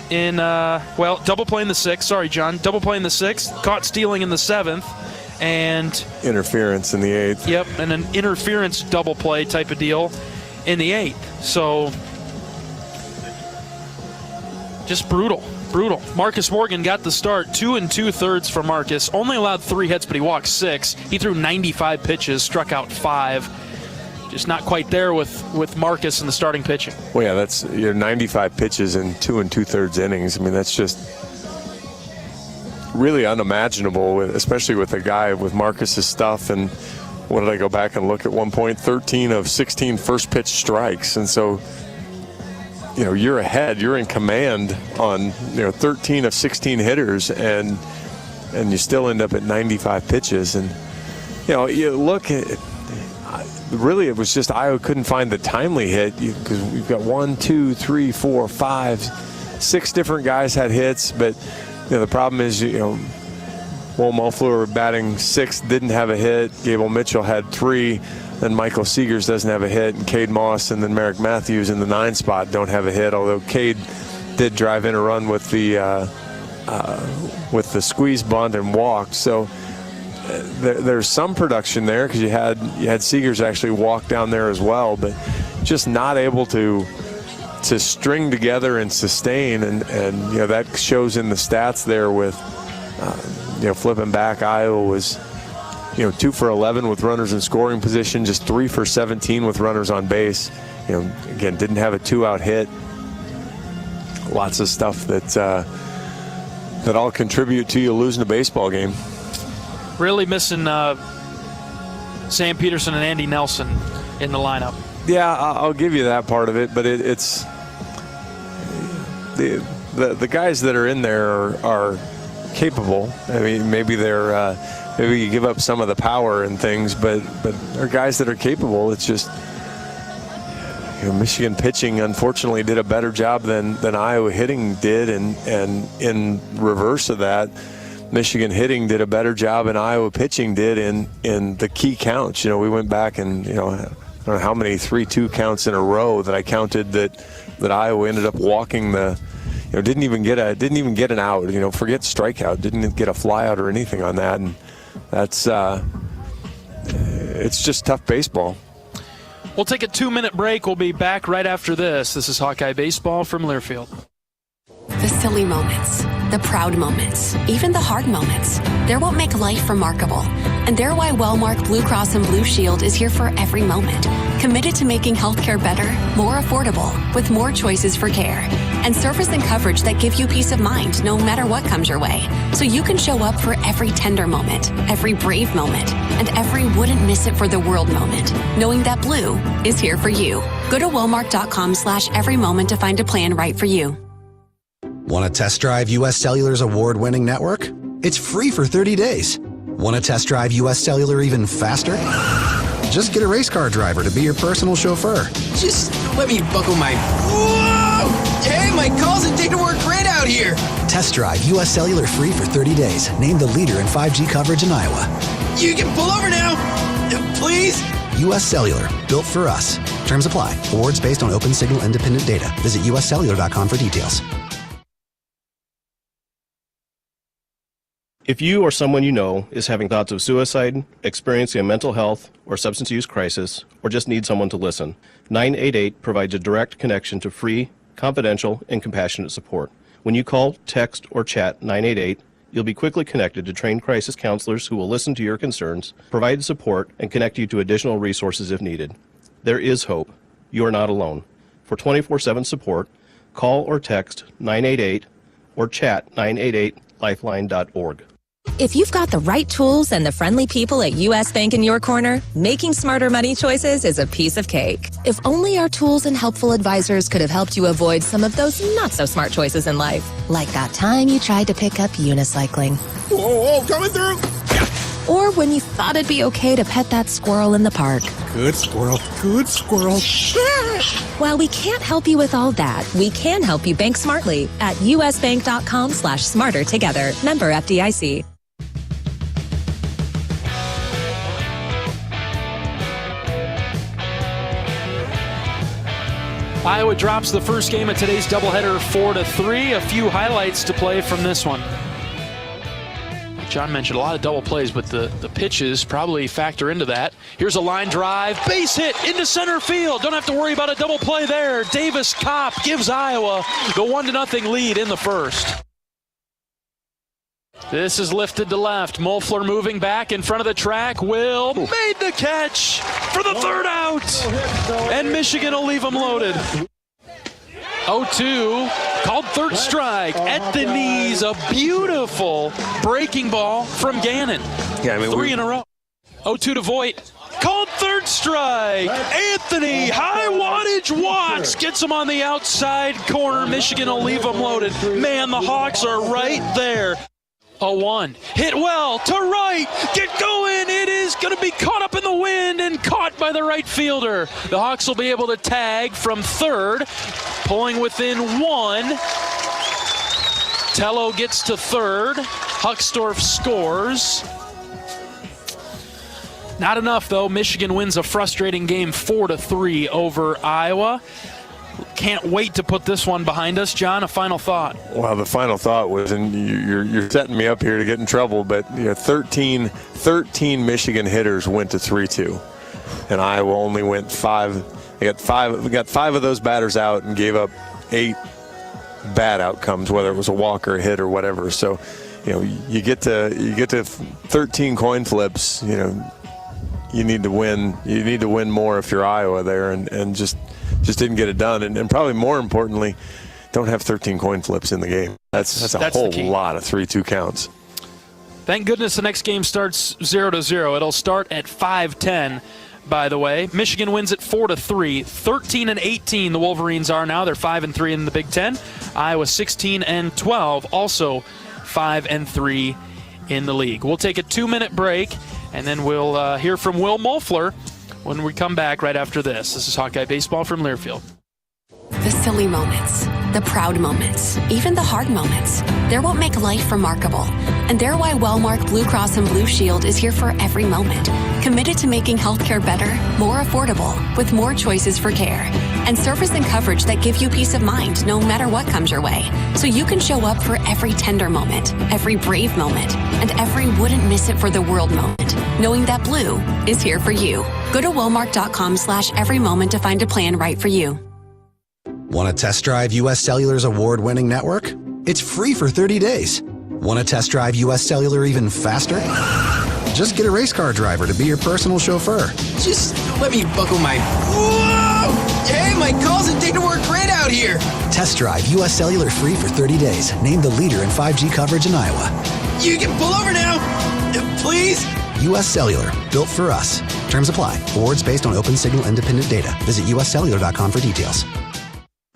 Double play in the 6th. Sorry, John. Double play in the 6th. Caught stealing in the 7th. And interference in the 8th. Yep, and an interference double play type of deal in the 8th. So just brutal. Marcus Morgan got the start. 2 2/3 for Marcus. Only allowed 3 hits, but he walked 6. He threw 95 pitches, struck out 5. Just not quite there with Marcus in the starting pitching. Well, yeah, that's 95 pitches in 2 2/3 innings. I mean, that's just really unimaginable, especially with a guy with Marcus's stuff. And what did I go back and look at one point? 13 of 16 first pitch strikes. And so, you're ahead. You're in command on 13 of 16 hitters, and you still end up at 95 pitches. And you look at it, really it was just Iowa couldn't find the timely hit, because we've got 1, 2, 3, 4, 5, 6 different guys had hits, but the problem is Will Mofler batting 6th didn't have a hit. Gable Mitchell had 3. Then Michael Seegers doesn't have a hit, and Cade Moss and then Merrick Matthews in the 9 spot don't have a hit, although Cade did drive in a run with the squeeze bunt and walked. So there's some production there, because you had Seegers actually walk down there as well, but just not able to string together and sustain, and that shows in the stats there with flipping back. Iowa was 2 for 11 with runners in scoring position, just 3 for 17 with runners on base. Again, didn't have a 2-out hit. Lots of stuff that all contribute to you losing a baseball game. Really missing Sam Peterson and Andy Nelson in the lineup. Yeah, I'll give you that part of it, but it's the guys that are in there are capable. I mean, maybe they're maybe you give up some of the power and things, but they're guys that are capable. It's just Michigan pitching unfortunately did a better job than Iowa hitting did, and in reverse of that, Michigan hitting did a better job than Iowa pitching did in the key counts. We went back and I don't know how many 3-2 counts in a row that I counted that Iowa ended up walking the. Didn't even get an out. Forget strikeout. Didn't get a flyout or anything on that, and that's it's just tough baseball. We'll take a 2-minute break. We'll be back right after this. This is Hawkeye Baseball from Learfield. The silly moments, the proud moments, even the hard moments, they're what make life remarkable. And they're why Wellmark Blue Cross and Blue Shield is here for every moment. Committed to making healthcare better, more affordable, with more choices for care. And service and coverage that give you peace of mind no matter what comes your way. So you can show up for every tender moment, every brave moment, and every wouldn't miss it for the world moment, knowing that Blue is here for you. Go to Wellmark.com/every moment to find a plan right for you. Want to test drive U.S. Cellular's award-winning network? It's free for 30 days. Want to test drive U.S. Cellular even faster? Just get a race car driver to be your personal chauffeur. Just let me buckle my... Whoa! Hey, my calls and data work great out here! Test drive U.S. Cellular free for 30 days. Named the leader in 5G coverage in Iowa. You can pull over now! Please? U.S. Cellular. Built for us. Terms apply. Awards based on open signal independent data. Visit uscellular.com for details. If you or someone you know is having thoughts of suicide, experiencing a mental health or substance use crisis, or just need someone to listen, 988 provides a direct connection to free, confidential, and compassionate support. When you call, text, or chat 988, You'll be quickly connected to trained crisis counselors who will listen to your concerns, provide support, and connect you to additional resources if needed. There is hope. You are not alone. For 24/7 support, call or text 988 or chat 988lifeline.org. If you've got the right tools and the friendly people at U.S. Bank in your corner, making smarter money choices is a piece of cake. If only our tools and helpful advisors could have helped you avoid some of those not-so-smart choices in life. Like that time you tried to pick up unicycling. Whoa, coming through! Or when you thought it'd be okay to pet that squirrel in the park. Good squirrel, good squirrel. While we can't help you with all that, we can help you bank smartly at usbank.com/smarter together. Member FDIC. Iowa drops the first game of today's doubleheader 4-3. A few highlights to play from this one. John mentioned a lot of double plays, but the pitches probably factor into that. Here's a line drive, base hit into center field. Don't have to worry about a double play there. Davis Kopp gives Iowa the 1-0 lead in the first. This is lifted to left. Mofler moving back in front of the track. Will made the catch for the third out. And Michigan will leave them loaded. 0-2, called third strike at the knees. A beautiful breaking ball from Gannon. Yeah, I mean, 3 in a row. 0-2 to Voigt. Called third strike. Anthony, high wattage Watts gets him on the outside corner. Michigan will leave them loaded. Man, the Hawks are right there. 0-1, hit well to right, get going, it is going to be caught up in the wind and caught by the right fielder. The Hawks will be able to tag from third, pulling within 1. Tello gets to third, Huckstorf scores. Not enough though, Michigan wins a frustrating game 4-3 over Iowa. Can't wait to put this one behind us. John, a final thought. Well, the final thought was, and you're setting me up here to get in trouble, but 13 Michigan hitters went to 3-2, and Iowa only went 5. We got 5 of those batters out and gave up 8 bad outcomes, whether it was a walk or a hit or whatever. So, you get to 13 coin flips. You need to win. You need to win more if you're Iowa there, and just didn't get it done. And probably more importantly, don't have 13 coin flips in the game. That's a whole lot of 3-2 counts. Thank goodness the next game starts 0-0. It'll start at 5:10, by the way. Michigan wins it 4-3. 13-18 the Wolverines are now. They're 5-3 in the Big Ten. Iowa 16-12, also 5-3 in the league. We'll take a 2-minute break, and then we'll hear from Will Mofler when we come back right after this. This is Hawkeye Baseball from Learfield. The silly moments, the proud moments, even the hard moments. They're what make life remarkable. And they're why Wellmark Blue Cross and Blue Shield is here for every moment. Committed to making healthcare better, more affordable, with more choices for care. And service and coverage that give you peace of mind no matter what comes your way. So you can show up for every tender moment, every brave moment, and every wouldn't miss it for the world moment, knowing that Blue is here for you. Go to Wellmark.com/every moment to find a plan right for you. Want to test drive U.S. Cellular's award-winning network? It's free for 30 days. Want to test drive U.S. Cellular even faster? Just get a race car driver to be your personal chauffeur. Just let me buckle my... Whoa! Hey, my calls and data work great out here! Test drive U.S. Cellular free for 30 days. Named the leader in 5G coverage in Iowa. You can pull over now! Please? U.S. Cellular. Built for us. Terms apply. Awards based on open signal independent data. Visit uscellular.com for details.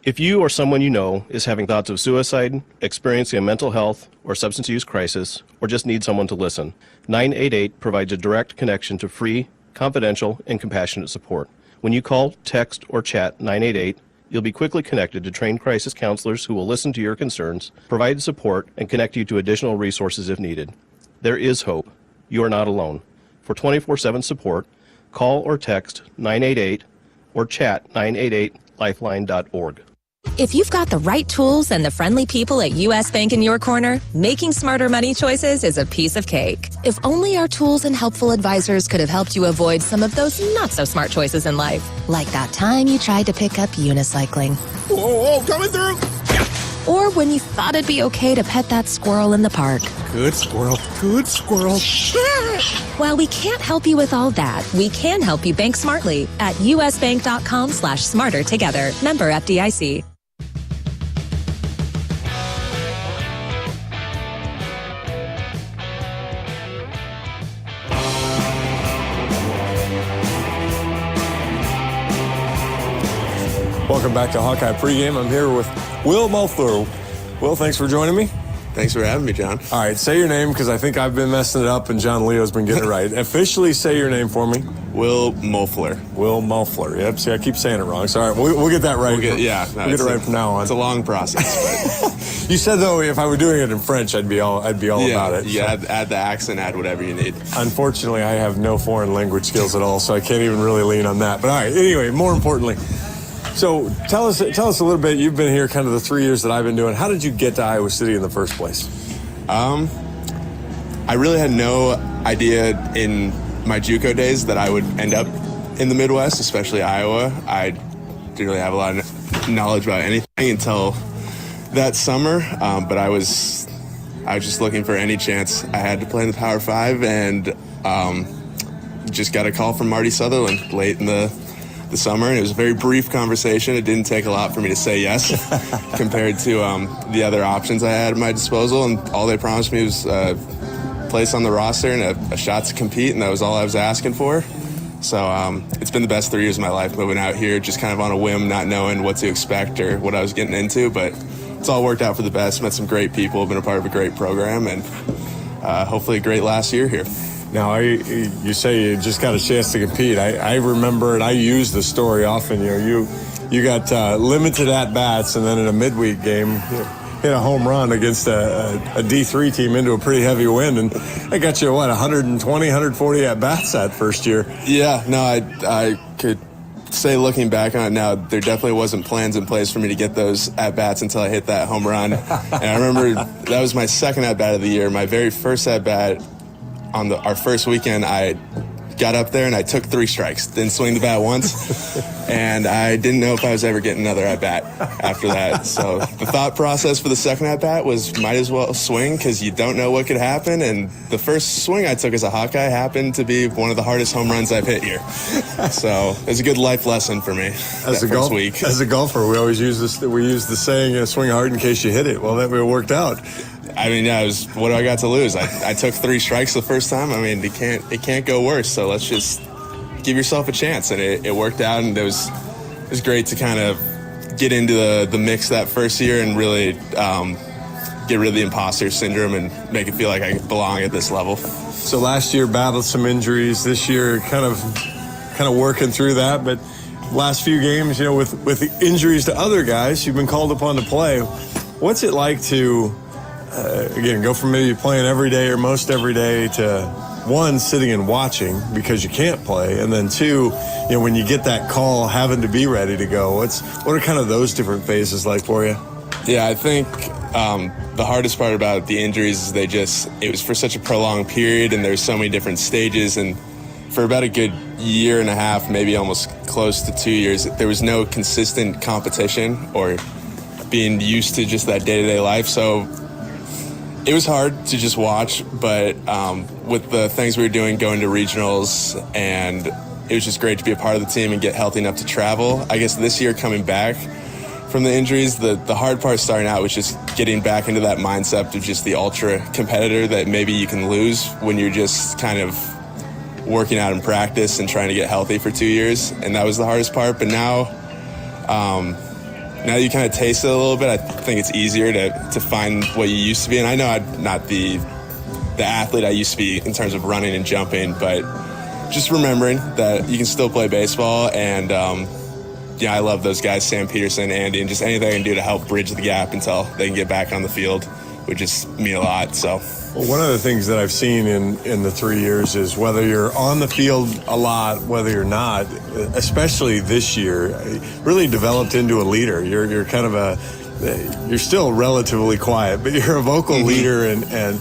If you or someone you know is having thoughts of suicide, experiencing a mental health or substance use crisis, or just need someone to listen, 988 provides a direct connection to free, confidential, and compassionate support. When you call, text, or chat 988, you'll be quickly connected to trained crisis counselors who will listen to your concerns, provide support, and connect you to additional resources if needed. There is hope. You are not alone. For 24/7 support, call or text 988 or chat 988lifeline.org. If you've got the right tools and the friendly people at U.S. Bank in your corner, making smarter money choices is a piece of cake. If only our tools and helpful advisors could have helped you avoid some of those not-so-smart choices in life. Like that time you tried to pick up unicycling. Whoa, coming through! or when you thought it'd be okay to pet that squirrel in the park. Good squirrel, good squirrel. While we can't help you with all that, we can help you bank smartly at usbank.com/smartertogether. Member FDIC. Welcome back to Hawkeye Pregame. I'm here with Will Mofler. Will, thanks for joining me. Thanks for having me, John. All right, say your name because I think I've been messing it up and John Leo's been getting it right. Officially say your name for me. Will Mofler. Will Mofler. Yep, see, I keep saying it wrong. Sorry, we'll get that right. We'll get it right from now on. It's a long process. But you said, though, if I were doing it in French, I'd be all about it. Yeah, add the accent, add whatever you need. Unfortunately, I have no foreign language skills at all, so I can't even really lean on that. But all right, anyway, more importantly, so tell us a little bit. You've been here kind of the 3 years that I've been doing. How did you get to Iowa City in the first place? I really had no idea in my JUCO days that I would end up in the Midwest, especially Iowa. I didn't really have a lot of knowledge about anything until that summer, but I was just looking for any chance I had to play in the Power 5, and just got a call from Marty Sutherland late in the summer, and it was a very brief conversation. It didn't take a lot for me to say yes compared to the other options I had at my disposal, and all they promised me was a place on the roster and a shot to compete, and that was all I was asking for. So it's been the best 3 years of my life moving out here, just kind of on a whim, not knowing what to expect or what I was getting into, but it's all worked out for the best. Met some great people, been a part of a great program, and hopefully a great last year here. Now, you say you just got a chance to compete. I remember, and I use the story often. You got limited at-bats, and then in a midweek game, hit a home run against a D3 team into a pretty heavy wind, and that got you, 120, 140 at-bats that first year? Yeah, no, I could say, looking back on it now, there definitely wasn't plans in place for me to get those at-bats until I hit that home run. And I remember that was my second at-bat of the year. My very first at-bat on our first weekend, I got up there and I took 3 strikes. Didn't swing the bat once, and I didn't know if I was ever getting another at-bat after that. So the thought process for the second at-bat was might as well swing because you don't know what could happen. And the first swing I took as a Hawkeye happened to be one of the hardest home runs I've hit here. So it was a good life lesson for me as a golfer, we always use the saying, swing hard in case you hit it. Well, that worked out. I mean, yeah, what do I got to lose? I took 3 strikes the first time. I mean, it can't go worse. So let's just give yourself a chance. And it worked out, and it was great to kind of get into the mix that first year and really get rid of the imposter syndrome and make it feel like I belong at this level. So last year battled some injuries. This year kind of working through that. But last few games, with the injuries to other guys, you've been called upon to play. What's it like to again, go from maybe playing every day or most every day to 1, sitting and watching because you can't play, and then 2, when you get that call, having to be ready to go. What are kind of those different phases like for you? Yeah, I think the hardest part about the injuries is it was for such a prolonged period, and there's so many different stages, and for about a good year and a half, maybe almost close to 2 years, there was no consistent competition or being used to just that day-to-day life. So it was hard to just watch, but with the things we were doing, going to regionals, and it was just great to be a part of the team and get healthy enough to travel. I guess this year coming back from the injuries, the hard part starting out was just getting back into that mindset of just the ultra competitor that maybe you can lose when you're just kind of working out in practice and trying to get healthy for 2 years. And that was the hardest part. But now you kind of taste it a little bit. I think it's easier to find what you used to be. And I know I'm not the athlete I used to be in terms of running and jumping, but just remembering that you can still play baseball. And I love those guys, Sam Peterson, Andy, and just anything I can do to help bridge the gap until they can get back on the field would just mean a lot. So. Well, one of the things that I've seen in the 3 years is whether you're on the field a lot, whether you're not, especially this year, really developed into a leader. You're kind of you're still relatively quiet, but you're a vocal leader, and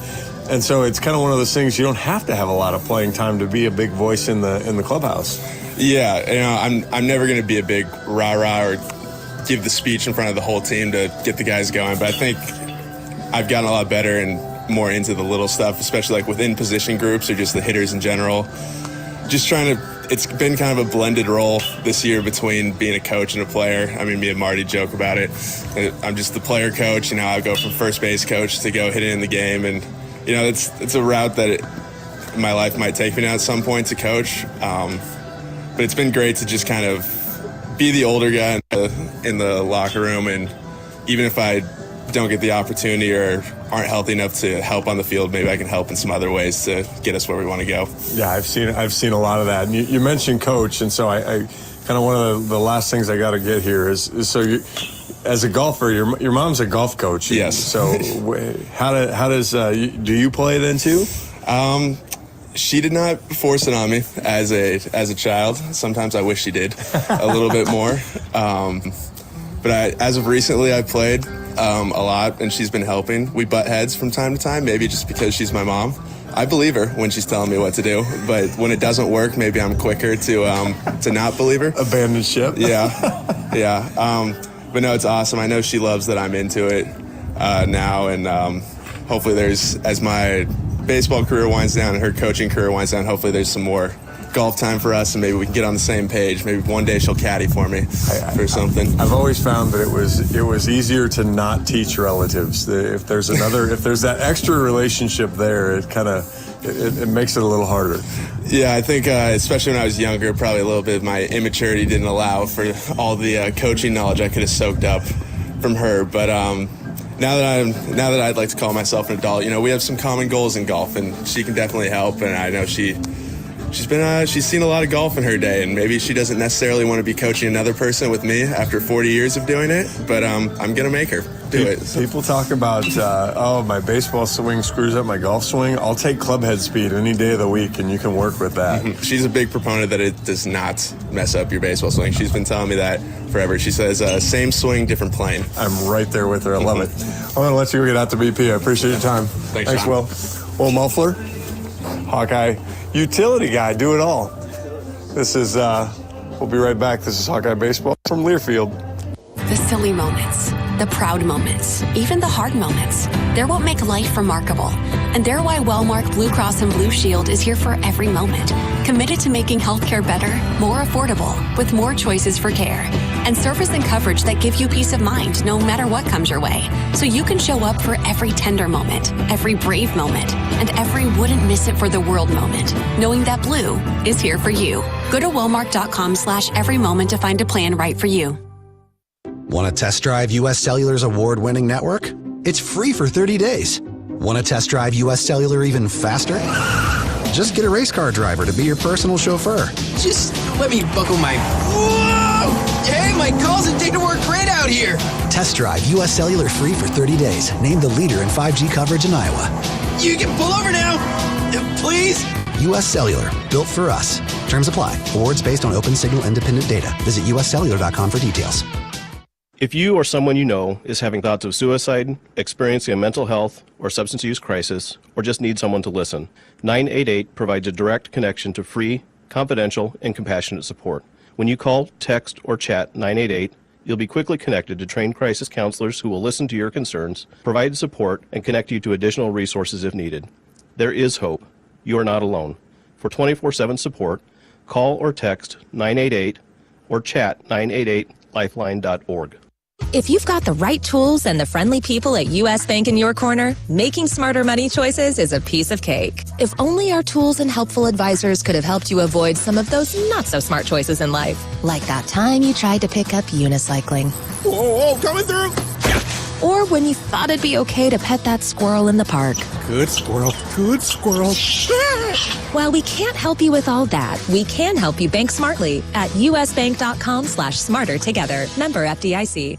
so it's kind of one of those things you don't have to have a lot of playing time to be a big voice in the clubhouse. Yeah, I'm never going to be a big rah-rah or give the speech in front of the whole team to get the guys going. But I think I've gotten a lot better and more into the little stuff, especially like within position groups or just the hitters in general. Just trying to, it's been kind of a blended role this year between being a coach and a player. I mean, me and Marty joke about it. I'm just the player coach. I go from first base coach to go hit it in the game. And, it's a route that my life might take me now at some point to coach. But it's been great to just kind of be the older guy in the locker room. And even if I don't get the opportunity or aren't healthy enough to help on the field, maybe I can help in some other ways to get us where we want to go. Yeah, I've seen a lot of that. And you mentioned coach, and so I kind of one of the last things I got to get here is so you, as a golfer, your mom's a golf coach. Yes. So how does do you play then too? She did not force it on me as a child. Sometimes I wish she did a little bit more. But as of recently, I played a lot, and she's been helping. We butt heads from time to time, maybe just because she's my mom. I believe her when she's telling me what to do, but when it doesn't work, maybe I'm quicker to not believe her. Abandon ship. Yeah. But no, it's awesome. I know she loves that I'm into it now, and hopefully as my baseball career winds down and her coaching career winds down, hopefully there's some more golf time for us, and maybe we can get on the same page. Maybe one day she'll caddy for me for something. I've always found that it was easier to not teach relatives. If there's that extra relationship there, it makes it a little harder. Yeah, I think especially when I was younger, probably a little bit of my immaturity didn't allow for all the coaching knowledge I could have soaked up from her. But now that I'd like to call myself an adult, we have some common goals in golf, and she can definitely help. And I know she's seen a lot of golf in her day, and maybe she doesn't necessarily want to be coaching another person with me after 40 years of doing it, but I'm going to make her do it. People talk about, my baseball swing screws up my golf swing. I'll take club head speed any day of the week, and you can work with that. Mm-hmm. She's a big proponent that it does not mess up your baseball swing. She's been telling me that forever. She says, same swing, different plane. I'm right there with her. I love it. I'm going to let you get out to BP. I appreciate your time. Thanks Will. Will Mofler, Hawkeye utility guy, do it all. This is, we'll be right back. This is Hawkeye Baseball from Learfield. The silly moments, the proud moments, even the hard moments. They're what make life remarkable. And they're why Wellmark Blue Cross and Blue Shield is here for every moment. Committed to making healthcare better, more affordable, with more choices for care. And service and coverage that give you peace of mind no matter what comes your way. So you can show up for every tender moment, every brave moment, and every wouldn't miss it for the world moment, knowing that Blue is here for you. Go to Wellmark.com/every moment to find a plan right for you. Want to test drive U.S. Cellular's award-winning network? It's free for 30 days. Want to test drive U.S. Cellular even faster? Just get a race car driver to be your personal chauffeur. Just let me buckle my... Whoa! Hey, my calls and data work great out here. Test drive U.S. Cellular free for 30 days. Named the leader in 5G coverage in Iowa. You can pull over now, please. U.S. Cellular, built for us. Terms apply. Awards based on open signal independent data. Visit uscellular.com for details. If you or someone you know is having thoughts of suicide, experiencing a mental health or substance use crisis, or just need someone to listen, 988 provides a direct connection to free, confidential, and compassionate support. When you call, text, or chat 988, you'll be quickly connected to trained crisis counselors who will listen to your concerns, provide support, and connect you to additional resources if needed. There is hope. You are not alone. For 24/7 support, call or text 988 or chat 988lifeline.org. If you've got the right tools and the friendly people at U.S. Bank in your corner, making smarter money choices is a piece of cake. If only our tools and helpful advisors could have helped you avoid some of those not-so-smart choices in life. Like that time you tried to pick up unicycling. Whoa, coming through! Or when you thought it'd be okay to pet that squirrel in the park. Good squirrel, good squirrel. While we can't help you with all that, we can help you bank smartly at usbank.com/smarter together. Member FDIC.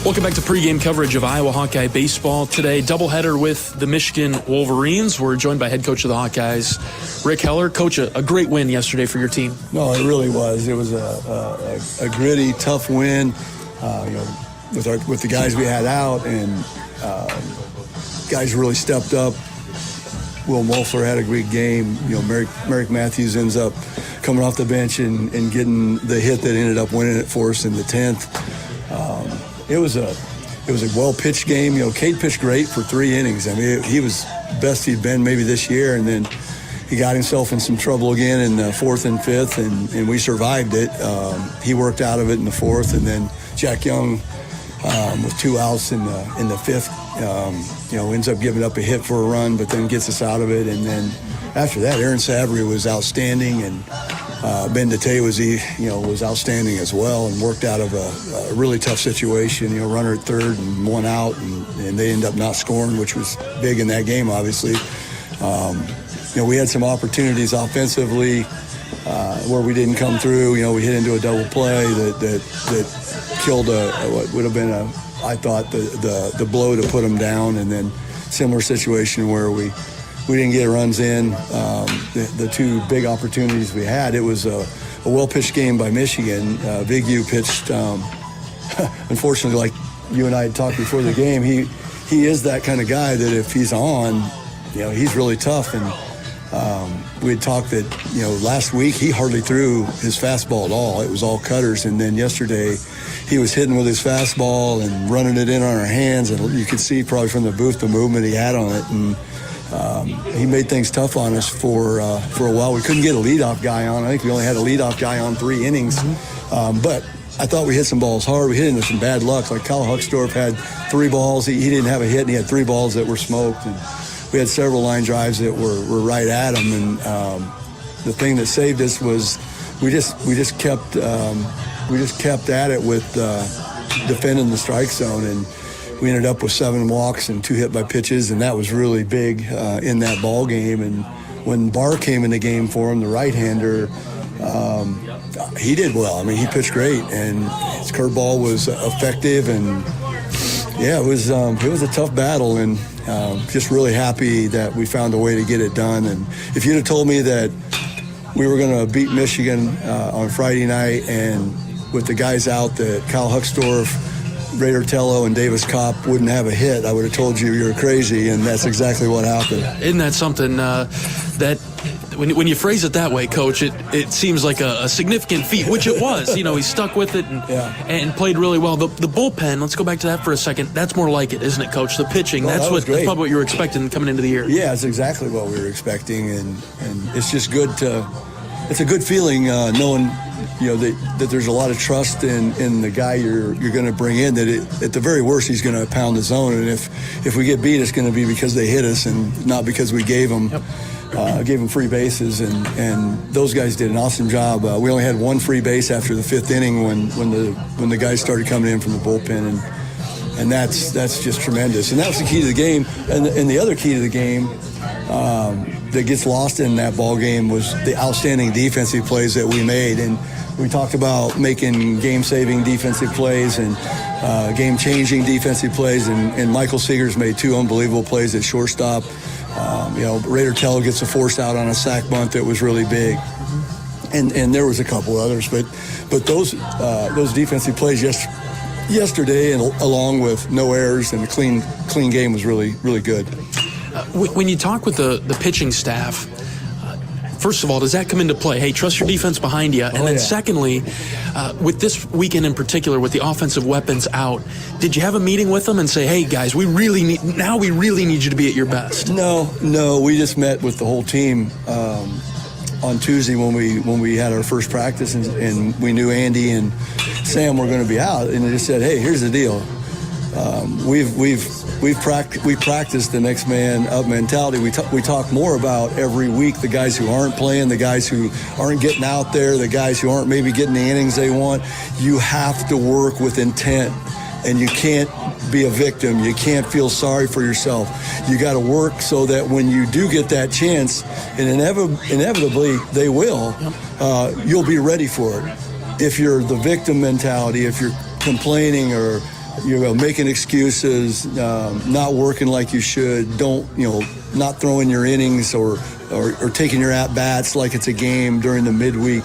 Welcome back to pregame coverage of Iowa Hawkeye baseball. Today, doubleheader with the Michigan Wolverines. We're joined by head coach of the Hawkeyes, Rick Heller. Coach, a great win yesterday for your team. No, it really was. It was a gritty, tough win. with the guys we had out, and guys really stepped up. Will Mofler had a great game. Merrick Matthews ends up coming off the bench and getting the hit that ended up winning it for us in the 10th. It was a well-pitched game. Cade pitched great for 3 innings. I mean, he was best he'd been maybe this year, and then he got himself in some trouble again in the 4th and 5th, and we survived it. He worked out of it in the 4th, and then Jack Young with 2 outs in the 5th, ends up giving up a hit for a run, but then gets us out of it. And then after that, Aaron Savary was outstanding, and Ben Dete was outstanding as well, and worked out of a really tough situation. Runner at third and 1 out, and they end up not scoring, which was big in that game, obviously. We had some opportunities offensively where we didn't come through. We hit into a double play that killed what would have been I thought the blow to put them down, and then similar situation where we didn't get runs in. The 2 big opportunities we had, it was a well-pitched game by Michigan. Big U pitched, unfortunately, like you and I had talked before the game, he is that kind of guy that if he's on, he's really tough. And we had talked that, last week he hardly threw his fastball at all. It was all cutters. And then yesterday he was hitting with his fastball and running it in on our hands. And you could see probably from the booth the movement he had on it. And he made things tough on us for a while. We couldn't get a leadoff guy on. I think we only had a leadoff guy on 3 innings. But I thought we hit some balls hard. We hit into some bad luck. Like Kyle Huckstorf had 3 balls. He didn't have a hit, and he had 3 balls that were smoked. And we had several line drives that were right at him. And the thing that saved us was we just kept at it with defending the strike zone, and we ended up with 7 walks and 2 hit by pitches, and that was really big in that ball game. And when Barr came in the game for him, the right-hander, he did well. I mean, he pitched great, and his curveball was effective, and yeah, it was a tough battle, and just really happy that we found a way to get it done. And if you'd have told me that we were going to beat Michigan on Friday night, and with the guys out, that Kyle Huckstorf, Raider Tello, and Davis Kopp wouldn't have a hit, I would have told you you're crazy, and that's exactly what happened. Isn't that something that when you phrase it that way, Coach, it seems like a significant feat, which it was. He stuck with it and played really well. The bullpen, let's go back to that for a second. That's more like it, isn't it, Coach? The pitching, that's probably what you were expecting coming into the year. Yeah, it's exactly what we were expecting, and it's just good it's a good feeling knowing that there's a lot of trust in the guy you're going to bring in, that at the very worst he's going to pound the zone, and if we get beat, it's going to be because they hit us and not because we gave them free bases, and those guys did an awesome job. We only had 1 free base after the 5th inning when the guys started coming in from the bullpen, and that's just tremendous. And that was the key to the game. And the other key to the game that gets lost in that ball game was the outstanding defensive plays that we made. And we talked about making game-saving defensive plays and game-changing defensive plays, and Michael Seegers made 2 unbelievable plays at shortstop. Raider Tello gets a force out on a sac bunt that was really big, and there was a couple others, but those defensive plays yesterday, and along with no errors and a clean game, was really, really good. When you talk with the pitching staff, first of all, does that come into play? Hey, trust your defense behind you. And then secondly, with this weekend in particular, with the offensive weapons out, did you have a meeting with them and say, hey, guys, we really need you to be at your best? No. We just met with the whole team on Tuesday when we had our first practice, and we knew Andy and Sam were going to be out. And they just said, hey, here's the deal. We practiced the next man up mentality. We talk more about every week the guys who aren't playing, the guys who aren't getting out there, the guys who aren't maybe getting the innings they want. You have to work with intent, and you can't be a victim. You can't feel sorry for yourself. You got to work so that when you do get that chance, and inevitably they will, you'll be ready for it. If you're the victim mentality, if you're complaining or making excuses, not working like you should, not throwing your innings or taking your at-bats like it's a game during the midweek,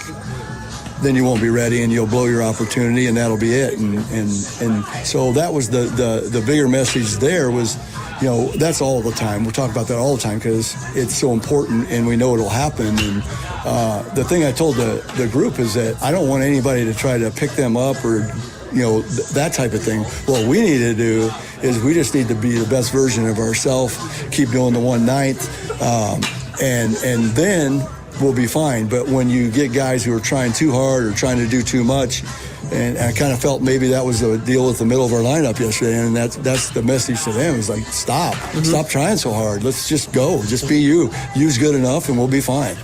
then you won't be ready and you'll blow your opportunity and that'll be it. And so that was the bigger message there was, that's all the time. We'll talk about that all the time because it's so important and we know it'll happen. And the thing I told the group is that I don't want anybody to try to pick them up or, that type of thing. What we need to do is we just need to be the best version of ourselves, keep doing the 1/9, and then we'll be fine. But when you get guys who are trying too hard or trying to do too much, and I kind of felt maybe that was the deal with the middle of our lineup yesterday, and that's the message to them is like, stop trying so hard. Let's just go. Just be you. You's good enough, and we'll be fine.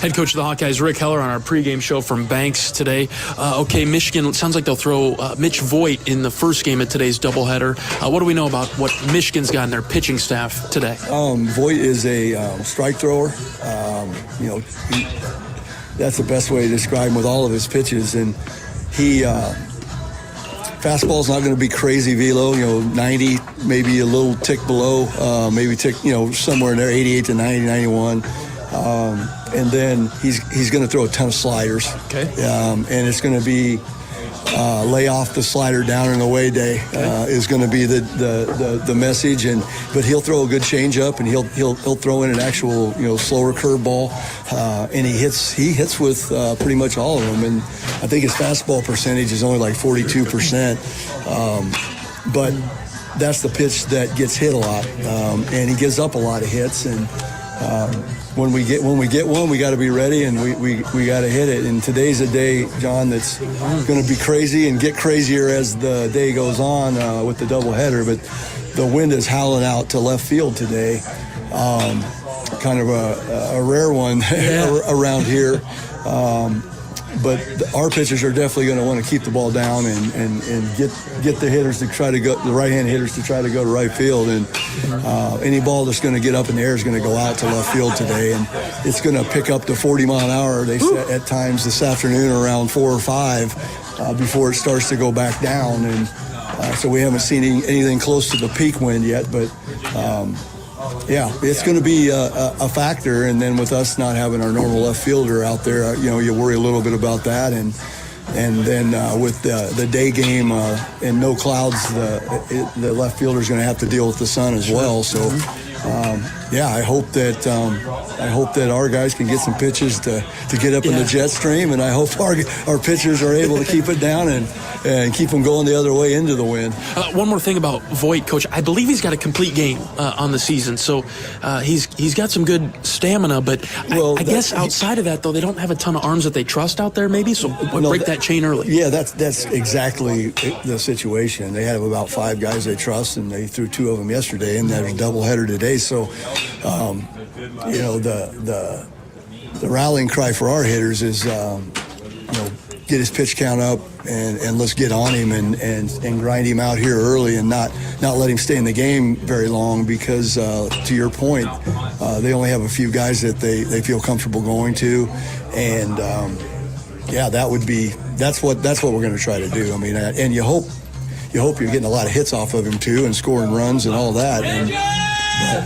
Head coach of the Hawkeyes, Rick Heller, on our pregame show from Banks today. Michigan, it sounds like they'll throw Mitch Voigt in the first game of today's doubleheader. What do we know about what Michigan's got in their pitching staff today? Voigt is a strike thrower. That's the best way to describe him with all of his pitches. And he, fastball's not going to be crazy velo, 90, maybe a little tick below, maybe tick, somewhere in there, 88 to 90, 91. And then he's going to throw a ton of sliders. Okay. And it's going to be lay off the slider down and away day is going to be the message. But he'll throw a good changeup and he'll throw in an actual slower curveball. And he hits with pretty much all of them. And I think his fastball percentage is only like 42%. But that's the pitch that gets hit a lot, and he gives up a lot of hits. And when we get one, we got to be ready, and we got to hit it. And today's a day, John, that's going to be crazy and get crazier as the day goes on with the doubleheader. But the wind is howling out to left field today, kind of a rare one around here. But our pitchers are definitely going to want to keep the ball down and get the hitters to try to go, the right-hand hitters to try to go to right field. And any ball that's going to get up in the air is going to go out to left field today. And it's going to pick up to 40 mile an hour, they said, at times this afternoon around 4 or 5 before it starts to go back down. And so we haven't seen anything close to the peak wind yet, but it's going to be a factor. And then with us not having our normal left fielder out there, you worry a little bit about that. And then with the day game and no clouds, the left fielder is going to have to deal with the sun as well. So, I hope that our guys can get some pitches to get up in the jet stream, and I hope our pitchers are able to keep it down and keep them going the other way into the wind. One more thing about Voigt, Coach. I believe he's got a complete game on the season, so he's got some good stamina. But I guess outside of that, though, they don't have a ton of arms that they trust out there, maybe. So break that chain early. Yeah, that's exactly the situation. They have about 5 guys they trust, and they threw 2 of them yesterday, and there's a doubleheader today. So, the rallying cry for our hitters is, get his pitch count up and let's get on him and grind him out here early and not let him stay in the game very long because, to your point, they only have a few guys that they feel comfortable going to. And, that's what we're going to try to do. I mean, and you hope you're getting a lot of hits off of him too and scoring runs and all that.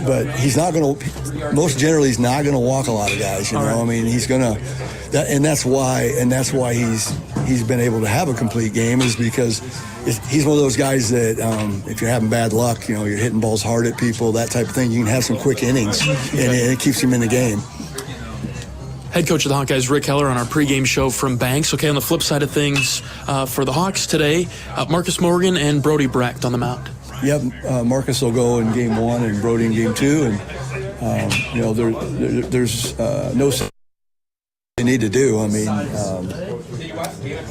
But he's not going to. Most generally, he's not going to walk a lot of guys. I mean, he's going to. That's why he's been able to have a complete game is because he's one of those guys that if you're having bad luck, you're hitting balls hard at people, that type of thing. You can have some quick innings, and it keeps him in the game. Head coach of the Hawkeyes, Rick Heller, on our pregame show from Banks. Okay, on the flip side of things, for the Hawks today, Marcus Morgan and Brody Brecht on the mound. Yep, Marcus will go in game 1 and Brody in game 2, and there's no they need to do. I mean,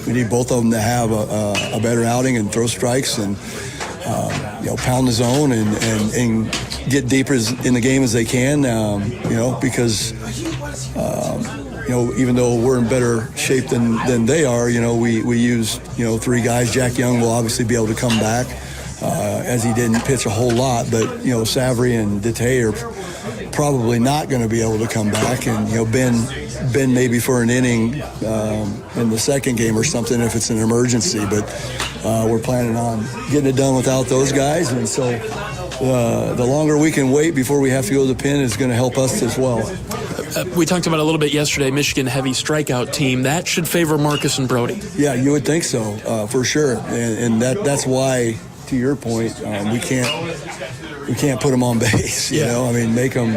we need both of them to have a better outing and throw strikes and pound the zone and get deeper in the game as they can. Because even though we're in better shape than they are, we use 3 guys. Jack Young will obviously be able to come back. As he didn't pitch a whole lot, but Savary and Dete are probably not going to be able to come back, and Ben maybe for an inning in the second game or something if it's an emergency. But we're planning on getting it done without those guys, and so the longer we can wait before we have to go to the pen is going to help us as well. We talked about it a little bit yesterday, Michigan heavy strikeout team. That should favor Marcus and Brody. Yeah, you would think so, for sure. And that's why, to your point, we can't put them on base. You know, I mean, make them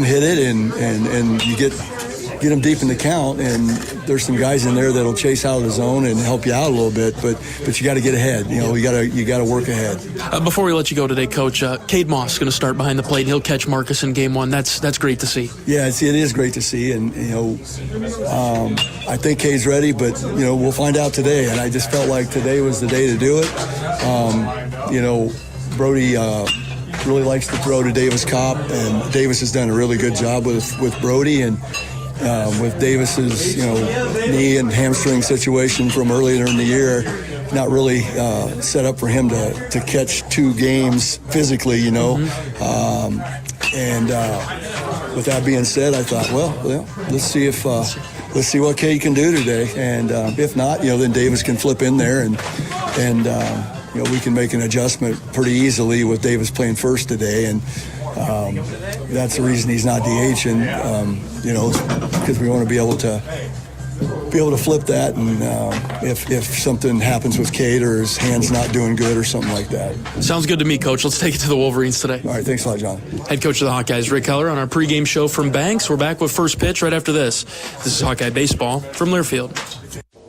hit it, and you get them deep in the count. And there's some guys in there that'll chase out of the zone and help you out a little bit. But you got to get ahead. You know, you got to work ahead. Before we let you go today, Coach, Cade Moss is going to start behind the plate, and he'll catch Marcus in Game 1. That's great to see. Yeah, it is great to see, and I think Cade's ready, but we'll find out today. And I just felt like today was the day to do it. Brody really likes to throw to Davis Kopp, and Davis has done a really good job with Brody, and with Davis's knee and hamstring situation from earlier in the year, not really set up for him to catch 2 games physically, and with that being said, I thought, well, let's see what Cade can do today, and if not, then Davis can flip in there, and we can make an adjustment pretty easily with Davis playing first today, and that's the reason he's not DHing, because we want to be able to flip that, and if something happens with Cade or his hand's not doing good or something like that. Sounds good to me, Coach. Let's take it to the Wolverines today. All right, thanks a lot, John. Head coach of the Hawkeyes, Rick Heller, on our pregame show from Banks. We're back with first pitch right after this. This is Hawkeye Baseball from Learfield.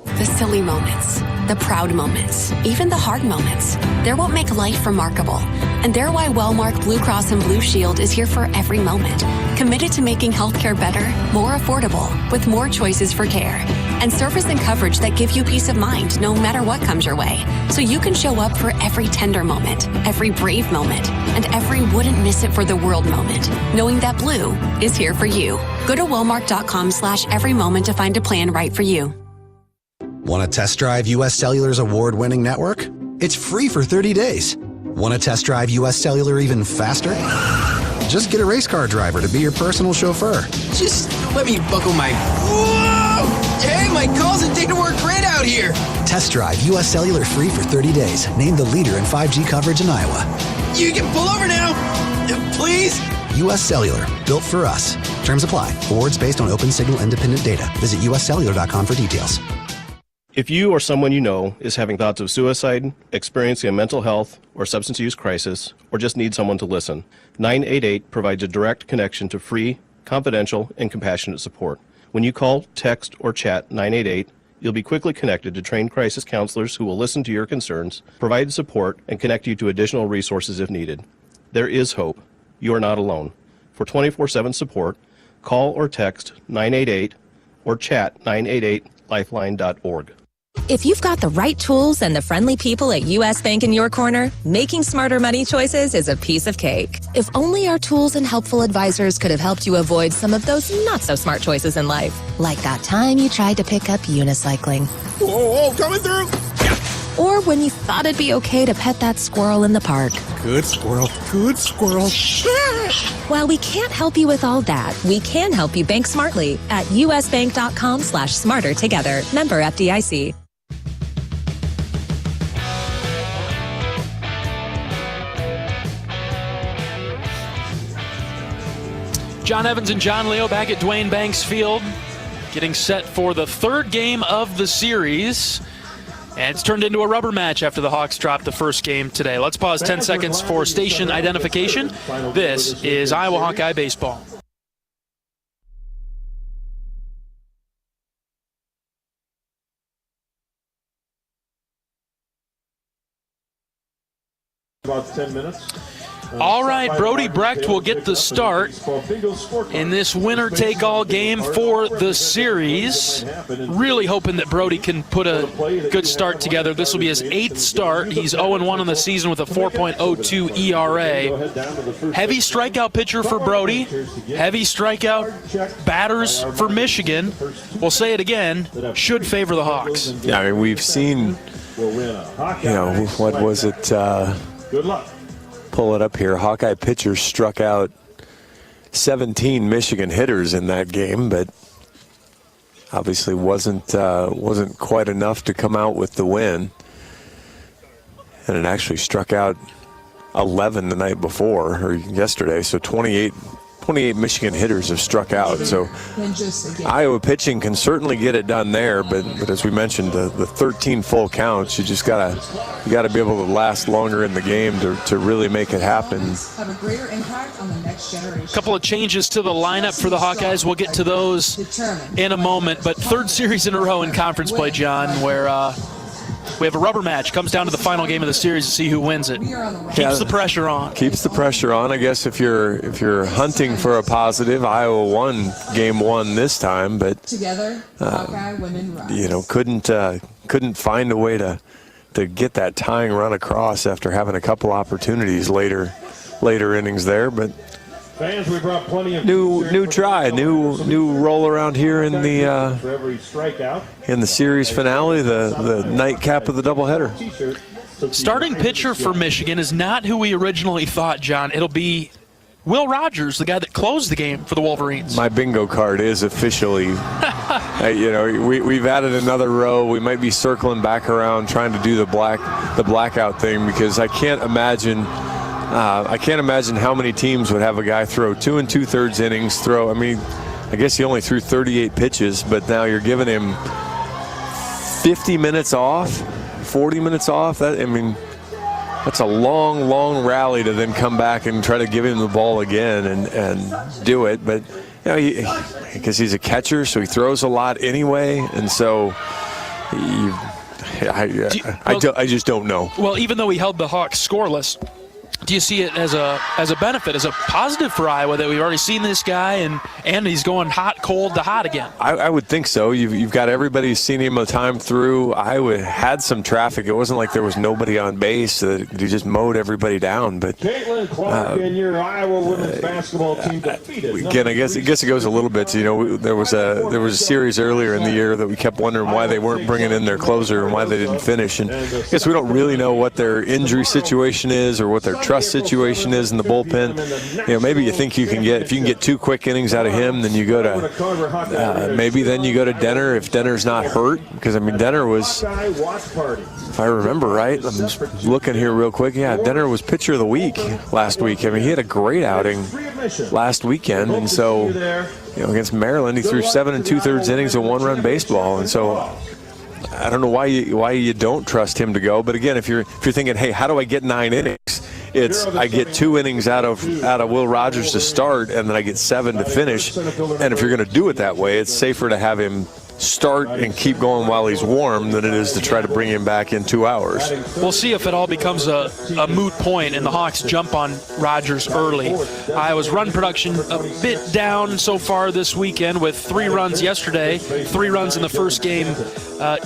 The silly moments, the proud moments, even the hard moments. They're what make life remarkable. And they're why Wellmark Blue Cross and Blue Shield is here for every moment. Committed to making healthcare better, more affordable, with more choices for care. And service and coverage that give you peace of mind no matter what comes your way. So you can show up for every tender moment, every brave moment, and every wouldn't miss it for the world moment. Knowing that Blue is here for you. Go to Wellmark.com/every moment to find a plan right for you. Want to test drive U.S. Cellular's award-winning network? It's free for 30 days. Want to test drive U.S. Cellular even faster? Just get a race car driver to be your personal chauffeur. Just let me buckle my... Whoa! Hey, my calls and data work great out here! Test drive U.S. Cellular free for 30 days. Named the leader in 5G coverage in Iowa. You can pull over now! Please? U.S. Cellular. Built for us. Terms apply. Awards based on open signal independent data. Visit uscellular.com for details. If you or someone you know is having thoughts of suicide, experiencing a mental health or substance use crisis, or just need someone to listen, 988 provides a direct connection to free, confidential, and compassionate support. When you call, text, or chat 988, you'll be quickly connected to trained crisis counselors who will listen to your concerns, provide support, and connect you to additional resources if needed. There is hope. You are not alone. For 24/7 support, call or text 988 or chat 988lifeline.org. If you've got the right tools and the friendly people at U.S. Bank in your corner, making smarter money choices is a piece of cake. If only our tools and helpful advisors could have helped you avoid some of those not-so-smart choices in life. Like that time you tried to pick up unicycling. Whoa, coming through! Or when you thought it'd be okay to pet that squirrel in the park. Good squirrel, good squirrel. While we can't help you with all that, we can help you bank smartly at usbank.com/smarter together. Member FDIC. John Evans and John Leo back at Duane Banks Field, getting set for the third game of the series. And it's turned into a rubber match after the Hawks dropped the first game today. Let's pause 10 seconds for station identification. This is Iowa Hawkeye Baseball. About 10 minutes. All right, Brody Brecht will get the start in this winner-take-all game for the series. Really hoping that Brody can put a good start together. This will be his 8th start. He's 0-1 on the season with a 4.02 ERA. Heavy strikeout pitcher for Brody. Heavy strikeout batters for Michigan. We'll say it again, should favor the Hawks. Yeah, I mean, we've seen, what was it? Good luck. Pull it up here. Hawkeye pitchers struck out 17 Michigan hitters in that game, but obviously wasn't quite enough to come out with the win. And it actually struck out 11 the night before, or yesterday, so 28 28 Michigan hitters have struck out. So Iowa pitching can certainly get it done there, but as we mentioned, the 13 full counts, you just gotta be able to last longer in the game to really make it happen. Have a greater impact on the next generation. A couple of changes to the lineup for the Hawkeyes. We'll get to those in a moment. But third series in a row in conference play, John, where we have a rubber match. Comes down to the final game of the series to see who wins it. Keeps the pressure on. Keeps the pressure on. I guess if you're hunting for a positive, Iowa won game 1 this time, but together, Hawkeye women rise. Couldn't find a way to get that tying run across after having a couple opportunities later innings there, but. Fans, we brought plenty of new try, new roll around here in the series finale, the nightcap of the doubleheader. Starting pitcher for Michigan is not who we originally thought, John. It'll be Will Rogers, the guy that closed the game for the Wolverines. My bingo card is officially, we've added another row. We might be circling back around trying to do the blackout thing, because I can't imagine how many teams would have a guy throw 2 2/3 innings, I guess he only threw 38 pitches, but now you're giving him 50 minutes off, 40 minutes off. That's a long rally to then come back and try to give him the ball again and do it. But, because he's a catcher, so he throws a lot anyway, and so I just don't know. Well, even though he held the Hawks scoreless, do you see it as a benefit, as a positive for Iowa that we've already seen this guy and he's going hot, cold to hot again? I would think so. You've got everybody seen him a time through. Iowa had some traffic. It wasn't like there was nobody on base. He just mowed everybody down. But Caitlin Clark and your Iowa women's basketball team defeated. Again, I guess it goes a little bit. There was a series earlier in the year that we kept wondering why they weren't bringing in their closer and why they didn't finish. And I guess we don't really know what their injury situation is or what their trust situation is in the bullpen. Maybe you think if you can get 2 quick innings out of him, then you go to maybe then you go to Denner if Denner's not hurt, because Denner was, if I remember right, I'm just looking here real quick. Yeah, Denner was pitcher of the week last week. He had a great outing last weekend, and so against Maryland he threw 7 2/3 innings of 1-run baseball, and so I don't know why you don't trust him to go. But again, if you're thinking, hey, how do I get 9 innings? It's I get 2 innings out of Will Rogers to start, and then I get 7 to finish. And if you're going to do it that way, it's safer to have him start and keep going while he's warm than it is to try to bring him back in 2 hours. We'll see if it all becomes a moot point and the Hawks jump on Rogers early. Iowa's run production a bit down so far this weekend, with 3 runs yesterday, 3 runs in the first game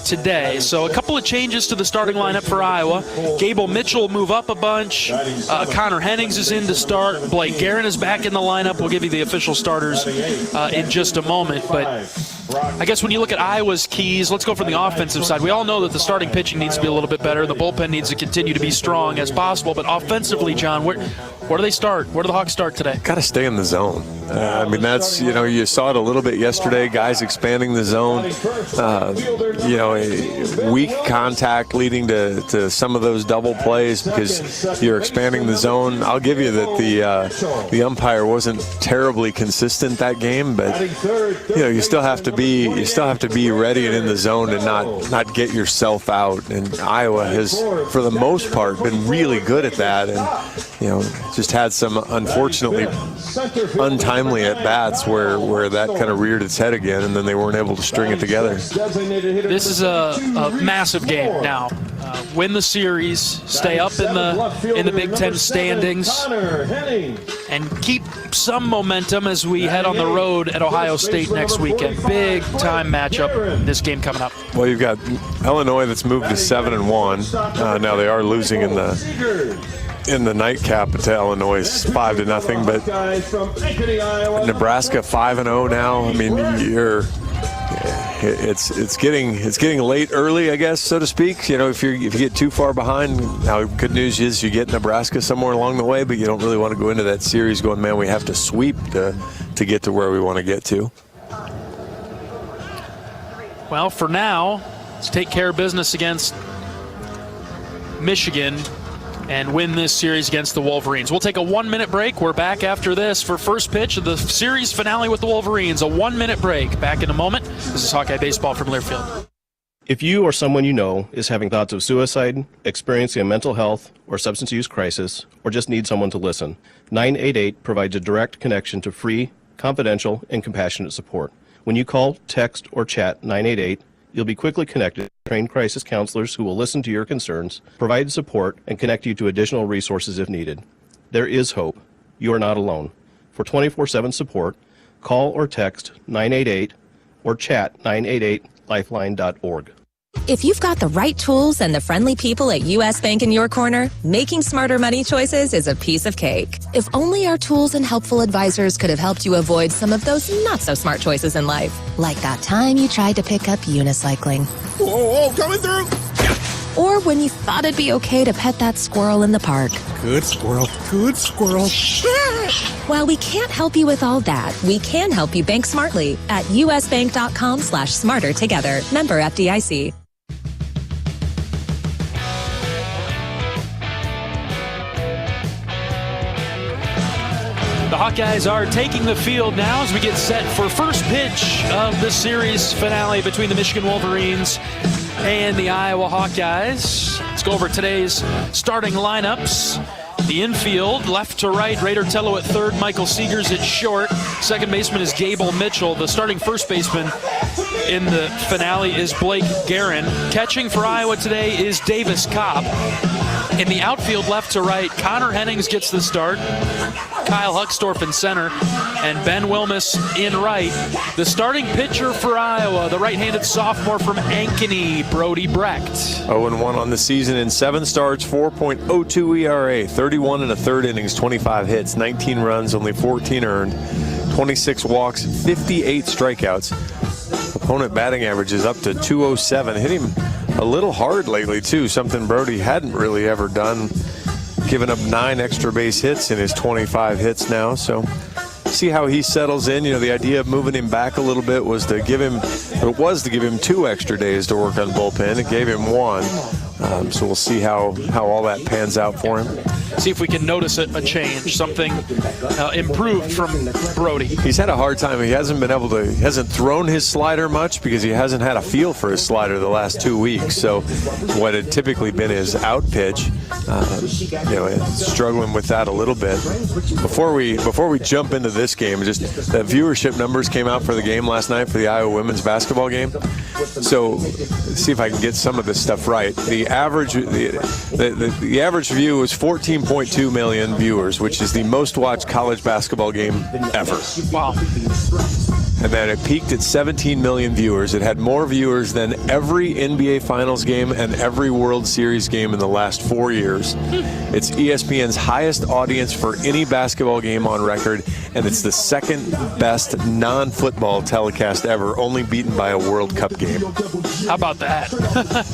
today. So a couple of changes to the starting lineup for Iowa. Gable Mitchell will move up a bunch. Connor Hennings is in to start. Blake Guerin is back in the lineup. We'll give you the official starters in just a moment. But I guess when you look at Iowa's keys, let's go from the offensive side. We all know that the starting pitching needs to be a little bit better. The bullpen needs to continue to be strong as possible. But offensively, John, where do they start? Where do the Hawks start today? Got to stay in the zone. That's, you saw it a little bit yesterday, guys expanding the zone. Weak contact leading to some of those double plays because you're expanding the zone. I'll give you that the umpire wasn't terribly consistent that game, but you still have to be ready and in the zone and not get yourself out. And Iowa has, for the most part, been really good at that, and just had some unfortunately untimely at bats where that kind of reared its head again, and then they weren't able to string it together. This is a massive game now. Win the series, stay up in the Big Ten standings, and keep some momentum as we head on the road at Ohio State next weekend. Big time matchup, this game coming up. Well, you've got Illinois that's moved to 7-1. Now they are losing in the nightcap to Illinois 5-0, but Nebraska 5-0 now. It's getting late early, I guess, so to speak. If you get too far behind, now good news is you get Nebraska somewhere along the way, but you don't really want to go into that series going, man, we have to sweep to get to where we want to get to. Well, for now, let's take care of business against Michigan and win this series against the Wolverines. We'll take a 1-minute break. We're back after this for first pitch of the series finale with the Wolverines. A 1-minute break. Back in a moment. This is Hawkeye Baseball from Learfield. If you or someone you know is having thoughts of suicide, experiencing a mental health or substance use crisis, or just need someone to listen, 988 provides a direct connection to free, confidential, and compassionate support. When you call, text, or chat 988, you'll be quickly connected to trained crisis counselors who will listen to your concerns, provide support, and connect you to additional resources if needed. There is hope. You are not alone. For 24/7 support, call or text 988 or chat 988lifeline.org. If you've got the right tools and the friendly people at U.S. Bank in your corner, making smarter money choices is a piece of cake. If only our tools and helpful advisors could have helped you avoid some of those not-so-smart choices in life. Like that time you tried to pick up unicycling. Whoa, coming through! Or when you thought it'd be okay to pet that squirrel in the park. Good squirrel, good squirrel. While we can't help you with all that, we can help you bank smartly at usbank.com/smarter together. Member FDIC. The Hawkeyes are taking the field now as we get set for first pitch of the series finale between the Michigan Wolverines and the Iowa Hawkeyes. Let's go over today's starting lineups. The infield, left to right, Raider Tello at third, Michael Seegers at short. Second baseman is Gable Mitchell. The starting first baseman in the finale is Blake Guerin. Catching for Iowa today is Davis Kopp. In the outfield, left to right, Connor Hennings gets the start. Kyle Huckstorf in center, and Ben Wilmus in right. The starting pitcher for Iowa, the right-handed sophomore from Ankeny, Brody Brecht. 0-1 on the season in 7 starts, 4.02 ERA, 31 1/3 innings, 25 hits, 19 runs, only 14 earned, 26 walks, 58 strikeouts. Opponent batting average is up to 207. Hit him a little hard lately, too, something Brody hadn't really ever done. Giving up 9 extra base hits in his 25 hits now. So see how he settles in. You know, the idea of moving him back a little bit was to give him 2 extra days to work on bullpen. It gave him 1. So we'll see how all that pans out for him. See if we can notice a change, something improved from Brody. He's had a hard time. He hasn't thrown his slider much because he hasn't had a feel for his slider the last 2 weeks. So what had typically been his out pitch, struggling with that a little bit. Before we jump into this game, just the viewership numbers came out for the game last night for the Iowa women's basketball game. So let's see if I can get some of this stuff right. The average view was 14.2 million viewers, which is the most watched college basketball game ever. Wow. And then it peaked at 17 million viewers. It had more viewers than every NBA Finals game and every World Series game in the last 4 years. It's ESPN's highest audience for any basketball game on record, and it's the second best non-football telecast ever, only beaten by a World Cup game. How about that?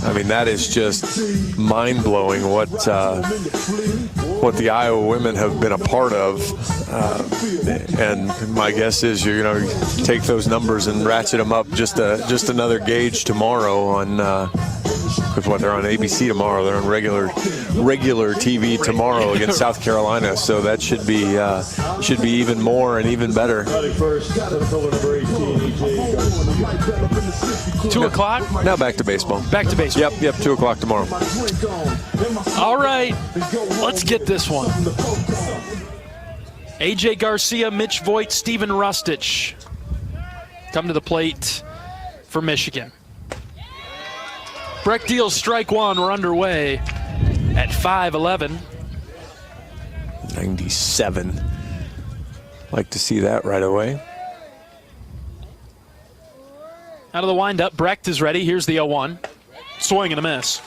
I mean, that is just mind-blowing what the Iowa women have been a part of. And my guess is you're take those numbers and ratchet them up just another gauge tomorrow on because they're on ABC tomorrow. They're on regular TV tomorrow against South Carolina. So that should be even more and even better. 2 o'clock? Now back to baseball. Back to baseball. Yep, 2 o'clock tomorrow. All right, let's get this one. A.J. Garcia, Mitch Voigt, Steven Rustich come to the plate for Michigan. Brecht deals strike 1. We're underway at 5:11. 97. Like to see that right away. Out of the windup, Brecht is ready. Here's the 0-1. Swing and a miss.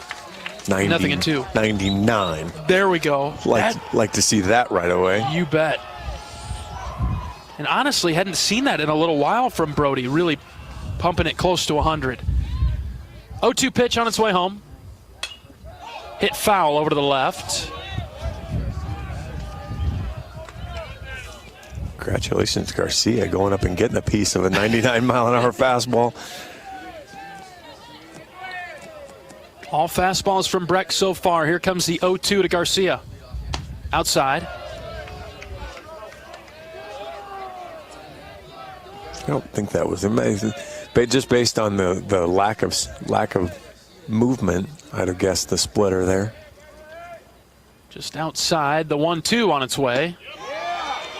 90, Nothing in 2. 99. There we go. Like to see that right away. You bet. And honestly, hadn't seen that in a little while from Brody, really pumping it close to 100. 0-2 pitch on its way home. Hit foul over to the left. Congratulations, Garcia, going up and getting a piece of a 99-mile-an-hour fastball. All fastballs from Breck so far. Here comes the 0-2 to Garcia. Outside. I don't think that was amazing. But just based on the lack of movement, I'd have guessed the splitter there. Just outside, the 1-2 on its way.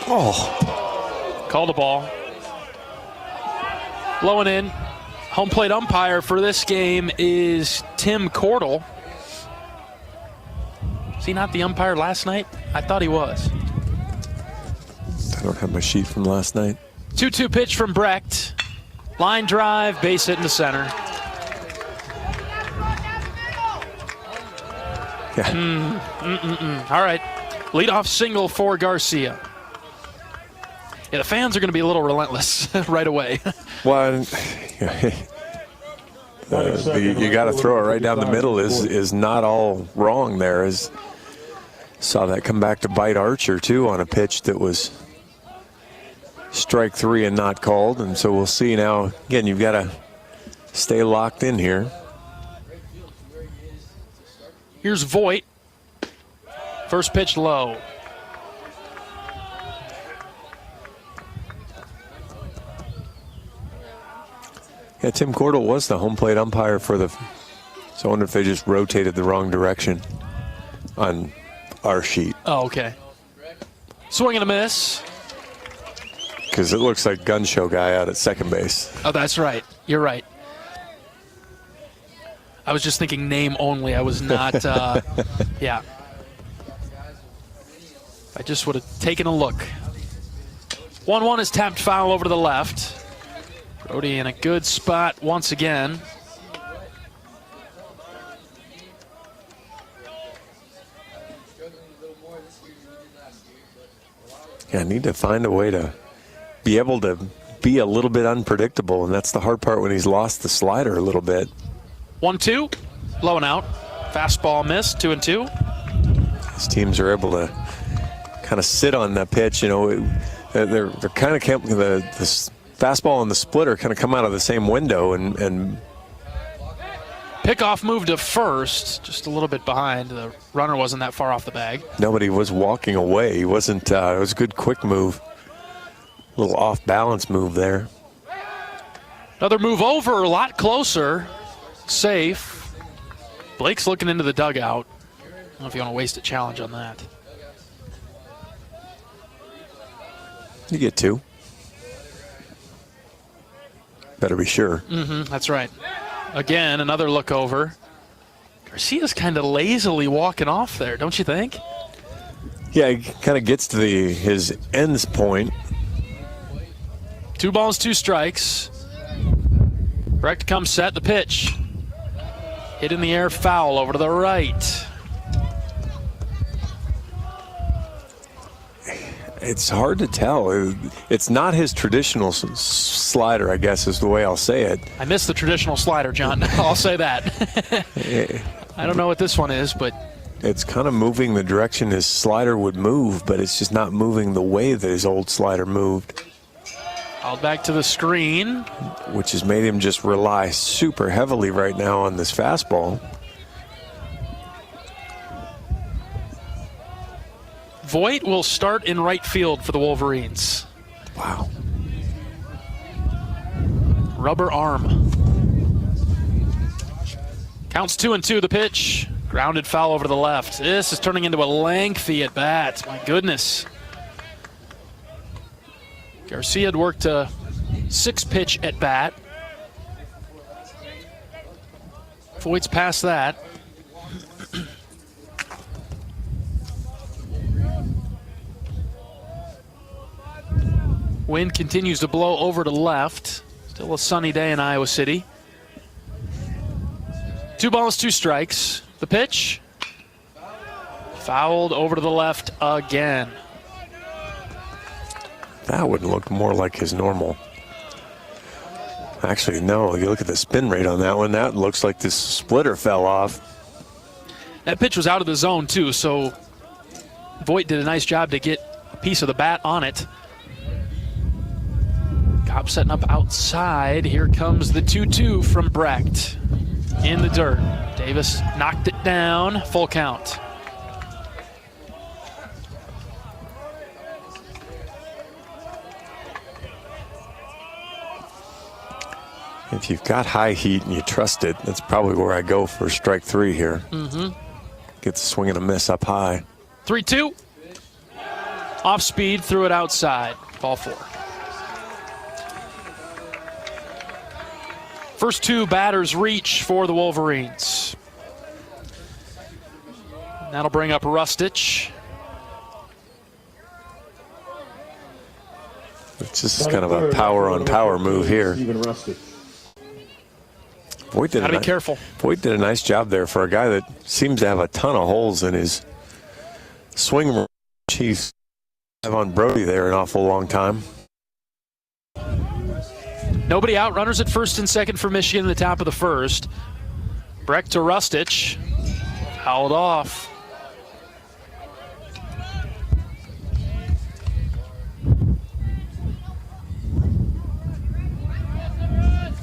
Oh. Called a ball. Low and in. Home plate umpire for this game is Tim Cordell. Is he not the umpire last night? I thought he was. I don't have my sheet from last night. 2-2 pitch from Brecht. Line drive, base hit in the center. Yeah. All right. Leadoff single for Garcia. Yeah, the fans are going to be a little relentless right away. Well, you got to throw it right down the middle is not all wrong there. Saw that come back to bite Archer, too, on a pitch that was strike 3 and not called. And so we'll see now. Again, you've got to stay locked in here. Here's Voigt. First pitch low. Yeah, Tim Cordell was the home plate umpire for the. So I wonder if they just rotated the wrong direction on our sheet. Oh, okay. Swing and a miss. Because it looks like gun show guy out at second base. Oh, that's right. You're right. I was just thinking name only. I was not, yeah. I just would have taken a look. 1-1 is tapped foul over to the left. Brody in a good spot once again. Yeah, I need to find a way to be able to be a little bit unpredictable, and that's the hard part when he's lost the slider a little bit. 1-2, low and out. Fastball missed, 2-2. These teams are able to kind of sit on that pitch. You know, they're kind of the fastball and the splitter kind of come out of the same window, and pickoff move to first, just a little bit behind. The runner wasn't that far off the bag. Nobody was walking away. He wasn't. It was a good quick move. A little off balance move there. Another move over, a lot closer. Safe. Blake's looking into the dugout. I don't know if you want to waste a challenge on that. You get 2. Better be sure. That's right. Again, another look over. Garcia's kind of lazily walking off there, don't you think? Yeah, he kind of gets to his ends point. 2 balls, 2 strikes. Brecht comes set, the pitch. Hit in the air, foul over to the right. It's hard to tell. It's not his traditional slider, I guess, is the way I'll say it. I miss the traditional slider, John. I'll say that. I don't know what this one is, but it's kind of moving the direction his slider would move, but it's just not moving the way that his old slider moved. Called back to the screen. Which has made him just rely super heavily right now on this fastball. Voigt will start in right field for the Wolverines. Wow. Rubber arm. Counts 2-2, the pitch. Grounded foul over to the left. This is turning into a lengthy at bat. My goodness. Garcia had worked a 6-pitch at bat. Voigt's past that. Wind continues to blow over to left. Still a sunny day in Iowa City. 2 balls, 2 strikes. The pitch. Fouled over to the left again. That would look more like his normal. Actually, no. You look at the spin rate on that one. That looks like this splitter fell off. That pitch was out of the zone, too, so Voigt did a nice job to get a piece of the bat on it. Cobb setting up outside. Here comes the 2-2 from Brecht. In the dirt. Davis knocked it down. Full count. If you've got high heat and you trust it, that's probably where I go for strike 3 here. Gets a swing and a miss up high. 3-2. Off speed, threw it outside. Ball 4. First 2 batters reach for the Wolverines. That'll bring up Rustich. It's just kind of a power-on-power move here. Voigt did Gotta be careful. Voigt did a nice job there for a guy that seems to have a ton of holes in his swing. Chiefs have on Brody there an awful long time. Nobody out. Runners at first and second for Michigan in the top of the first. Breck to Rustich. Fouled off.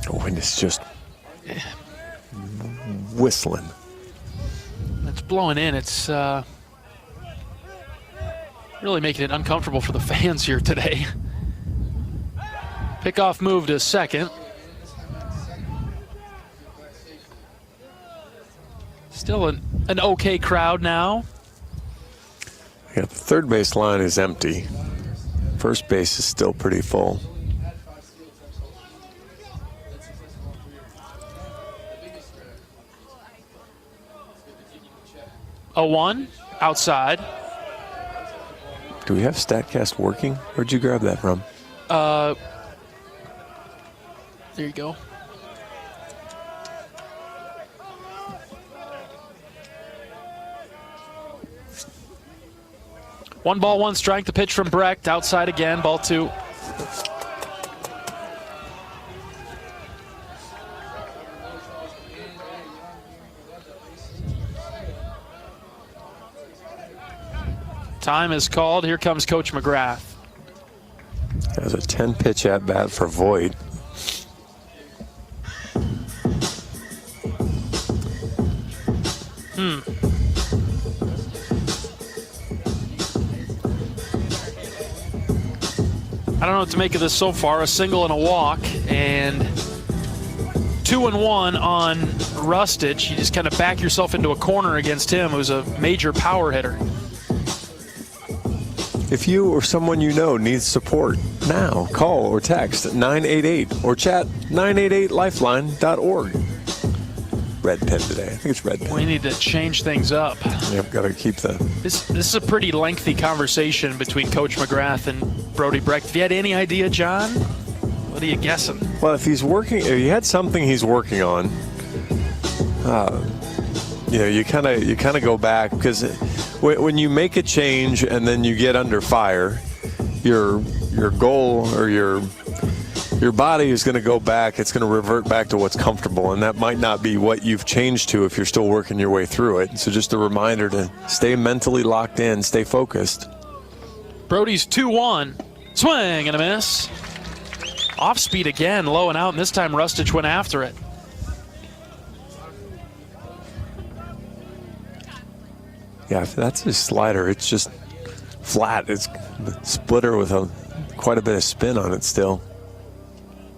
The wind is just whistling. It's blowing in. It's really making it uncomfortable for the fans here today. Pickoff move to second. Still an okay crowd now. Yeah, the third base line is empty. First base is still pretty full. 0-1 outside. Do we have StatCast working? Where'd you grab that from? There you go. One ball, one strike. The pitch from Brecht. Outside again. Ball 2. Time is called. Here comes Coach McGrath. There's a 10-pitch at-bat for Voigt. I don't know what to make of this so far. A single and a walk, and 2-1 on Rustich. You just kind of back yourself into a corner against him, who's a major power hitter. If you or someone you know needs support, now call or text 988 or chat 988lifeline.org. Red pen today. I think it's red pen. We need to change things up. Yep, got to keep the... This is a pretty lengthy conversation between Coach McGrath and Brody Brecht. Have you had any idea, John? What are you guessing? Well, if he had something he's working on, you kind of go back, because when you make a change and then you get under fire, your goal or your body is going to go back. It's going to revert back to what's comfortable, and that might not be what you've changed to if you're still working your way through it. So just a reminder to stay mentally locked in, stay focused. Brody's 2-1. Swing and a miss. Off speed again, low and out, and this time Rustich went after it. Yeah, if that's his slider, it's just flat. It's a splitter with quite a bit of spin on it still.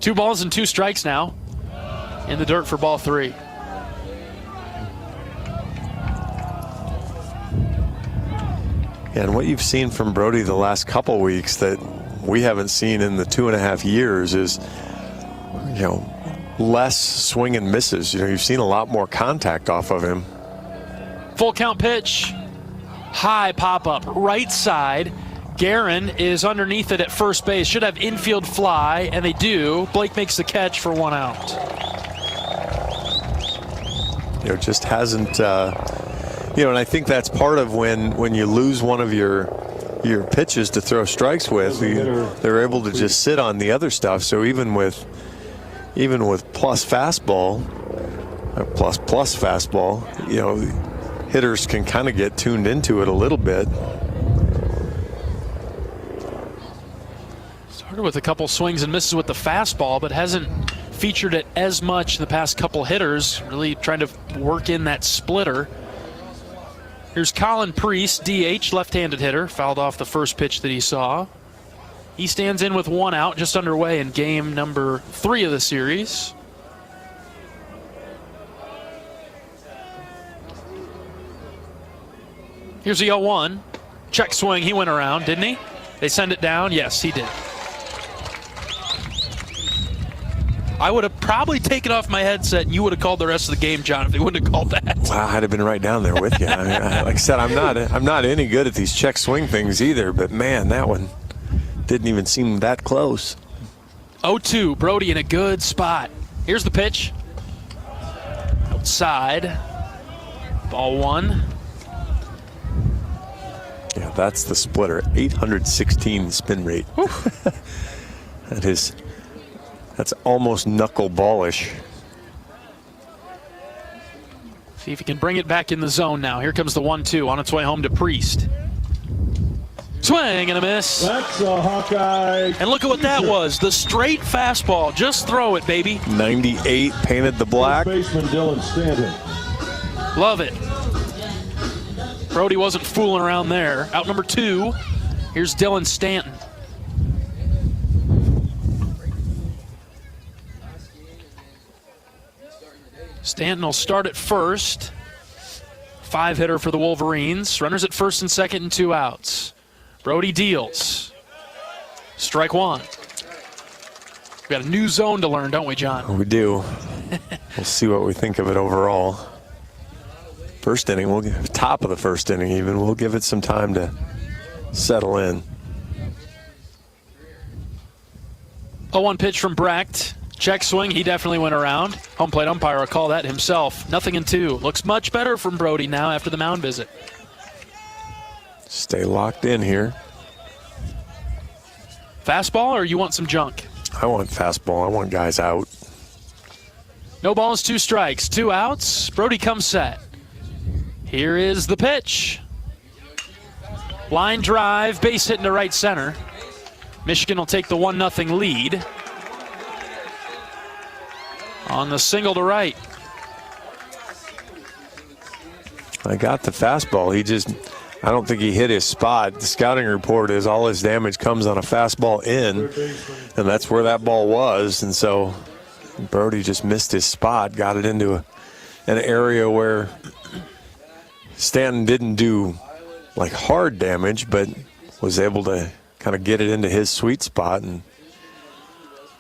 2 balls and 2 strikes now. In the dirt for ball 3. And what you've seen from Brody the last couple weeks that we haven't seen in the 2.5 years is, less swing and misses. You've seen a lot more contact off of him. Full count pitch. High pop up right side. Guerin is underneath it at first base. Should have infield fly, and they do. Blake makes the catch for 1 out. Just hasn't, and I think that's part of when you lose one of your pitches to throw strikes with, they're able to just sit on the other stuff. So even with plus fastball, plus fastball, hitters can kind of get tuned into it a little bit. Started with a couple swings and misses with the fastball, but hasn't featured it as much the past couple hitters, really trying to work in that splitter. Here's Colin Priest, DH, left-handed hitter, fouled off the first pitch that he saw. He stands in with 1 out, just underway in game number 3 of the series. Here's the 0-1. Check swing, he went around, didn't he? They send it down? Yes, he did. I would have probably taken off my headset and you would have called the rest of the game, John, if they wouldn't have called that. Wow, I'd have been right down there with you. I mean, like I said, I'm not any good at these check swing things either, but man, that one didn't even seem that close. 0-2, Brody in a good spot. Here's the pitch. Outside. Ball 1. Yeah, that's the splitter. 816 spin rate. That's almost knuckleballish. See if he can bring it back in the zone now. Here comes the 1-2 on its way home to Priest. Swing and a miss. That's a Hawkeye. And look at what that was. The straight fastball. Just throw it, baby. 98 painted the black. Baseman Dylan Stanton. Love it. Brody wasn't fooling around there. Out number 2. Here's Dylan Stanton. Stanton will start at first. 5-hitter for the Wolverines. Runners at first and second and 2 outs. Brody deals. Strike 1. We've got a new zone to learn, don't we, John? We do. We'll see what we think of it overall. First inning, top of the first inning even, we'll give it some time to settle in. 0-1 pitch from Brecht. Check swing, he definitely went around. Home plate umpire will call that himself. 0-2. Looks much better from Brody now after the mound visit. Stay locked in here. Fastball or you want some junk? I want fastball. I want guys out. No balls, 2 strikes, 2 outs. Brody comes set. Here is the pitch. Line drive, base hit into right center. Michigan will take the 1-0 lead. On the single to right. I got the fastball. I don't think he hit his spot. The scouting report is all his damage comes on a fastball in, and that's where that ball was. And so Brody just missed his spot, got it into an area where Stanton didn't do like hard damage, but was able to kind of get it into his sweet spot and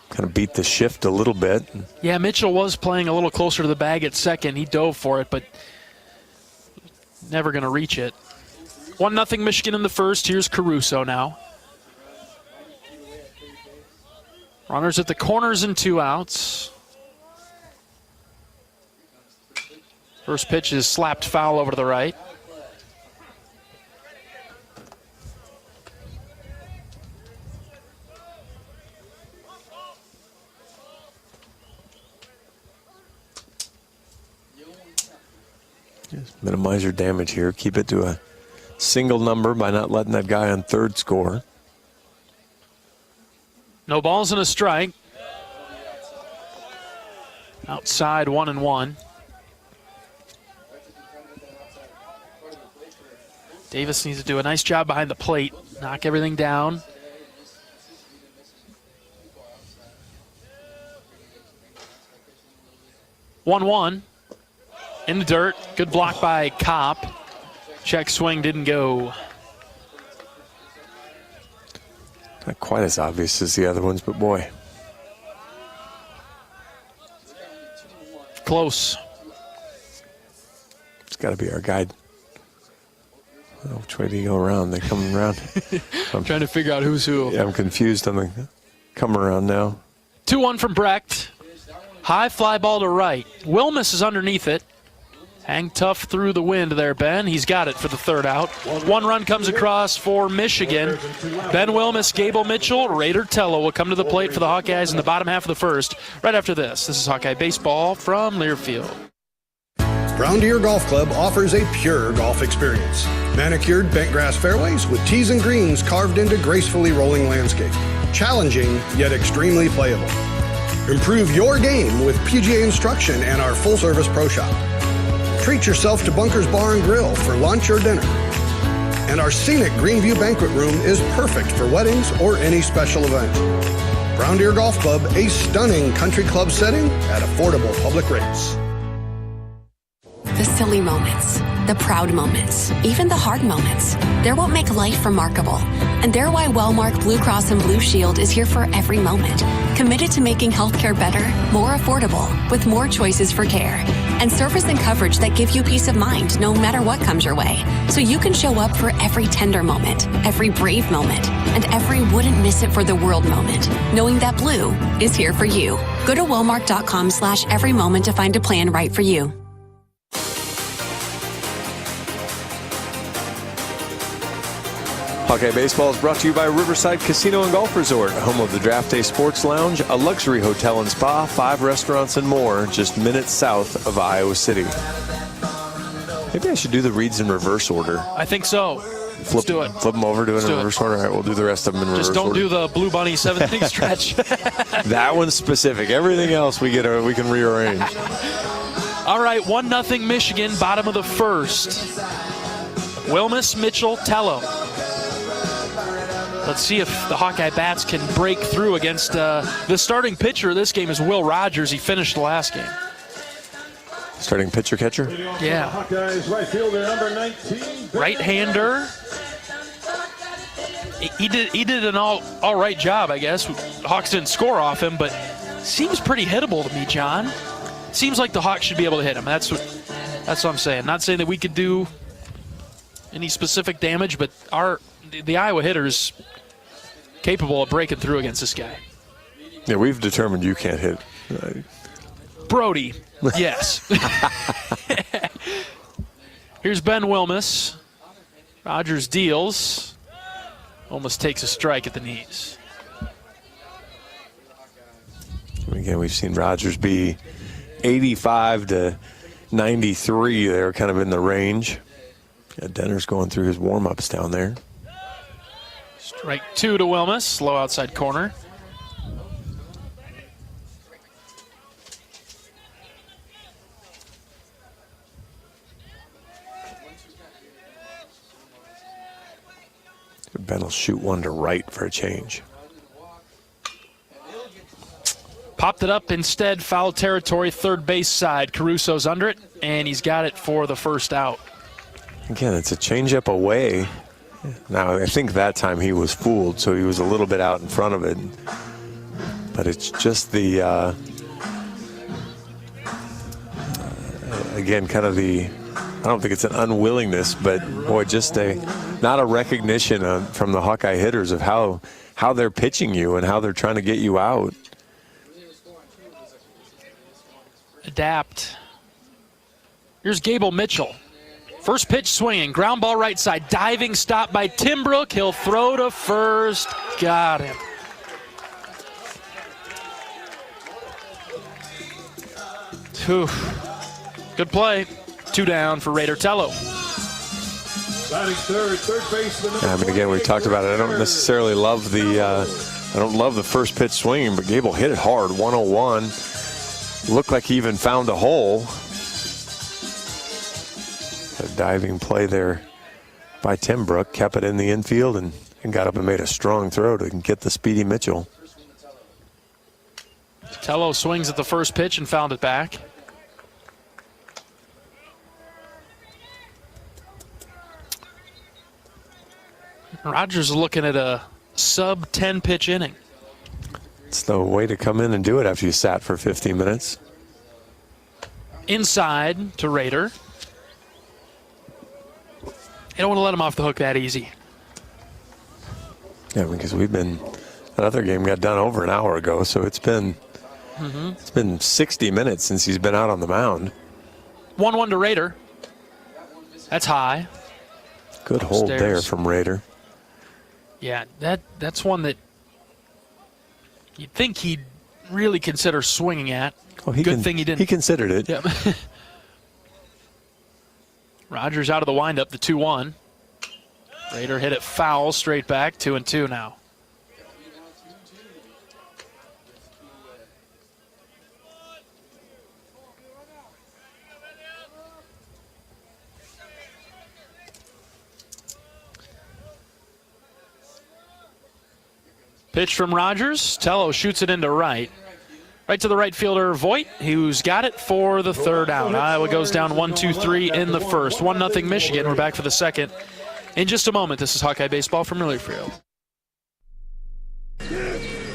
kind of beat the shift a little bit. Yeah, Mitchell was playing a little closer to the bag at second. He dove for it, but never going to reach it. 1-0 Michigan in the first. Here's Caruso now. Runners at the corners and 2 outs. First pitch is slapped foul over to the right. Just minimize your damage here. Keep it to a single number by not letting that guy on third score. No balls and a strike. Outside 1-1. Davis needs to do a nice job behind the plate. Knock everything down. One. In the dirt. Good block by Kopp. Check swing didn't go. Not quite as obvious as the other ones, but boy. Close. It's got to be our guide. Oh, which way do you go around? They're coming around. I'm trying to figure out who's who. Yeah, I'm confused on the come around now. 2-1 from Brecht. High fly ball to right. Wilmus is underneath it. Hang tough through the wind there, Ben. He's got it for the 3rd out. 1 run comes across for Michigan. Ben Wilmus, Gable Mitchell, Raider Tello will come to the plate for the Hawkeyes in the bottom half of the first. Right after this is Hawkeye Baseball from Learfield. Brown Deer Golf Club offers a pure golf experience. Manicured bent grass fairways with tees and greens carved into gracefully rolling landscape. Challenging, yet extremely playable. Improve your game with PGA instruction and our full-service pro shop. Treat yourself to Bunker's Bar and Grill for lunch or dinner. And our scenic Greenview Banquet Room is perfect for weddings or any special event. Brown Deer Golf Club, a stunning country club setting at affordable public rates. The silly moments, the proud moments, even the hard moments. They're what make life remarkable. And they're why Wellmark Blue Cross and Blue Shield is here for every moment. Committed to making healthcare better, more affordable, with more choices for care. And service and coverage that give you peace of mind no matter what comes your way. So you can show up for every tender moment, every brave moment, and every wouldn't miss it for the world moment, knowing that Blue is here for you. Go to Wellmark.com/every moment to find a plan right for you. Hawkeye Baseball is brought to you by Riverside Casino and Golf Resort, home of the Draft Day Sports Lounge, a luxury hotel and spa, 5 restaurants and more, just minutes south of Iowa City. Maybe I should do the reads in reverse order. I think so. Let's do it. Flip them over, do it in reverse order. All right, we'll do the rest of them in reverse order. Just don't do the Blue Bunny 7th inning stretch. That one's specific. Everything else we can rearrange. All right, 1-0 Michigan, bottom of the first. Wilmus, Mitchell, Tello. Let's see if the Hawkeye Bats can break through against the starting pitcher of this game is Will Rogers. He finished the last game. Starting pitcher catcher? Yeah. Hawkeyes right fielder number 19. Right-hander. He did an all right job, I guess. Hawks didn't score off him, but seems pretty hittable to me, John. Seems like the Hawks should be able to hit him. That's what I'm saying. Not saying that we could do any specific damage, but the Iowa hitters capable of breaking through against this guy. Yeah, we've determined you can't hit. Brody, yes. Here's Ben Wilmus. Rogers deals. Almost takes a strike at the knees. Again, we've seen Rogers be 85 to 93. They're kind of in the range. Yeah, Denner's going through his warm-ups down there. Strike 2 to Wilmus, low outside corner. Ben will shoot one to right for a change. Popped it up instead, foul territory, third base side. Caruso's under it, and he's got it for the first out. Again, it's a changeup away. Now, I think that time he was fooled, so he was a little bit out in front of it. But it's just the, again, kind of the, I don't think it's an unwillingness, but boy, just not a recognition from the Hawkeye hitters of how they're pitching you and how they're trying to get you out. Adapt. Here's Gable Mitchell. First pitch swinging, ground ball right side, diving stop by Timbrook. He'll throw to first. Got him. Whew. Good play. 2 down for Raider Tello. Third baseman. I mean, again, we talked about it. I don't necessarily love the first pitch swinging, but Gable hit it hard. 101. Looked like he even found a hole. A diving play there by Timbrook, kept it in the infield and got up and made a strong throw to get the speedy Mitchell. Tello swings at the first pitch and fouled it back. Rogers is looking at a sub-10 pitch inning. It's the way to come in and do it after you sat for 15 minutes. Inside to Raider. You don't want to let him off the hook that easy. Yeah, because another game got done over an hour ago, so it's been 60 minutes since he's been out on the mound. 1-1 to Raider. That's high. Good hold there from Raider. Yeah, that's one that you'd think he'd really consider swinging at. Oh, Good thing he didn't. He considered it. Yep. Rogers out of the windup, the 2-1. Raider hit it foul, straight back, 2-2 now. Pitch from Rogers. Tello shoots it into right. Right to the right fielder, Voigt, who's got it for the third out. Iowa goes down 1-2-3 in the first. 1-0 Michigan. We're back for the second in just a moment. This is Hawkeye Baseball from Learfield.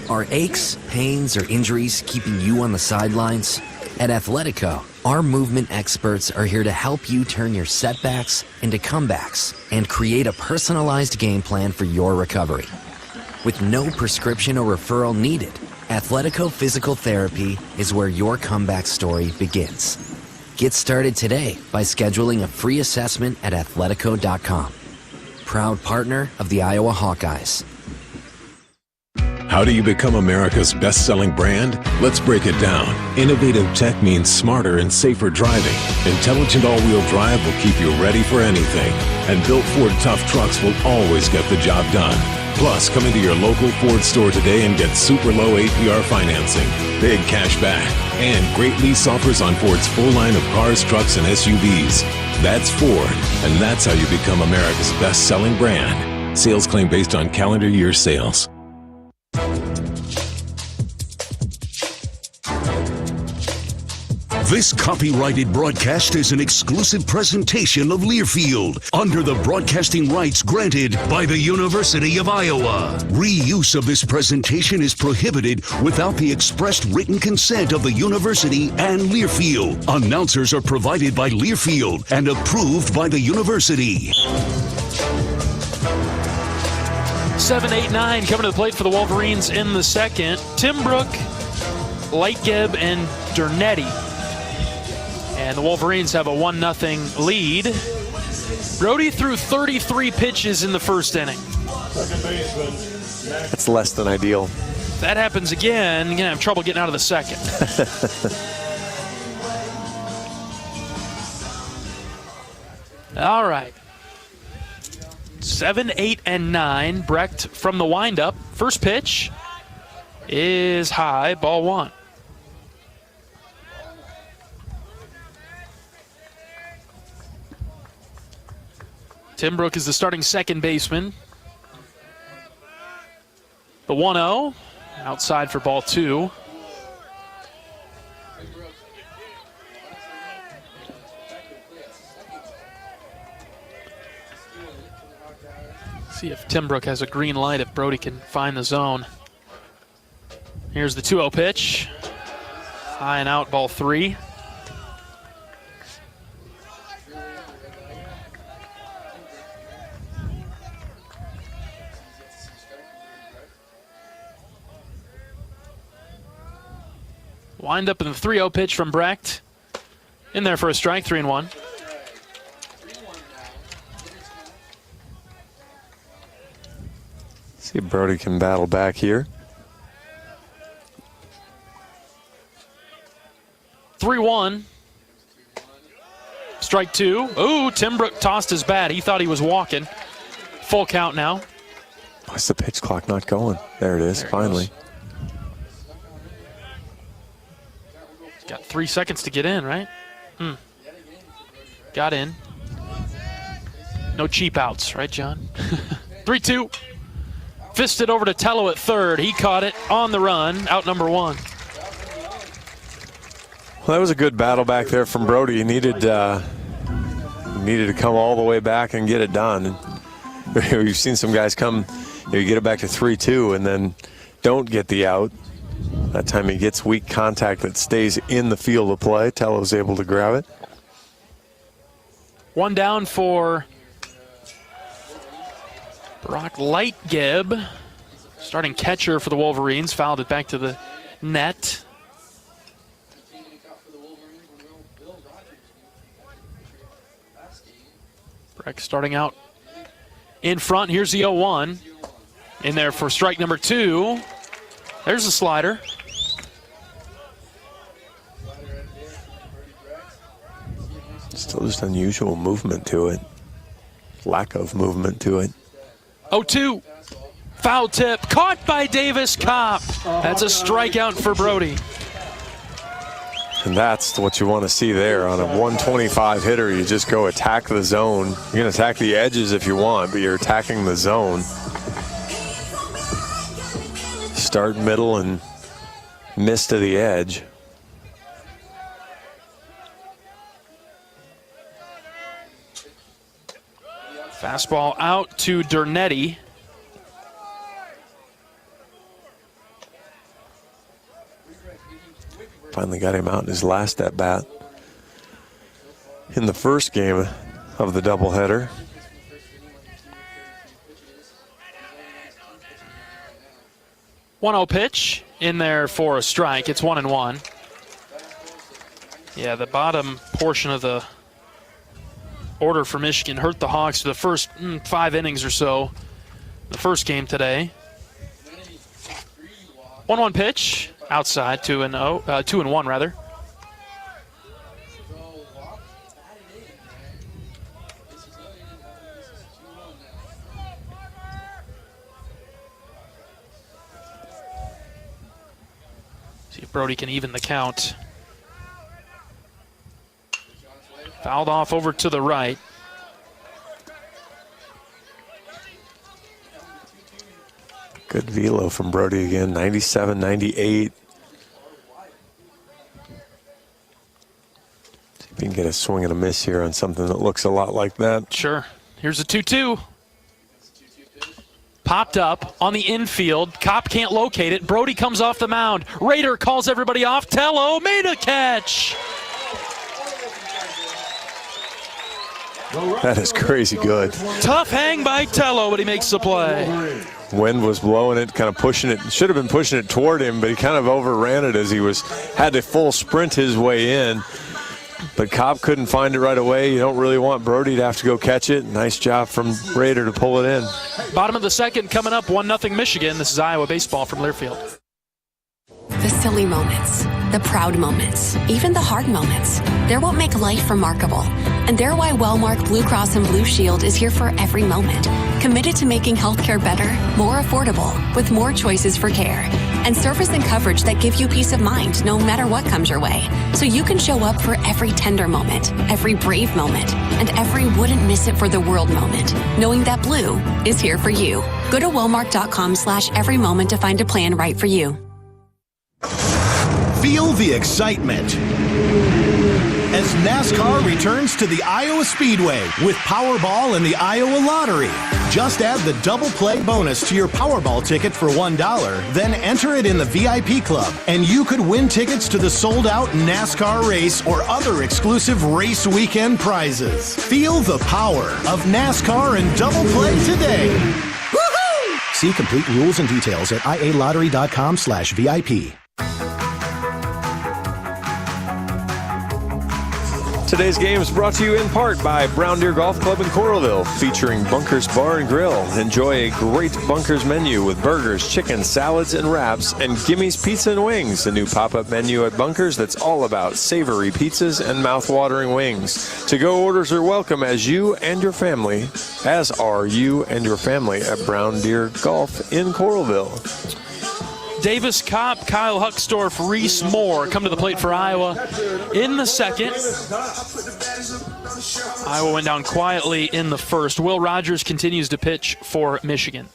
Are aches, pains, or injuries keeping you on the sidelines? At Athletico, our movement experts are here to help you turn your setbacks into comebacks and create a personalized game plan for your recovery. With no prescription or referral needed, Athletico Physical Therapy is where your comeback story begins. Get started today by scheduling a free assessment at athletico.com. Proud partner of the Iowa Hawkeyes. How do you become America's best-selling brand? Let's break it down. Innovative tech means smarter and safer driving. Intelligent all-wheel drive will keep you ready for anything. And built Ford tough trucks will always get the job done. Plus, come into your local Ford store today and get super low APR financing, big cash back, and great lease offers on Ford's full line of cars, trucks, and SUVs. That's Ford, and that's how you become America's best-selling brand. Sales claim based on calendar year sales. This copyrighted broadcast is an exclusive presentation of Learfield under the broadcasting rights granted by the University of Iowa. Reuse of this presentation is prohibited without the expressed written consent of the university and Learfield. Announcers are provided by Learfield and approved by the university. 7-8-9 coming to the plate for the Wolverines in the second. Timbrook, Lightgeb, and Dernetti. And the Wolverines have a 1-0 lead. Brody threw 33 pitches in the first inning. That's less than ideal. If that happens again, you're going to have trouble getting out of the second. All right. 7, 8, and 9. Brecht from the windup. First pitch is high, ball one. Timbrook is the starting second baseman. The 1-0, outside for ball two. See if Timbrook has a green light, if Brody can find the zone. Here's the 2-0 pitch. High and out, ball three. Wind up in the 3-0 pitch from Brecht. In there for a strike, 3-1. See if Brody can battle back here. 3-1. Strike two. Ooh, Timbrook tossed his bat. He thought he was walking. Full count now. Why's the pitch clock not going? There it is, finally. Got 3 seconds to get in, right? Got in. No cheap outs, right, John? 3-2. Fisted over to Tello at third. He caught it on the run. Out number one. Well, that was a good battle back there from Brody. He needed to come all the way back and get it done. We've seen some guys come, you get it back to 3-2 and then don't get the out. That time he gets weak contact that stays in the field of play. Tello's able to grab it. One down for Brock Lightgeb, starting catcher for the Wolverines. Fouled it back to the net. Breck starting out in front. Here's the 0-1. In there for strike number two. There's the slider. Still just unusual movement to it. Lack of movement to it. 0-2. Foul tip. Caught by Davis Kopp. That's a strikeout for Brody. And that's what you want to see there. On a 125 hitter, you just go attack the zone. You can attack the edges if you want, but you're attacking the zone. start, middle, and miss to the edge. Fastball out to Dernetti. Finally got him out in his last at-bat in the first game of the doubleheader. One-0 pitch in there for a strike. It's 1-1. Yeah, the bottom portion of the order for Michigan hurt the Hawks for the first 5 innings or so. The first game today. 1-1 pitch outside, 2-1 rather. See if Brody can even the count. Fouled off over to the right. Good velo from Brody again, 97, 98. See if we can get a swing and a miss here on something that looks a lot like that. Sure. Here's a 2-2. Popped up on the infield. Kopp can't locate it. Brody comes off the mound. Rader calls everybody off. Tello made a catch. That is crazy good. Tough hang by Tello, but he makes the play. Wind was blowing it, kind of pushing it. Should have been pushing it toward him, but he kind of overran it as he had to full sprint his way in. But Cobb couldn't find it right away. You don't really want Brody to have to go catch it. Nice job from Rader to pull it in. Bottom of the second coming up, 1-0 Michigan. This is Iowa baseball from Learfield. The silly moments, the proud moments, even the hard moments. They're what make life remarkable. And they're why Wellmark Blue Cross and Blue Shield is here for every moment. Committed to making healthcare better, more affordable, with more choices for care. And service and coverage that give you peace of mind no matter what comes your way. So you can show up for every tender moment, every brave moment, and every wouldn't miss it for the world moment, knowing that Blue is here for you. Go to wellmark.com/every moment to find a plan right for you. Feel the excitement as NASCAR returns to the Iowa Speedway with Powerball and the Iowa Lottery. Just add the double play bonus to your Powerball ticket for $1, then enter it in the VIP club, and you could win tickets to the sold-out NASCAR race or other exclusive race weekend prizes. Feel the power of NASCAR and double play today. Woohoo! See complete rules and details at ialottery.com/VIP. Today's game is brought to you in part by Brown Deer Golf Club in Coralville, featuring Bunkers Bar and Grill. Enjoy a great Bunkers menu with burgers, chicken, salads, and wraps, and Gimmy's Pizza and Wings, a new pop-up menu at Bunkers that's all about savory pizzas and mouth-watering wings. To-go orders are welcome as are you and your family at Brown Deer Golf in Coralville. Davis Kopp, Kyle Huckstorf, Reese Moore come to the plate for Iowa in the second. Iowa went down quietly in the first. Will Rogers continues to pitch for Michigan.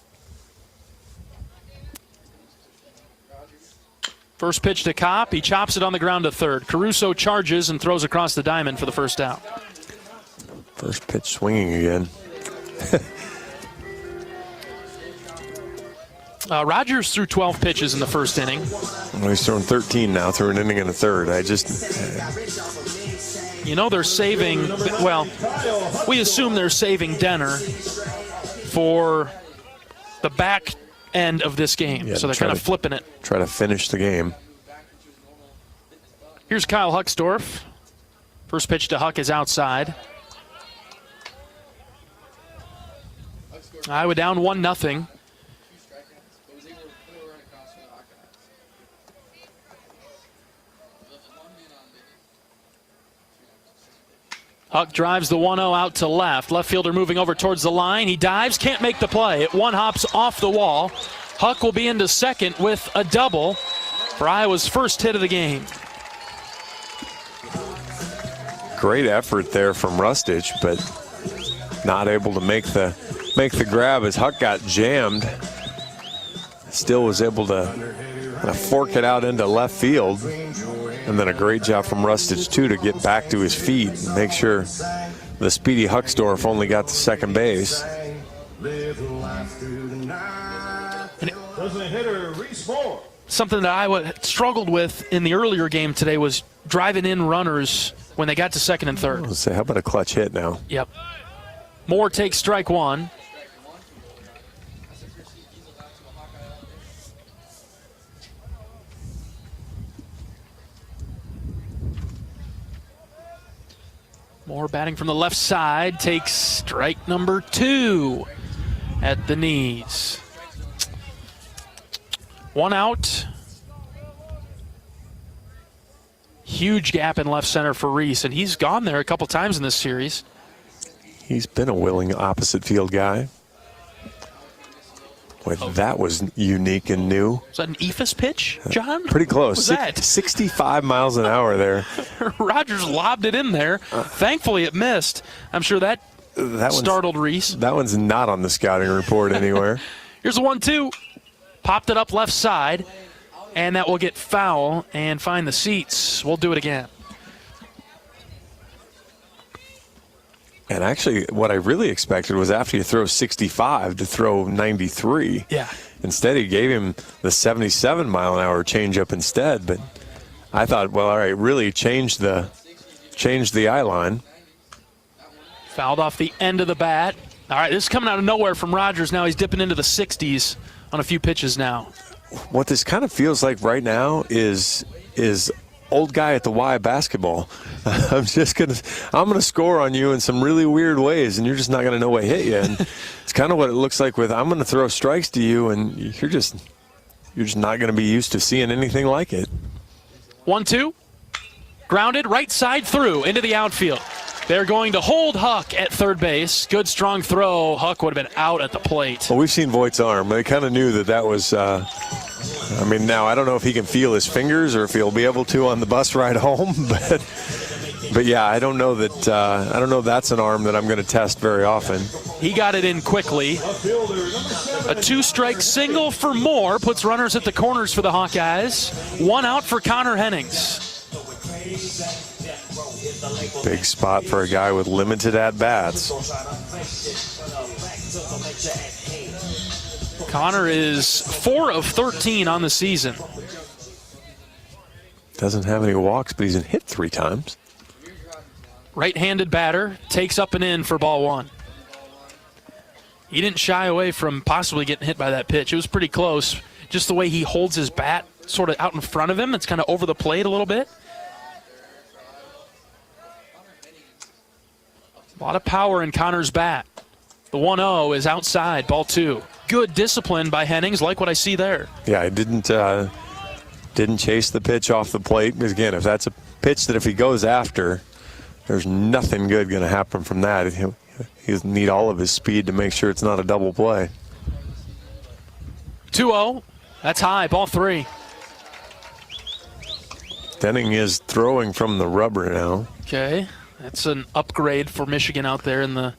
First pitch to Kopp. He chops it on the ground to third. Caruso charges and throws across the diamond for the first out. First pitch swinging again. Rogers threw 12 pitches in the first inning. Well, he's thrown 13 now through an inning and a third. You know they're saving, well, we assume they're saving Denner for the back end of this game. Yeah, so they're kind of flipping it. Try to finish the game. Here's Kyle Huckstorf. First pitch to Huck is outside. Iowa down 1-0. Huck drives the 1-0 out to left. Left fielder moving over towards the line. He dives, can't make the play. It one hops off the wall. Huck will be into second with a double for Iowa's first hit of the game. Great effort there from Rustich, but not able to make the grab as Huck got jammed. still was able to kind of fork it out into left field. And then a great job from Rustich, too, to get back to his feet and make sure the speedy Hucksdorf only got to second base. Something that Iowa struggled with in the earlier game today was driving in runners when they got to second and third. Let's say, how about a clutch hit now? Yep. Moore takes strike one. Moore batting from the left side takes strike number 2 at the knees. 1 out. Huge gap in left center for Reese, and he's gone there a couple times in this series. He's been a willing opposite field guy. Boy, that was unique and new. Was that an EFIS pitch, John? Pretty close. What was that? 65 miles an hour there. Rogers lobbed it in there. Thankfully, it missed. I'm sure that startled Reese. That one's not on the scouting report anywhere. Here's a 1-2. Popped it up left side, and that will get foul and find the seats. We'll do it again. And actually, what I really expected was after you throw 65 to throw 93. Yeah. Instead, he gave him the 77-mile-an-hour changeup instead. But I thought, well, all right, really changed the eye line. Fouled off the end of the bat. All right, this is coming out of nowhere from Rogers. Now he's dipping into the 60s on a few pitches now. What this kind of feels like right now is old guy at the Y basketball. I'm gonna score on you in some really weird ways, and you're just not gonna know what hit you. And it's kind of what it looks like with I'm gonna throw strikes to you, and you're just not gonna be used to seeing anything like it. 1-2, grounded right side through into the outfield. They're going to hold Huck at third base. Good strong throw. Huck would have been out at the plate. Well, we've seen Voigt's arm. They kind of knew that was. Now I don't know if he can feel his fingers or if he'll be able to on the bus ride home, but yeah, I don't know that. I don't know if that's an arm that I'm going to test very often. He got it in quickly. A 2-strike single for Moore puts runners at the corners for the Hawkeyes. 1 out for Connor Hennings. Big spot for a guy with limited at-bats. Connor is 4 of 13 on the season. Doesn't have any walks, but he's been hit 3 times. Right-handed batter, takes up and in for ball 1. He didn't shy away from possibly getting hit by that pitch. It was pretty close. Just the way he holds his bat sort of out in front of him. It's kind of over the plate a little bit. A lot of power in Connor's bat. The 1-0 is outside, ball 2. Good discipline by Hennings, like what I see there. Yeah, he didn't chase the pitch off the plate. Because again, if that's a pitch that if he goes after, there's nothing good going to happen from that. He'll need all of his speed to make sure it's not a double play. 2-0, that's high, ball 3. Denning is throwing from the rubber now. Okay. That's an upgrade for Michigan out there in the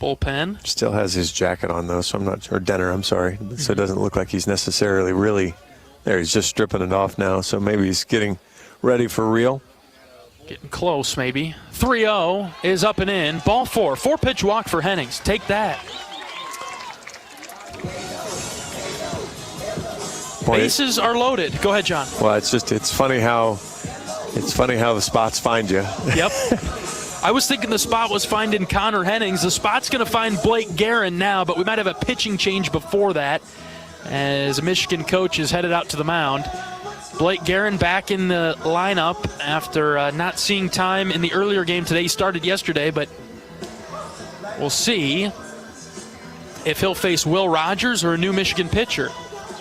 bullpen. Still has his jacket on, though, so I'm not sure. Denner, I'm sorry. So it doesn't look like he's necessarily really there. He's just stripping it off now, so maybe he's getting ready for real. Getting close, maybe. 3-0 is up and in. Ball 4. 4-pitch walk for Hennings. Take that. Boy, bases are loaded. Go ahead, John. Well, it's funny how the spots find you. Yep. I was thinking the spot was finding Connor Hennings. The spot's going to find Blake Guerin now, but we might have a pitching change before that as a Michigan coach is headed out to the mound. Blake Guerin back in the lineup after not seeing time in the earlier game today. He started yesterday, but we'll see if he'll face Will Rogers or a new Michigan pitcher.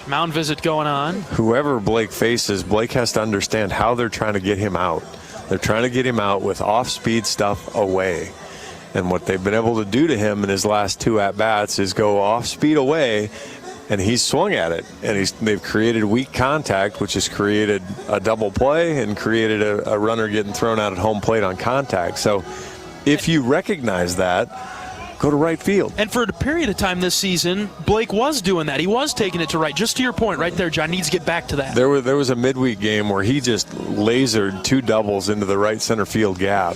Mound visit going on. Whoever Blake faces, Blake has to understand how they're trying to get him out. They're trying to get him out with off-speed stuff away. And what they've been able to do to him in his last 2 at-bats is go off-speed away, and he's swung at it. And they've created weak contact, which has created a double play and created a runner getting thrown out at home plate on contact. So if you recognize that, go to right field. And for a period of time this season, Blake was doing that. He was taking it to right. Just to your point right there, John, needs to get back to that. There was a midweek game where he just lasered 2 doubles into the right center field gap.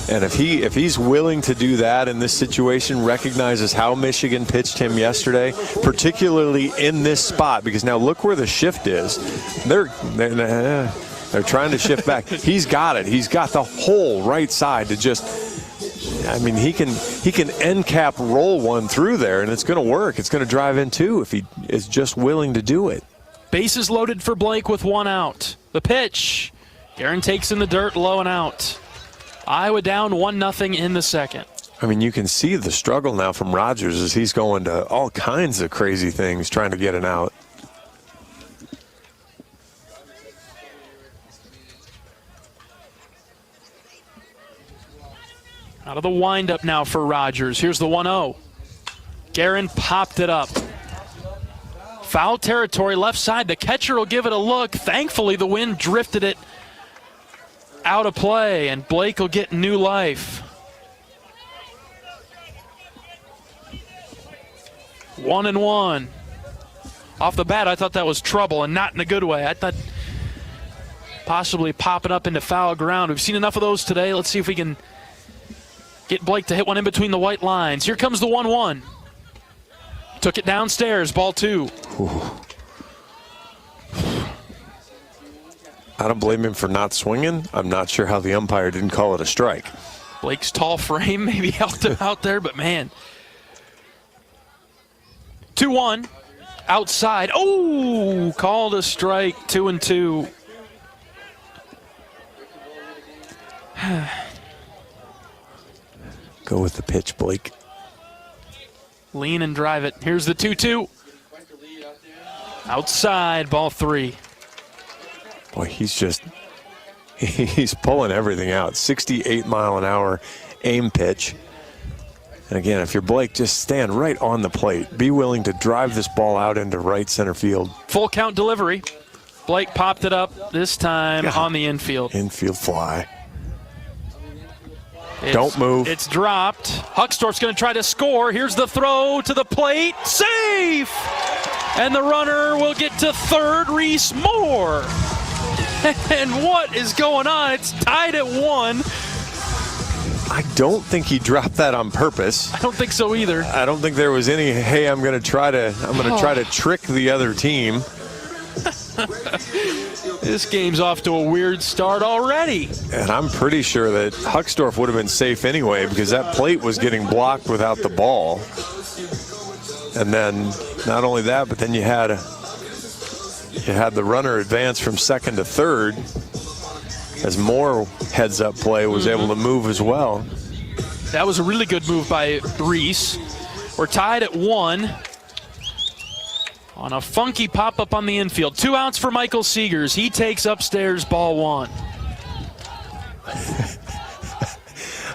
And if he's willing to do that in this situation, recognizes how Michigan pitched him yesterday, particularly in this spot, because now look where the shift is. They're trying to shift back. He's got it. He's got the whole right side to just, I mean, he can end cap roll one through there, and it's going to work. It's going to drive in two if he is just willing to do it. Bases loaded for Blake with 1 out. The pitch. Guerin takes in the dirt, low and out. Iowa down 1-0 in the second. I mean, you can see the struggle now from Rogers as he's going to all kinds of crazy things trying to get an out. Out of the windup now for Rogers. Here's the 1-0. Guerin popped it up. Foul territory, left side. The catcher will give it a look. Thankfully, the wind drifted it out of play, and Blake will get new life. 1-1. Off the bat, I thought that was trouble, and not in a good way. I thought possibly popping up into foul ground. We've seen enough of those today. Let's see if we can get Blake to hit one in between the white lines. Here comes the 1-1. Took it downstairs, ball 2. Ooh. I don't blame him for not swinging. I'm not sure how the umpire didn't call it a strike. Blake's tall frame maybe helped him out there, but man. 2-1. Outside. Oh, called a strike. 2-2. Go with the pitch, Blake. Lean and drive it. Here's the 2-2. Outside, ball 3. Boy, he's pulling everything out. 68-mile-an-hour aim pitch. And again, if you're Blake, just stand right on the plate. Be willing to drive this ball out into right center field. Full count delivery. Blake popped it up, this time on the infield. Infield fly. Don't move. It's dropped. Huckstorf's going to try to score. Here's the throw to the plate. Safe! And the runner will get to third, Reese Moore. And what is going on? It's tied at 1. I don't think he dropped that on purpose. I don't think so either. I don't think there was any, hey, I'm going to try to trick the other team. This game's off to a weird start already. And I'm pretty sure that Huckstorf would have been safe anyway because that plate was getting blocked without the ball. And then not only that, but then you had the runner advance from second to third as more heads-up play was able to move as well. That was a really good move by Reese. We're tied at 1 on a funky pop-up on the infield. 2 outs for Michael Seegers. He takes upstairs, ball 1.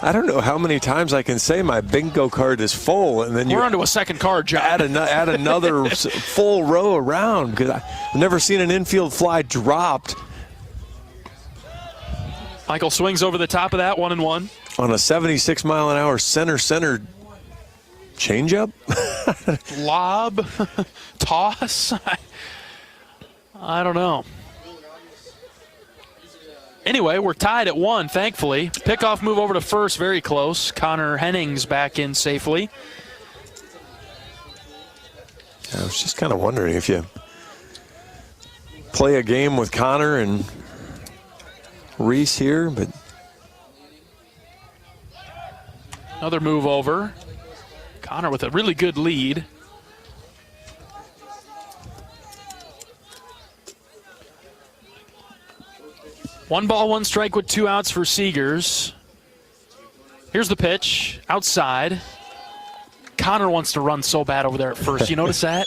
I don't know how many times I can say my bingo card is full, and then we're onto a second card, John. Add another full row around because I've never seen an infield fly dropped. Michael swings over the top of that, 1-1. On a 76-mile-an-hour center changeup? Lob? Toss? I don't know. Anyway, we're tied at 1, thankfully. Pickoff move over to first, very close. Connor Hennings back in safely. I was just kind of wondering if you play a game with Connor and Reese here, but another move over. Connor with a really good lead. One ball, one strike with 2 outs for Seegers. Here's the pitch, outside. Connor wants to run so bad over there at first. You notice that?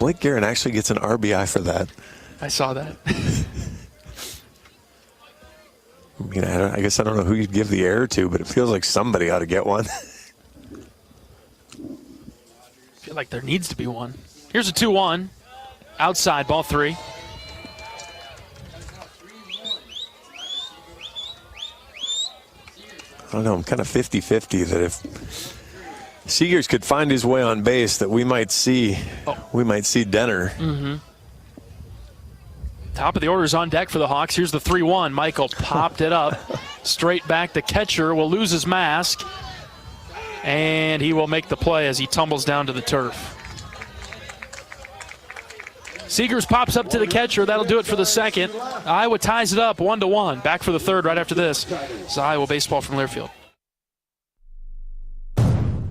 Blake Guerin actually gets an RBI for that. I saw that. I mean, I guess I don't know who you'd give the error to, but it feels like somebody ought to get one. I feel like there needs to be one. Here's a 2-1. Outside, ball 3. I don't know, I'm kind of 50-50 that if Seegers could find his way on base, that we might see Denner. Mm-hmm. Top of the order is on deck for the Hawks. Here's the 3-1. Michael popped it up. Straight back to catcher. Will lose his mask. And he will make the play as he tumbles down to the turf. Seegers pops up to the catcher. That'll do it for the second. Iowa ties it up 1-1. Back for the third right after this. It's Iowa baseball from Learfield.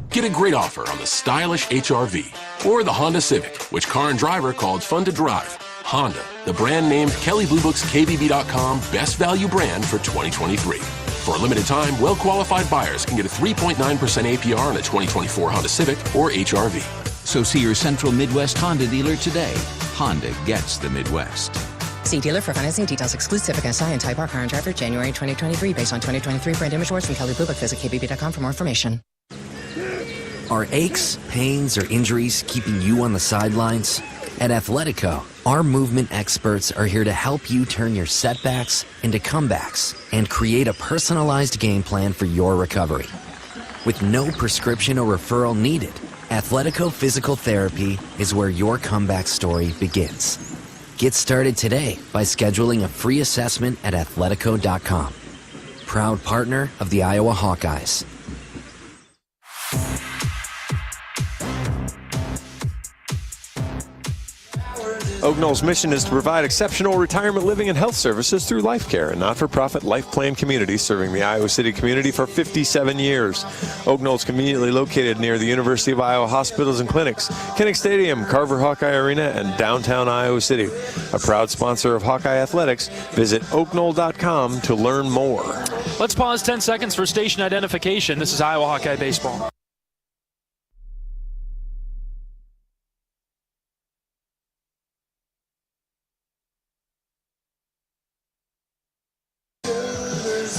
Get a great offer on the stylish HR-V or the Honda Civic. Which car and driver called fun to drive? Honda, the brand named Kelley Blue Book's KBB.com Best Value Brand for 2023. For a limited time, well-qualified buyers can get a 3.9% APR on a 2024 Honda Civic or HR-V. So see your Central Midwest Honda dealer today. Honda gets the Midwest. See dealer for financing details. Exclude Civic SI and Type R car and driver January 2023 based on 2023 brand image awards from Kelley Blue Book. Visit KBB.com for more information. Are aches, pains, or injuries keeping you on the sidelines? At Athletico, our movement experts are here to help you turn your setbacks into comebacks and create a personalized game plan for your recovery. With no prescription or referral needed, Athletico Physical Therapy is where your comeback story begins. Get started today by scheduling a free assessment at athletico.com. Proud partner of the Iowa Hawkeyes. Oak Knoll's mission is to provide exceptional retirement living and health services through Life Care, a not-for-profit life plan community serving the Iowa City community for 57 years. Oak Knoll's conveniently located near the University of Iowa hospitals and clinics, Kinnick Stadium, Carver Hawkeye Arena, and downtown Iowa City. A proud sponsor of Hawkeye Athletics. Visit oakknoll.com to learn more. Let's pause 10 seconds for station identification. This is Iowa Hawkeye Baseball.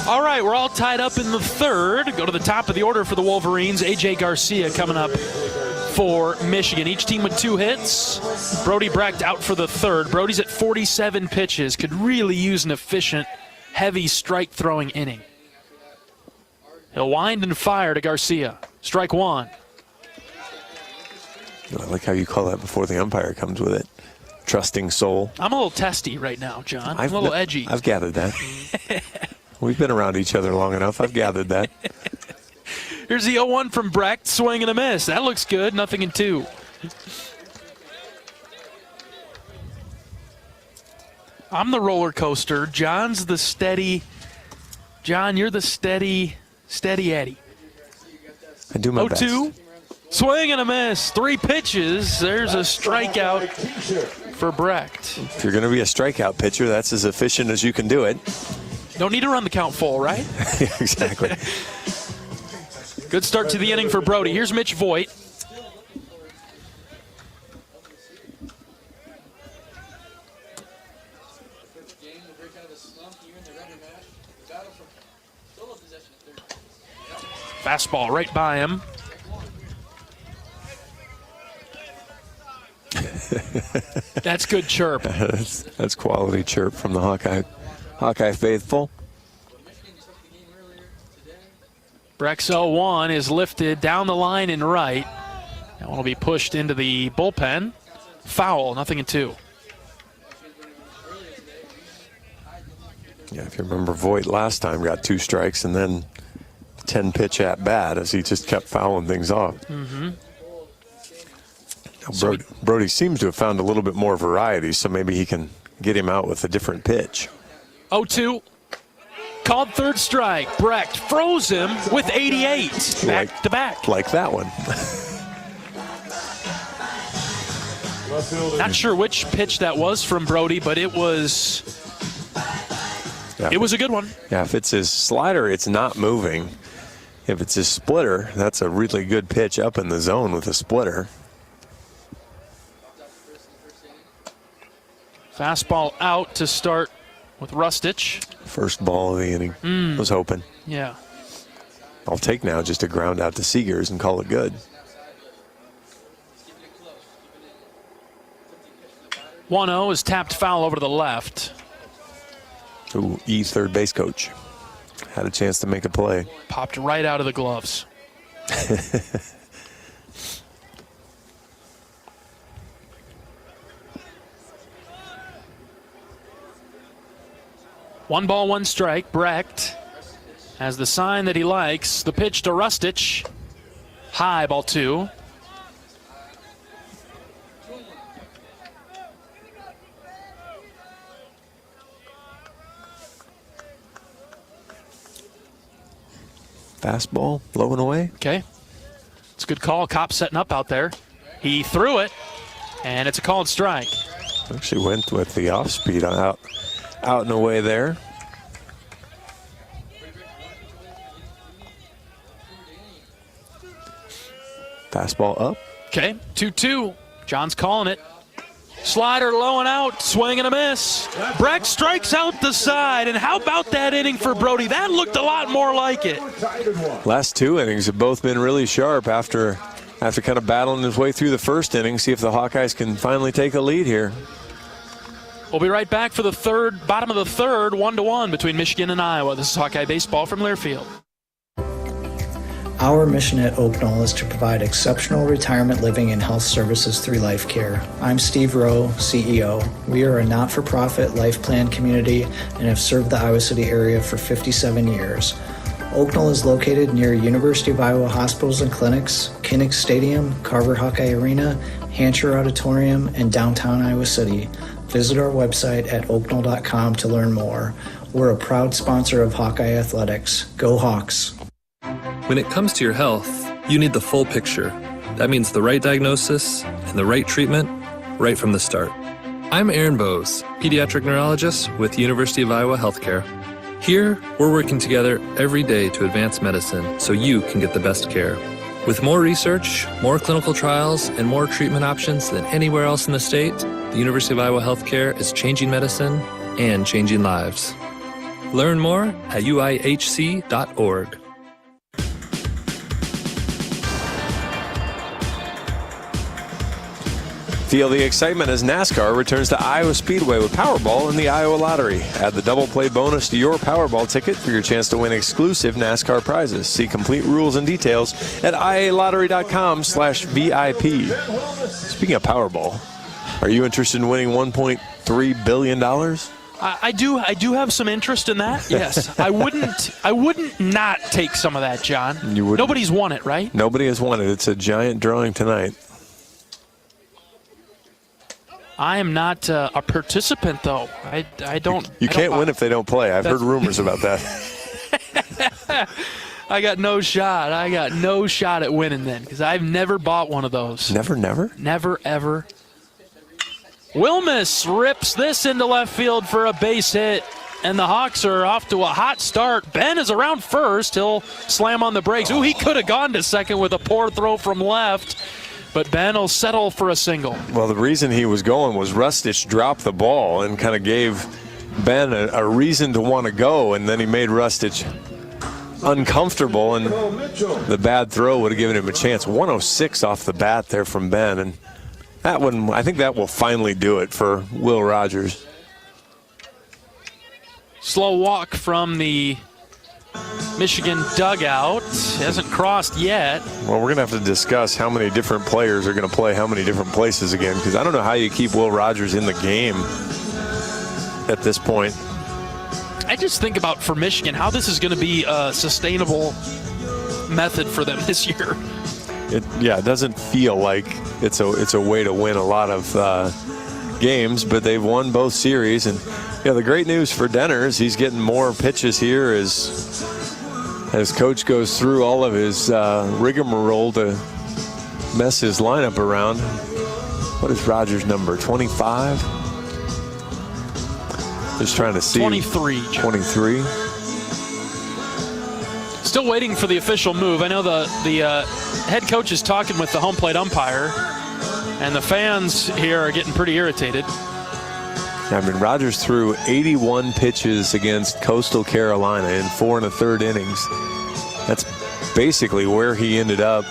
All right, we're all tied up in the third. Go to the top of the order for the Wolverines. A.J. Garcia coming up for Michigan. Each team with 2 hits. Brody Brecht out for the third. Brody's at 47 pitches. Could really use an efficient, heavy strike-throwing inning. He'll wind and fire to Garcia. Strike 1. I like how you call that before the umpire comes with it. Trusting soul. I'm a little testy right now, John. I'm a little edgy. I've gathered that. We've been around each other long enough. I've gathered that. Here's the 0-1 from Brecht. Swing and a miss. That looks good. 0-2. I'm the roller coaster. John's the steady. John, you're the steady Eddie. I do my best. 0-2. Swing and a miss. 3 pitches. There's a strikeout for Brecht. If you're going to be a strikeout pitcher, that's as efficient as you can do it. Don't need to run the count full, right? Yeah, exactly. Good start to the inning for Brody. Here's Mitch Voigt. Fastball right by him. That's good chirp. That's quality chirp from the Hawkeye faithful. Brecht's 0-1 is lifted down the line and right. That one will be pushed into the bullpen. Foul, 0-2. Yeah, if you remember, Voigt last time got 2 strikes and then 10 pitch at bat as he just kept fouling things off. Mm-hmm. Brody seems to have found a little bit more variety, so maybe he can get him out with a different pitch. 0-2. Called third strike. Brecht froze him with 88. Back to back. Like that one. Not sure which pitch that was from Brody, but it was a good one. Yeah, if it's his slider, it's not moving. If it's his splitter, that's a really good pitch up in the zone with a splitter. Fastball out to start with Rustich. First ball of the inning. Was hoping. Yeah. I'll take now just a ground out to Seegers and call it good. 1-0 is tapped foul over to the left. Ooh, third base coach. had a chance to make a play. Popped right out of the gloves. 1 ball, 1 strike. Brecht has the sign that he likes. The pitch to Rustich. High, ball 2. Fastball, low and away. Okay. It's a good call. Kopp setting up out there. He threw it, and it's a called strike. Actually went with the off speed out and away there. Fastball up. Okay, 2-2. John's calling it. Slider low and out, swing and a miss. Brecht strikes out the side, and how about that inning for Brody? That looked a lot more like it. Last 2 innings have both been really sharp after kind of battling his way through the first inning. See if the Hawkeyes can finally take a lead here. We'll be right back for the bottom of the third, 1-1 between Michigan and Iowa. This is Hawkeye Baseball from Learfield. Our mission at Oak Knoll is to provide exceptional retirement living and health services through life care. I'm Steve Rowe, CEO. We are a not-for-profit life plan community and have served the Iowa City area for 57 years. Oak Knoll is located near University of Iowa hospitals and clinics, Kinnick Stadium, Carver Hawkeye Arena, Hancher Auditorium, and downtown Iowa City. Visit our website at oakknoll.com to learn more. We're a proud sponsor of Hawkeye Athletics. Go Hawks! When it comes to your health, you need the full picture. That means the right diagnosis and the right treatment right from the start. I'm Aaron Bose, pediatric neurologist with University of Iowa Healthcare. Here, we're working together every day to advance medicine so you can get the best care. With more research, more clinical trials, and more treatment options than anywhere else in the state, the University of Iowa Healthcare is changing medicine and changing lives. Learn more at uihc.org. Feel the excitement as NASCAR returns to Iowa Speedway with Powerball in the Iowa Lottery. Add the double play bonus to your Powerball ticket for your chance to win exclusive NASCAR prizes. See complete rules and details at ialottery.com/VIP. Speaking of Powerball, are you interested in winning $1.3 billion? I do have some interest in that. Yes, I wouldn't not take some of that, John. Nobody's won it, right? Nobody has won it. It's a giant drawing tonight. I am not a participant, though. I don't. You can't win if they don't play. I've heard rumors about that. I got no shot. I got no shot at winning then because I've never bought one of those. Never? Never, ever. Wilmus rips this into left field for a base hit, and the Hawks are off to a hot start. Ben is around first. He'll slam on the brakes. Ooh, he could have gone to second with a poor throw from left. But Ben will settle for a single. Well, the reason he was going was Rustich dropped the ball and kind of gave Ben a reason to want to go, and then he made Rustich uncomfortable, and the bad throw would have given him a chance. 106 off the bat there from Ben, and that one, I think that will finally do it for Will Rogers. Slow walk from the Michigan dugout. Hasn't crossed yet. Well, we're going to have to discuss how many different players are going to play how many different places again, because I don't know how you keep Will Rogers in the game at this point. I just think about, for Michigan, how this is going to be a sustainable method for them this year. It doesn't feel like it's a way to win a lot of games, but they've won both series. And the great news for Denner is he's getting more pitches here as coach goes through all of his rigmarole to mess his lineup around. What is Rogers' number? 25? Just trying to see. 23. 23. Still waiting for the official move. I know the head coach is talking with the home plate umpire, and the fans here are getting pretty irritated. I mean, Rogers threw 81 pitches against Coastal Carolina in 4 1/3 innings. That's basically where he ended up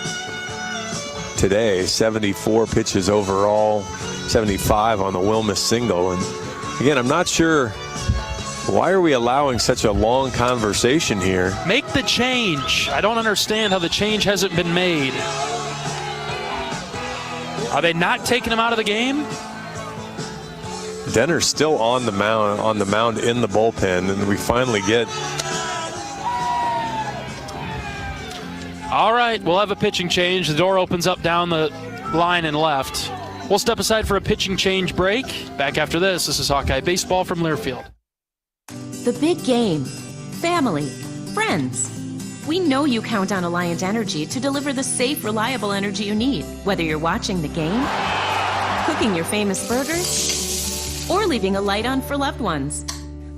today. 74 pitches overall, 75 on the Wilmus single. And again, I'm not sure Why are we allowing such a long conversation here? Make the change. I don't understand how the change hasn't been made. Are they not taking him out of the game? Denner's still on the mound in the bullpen, and we finally get. All right, we'll have a pitching change. The door opens up down the line and left. We'll step aside for a pitching change break. Back after this. This is Hawkeye Baseball from Learfield. The big game. Family. Friends. We know you count on Alliant Energy to deliver the safe, reliable energy you need, whether you're watching the game, cooking your famous burgers, or leaving a light on for loved ones.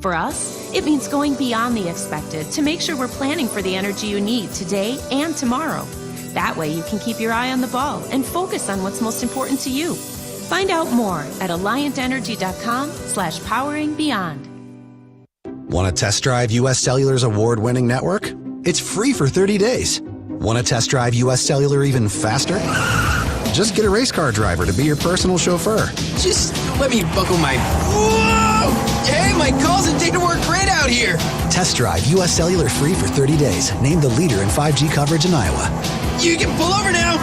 For us, it means going beyond the expected to make sure we're planning for the energy you need today and tomorrow. That way you can keep your eye on the ball and focus on what's most important to you. Find out more at alliantenergy.com/poweringbeyond. Want to test drive U.S. Cellular's award-winning network? It's free for 30 days. Want to test drive U.S. Cellular even faster? Just get a race car driver to be your personal chauffeur. Just let me buckle my... Whoa! Hey, my calls and data work great out here. Test drive U.S. Cellular free for 30 days. Named the leader in 5G coverage in Iowa. You can pull over now.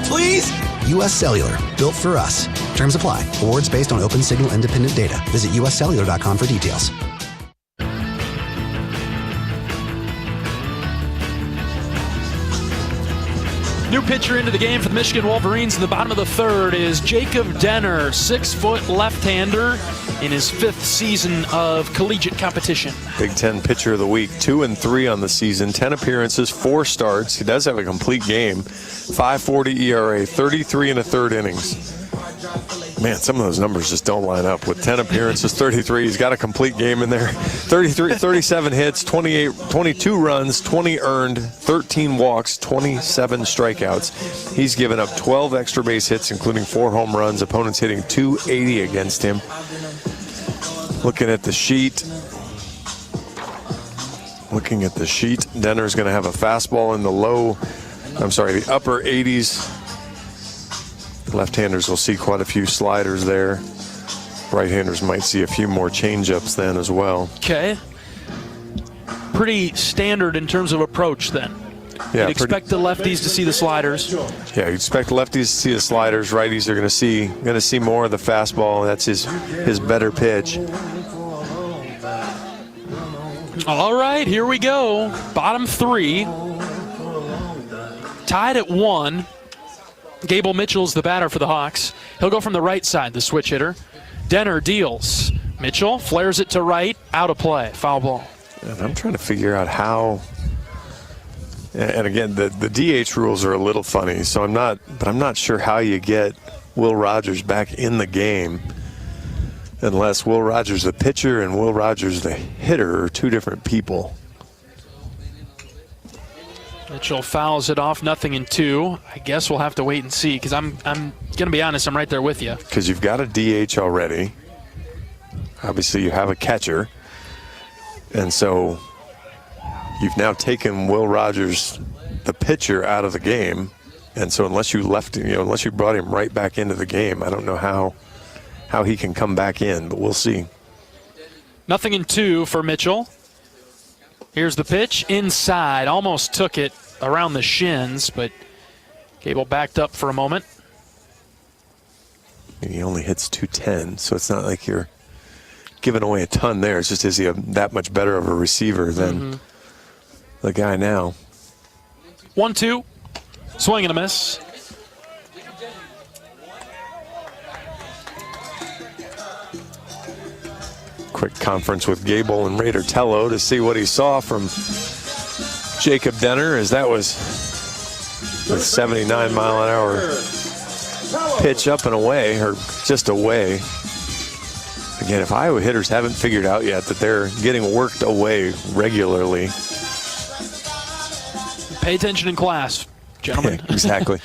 Please? U.S. Cellular. Built for us. Terms apply. Awards based on open signal independent data. Visit uscellular.com for details. New pitcher into the game for the Michigan Wolverines in the bottom of the third is Jacob Denner, 6-foot left-hander in his 5th season of collegiate competition. Big Ten Pitcher of the Week, 2-3 on the season, 10 appearances, 4 starts. He does have a complete game, 5.40 ERA, 33 1/3 innings. Man, some of those numbers just don't line up. With 10 appearances, 33, he's got a complete game in there. 37 hits, 22 runs, 20 earned, 13 walks, 27 strikeouts. He's given up 12 extra base hits, including 4 home runs. Opponents hitting .280 against him. Looking at the sheet, Denner's going to have a fastball in the upper 80s. Left-handers will see quite a few sliders there. Right-handers might see a few more change-ups then as well. Okay. Pretty standard in terms of approach then. Yeah, you'd expect the lefties to see the sliders. Yeah, you expect lefties to see the sliders. Righties are going to see more of the fastball. That's his better pitch. All right, here we go. Bottom 3. Tied at 1. Gable Mitchell's the batter for the Hawks. He'll go from the right side, the switch hitter. Denner deals. Mitchell flares it to right, out of play, foul ball. And I'm trying to figure out how. And again, the DH rules are a little funny, so I'm not sure how you get Will Rogers back in the game unless Will Rogers the pitcher and Will Rogers the hitter are 2 different people. Mitchell fouls it off, 0-2. I guess we'll have to wait and see, because I'm going to be honest, I'm right there with you. Because you've got a DH already. Obviously, you have a catcher. And so you've now taken Will Rogers, the pitcher, out of the game. And so unless you brought him right back into the game, I don't know how he can come back in, but we'll see. 0-2 for Mitchell. Here's the pitch, inside, almost took it around the shins, but Gable backed up for a moment. And he only hits .210, so it's not like you're giving away a ton there. It's just, is he that much better of a receiver than the guy now? 1-2, swing and a miss. Quick conference with Gable and Raider Tello to see what he saw from Jacob Denner, as that was a 79-mile-an-hour pitch up and away, or just away. Again, if Iowa hitters haven't figured out yet that they're getting worked away regularly. Pay attention in class, gentlemen. Exactly.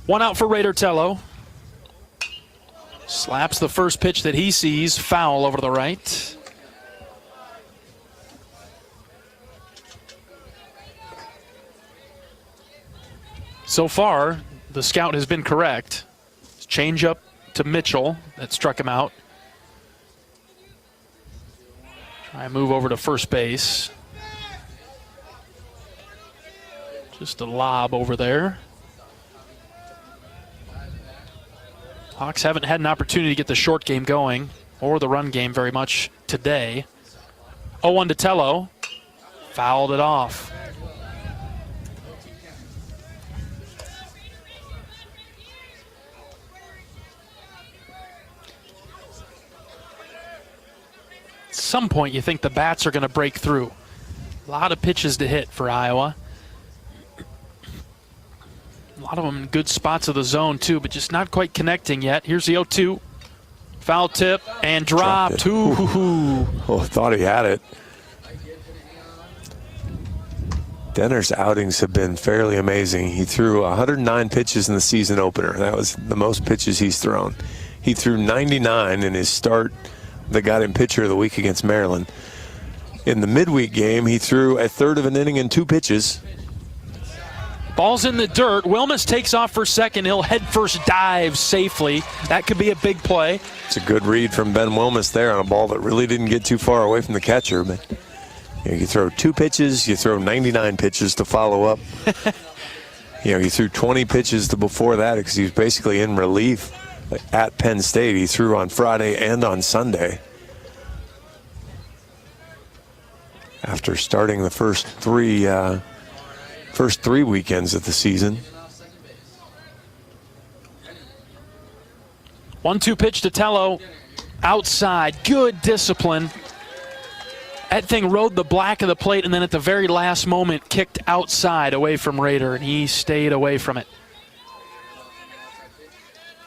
1 out for Raider Tello. Slaps the first pitch that he sees, foul over to the right. So far, the scout has been correct. Change up to Mitchell that struck him out. I move over to first base. Just a lob over there. Hawks haven't had an opportunity to get the short game going or the run game very much today. 0-1 to Tello. Fouled it off. At some point you think the bats are going to break through. A lot of pitches to hit for Iowa. A lot of them in good spots of the zone too, but just not quite connecting yet. Here's the 0-2. Foul tip and dropped. Oh, thought he had it. Denner's outings have been fairly amazing. He threw 109 pitches in the season opener. That was the most pitches he's thrown. He threw 99 in his start that got him pitcher of the week against Maryland. In the midweek game, he threw a third of an inning in 2 pitches. Ball's in the dirt. Wilmus takes off for second. He'll head first dive safely. That could be a big play. It's a good read from Ben Wilmus there on a ball that really didn't get too far away from the catcher. But you throw 2 pitches, you throw 99 pitches to follow up. You threw 20 pitches to before that because he was basically in relief at Penn State. He threw on Friday and on Sunday. After starting the first three weekends of the season. 1-2 pitch to Tello. Outside. Good discipline. That thing rode the black of the plate and then at the very last moment kicked outside away from Rader, and he stayed away from it.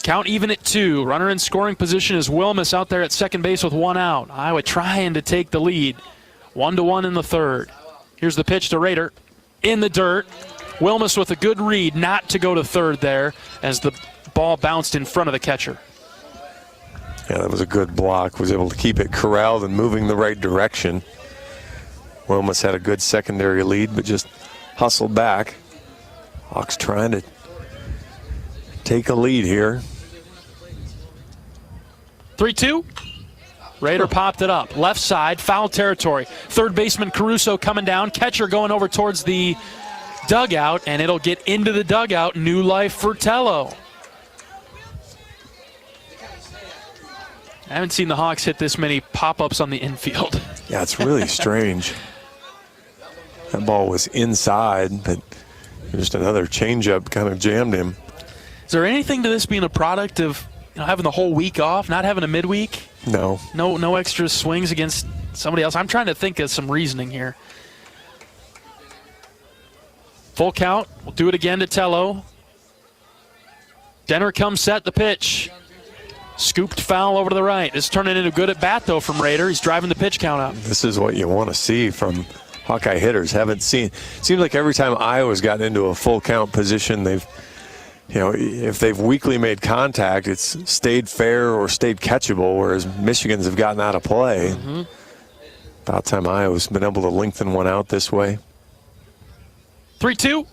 Count even at 2. Runner in scoring position is Wilmus out there at second base with 1 out. Iowa trying to take the lead. 1-1 in the third. Here's the pitch to Rader. In the dirt. Wilmus with a good read not to go to third there as the ball bounced in front of the catcher. Yeah, that was a good block. Was able to keep it corralled and moving the right direction. Wilmus had a good secondary lead, but just hustled back. Hawks trying to take a lead here. 3-2. Rader popped it up. Left side, foul territory. Third baseman Caruso coming down. Catcher going over towards the dugout, and it'll get into the dugout. New life for Tello. I haven't seen the Hawks hit this many pop-ups on the infield. Yeah, it's really strange. That ball was inside, but just another changeup kind of jammed him. Is there anything to this being a product of having the whole week off, not having a midweek? No. No extra swings against somebody else. I'm trying to think of some reasoning here. Full count. We'll do it again to Tello. Denner comes set the pitch. Scooped foul over to the right. It's turning into a good at bat though from Rader. He's driving the pitch count up. This is what you want to see from Hawkeye hitters. Haven't seen. Seems like every time Iowa's gotten into a full count position, they've, if they've weakly made contact, it's stayed fair or stayed catchable, whereas Michigan's have gotten out of play. Mm-hmm. About time Iowa's been able to lengthen one out this way. 3-2.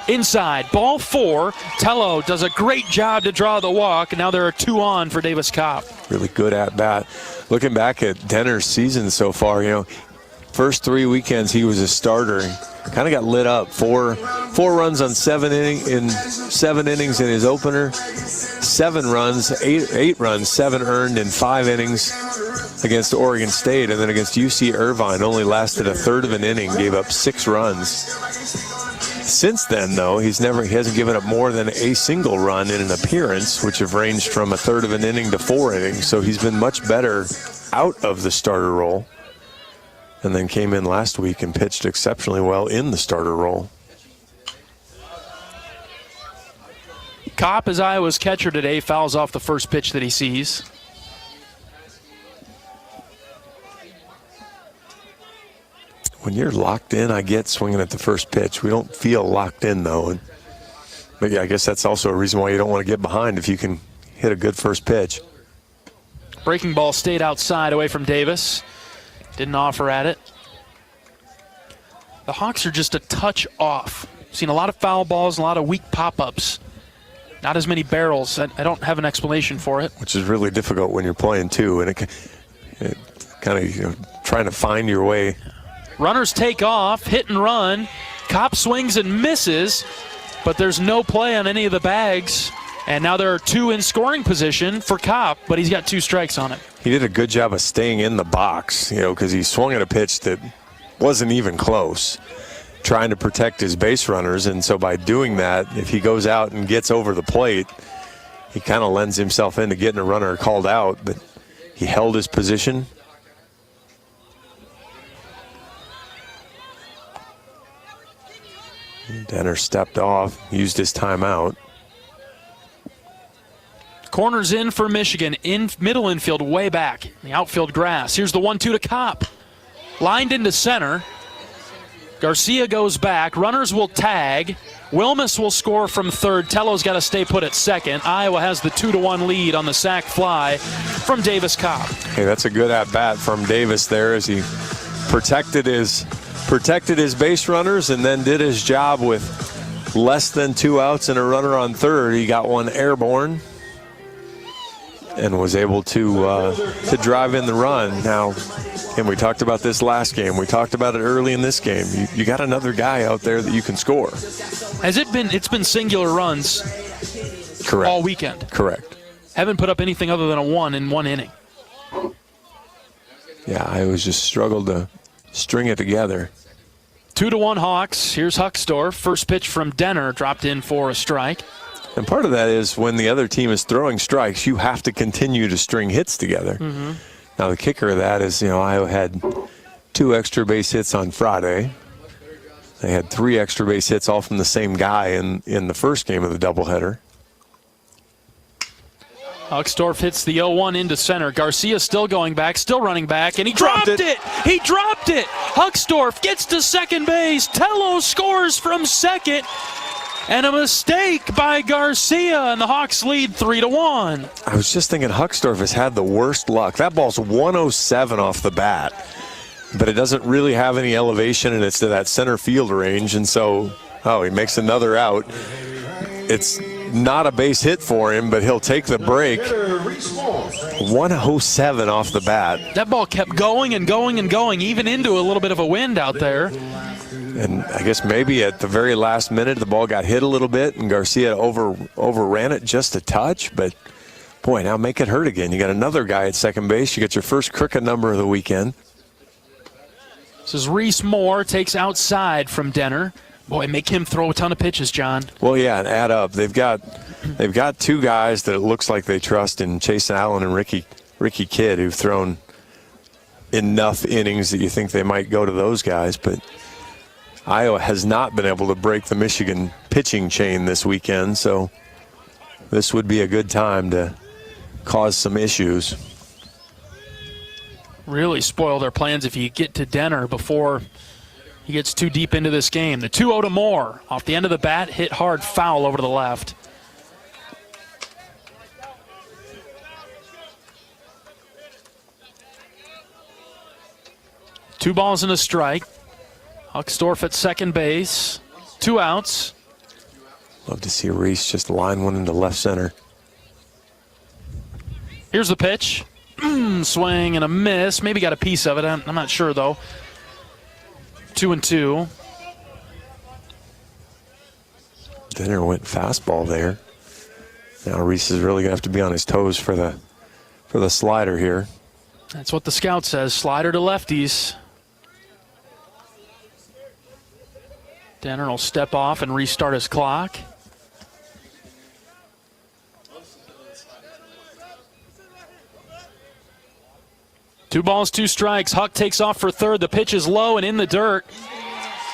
Inside, ball 4. Tello does a great job to draw the walk, and now there are 2 on for Davis Kopp. Really good at bat. Looking back at Denner's season so far, first 3 weekends he was a starter and kind of got lit up. Four runs on 7 innings in his opener. 7 runs, 8 runs, 7 earned in 5 innings against Oregon State, and then against UC Irvine only lasted a third of an inning, gave up 6 runs. Since then, though, he hasn't given up more than a single run in an appearance, which have ranged from a third of an inning to 4 innings. So he's been much better out of the starter role, and then came in last week and pitched exceptionally well in the starter role. Kopp, as Iowa's catcher today, fouls off the first pitch that he sees. When you're locked in, I get swinging at the first pitch. We don't feel locked in, though. But, yeah, I guess that's also a reason why you don't want to get behind if you can hit a good first pitch. Breaking ball stayed outside away from Davis. Didn't offer at it. The Hawks are just a touch off. Seen a lot of foul balls and a lot of weak pop-ups. Not as many barrels. I don't have an explanation for it. Which is really difficult when you're playing, too. And it kind of trying to find your way. Runners take off, hit and run. Kopp swings and misses, but there's no play on any of the bags. And now there are 2 in scoring position for Kopp, but he's got 2 strikes on him. He did a good job of staying in the box, because he swung at a pitch that wasn't even close, trying to protect his base runners. And so by doing that, if he goes out and gets over the plate, he kind of lends himself into getting a runner called out. But he held his position. Denner stepped off, used his timeout. Corners in for Michigan. In middle infield, way back. The outfield grass. Here's the 1-2 to Kopp. Lined into center. Garcia goes back. Runners will tag. Wilmus will score from third. Tello's got to stay put at second. Iowa has the 2-1 lead on the sac fly from Davis Kopp. Hey, that's a good at-bat from Davis there as he protected his base runners and then did his job with less than 2 outs and a runner on third. He got one airborne and was able to drive in the run. Now, and we talked about this last game. We talked about it early in this game. You got another guy out there that you can score. It's been singular runs. Correct. All weekend. Correct. Haven't put up anything other than a 1 in 1 inning. Yeah, I was just struggled to string it together. 2-1 Hawks. Here's Huckstorf. First pitch from Denner, dropped in for a strike. And part of that is when the other team is throwing strikes, you have to continue to string hits together. Mm-hmm. Now the kicker of that is, Iowa had 2 extra base hits on Friday. They had 3 extra base hits, all from the same guy in the first game of the doubleheader. Huckstorf hits the 0-1 into center. Garcia still going back, still running back, and he dropped it. He dropped it. Huckstorf gets to second base. Tello scores from second. And a mistake by Garcia, and the Hawks lead 3-1. I was just thinking Huckstorf has had the worst luck. That ball's 107 off the bat, but it doesn't really have any elevation, and it's to that center field range. And so, he makes another out. It's not a base hit for him, but he'll take the break. 107 off the bat. That ball kept going and going and going, even into a little bit of a wind out there. And I guess maybe at the very last minute, the ball got hit a little bit, and Garcia overran it just a touch. But, boy, now make it hurt again. You got another guy at second base. You got your first crooked number of the weekend. This is Reese Moore, takes outside from Denner. Boy, make him throw a ton of pitches, John. Well, yeah, and add up. They've got 2 guys that it looks like they trust in Chase Allen and Ricky Kidd, who've thrown enough innings that you think they might go to those guys. But Iowa has not been able to break the Michigan pitching chain this weekend, so this would be a good time to cause some issues. Really spoil their plans if you get to Denner before he gets too deep into this game. The 2-0 to Moore. Off the end of the bat, hit hard, foul over to the left. Two balls and a strike. Huckstorf at second base. 2 outs. Love to see Reese just line one into left center. Here's the pitch. Swing and a miss. Maybe got a piece of it. I'm not sure, though. 2-2. Denner went fastball there. Now Reese is really going to have to be on his toes for the slider here. That's what the scout says. Slider to lefties. Denner will step off and restart his clock. Two balls, 2 strikes. Huck takes off for third. The pitch is low and in the dirt.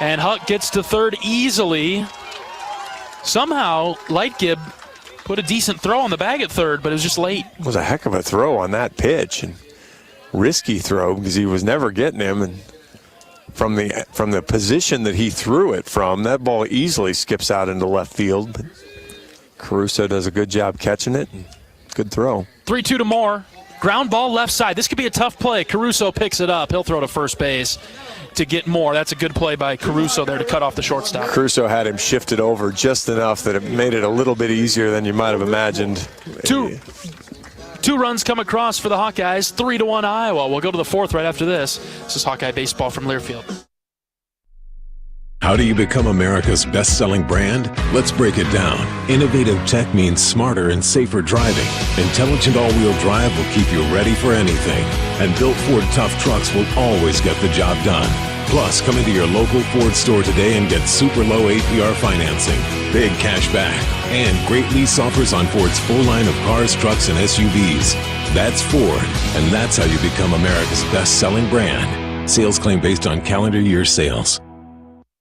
And Huck gets to third easily. Somehow, Lightgib put a decent throw on the bag at third, but it was just late. It was a heck of a throw on that pitch. And risky throw because he was never getting him. And from the position that he threw it from, that ball easily skips out into left field. But Caruso does a good job catching it. And good throw. 3-2 to Moore. Ground ball left side. This could be a tough play. Caruso picks it up. He'll throw to first base to get Moore. That's a good play by Caruso there to cut off the shortstop. Caruso had him shifted over just enough that it made it a little bit easier than you might have imagined. 2 runs come across for the Hawkeyes, 3-1 Iowa. We'll go to the 4th right after this. This is Hawkeye Baseball from Learfield. How do you become America's best-selling brand? Let's break it down. Innovative tech means smarter and safer driving. Intelligent all-wheel drive will keep you ready for anything. And built Ford tough trucks will always get the job done. Plus, come into your local Ford store today and get super low APR financing, big cash back, and great lease offers on Ford's full line of cars, trucks, and SUVs. That's Ford, and that's how you become America's best-selling brand. Sales claim based on calendar year sales.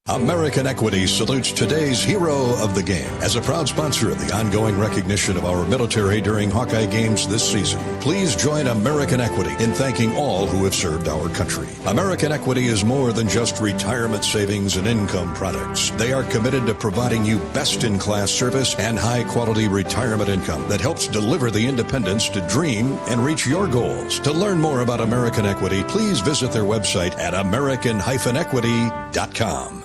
American Equity salutes today's hero of the game. As a proud sponsor of the ongoing recognition of our military during Hawkeye games this season, please join American Equity in thanking all who have served our country. American Equity is more than just retirement savings and income products. They are committed to providing you best-in-class service and high-quality retirement income that helps deliver the independence to dream and reach your goals. To learn more about American Equity, please visit their website at american-equity.com.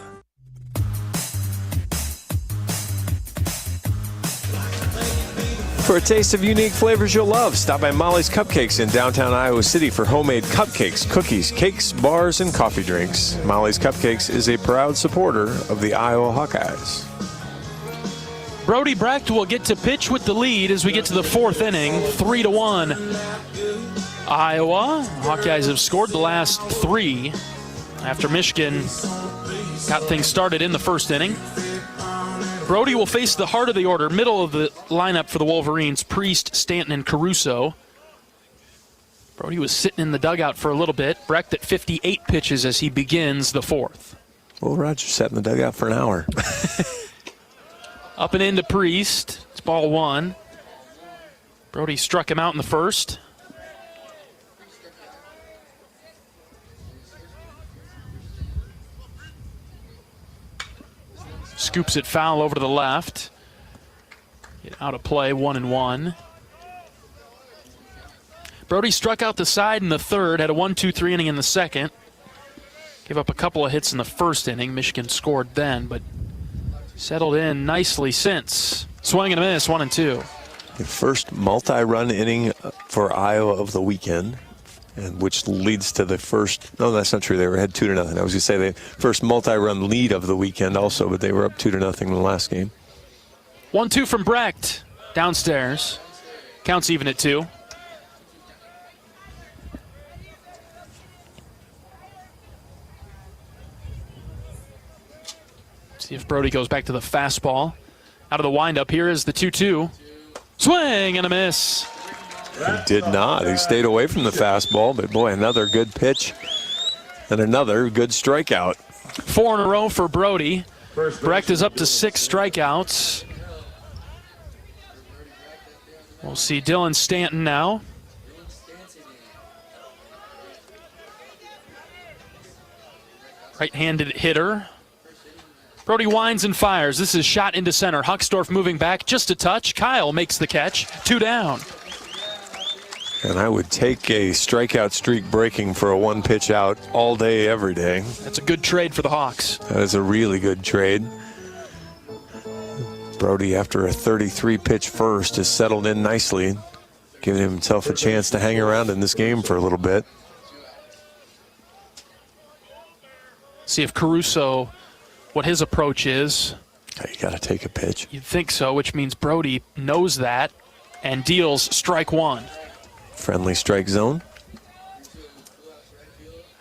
For a taste of unique flavors you'll love, stop by Molly's Cupcakes in downtown Iowa City for homemade cupcakes, cookies, cakes, bars, and coffee drinks. Molly's Cupcakes is a proud supporter of the Iowa Hawkeyes. Brody Brecht will get to pitch with the lead as we get to the 4th inning, 3-1 Iowa. Hawkeyes have scored the last 3 after Michigan got things started in the 1st inning. Brody will face the heart of the order, middle of the lineup for the Wolverines, Priest, Stanton, and Caruso. Brody was sitting in the dugout for a little bit. Brecht at 58 pitches as he begins the 4th. Well, Roger sat in the dugout for an hour. Up and into Priest. It's ball 1. Brody struck him out in the 1st. Scoops it foul over to the left. Get out of play, 1-1. Brody struck out the side in the 3rd, had a 1-2-3 inning in the 2nd. Gave up a couple of hits in the 1st inning. Michigan scored then, but settled in nicely since. Swing and a miss, 1-2. The first multi-run inning for Iowa of the weekend, and which leads to the first, no, that's not true. They were ahead 2-0. I was going to say the first multi-run lead of the weekend also, but they were up 2-0 in the last game. 1-2 from Brecht. Downstairs. Counts even at 2. See if Brody goes back to the fastball. Out of the windup, here is the 2-2. Swing and a miss. He did not. He stayed away from the fastball, but boy, another good pitch and another good strikeout. 4 in a row for Brody. Brecht is up to 6 strikeouts. We'll see Dylan Stanton now. Right-handed hitter. Brody winds and fires. This is shot into center. Huckstorf moving back just a touch. Kyle makes the catch. 2 down. And I would take a strikeout streak breaking for a 1-pitch out all day, every day. That's a good trade for the Hawks. That is a really good trade. Brody, after a 33-pitch first, has settled in nicely, giving himself a chance to hang around in this game for a little bit. See if Caruso, what his approach is. You got to take a pitch. You'd think so, which means Brody knows that and deals strike 1. Friendly strike zone.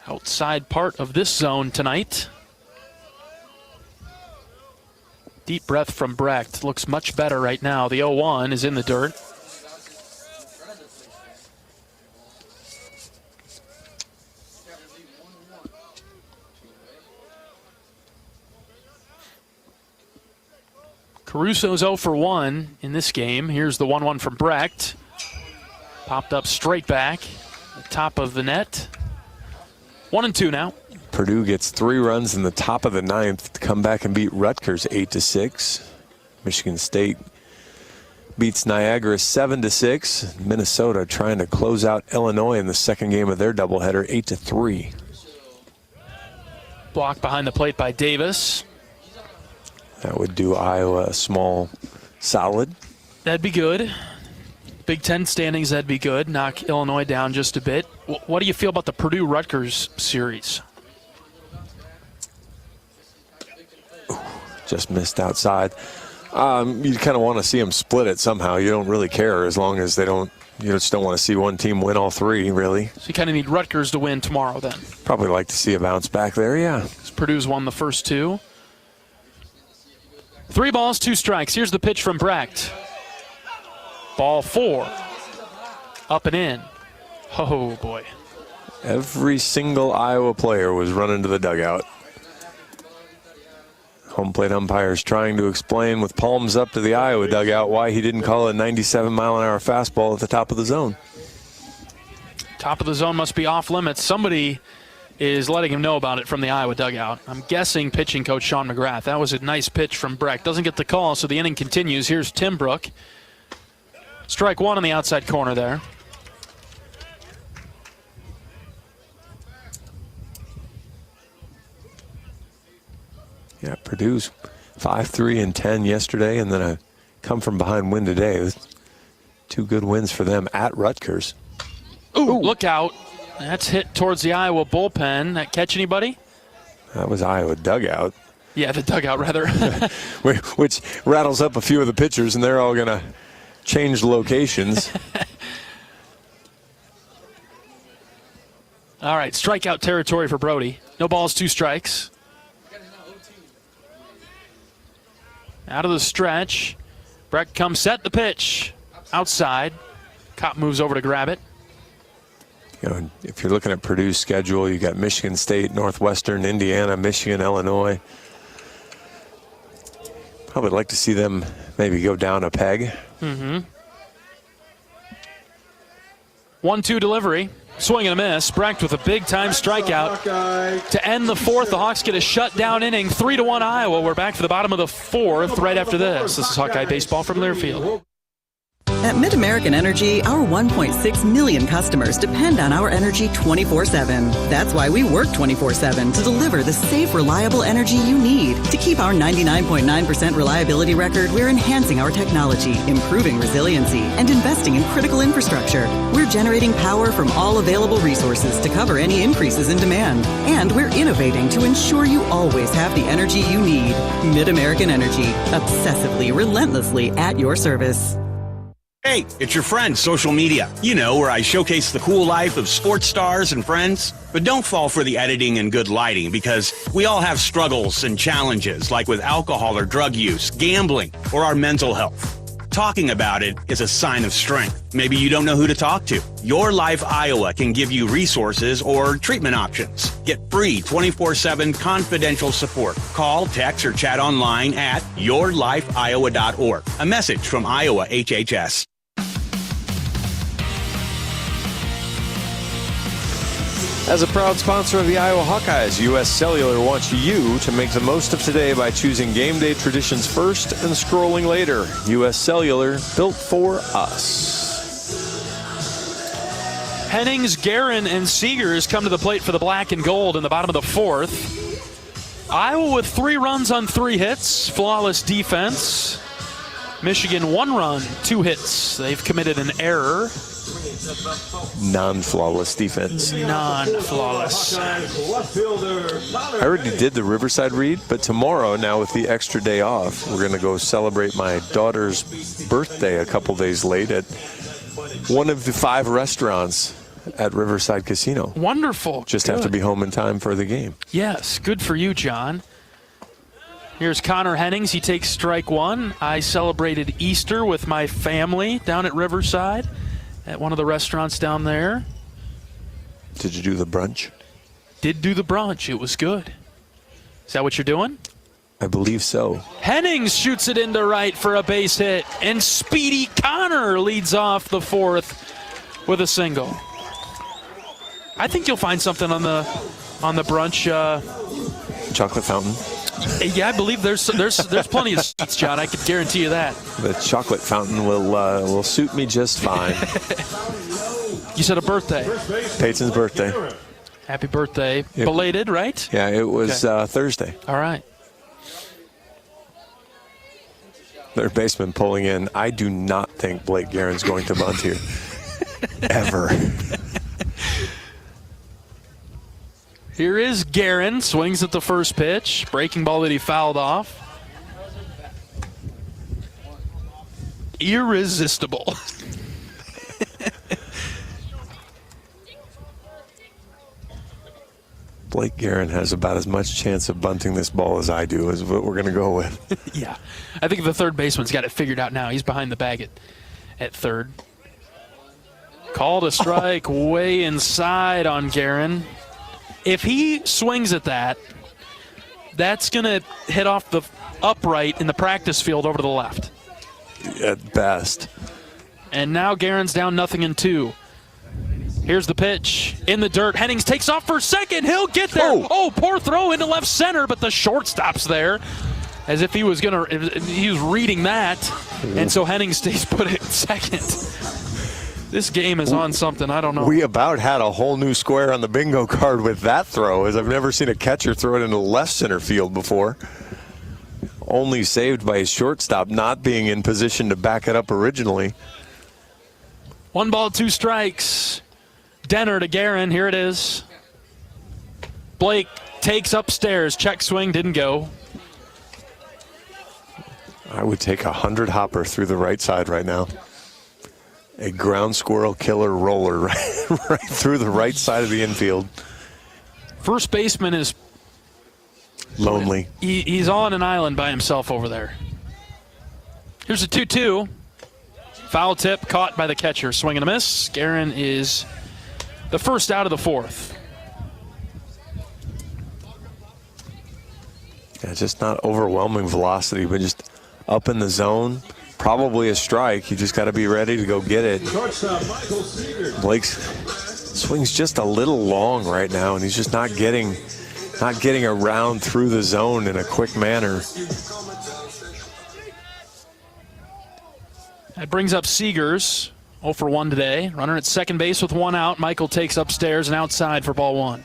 Outside part of this zone tonight. Deep breath from Brecht. Looks much better right now. The 0-1 is in the dirt. Caruso's 0 for 1 in this game. Here's the 1-1 from Brecht. Popped up straight back, the top of the net. 1-2 now. Purdue gets 3 runs in the top of the 9th to come back and beat Rutgers 8-6. Michigan State beats Niagara 7-6. Minnesota trying to close out Illinois in the second game of their doubleheader 8-3. Blocked behind the plate by Davis. That would do Iowa a small solid. That'd be good. Big Ten standings, that'd be good. Knock Illinois down just a bit. What do you feel about the Purdue-Rutgers series? Just missed outside. You kind of want to see them split it somehow. You don't really care as long as they don't. You just don't want to see one team win all three, really. So you kind of need Rutgers to win tomorrow, then. Probably like to see a bounce back there, yeah. Purdue's won the first two. 3 balls, 2 strikes. Here's the pitch from Brecht. Ball 4. Up and in. Oh, boy. Every single Iowa player was running to the dugout. Home plate umpires trying to explain with palms up to the Iowa dugout why he didn't call a 97-mile-an-hour fastball at the top of the zone. Top of the zone must be off limits. Somebody is letting him know about it from the Iowa dugout. I'm guessing pitching coach Sean McGrath. That was a nice pitch from Brecht. Doesn't get the call, so the inning continues. Here's Tim Brook. Strike 1 on the outside corner there. Yeah, Purdue's 5-3-10 yesterday, and then a come-from-behind win today. 2 good wins for them at Rutgers. Ooh, look out. That's hit towards the Iowa bullpen. That catch anybody? That was Iowa dugout. Yeah, the dugout, rather. Which rattles up a few of the pitchers, and they're all going to change locations. All right, strikeout territory for Brody. No balls, 2 strikes. Out of the stretch. Brecht comes set the pitch. Outside. Kopp moves over to grab it. You know, if you're looking at Purdue's schedule, you got Michigan State, Northwestern, Indiana, Michigan, Illinois. Probably like to see them maybe go down a peg. 1-2 delivery. Swing and a miss. Brecht with a big-time strikeout to end the 4th. The Hawks get a shutdown inning. 3-1 Iowa. We're back for the bottom of the 4th right after this. This is Hawkeye Baseball from Learfield. At MidAmerican Energy, our 1.6 million customers depend on our energy 24/7. That's why we work 24/7 to deliver the safe, reliable energy you need. To keep our 99.9% reliability record, we're enhancing our technology, improving resiliency, and investing in critical infrastructure. We're generating power from all available resources to cover any increases in demand. And we're innovating to ensure you always have the energy you need. MidAmerican Energy, obsessively, relentlessly at your service. Hey, it's your friend, social media. You know, where I showcase the cool life of sports stars and friends. But don't fall for the editing and good lighting, because we all have struggles and challenges, like with alcohol or drug use, gambling, or our mental health. Talking about it is a sign of strength. Maybe you don't know who to talk to. Your Life Iowa can give you resources or treatment options. Get free 24/7 confidential support. Call, text, or chat online at yourlifeiowa.org. A message from Iowa HHS. As a proud sponsor of the Iowa Hawkeyes, U.S. Cellular wants you to make the most of today by choosing game day traditions first and scrolling later. U.S. Cellular, built for us. Hennings, Guerin, and Seegers come to the plate for the black and gold in the bottom of the 4th. Iowa with 3 runs on 3 hits. Flawless defense. Michigan 1 run, 2 hits. They've committed an error. Non-flawless defense. Non-flawless. I already did the Riverside read, but tomorrow, now with the extra day off, we're going to go celebrate my daughter's birthday a couple days late at one of the 5 restaurants at Riverside Casino. Wonderful. Just good. Have to be home in time for the game. Yes, good for you, John. Here's Connor Hennings. He takes strike 1. I celebrated Easter with my family down at Riverside at one of the restaurants down there. Did you do the brunch? Did do the brunch. It was good. Is that what you're doing? I believe so. Hennings shoots it into right for a base hit, and Speedy Connor leads off the 4th with a single. I think you'll find something on the brunch. Chocolate fountain. Yeah, I believe there's plenty of seats, John. I can guarantee you that. The chocolate fountain will suit me just fine. You said a birthday. Peyton's birthday. Happy birthday. Belated, right? Yeah, it was okay. Thursday. All right. Third baseman pulling in. I do not think Blake Guerin's going to bunt here. Ever. Here is Guerin, swings at the first pitch. Breaking ball that he fouled off. Irresistible. Blake Guerin has about as much chance of bunting this ball as I do, is what we're going to go with. Yeah. I think the third baseman's got it figured out now. He's behind the bag at third. Called a strike way inside on Guerin. If he swings at that, that's going to hit off the upright in the practice field over to the left. At best. And now Guerin's down 0-2. Here's the pitch in the dirt. Hennings takes off for second. He'll get there. Oh, poor throw into left center, but the shortstop's there. As if he was reading that. And so Hennings stays put at second. This game is on something. I don't know. We about had a whole new square on the bingo card with that throw, as I've never seen a catcher throw it into left center field before. Only saved by his shortstop not being in position to back it up originally. 1 ball, 2 strikes. Denner to Guerin. Here it is. Blake takes upstairs. Check swing, didn't go. I would take a 100-hopper through the right side right now. A ground squirrel killer roller right through the right side of the infield. First baseman is lonely. He's on an island by himself over there. Here's a 2-2. Foul tip caught by the catcher. Swing and a miss. Guerin is the first out of the fourth. Yeah, just not overwhelming velocity, but just up in the zone. Probably a strike. You just got to be ready to go get it. Blake swings just a little long right now, and he's just not getting around through the zone in a quick manner. That brings up Seegers, 0 for 1 today. Runner at second base with 1 out. Michael takes upstairs and outside for ball 1.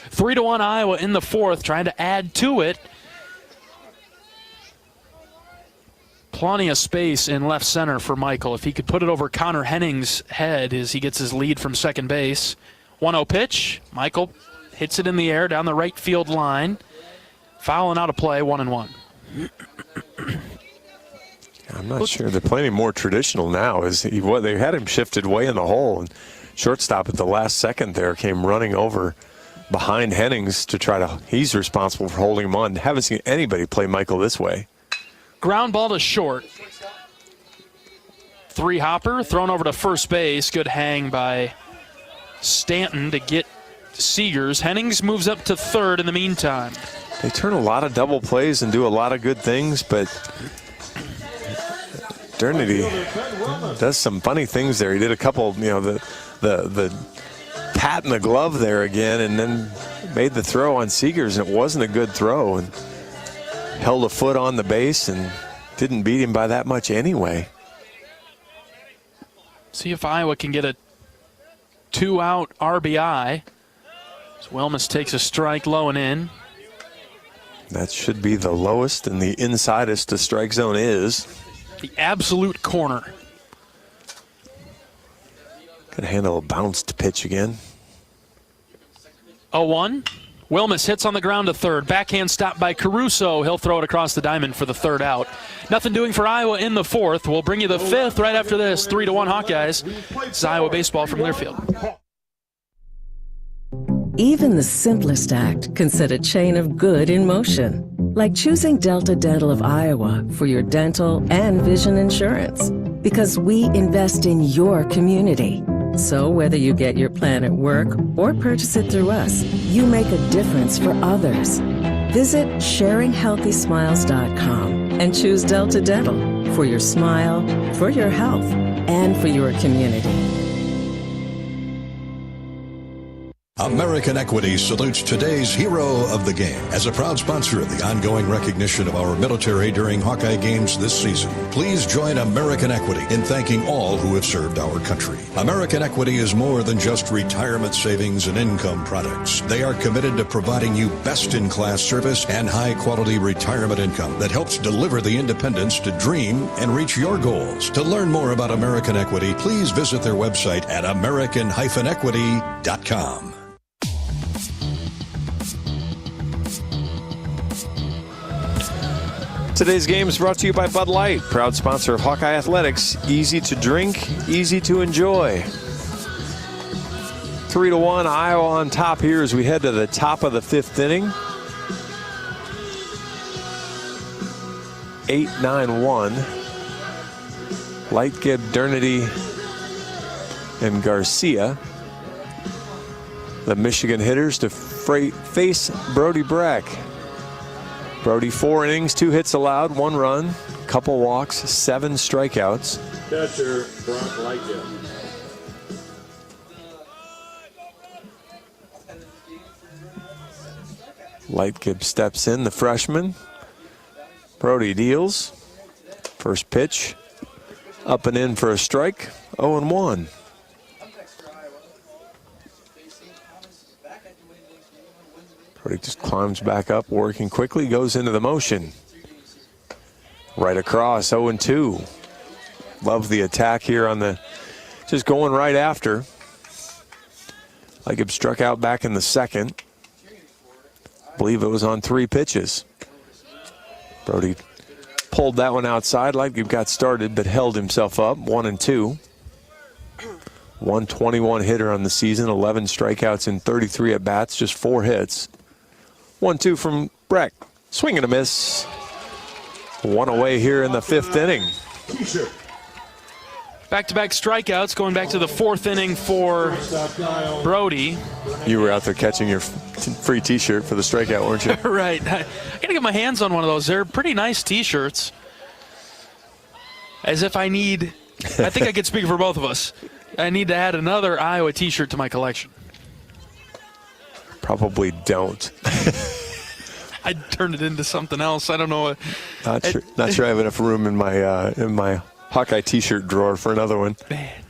3-1 Iowa in the fourth, trying to add to it. Plenty of space in left center for Michael. If he could put it over Connor Hennings' head as he gets his lead from second base. 1-0 pitch. Michael hits it in the air down the right field line. Fouling out of play, 1-1. I'm not sure. They're playing more traditional now. They had him shifted way in the hole, and shortstop at the last second there came running over behind Hennings to try to. He's responsible for holding him on. Haven't seen anybody play Michael this way. Ground ball to short. 3-hopper thrown over to first base. Good hang by Stanton to get Seegers. Hennings moves up to third in the meantime. They turn a lot of double plays and do a lot of good things, but Dernity does some funny things there. He did a couple, the pat in the glove there again, and then made the throw on Seegers, and it wasn't a good throw, and held a foot on the base and didn't beat him by that much anyway. See if Iowa can get a 2-out RBI. So Wilmus takes a strike low and in. That should be the lowest and the insidest the strike zone is. The absolute corner. Could handle a bounced pitch again. 0-1. Wilmus hits on the ground to third. Backhand stop by Caruso. He'll throw it across the diamond for the third out. Nothing doing for Iowa in the fourth. We'll bring you the fifth right after this. 3-1 Hawkeyes. It's Iowa baseball from Learfield. Even the simplest act can set a chain of good in motion. Like choosing Delta Dental of Iowa for your dental and vision insurance. Because we invest in your community. So whether you get your plan at work or purchase it through us, you make a difference for others. Visit sharinghealthysmiles.com and choose Delta Dental for your smile, for your health, and for your community. American Equity salutes today's hero of the game. As a proud sponsor of the ongoing recognition of our military during Hawkeye games this season, please join American Equity in thanking all who have served our country. American Equity is more than just retirement savings and income products. They are committed to providing you best-in-class service and high-quality retirement income that helps deliver the independence to dream and reach your goals. To learn more about American Equity, please visit their website at american-equity.com. Today's game is brought to you by Bud Light, proud sponsor of Hawkeye Athletics. Easy to drink, easy to enjoy. 3-1, Iowa on top here as we head to the top of the 5th inning. 8-9-1. Lightgib, Dernity, and Garcia, the Michigan hitters, to face Brody Breck. Brody, 4 innings, 2 hits allowed, 1 run, couple walks, 7 strikeouts. Catcher, Brock Lightgib. Lightgib steps in, the freshman. Brody deals. First pitch, up and in for a strike, 0-1. Brody just climbs back up, working quickly, goes into the motion. Right across, 0-2. Love the attack here on the, just going right after. Lightgib struck out back in the 2nd. I believe it was on 3 pitches. Brody pulled that one outside. Lightgib got started, but held himself up, 1-2. 121 hitter on the season, 11 strikeouts in 33 at-bats, just 4 hits. 1-2 from Breck. Swing and a miss. 1 away here in the 5th inning. Back-to-back strikeouts going back to the 4th inning for Brody. You were out there catching your free T-shirt for the strikeout, weren't you? Right. I got to get my hands on one of those. They're pretty nice T-shirts. As if I think I could speak for both of us. I need to add another Iowa T-shirt to my collection. Probably don't. I'd turn it into something else. I don't know. Not sure I have enough room in my Hawkeye T-shirt drawer for another one. Man.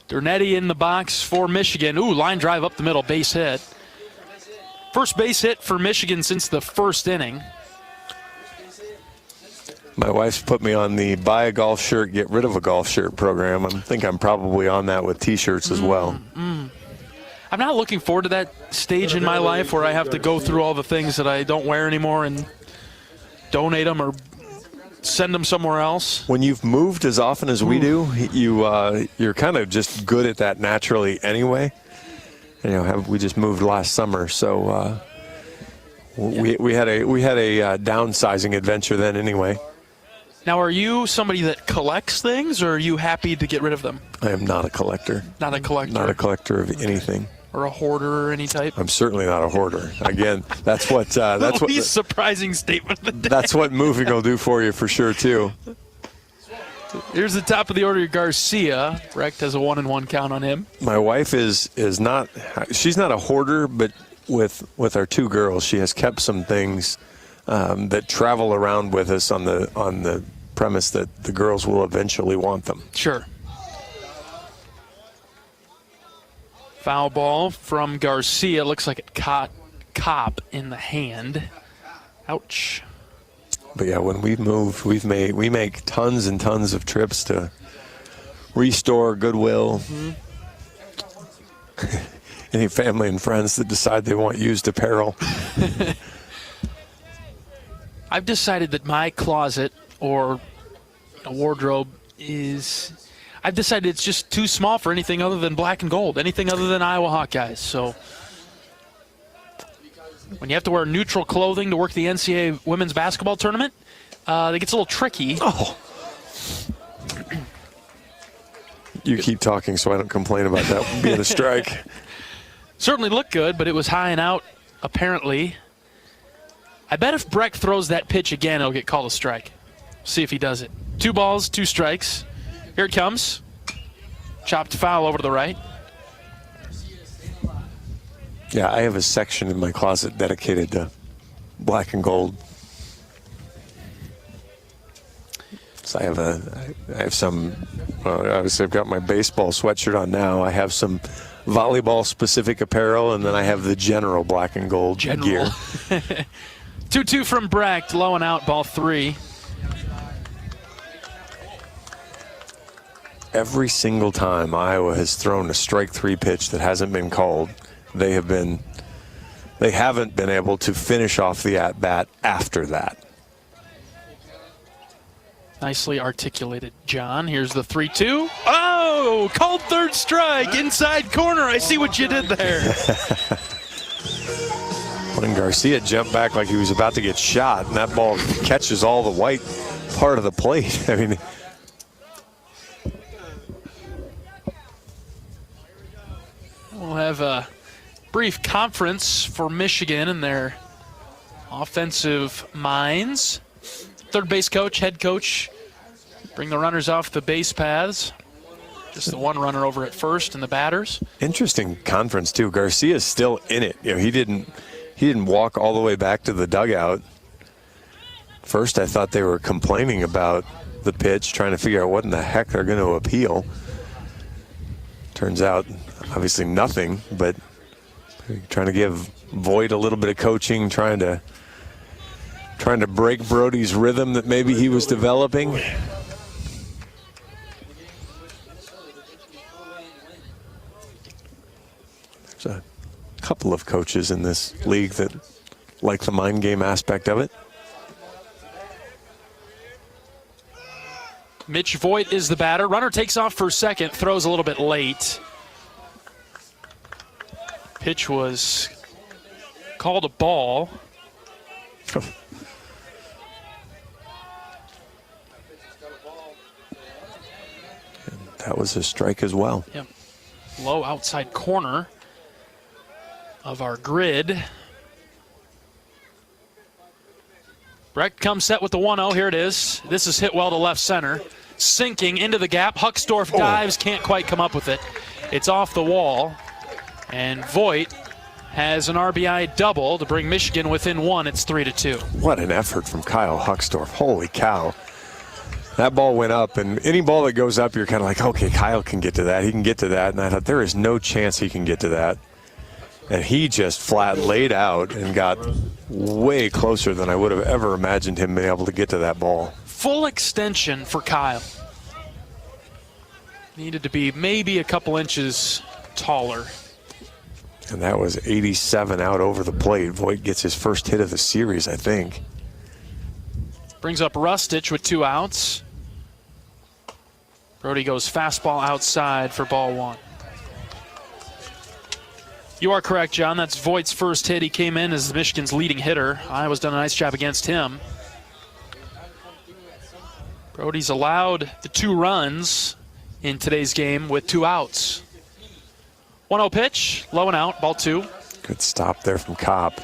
Dernetti in the box for Michigan. Ooh, line drive up the middle, base hit. First base hit for Michigan since the 1st inning. My wife's put me on the buy a golf shirt, get rid of a golf shirt program. I think I'm probably on that with T-shirts as well. I'm not looking forward to that stage in my life where I have to go through all the things that I don't wear anymore and donate them or send them somewhere else. When you've moved as often as we do, you're kind of just good at that naturally anyway. We just moved last summer, so we had a downsizing adventure then anyway. Now, are you somebody that collects things, or are you happy to get rid of them? I am not a collector. Not a collector. Not a collector of anything. Or a hoarder or any type? I'm certainly not a hoarder. Again, that's what least surprising statement of the day. That's what moving will do for you for sure too. Here's the top of the order, Garcia. Brecht has a 1-1 count on him. My wife is not. She's not a hoarder, but with our 2 girls, she has kept some things that travel around with us on the premise that the girls will eventually want them. Sure. Foul ball from Garcia. Looks like it caught Kopp in the hand. Ouch. But yeah, when we've moved, we make tons and tons of trips to restore Goodwill. Any family and friends that decide they want used apparel. I've decided that my closet or a wardrobe I've decided it's just too small for anything other than black and gold, anything other than Iowa Hawkeyes. So when you have to wear neutral clothing to work the NCAA women's basketball tournament, it gets a little tricky. Oh. You keep talking so I don't complain about that being a strike. Certainly looked good, but it was high and out, apparently. I bet if Breck throws that pitch again, it'll get called a strike. See if he does it. 2 balls, 2 strikes. Here it comes. Chopped foul over to the right. Yeah, I have a section in my closet dedicated to black and gold. So I have some, obviously I've got my baseball sweatshirt on now. I have some volleyball specific apparel, and then I have the general black and gold gear. 2-2 from Brecht, low and out, ball 3. Every single time Iowa has thrown a strike 3 pitch that hasn't been called, they haven't been able to finish off the at-bat after that. Nicely articulated, John. Here's the 3-2. Oh, called third strike, inside corner. I see what you did there. When Garcia jumped back like he was about to get shot, and that ball catches all the white part of the plate. I mean, we'll have a brief conference for Michigan and their offensive minds. Third base coach, head coach, bring the runners off the base paths. Just the one runner over at first and the batters. Interesting conference too. Garcia's still in it. You know, he didn't walk all the way back to the dugout. First, I thought they were complaining about the pitch, trying to figure out what in the heck they're going to appeal. Turns out, obviously nothing, but trying to give Voigt a little bit of coaching, trying to break Brody's rhythm that maybe he was developing. There's a couple of coaches in this league that like the mind game aspect of it. Mitch Voigt is the batter. Runner takes off for second, throws a little bit late. Pitch was called a ball. That was a strike as well. Yep. Low outside corner of our grid. Brecht comes set with the 1-0. Here it is. This is hit well to left center. Sinking into the gap. Huckstorf dives, can't quite come up with it. It's off the wall. And Voigt has an RBI double to bring Michigan within 1. It's 3-2. What an effort from Kyle Huckstorf. Holy cow. That ball went up, and any ball that goes up, you're kind of like, okay, Kyle can get to that. He can get to that. And I thought, there is no chance he can get to that. And he just flat laid out and got way closer than I would have ever imagined him being able to get to that ball. Full extension for Kyle. Needed to be maybe a couple inches taller. And that was 87 out over the plate. Voigt gets his first hit of the series, I think. Brings up Rustich with 2 outs. Brody goes fastball outside for ball 1. You are correct, John. That's Voigt's first hit. He came in as Michigan's leading hitter. Iowa's done a nice job against him. Brody's allowed the 2 runs in today's game with 2 outs. 1-0 pitch, low and out, ball 2. Good stop there from Kopp.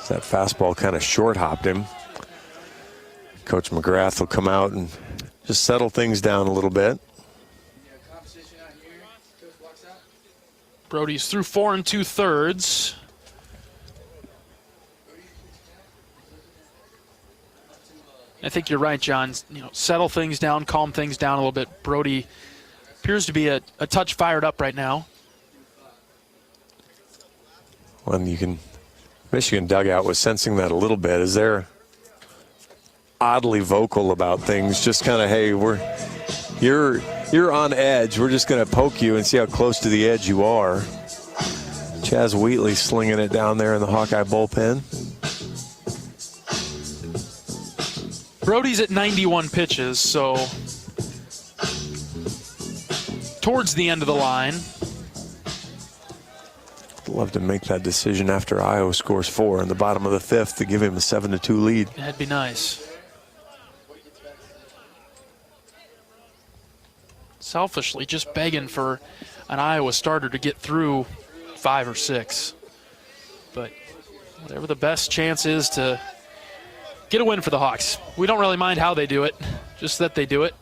That fastball kind of short hopped him. Coach McGrath will come out and just settle things down a little bit. Brody's through 4 2/3. I think you're right, John. You know, settle things down, calm things down a little bit. Brody appears to be a touch fired up right now. Well, Michigan dugout was sensing that a little bit as they're oddly vocal about things. Just kind of, hey, you're on edge. We're just going to poke you and see how close to the edge you are. Chaz Wheatley slinging it down there in the Hawkeye bullpen. Brody's at 91 pitches, so towards the end of the line. Love to make that decision after Iowa scores 4 in the bottom of the 5th to give him a 7-2 lead. That'd be nice. Selfishly, just begging for an Iowa starter to get through 5 or 6. But whatever the best chance is to get a win for the Hawks. We don't really mind how they do it, just that they do it.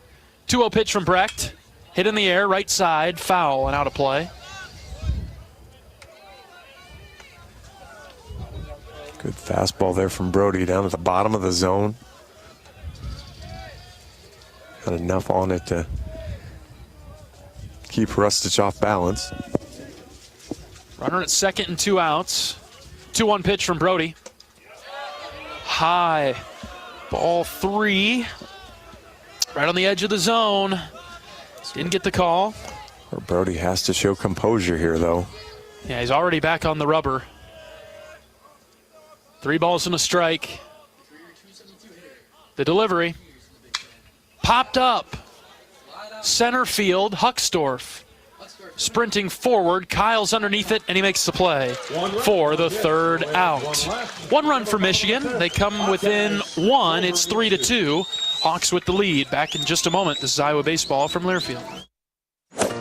2-0 pitch from Brecht. Hit in the air, right side, foul and out of play. Good fastball there from Brody down at the bottom of the zone. Got enough on it to keep Rustich off balance. Runner at second and 2 outs. 2-1 pitch from Brody. High. Ball 3. Right on the edge of the zone. Didn't get the call. Brody has to show composure here, though. Yeah, he's already back on the rubber. 3 balls and a strike. The delivery. Popped up. Center field, Huckstorf. Sprinting forward, Kyle's underneath it, and he makes the play for the 3rd out. 1 run for Michigan. They come within 1. It's 3-2. Hawks with the lead. Back in just a moment. This is Iowa Baseball from Learfield.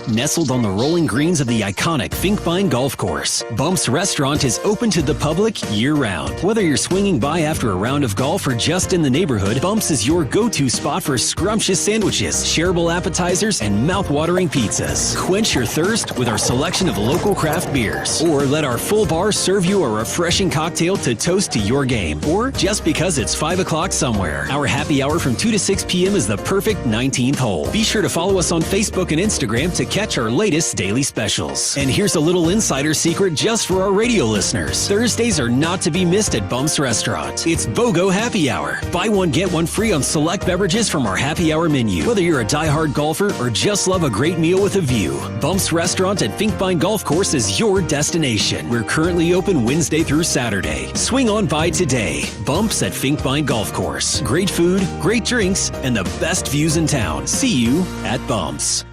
Nestled on the rolling greens of the iconic Finkbine Golf Course, Bumps Restaurant is open to the public year-round. Whether you're swinging by after a round of golf or just in the neighborhood, Bumps is your go-to spot for scrumptious sandwiches, shareable appetizers, and mouth-watering pizzas. Quench your thirst with our selection of local craft beers, or let our full bar serve you a refreshing cocktail to toast to your game, or just because it's 5 o'clock somewhere. Our happy hour from 2 to 6 p.m. is the perfect 19th hole. Be sure to follow us on Facebook and Instagram to catch our latest daily specials. And here's a little insider secret just for our radio listeners. Thursdays are not to be missed at Bumps Restaurant. It's BOGO Happy Hour. Buy one, get one free on select beverages from our happy hour menu. Whether you're a diehard golfer or just love a great meal with a view, Bumps Restaurant at Finkbine Golf Course is your destination. We're currently open Wednesday through Saturday. Swing on by today. Bumps at Finkbine Golf Course. Great food, great drinks, and the best views in town. See you at Bumps.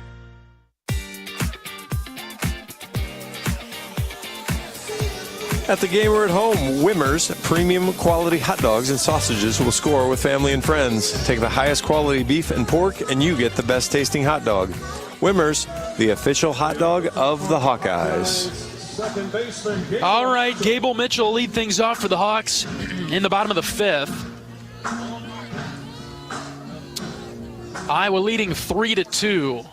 At the game or at home, Wimmer's premium quality hot dogs and sausages will score with family and friends. Take the highest quality beef and pork, and you get the best tasting hot dog. Wimmer's, the official hot dog of the Hawkeyes. All right, Gable Mitchell lead things off for the Hawks in the bottom of the 5th. Iowa leading 3-2.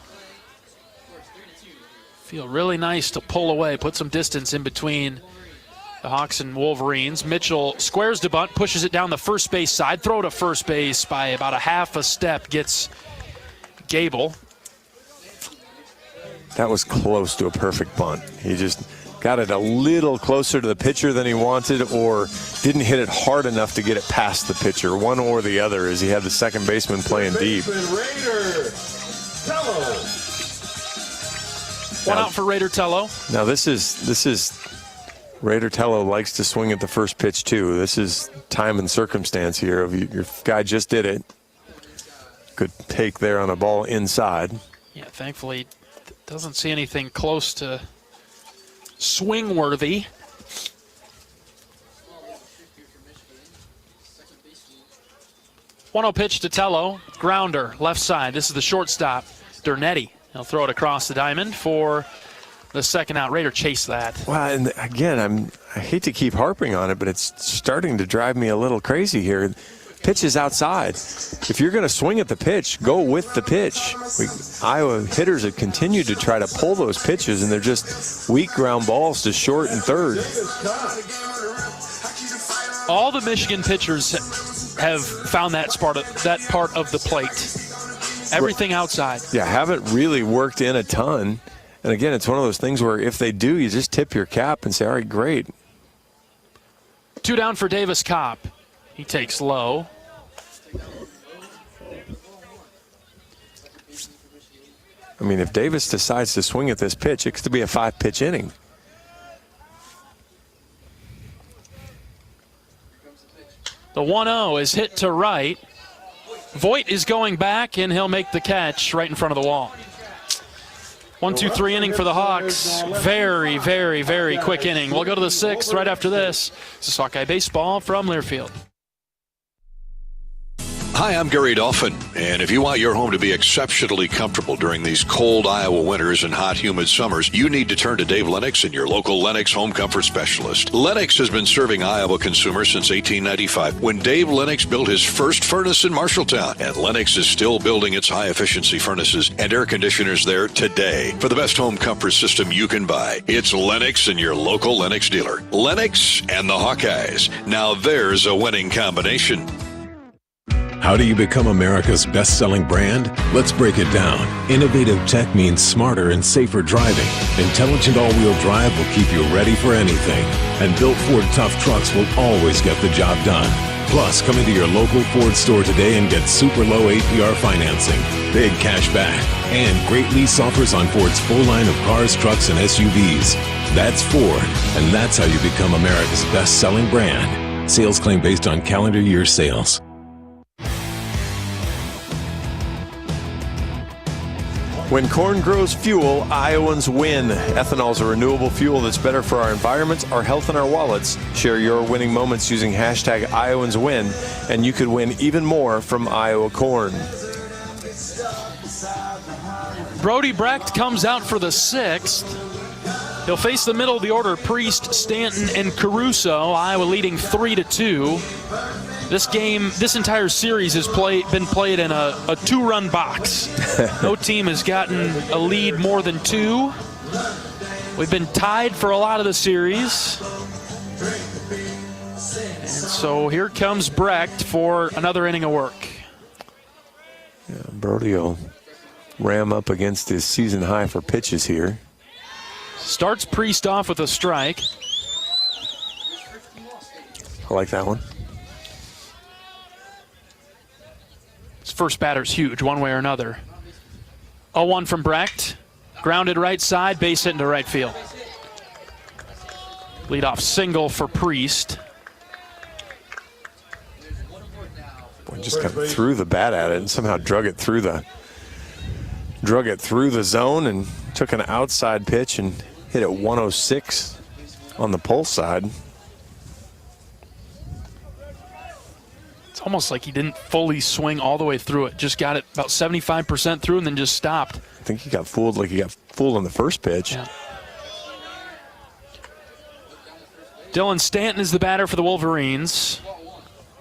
Feel really nice to pull away, put some distance in between the Hawks and Wolverines. Mitchell squares the bunt, pushes it down the first base side. Throw to first base by about a half a step. Gets Gable. That was close to a perfect bunt. He just got it a little closer to the pitcher than he wanted, or didn't hit it hard enough to get it past the pitcher. One or the other, as he had the second baseman playing deep. One out for Raider Tello. Now this is Raider Tello likes to swing at the first pitch too. This is time and circumstance here. Your guy just did it. Good take there on a ball inside. Yeah, thankfully doesn't see anything close to swing worthy. One-0 pitch to Tello. Grounder, left side. This is the shortstop, Dernetti. He'll throw it across the diamond for the second out. Raider chase that. Well, and again, I hate to keep harping on it, but it's starting to drive me a little crazy here. Pitch is outside. If you're going to swing at the pitch, go with the pitch. Iowa hitters have continued to try to pull those pitches, and they're just weak ground balls to short and third. All the Michigan pitchers have found that part of the plate. Everything outside. Yeah, haven't really worked in a ton. And again, it's one of those things where if they do, you just tip your cap and say, all right, great. 2 down for Davis Kopp. He takes low. I mean, if Davis decides to swing at this pitch, it could be a 5-pitch inning. The 1-0 is hit to right. Voigt is going back, and he'll make the catch right in front of the wall. 1-2-3 inning for the Hawks. Very, very, very quick inning. We'll go to the 6th right after this. This is Hawkeye Baseball from Learfield. Hi, I'm Gary Dolphin, and if you want your home to be exceptionally comfortable during these cold Iowa winters and hot, humid summers, you need to turn to Dave Lennox and your local Lennox home comfort specialist. Lennox has been serving Iowa consumers since 1895, when Dave Lennox built his first furnace in Marshalltown, and Lennox is still building its high-efficiency furnaces and air conditioners there today. For the best home comfort system you can buy, it's Lennox and your local Lennox dealer. Lennox and the Hawkeyes. Now there's a winning combination. How do you become America's best-selling brand? Let's break it down. Innovative tech means smarter and safer driving. Intelligent all-wheel drive will keep you ready for anything. And built Ford tough trucks will always get the job done. Plus, come into your local Ford store today and get super low APR financing, big cash back, and great lease offers on Ford's full line of cars, trucks, and SUVs. That's Ford, and that's how you become America's best-selling brand. Sales claim based on calendar year sales. When corn grows fuel, Iowans win. Ethanol is a renewable fuel that's better for our environment, our health, and our wallets. Share your winning moments using hashtag IowansWin, and you could win even more from Iowa corn. Brody Brecht comes out for the 6th. He'll face the middle of the order, Priest, Stanton, and Caruso. Iowa leading 3-2. This entire series has been played in a two-run box. No team has gotten a lead more than 2. We've been tied for a lot of the series. And so here comes Brecht for another inning of work. Yeah, Brody will ram up against his season high for pitches here. Starts Priest off with a strike. I like that one. His first batter's huge, one way or another. 0-1 from Brecht. Grounded right side, base hit into right field. Leadoff single for Priest. Boy, just kind of threw the bat at it and somehow drug it through the zone and took an outside pitch and hit it 106 on the pull side. It's almost like he didn't fully swing all the way through it. Just got it about 75% through and then just stopped. I think he got fooled like he got fooled on the first pitch. Yeah. Dylan Stanton is the batter for the Wolverines.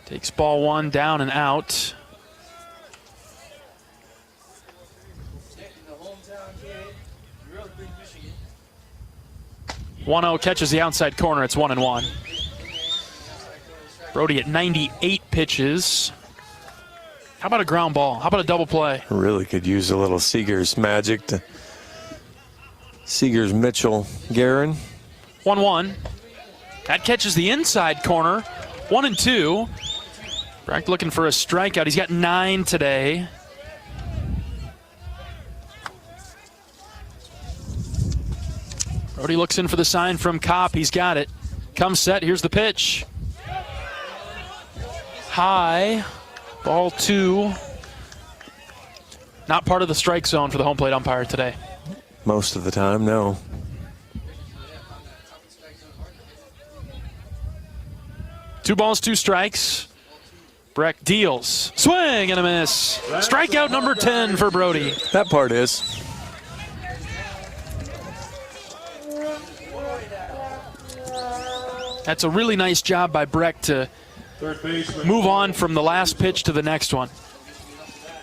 Takes ball 1 down and out. One-0 catches the outside corner. It's 1-1. Brody at 98 pitches. How about a ground ball? How about a double play? Really could use a little Seager's magic to Seager's Mitchell Guerin. 1-1. That catches the inside corner. 1-2. Brecht looking for a strikeout. He's got 9 today. Brody looks in for the sign from Kopp. He's got it. Comes set. Here's the pitch. High. Ball 2. Not part of the strike zone for the home plate umpire today. Most of the time, no. Two balls, 2 strikes. Brecht deals. Swing and a miss. Strikeout number 10 for Brody. That part is. That's a really nice job by Brecht to move on from the last pitch to the next one.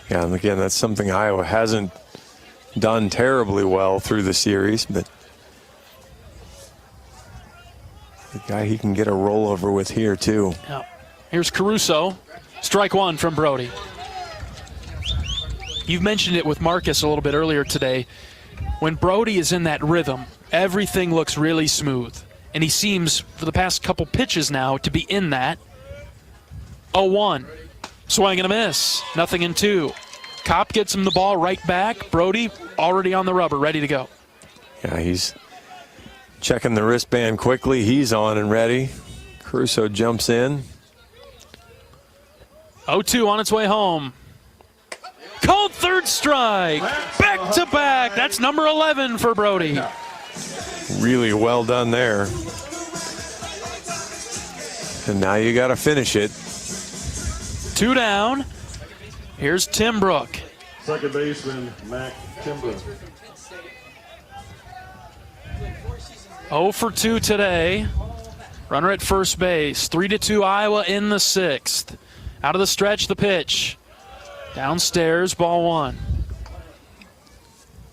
Yeah, and again, that's something Iowa hasn't done terribly well through the series, but the guy he can get a rollover with here, too. Yeah. Here's Caruso. Strike 1 from Brody. You've mentioned it with Marcus a little bit earlier today. When Brody is in that rhythm, everything looks really smooth. And he seems, for the past couple pitches now, to be in that. 0-1. Swing and a miss. 0-2. Kopp gets him the ball right back. Brody already on the rubber, ready to go. Yeah, he's checking the wristband quickly. He's on and ready. Caruso jumps in. 0-2 on its way home. Called third strike. Back to back. That's number 11 for Brody. Really well done there. And now you got to finish it. 2 down. Here's Timbrook. Second baseman, Mac Timbrook. 0 for 2 today. Runner at first base. 3-2 Iowa in the 6th. Out of the stretch, the pitch. Downstairs, ball 1.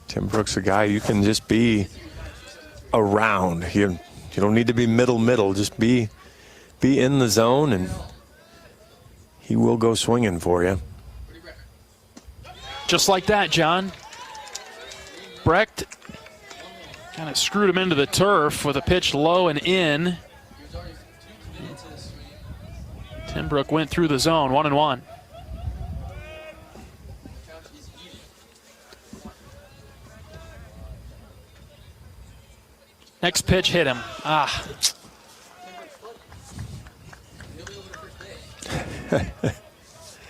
Timbrook's a guy you can just be around. You don't need to be middle. Just be in the zone, and he will go swinging for you. Just like that, John. Brecht kind of screwed him into the turf with a pitch low and in. Timbrook went through the zone, 1-1. Next pitch hit him.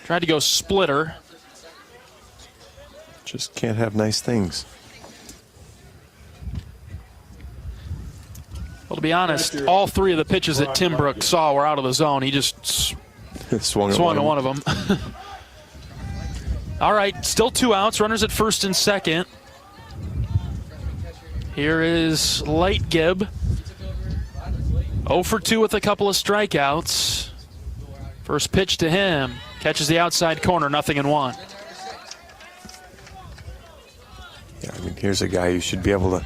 Tried to go splitter. Just can't have nice things. Well, to be honest, all 3 of the pitches that Timbrook saw were out of the zone. He just swung at one of them. All right, still 2 outs. Runners at first and second. Here is Lightgib. 0 for 2 with a couple of strikeouts. First pitch to him. Catches the outside corner, 0-1. Yeah, I mean, here's a guy you should be able to,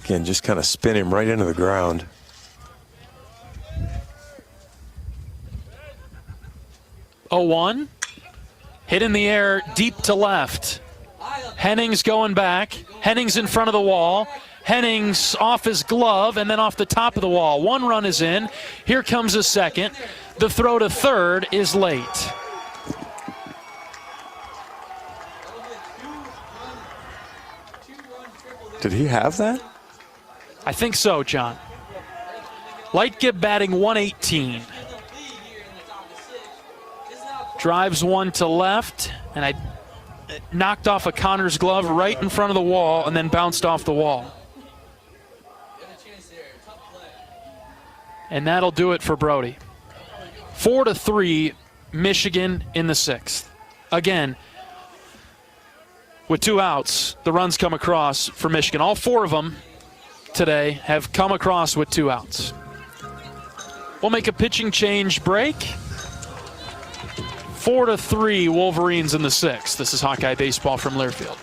again, just kind of spin him right into the ground. Oh, 1. Hit in the air, deep to left. Hennings going back. Hennings in front of the wall. Hennings off his glove and then off the top of the wall. 1 run is in. Here comes a second. The throw to third is late. Did he have that? I think so, John. Lightgib batting 118. Drives one to left, and I knocked off a Connor's glove right in front of the wall and then bounced off the wall. And that'll do it for Brody. 4-3, Michigan in the 6th. Again, with 2 outs, the runs come across for Michigan. All 4 of them today have come across with 2 outs. We'll make a pitching change break. 4-3 Wolverines in the 6th. This is Hawkeye Baseball from Learfield.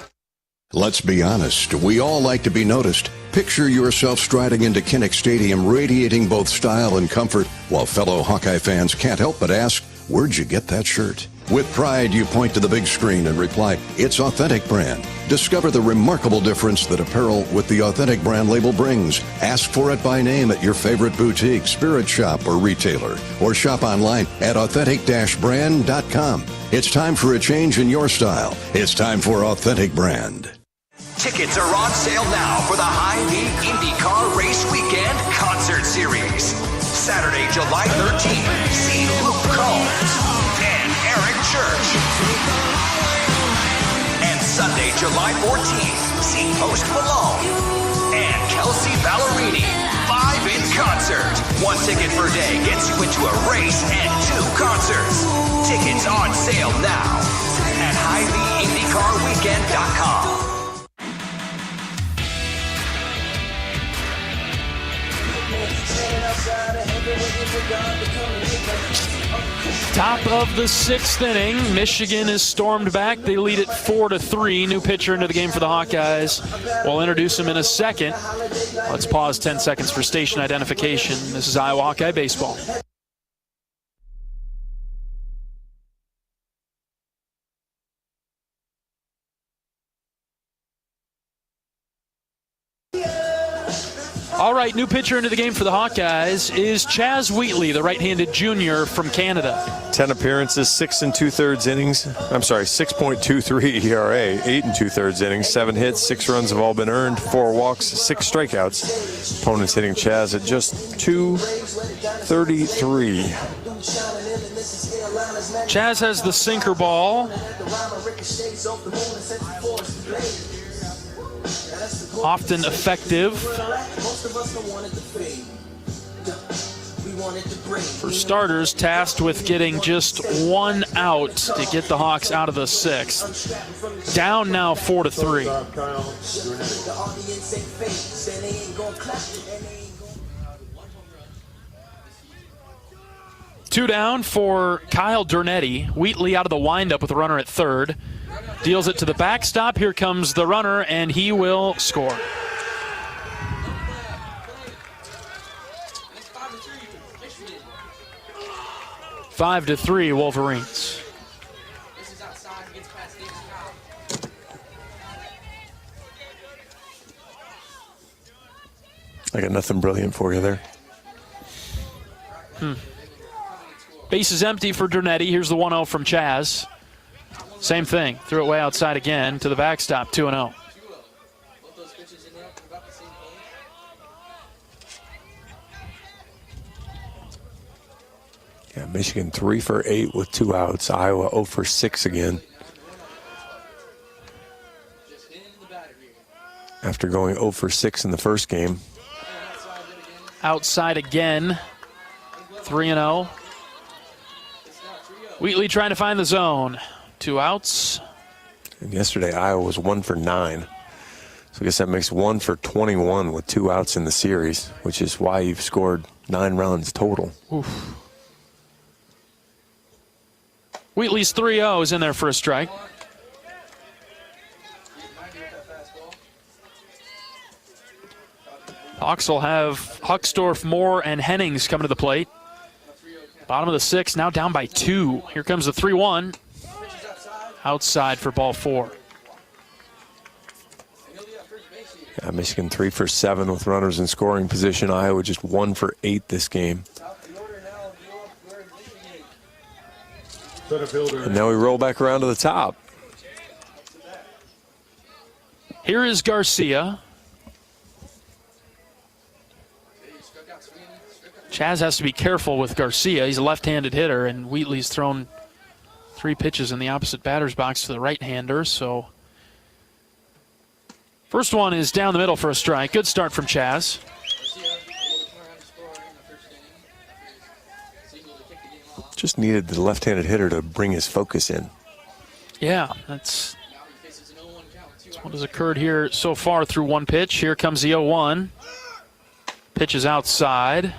Let's be honest, we all like to be noticed. Picture yourself striding into Kinnick Stadium, radiating both style and comfort, while fellow Hawkeye fans can't help but ask, where'd you get that shirt? With pride, you point to the big screen and reply, it's Authentic Brand. Discover the remarkable difference that apparel with the Authentic Brand label brings. Ask for it by name at your favorite boutique, spirit shop, or retailer, or shop online at authentic-brand.com. It's time for a change in your style. It's time for Authentic Brand. Tickets are on sale now for the Hy-Vee IndyCar Race Weekend Concert Series. Saturday, July 13th, see Luke Combs and Eric Church. And Sunday, July 14th, see Post Malone and Kelsey Ballerini live in concert. 1 ticket per day gets you into a race and 2 concerts. Tickets on sale now at HyVeeIndyCarWeekend.com. Top of the 6th inning, Michigan is stormed back. They lead it 4-3. New pitcher into the game for the Hawkeyes. We'll introduce him in a second. Let's pause 10 seconds for station identification. This is Iowa Hawkeye Baseball. All right, new pitcher into the game for the Hawkeyes is Chaz Wheatley, the right-handed junior from Canada. 10 appearances, 6 2/3 innings. I'm sorry, 6.23 ERA, 8 2/3 innings, 7 hits, 6 runs have all been earned, 4 walks, 6 strikeouts. Opponents hitting Chaz at just .233. Chaz has the sinker ball. Often effective. For starters, tasked with getting just one out to get the Hawks out of the sixth. Down now 4-3. Two down for Kyle Dernetti. Wheatley out of the windup with a runner at third. Deals it to the backstop. Here comes the runner, and he will score. Five to 3 Wolverines. I got nothing brilliant for you there. Base is empty for Dernetti. Here's the 1-0 from Chaz. Same thing. Threw it way outside again to the backstop, 2-0. Yeah, Michigan 3 for 8 with 2 outs. Iowa 0 for 6 again. After going 0 for 6 in the first game. Outside again, 3-0. Wheatley trying to find the zone. 2 outs. And yesterday, Iowa was 1 for 9. So I guess that makes 1 for 21 with 2 outs in the series, which is why you've scored 9 runs total. Oof. Wheatley's 3-0 is in there for a strike. Hawks will have Huckstorf, Moore, and Hennings coming to the plate. Bottom of the 6th, now down by 2. Here comes the 3-1. Outside for ball 4. Yeah, Michigan 3 for 7 with runners in scoring position. Iowa just 1 for 8 this game. And now we roll back around to the top. Here is Garcia. Chaz has to be careful with Garcia. He's a left-handed hitter, and Wheatley's thrown 3 pitches in the opposite batter's box to the right-hander. So first one is down the middle for a strike. Good start from Chaz. Just needed the left-handed hitter to bring his focus in. Yeah, that's what has occurred here so far through one pitch. Here comes the 0-1. Pitch is outside.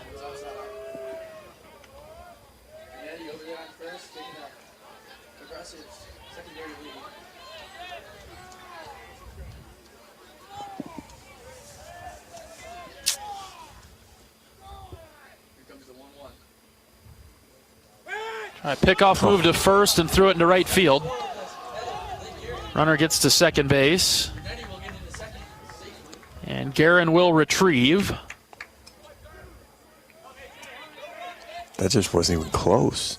All right, pickoff move to first and threw it into right field. Runner gets to second base. And Guerin will retrieve. That just wasn't even close.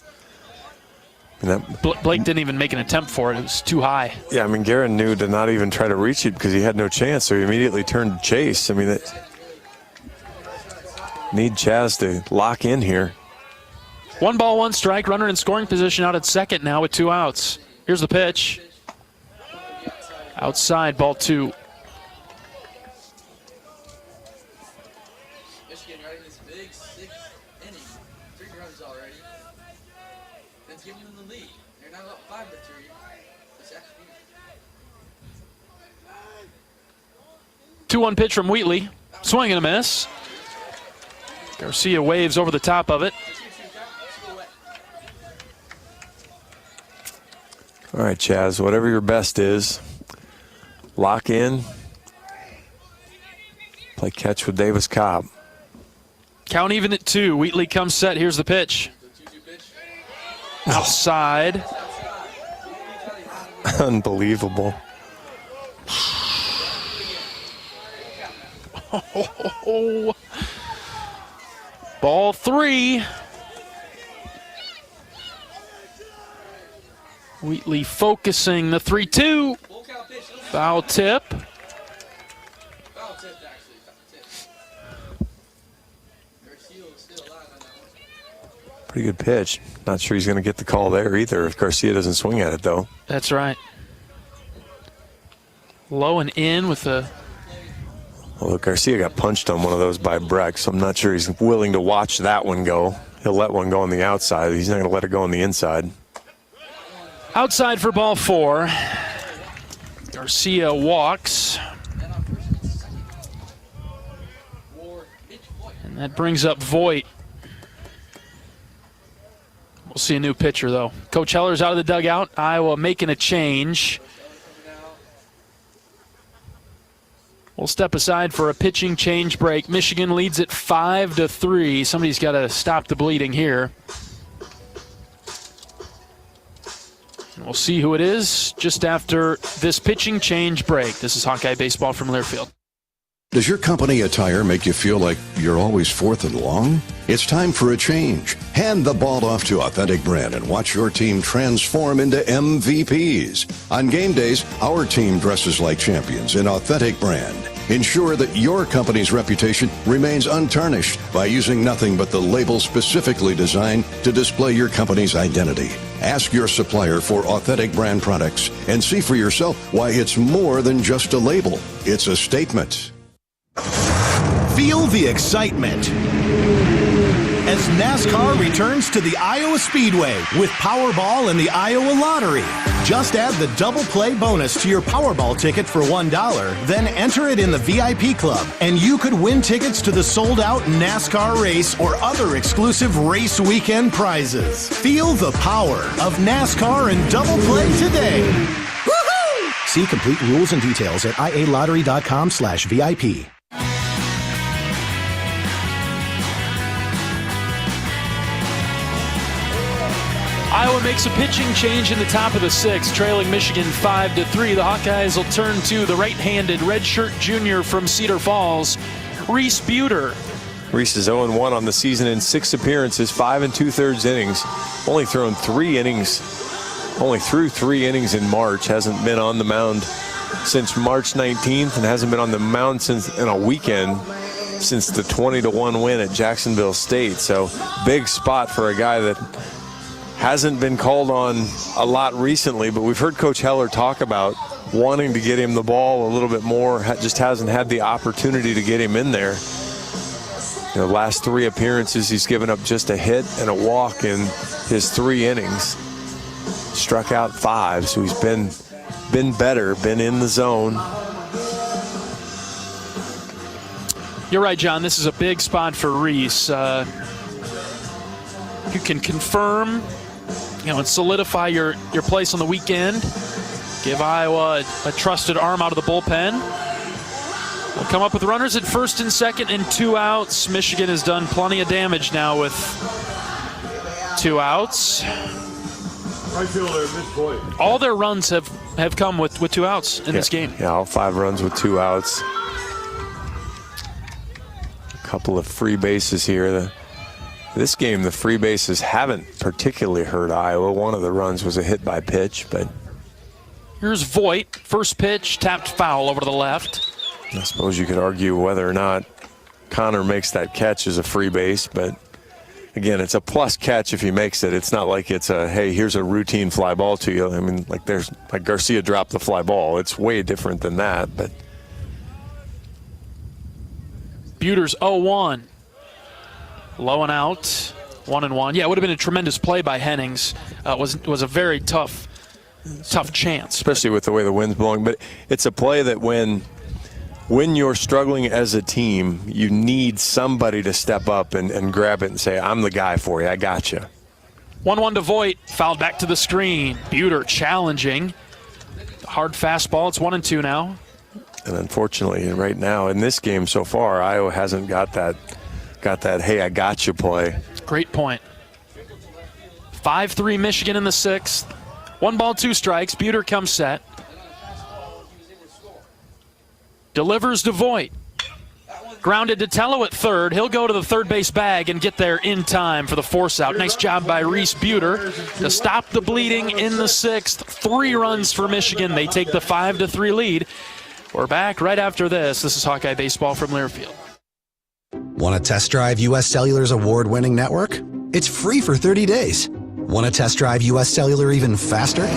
And that, Blake didn't even make an attempt for it. It was too high. Yeah, I mean, Guerin knew to not even try to reach it because he had no chance, so he immediately turned to chase. I mean, need Chaz to lock in here. 1 ball, 1 strike. Runner in scoring position out at second now with 2 outs. Here's the pitch. Outside, ball 2. Michigan right in this big 6th inning. 3 runs already. That's giving them the lead. They're now up 5-3. This afternoon. 2-1 pitch from Wheatley. Swing and a miss. Garcia waves over the top of it. All right, Chaz, whatever your best is, lock in, play catch with Davis Cobb. Count even at 2. Wheatley comes set. Here's the pitch. Outside. Unbelievable. Ball 3. Wheatley focusing the 3-2. Foul tip. Pretty good pitch. Not sure he's going to get the call there either if Garcia doesn't swing at it, though. That's right. Low and in with a Well, Garcia got punched on one of those by Breck, so I'm not sure he's willing to watch that one go. He'll let one go on the outside. He's not going to let it go on the inside. Outside for ball 4. Garcia walks. And that brings up Voigt. We'll see a new pitcher, though. Coach Heller's out of the dugout. Iowa making a change. We'll step aside for a pitching change break. Michigan leads it 5-3. Somebody's got to stop the bleeding here. And we'll see who it is just after this pitching change break. This is Hawkeye Baseball from Learfield. Does your company attire make you feel like you're always fourth and long? It's time for a change. Hand the ball off to Authentic Brand and watch your team transform into MVPs. On game days, our team dresses like champions in Authentic Brand. Ensure that your company's reputation remains untarnished by using nothing but the label specifically designed to display your company's identity. Ask your supplier for Authentic Brand products and see for yourself why it's more than just a label. It's a statement. Feel the excitement as NASCAR returns to the Iowa Speedway with Powerball and the Iowa Lottery. Just add the double play bonus to your Powerball ticket for $1, then enter it in the VIP club, and you could win tickets to the sold-out NASCAR race or other exclusive race weekend prizes. Feel the power of NASCAR and double play today. Woohoo! See complete rules and details at ialottery.com/VIP. Iowa makes a pitching change in the top of the 6th, trailing Michigan 5-3. The Hawkeyes will turn to the right-handed redshirt junior from Cedar Falls, Reese Buter. Reese is 0-1 on the season in 6 appearances, 5 2/3 innings. Only thrown 3 innings. Only threw 3 innings in March. Hasn't been on the mound since March 19th and hasn't been on the mound since in a weekend since the 20-1 win at Jacksonville State. So big spot for a guy that hasn't been called on a lot recently, but we've heard Coach Heller talk about wanting to get him the ball a little bit more, just hasn't had the opportunity to get him in there. The last 3 appearances, he's given up just a hit and a walk in his 3 innings. Struck out 5, so he's been better, been in the zone. You're right, John. This is a big spot for Reese. You can confirm, and solidify your place on the weekend. Give Iowa a trusted arm out of the bullpen. We'll come up with runners at first and second and 2 outs. Michigan has done plenty of damage now with 2 outs. Right fielder, midpoint. All their runs have come with 2 outs in this game. Yeah, all 5 runs with 2 outs. A couple of free bases here. This game, the free bases haven't particularly hurt Iowa. One of the runs was a hit by pitch, but here's Voigt. First pitch, tapped foul over to the left. I suppose you could argue whether or not Connor makes that catch as a free base, but again, it's a plus catch if he makes it. It's not like it's a, hey, here's a routine fly ball to you. I mean, like Garcia dropped the fly ball. It's way different than that, but Buter's 0-1. Low and out, 1-1. Yeah, it would have been a tremendous play by Hennings. Was a very tough chance. Especially with the way the wind's blowing. But it's a play that when you're struggling as a team, you need somebody to step up and grab it and say, I'm the guy for you. I got you. 1-1 to Voigt. Fouled back to the screen. Buter challenging. Hard fastball. It's 1-2 now. And unfortunately, right now in this game so far, Iowa hasn't got that hey, I got you play. Great point. 5-3 Michigan in the 6th. 1 ball, 2 strikes. Buter comes set. Delivers to Voigt. Grounded to Tello at third. He'll go to the third base bag and get there in time for the force out. Nice job by Reese Buter to stop the bleeding in the 6th. 3 runs for Michigan. They take the 5-3 lead. We're back right after this. This is Hawkeye Baseball from Learfield. Want to test drive U.S. Cellular's award-winning network? It's free for 30 days. Want to test drive U.S. Cellular even faster?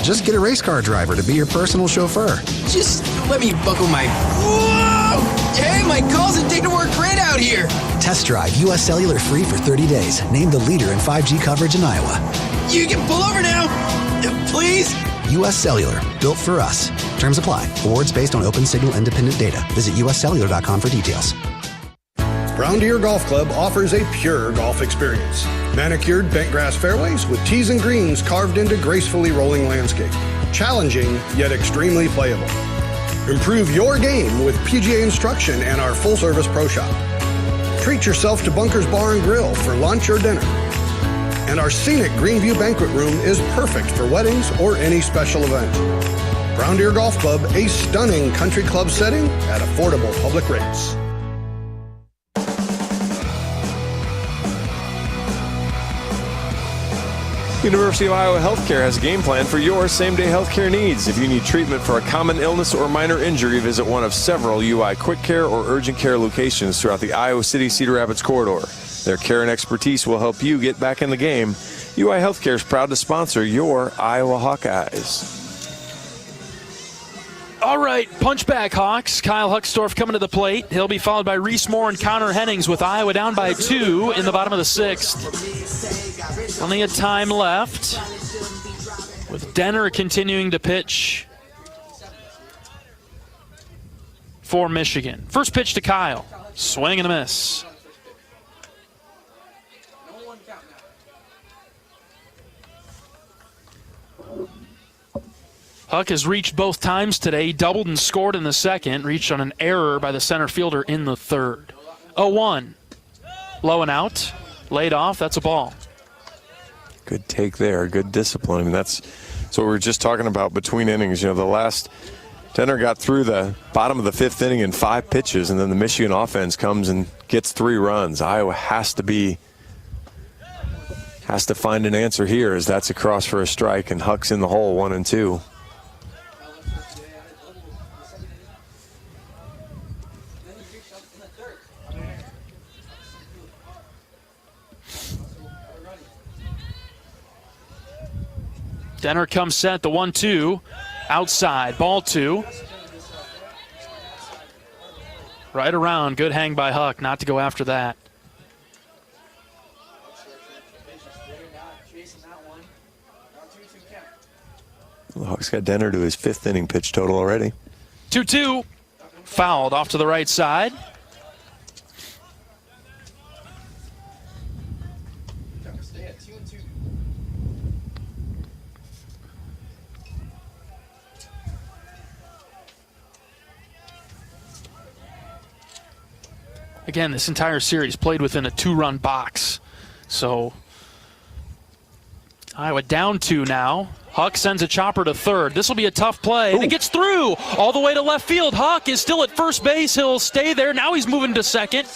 Just get a race car driver to be your personal chauffeur. Just let me buckle my... Whoa! Whoa! Hey, my calls and data work great out here. Test drive U.S. Cellular free for 30 days. Named the leader in 5G coverage in Iowa. You can pull over now. Please? U.S. Cellular, built for us. Terms apply. Awards based on open signal independent data. Visit uscellular.com for details. Brown Deer Golf Club offers a pure golf experience. Manicured bent grass fairways with tees and greens carved into gracefully rolling landscape. Challenging, yet extremely playable. Improve your game with PGA instruction and our full-service pro shop. Treat yourself to Bunker's Bar and Grill for lunch or dinner. And our scenic Greenview Banquet Room is perfect for weddings or any special event. Brown Deer Golf Club, a stunning country club setting at affordable public rates. University of Iowa Healthcare has a game plan for your same-day healthcare needs. If you need treatment for a common illness or minor injury, visit one of several UI Quick Care or Urgent Care locations throughout the Iowa City-Cedar Rapids corridor. Their care and expertise will help you get back in the game. UI Healthcare is proud to sponsor your Iowa Hawkeyes. All right, punchback Hawks. Kyle Huckstorf coming to the plate. He'll be followed by Reese Moore and Connor Hennings with Iowa down by 2 in the bottom of the 6th. Plenty of time left with Denner continuing to pitch for Michigan. First pitch to Kyle. Swing and a miss. Huck has reached both times today. He doubled and scored in the second. Reached on an error by the center fielder in the third. 0-1. Low and out. Laid off. That's a ball. Good take there. Good discipline. And that's what we were just talking about between innings. You know, the last Denner got through the bottom of the 5th inning in 5 pitches, and then the Michigan offense comes and gets 3 runs. Iowa has to find an answer here, as that's across for a strike, and Huck's in the hole 1-2. Denner comes set, the 1-2, outside, ball 2. Right around, good hang by Huck, not to go after that. The Hawks got Denner to his 5th inning pitch total already. 2-2, fouled off to the right side. Again, this entire series played within a 2-run box. So Iowa down 2 now. Huck sends a chopper to third. This will be a tough play. And it gets through all the way to left field. Huck is still at first base. He'll stay there. Now he's moving to second.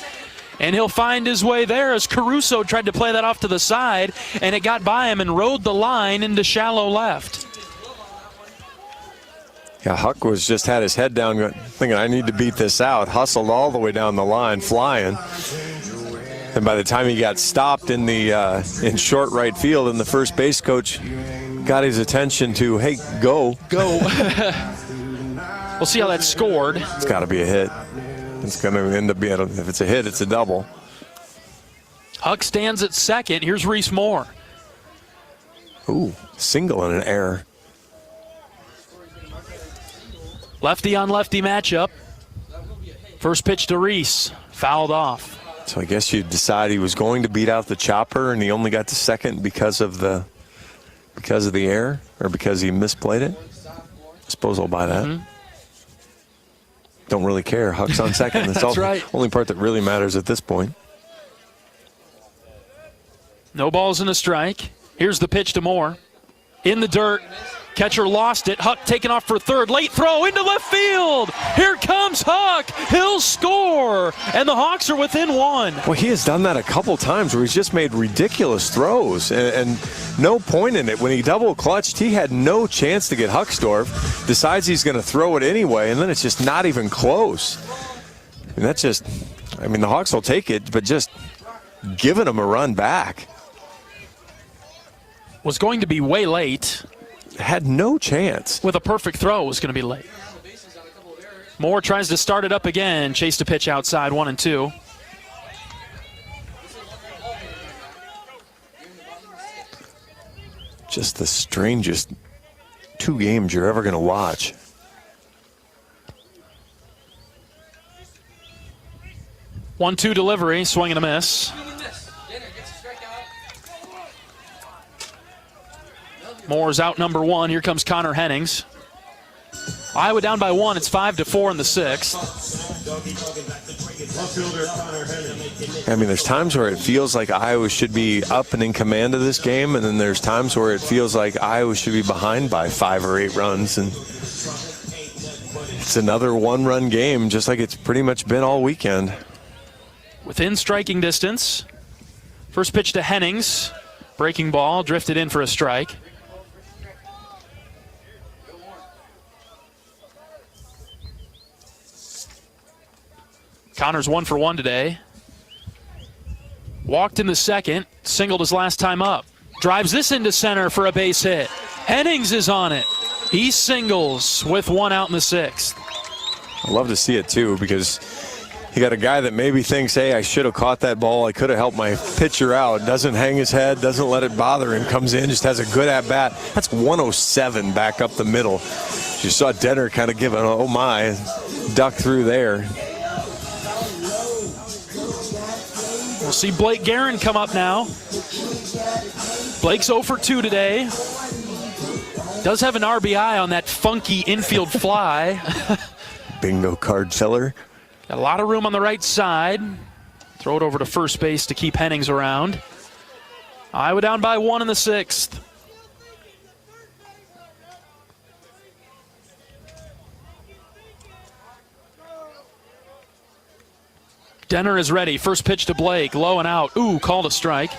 And he'll find his way there as Caruso tried to play that off to the side. And it got by him and rode the line into shallow left. Yeah, Huck was just had his head down thinking, I need to beat this out. Hustled all the way down the line, flying. And by the time he got stopped in the in short right field, and the first base coach got his attention to, hey, go. Go. We'll see how that's scored. It's got to be a hit. It's going to end up being, if it's a hit, it's a double. Huck stands at second. Here's Reese Moore. Ooh, single and an error. Lefty on lefty matchup. First pitch to Reese, fouled off. So I guess you decide he was going to beat out the chopper, and he only got to second because of the error, or because he misplayed it. I suppose I'll buy that. Don't really care. Huck's on second. That's all, right. Only part that really matters at this point. No balls and a strike. Here's the pitch to Moore. In the dirt. Catcher lost it. Huck taking off for third. Late throw into left field. Here comes Huck. He'll score. And the Hawks are within 1. Well, he has done that a couple times where he's just made ridiculous throws and no point in it. When he double clutched, he had no chance to get Huckstorf. Decides he's going to throw it anyway, and then it's just not even close. And that's just, I mean, the Hawks will take it, but just giving him a run back. Was going to be way late. Had no chance. With a perfect throw, was going to be late. Moore tries to start it up again. Chased a pitch outside, 1-2. Just the strangest 2 games you're ever going to watch. One-two delivery, swing and a miss. Moore's out number 1. Here comes Connor Hennings. Iowa down by 1. It's 5-4 in the 6th. I mean, there's times where it feels like Iowa should be up and in command of this game, and then there's times where it feels like Iowa should be behind by 5 or 8 runs. And it's another 1-run game, just like it's pretty much been all weekend. Within striking distance. First pitch to Hennings. Breaking ball, drifted in for a strike. Connor's 1 for 1 today. Walked in the second, singled his last time up. Drives this into center for a base hit. Hennings is on it. He singles with 1 out in the 6th. I love to see it too, because you got a guy that maybe thinks, hey, I should have caught that ball. I could have helped my pitcher out. Doesn't hang his head, doesn't let it bother him. Comes in, just has a good at-bat. That's 107 back up the middle. You saw Denner kind of give an oh my, duck through there. We'll see Blake Guerin come up now. Blake's 0 for 2 today. Does have an RBI on that funky infield fly. Bingo card seller. Got a lot of room on the right side. Throw it over to first base to keep Hennings around. Iowa down by 1 in the 6th. Denner is ready. First pitch to Blake. Low and out. Ooh, called a strike.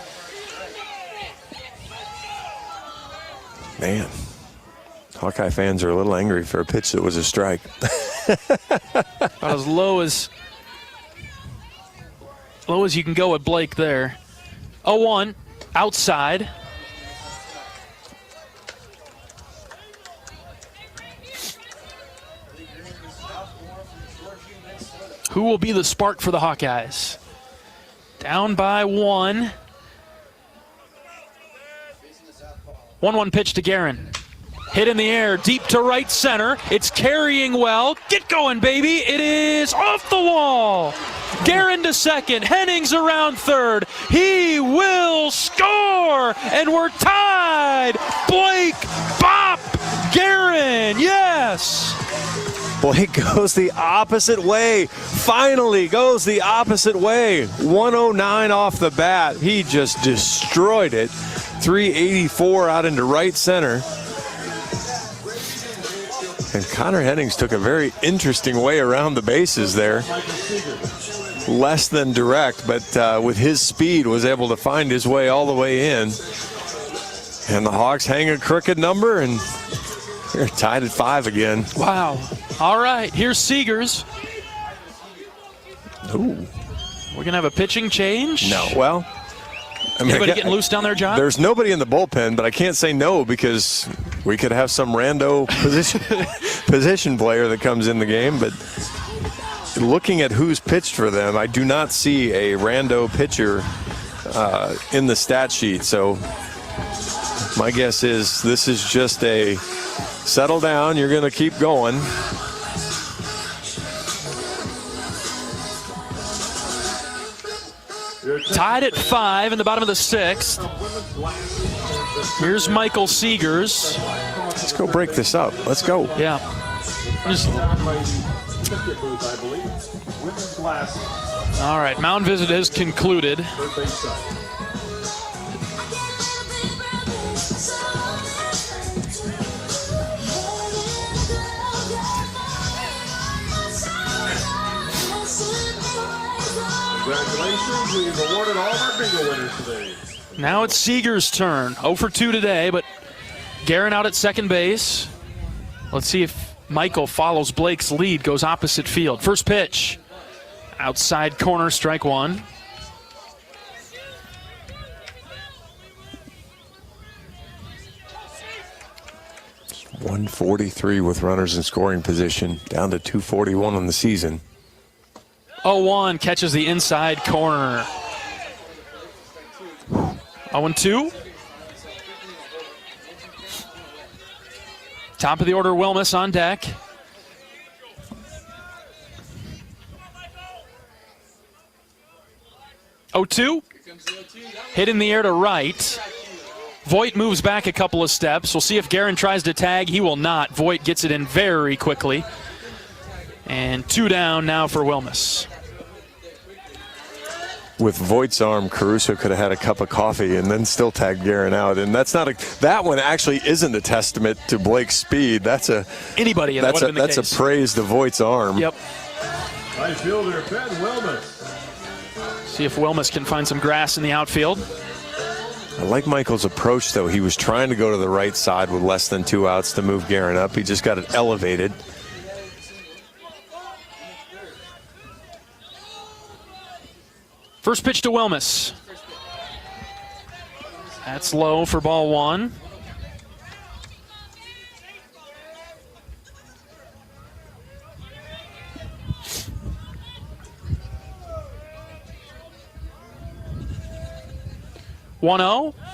Man, Hawkeye fans are a little angry for a pitch that was a strike. About as low as you can go at Blake there. 0-1, outside. Who will be the spark for the Hawkeyes? Down by 1. 1-1 pitch to Guerin. Hit in the air, deep to right center. It's carrying well. Get going, baby. It is off the wall. Guerin to second. Hennings around third. He will score, and we're tied. Blake Bop Guerin, yes. Blake goes the opposite way. Finally goes the opposite way. 109 off the bat. He just destroyed it. 384 out into right center. And Connor Hennings took a very interesting way around the bases there. Less than direct, but with his speed was able to find his way all the way in. And the Hawks hang a crooked number, and they're tied at 5 again. Wow. All right, here's Seegers. Ooh. We're going to have a pitching change? No. Well, I mean, anybody getting loose down there, John? There's nobody in the bullpen, but I can't say no because we could have some rando position player that comes in the game. But looking at who's pitched for them, I do not see a rando pitcher in the stat sheet. So my guess is this is just a settle down, you're going to keep going. Tied at 5 in the bottom of the 6th. Here's Michael Seegers. Let's go break this up. Let's go. Yeah. All right, mound visit has concluded. Congratulations, we've awarded all of our bingo winners today. Now it's Seegers' turn. 0 for 2 today, but Guerin out at second base. Let's see if Michael follows Blake's lead, goes opposite field. First pitch, outside corner, strike 1. 143 with runners in scoring position, down to 241 on the season. 0-1 catches the inside corner. 0-2. Top of the order, Wilmus on deck. Oh-2. Hit in the air to right. Voigt moves back a couple of steps. We'll see if Guerin tries to tag. He will not. Voigt gets it in very quickly. And 2 down now for Wilmus. With Voigt's arm, Caruso could have had a cup of coffee and then still tagged Guerin out. And that's not that one actually isn't a testament to Blake's speed. That's a anybody. That's a praise to Voigt's arm. Yep. Right fielder Ben Wilmus. See if Wilmus can find some grass in the outfield. I like Michael's approach, though. He was trying to go to the right side with less than 2 outs to move Guerin up. He just got it elevated. First pitch to Wilmus. That's low for ball 1.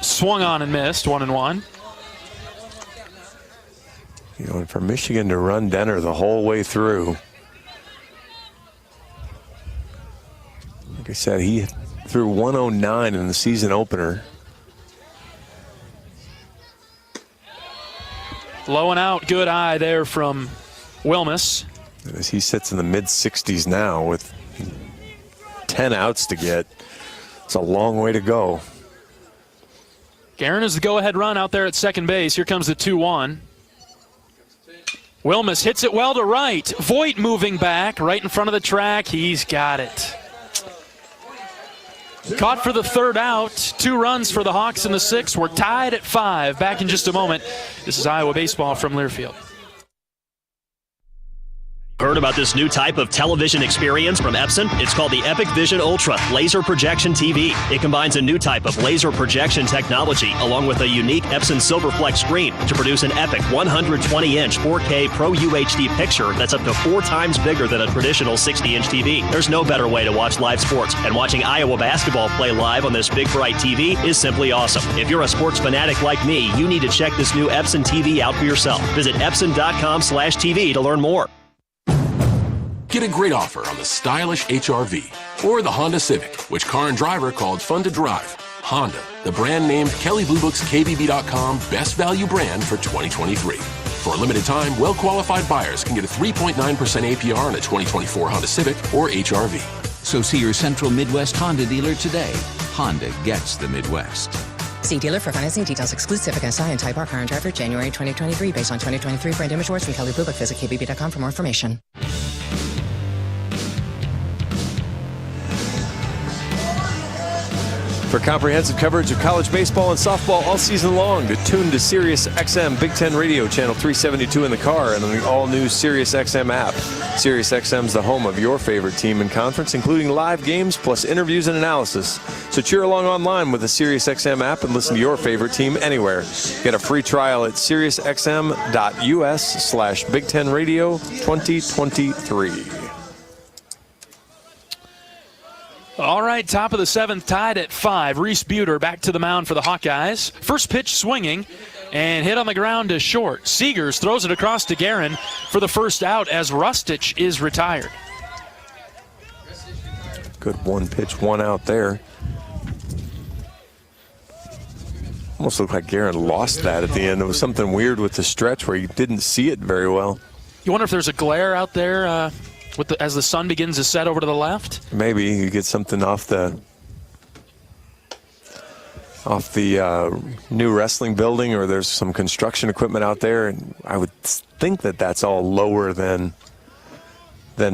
Swung on and missed. 1-1. You know, and for Michigan to run Denner the whole way through. Like I said, he threw 109 in the season opener. Low and out. Good eye there from Wilmus. As he sits in the mid-60s now with 10 outs to get. It's a long way to go. Guerin is the go-ahead run out there at second base. Here comes the 2-1. Wilmus hits it well to right. Voigt moving back right in front of the track. He's got it. Caught for the 3rd out. 2 runs for the Hawks in the 6th. We're tied at 5. Back in just a moment. This is Iowa Baseball from Learfield. Heard about this new type of television experience from Epson? It's called the Epic Vision Ultra Laser Projection TV. It combines a new type of laser projection technology along with a unique Epson Silverflex screen to produce an epic 120-inch 4K Pro UHD picture that's up to 4 times bigger than a traditional 60-inch TV. There's no better way to watch live sports, and watching Iowa basketball play live on this big bright TV is simply awesome. If you're a sports fanatic like me, you need to check this new Epson TV out for yourself. Visit Epson.com/TV to learn more. Get a great offer on the stylish HR-V or the Honda Civic, which Car and Driver called fun to drive. Honda, the brand named Kelly Blue Book's KBB.com Best Value brand for 2023. For a limited time, well-qualified buyers can get a 3.9% APR on a 2024 Honda Civic or HR-V. So see your Central Midwest Honda dealer today. Honda gets the Midwest. See dealer for financing details. Exclude Civic SI and Type R Car and Driver January 2023 based on 2023 brand image awards from Kelly Blue Book. Visit KBB.com for more information. For comprehensive coverage of college baseball and softball all season long, tune to Sirius XM Big Ten Radio Channel 372 in the car and on the all-new Sirius XM app. Sirius XM is the home of your favorite team and conference, including live games plus interviews and analysis. So cheer along online with the Sirius XM app and listen to your favorite team anywhere. Get a free trial at SiriusXM.us/Big Ten Radio 2023. All right, top of the 7th, tied at 5. Reese Buter back to the mound for the Hawkeyes. First pitch swinging and hit on the ground to short. Seegers throws it across to Guerin for the first out as Rustich is retired. Good 1 pitch, 1 out there. Almost looked like Guerin lost that at the end. There was something weird with the stretch where you didn't see it very well. You wonder if there's a glare out there as the sun begins to set over to the left? Maybe you get something off the new wrestling building, or there's some construction equipment out there, and I would think that that's all lower than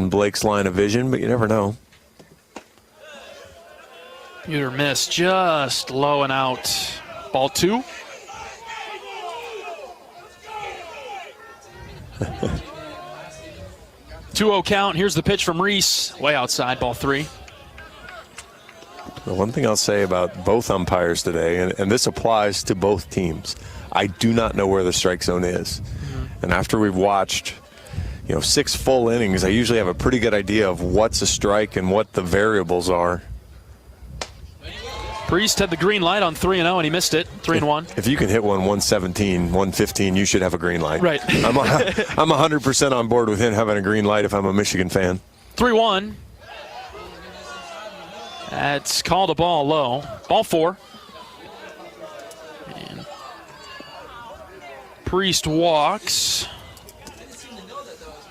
Blake's line of vision, but you never know. Buter missed just low and out. Ball 2. Two-0 count. Here's the pitch from Reese. Way outside, ball 3. The one thing I'll say about both umpires today, and this applies to both teams, I do not know where the strike zone is. And after we've watched 6 full innings, I usually have a pretty good idea of what's a strike and what the variables are. Priest had the green light on 3-0, and he missed it. 3-1. If you can hit one 117, 115, you should have a green light. Right. I'm 100% on board with him having a green light if I'm a Michigan fan. 3-1. That's called a ball low. Ball 4. And Priest walks.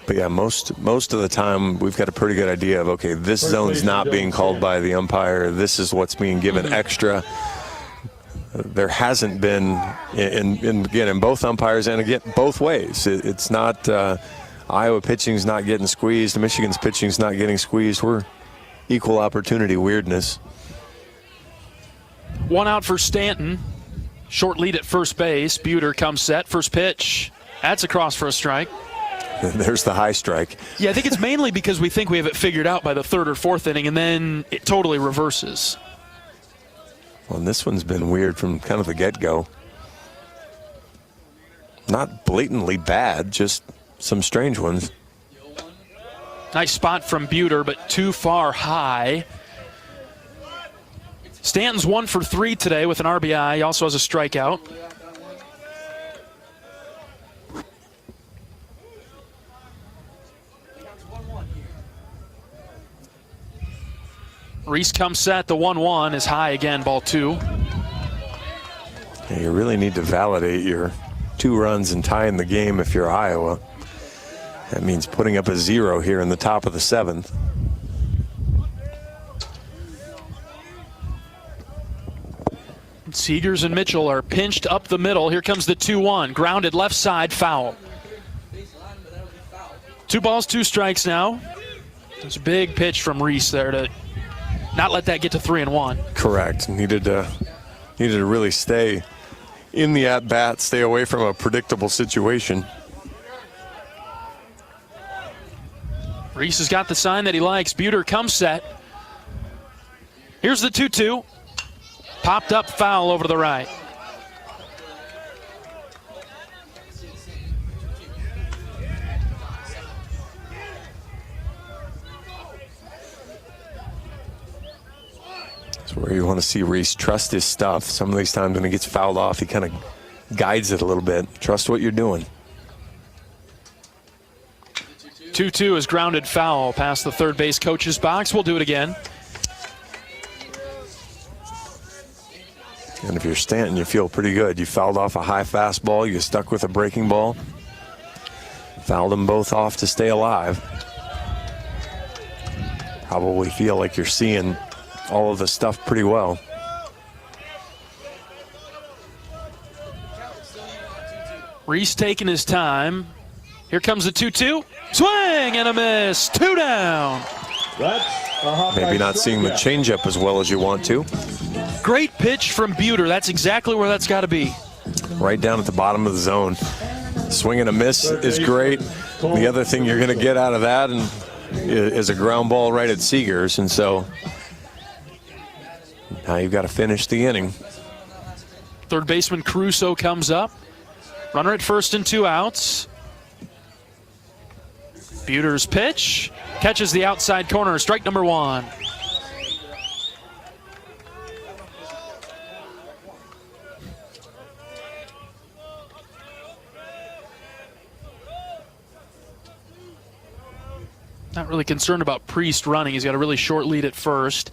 But yeah, most of the time we've got a pretty good idea of, okay, this zone's not being called by the umpire. This is what's being given extra. There hasn't been, in both umpires and again both ways. It's not Iowa pitching's not getting squeezed. Michigan's pitching's not getting squeezed. We're equal opportunity weirdness. 1 out for Stanton. Short lead at first base. Buter comes set. First pitch. That's across for a strike. There's the high strike. Yeah, I think it's mainly because we think we have it figured out by the 3rd or 4th inning, and then it totally reverses. Well, and this one's been weird from kind of the get-go. Not blatantly bad, just some strange ones. Nice spot from Buter, but too far high. Stanton's 1 for 3 today with an RBI. He also has a strikeout. Reese comes set. The 1-1 is high again, ball 2. Yeah, you really need to validate your 2 runs and tying the game if you're Iowa. That means putting up a 0 here in the top of the 7th. Seegers and Mitchell are pinched up the middle. Here comes the 2-1. Grounded left side, foul. 2 balls, 2 strikes now. There's a big pitch from Reese there to not let that get to 3-1. Correct. Needed to really stay in the at-bat, stay away from a predictable situation. Reese has got the sign that he likes. Buter comes set. Here's the 2-2. Popped up foul over to the right. That's where you want to see Reese trust his stuff. Some of these times when he gets fouled off, he kind of guides it a little bit. Trust what you're doing. 2-2 is grounded foul past the third base coach's box. We'll do it again. And if you're Stanton, you feel pretty good. You fouled off a high fastball. You stuck with a breaking ball. Fouled them both off to stay alive. Probably feel like you're seeing all of the stuff pretty well. Reese taking his time. Here comes the 2-2. Swing and a miss. 2 down. Maybe not seeing the changeup as well as you want to. Great pitch from Buter. That's exactly where that's got to be. Right down at the bottom of the zone. Swing and a miss is great. The other thing you're going to get out of that is a ground ball right at Seegers. And so now you've got to finish the inning. Third baseman Caruso comes up. Runner at first and 2 outs. Buter's pitch. Catches the outside corner. Strike number 1. Not really concerned about Priest running. He's got a really short lead at first.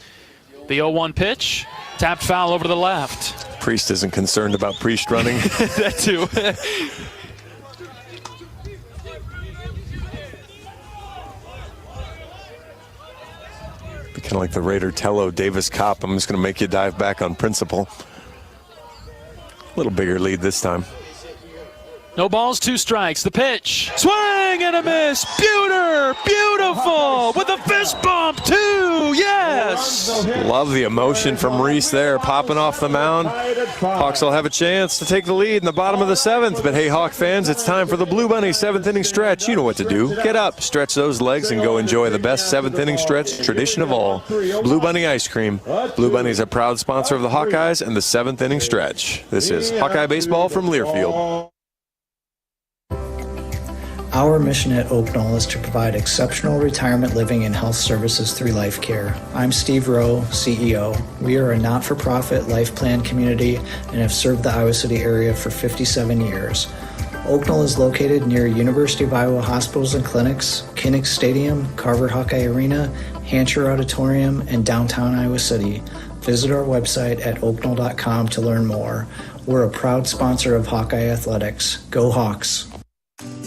The 0-1 pitch. Tapped foul over to the left. Priest isn't concerned about Priest running. That too. Be kind of like the Raider Tello Davis Cop. I'm just going to make you dive back on principle. A little bigger lead this time. No balls, 2 strikes. The pitch. Swing and a miss. Buter. Beautiful. With a fist bump, 2. Yes. Love the emotion from Reese there, popping off the mound. Hawks will have a chance to take the lead in the bottom of the 7th. But hey, Hawk fans, it's time for the Blue Bunny 7th inning stretch. You know what to do. Get up, stretch those legs, and go enjoy the best 7th inning stretch tradition of all. Blue Bunny ice cream. Blue Bunny is a proud sponsor of the Hawkeyes and the 7th inning stretch. This is Hawkeye baseball from Learfield. Our mission at Oak Knoll is to provide exceptional retirement living and health services through life care. I'm Steve Rowe, CEO. We are a not-for-profit life plan community and have served the Iowa City area for 57 years. Oak Knoll is located near University of Iowa hospitals and clinics, Kinnick Stadium, Carver Hawkeye Arena, Hancher Auditorium, and downtown Iowa City. Visit our website at oakknoll.com to learn more. We're a proud sponsor of Hawkeye Athletics. Go Hawks!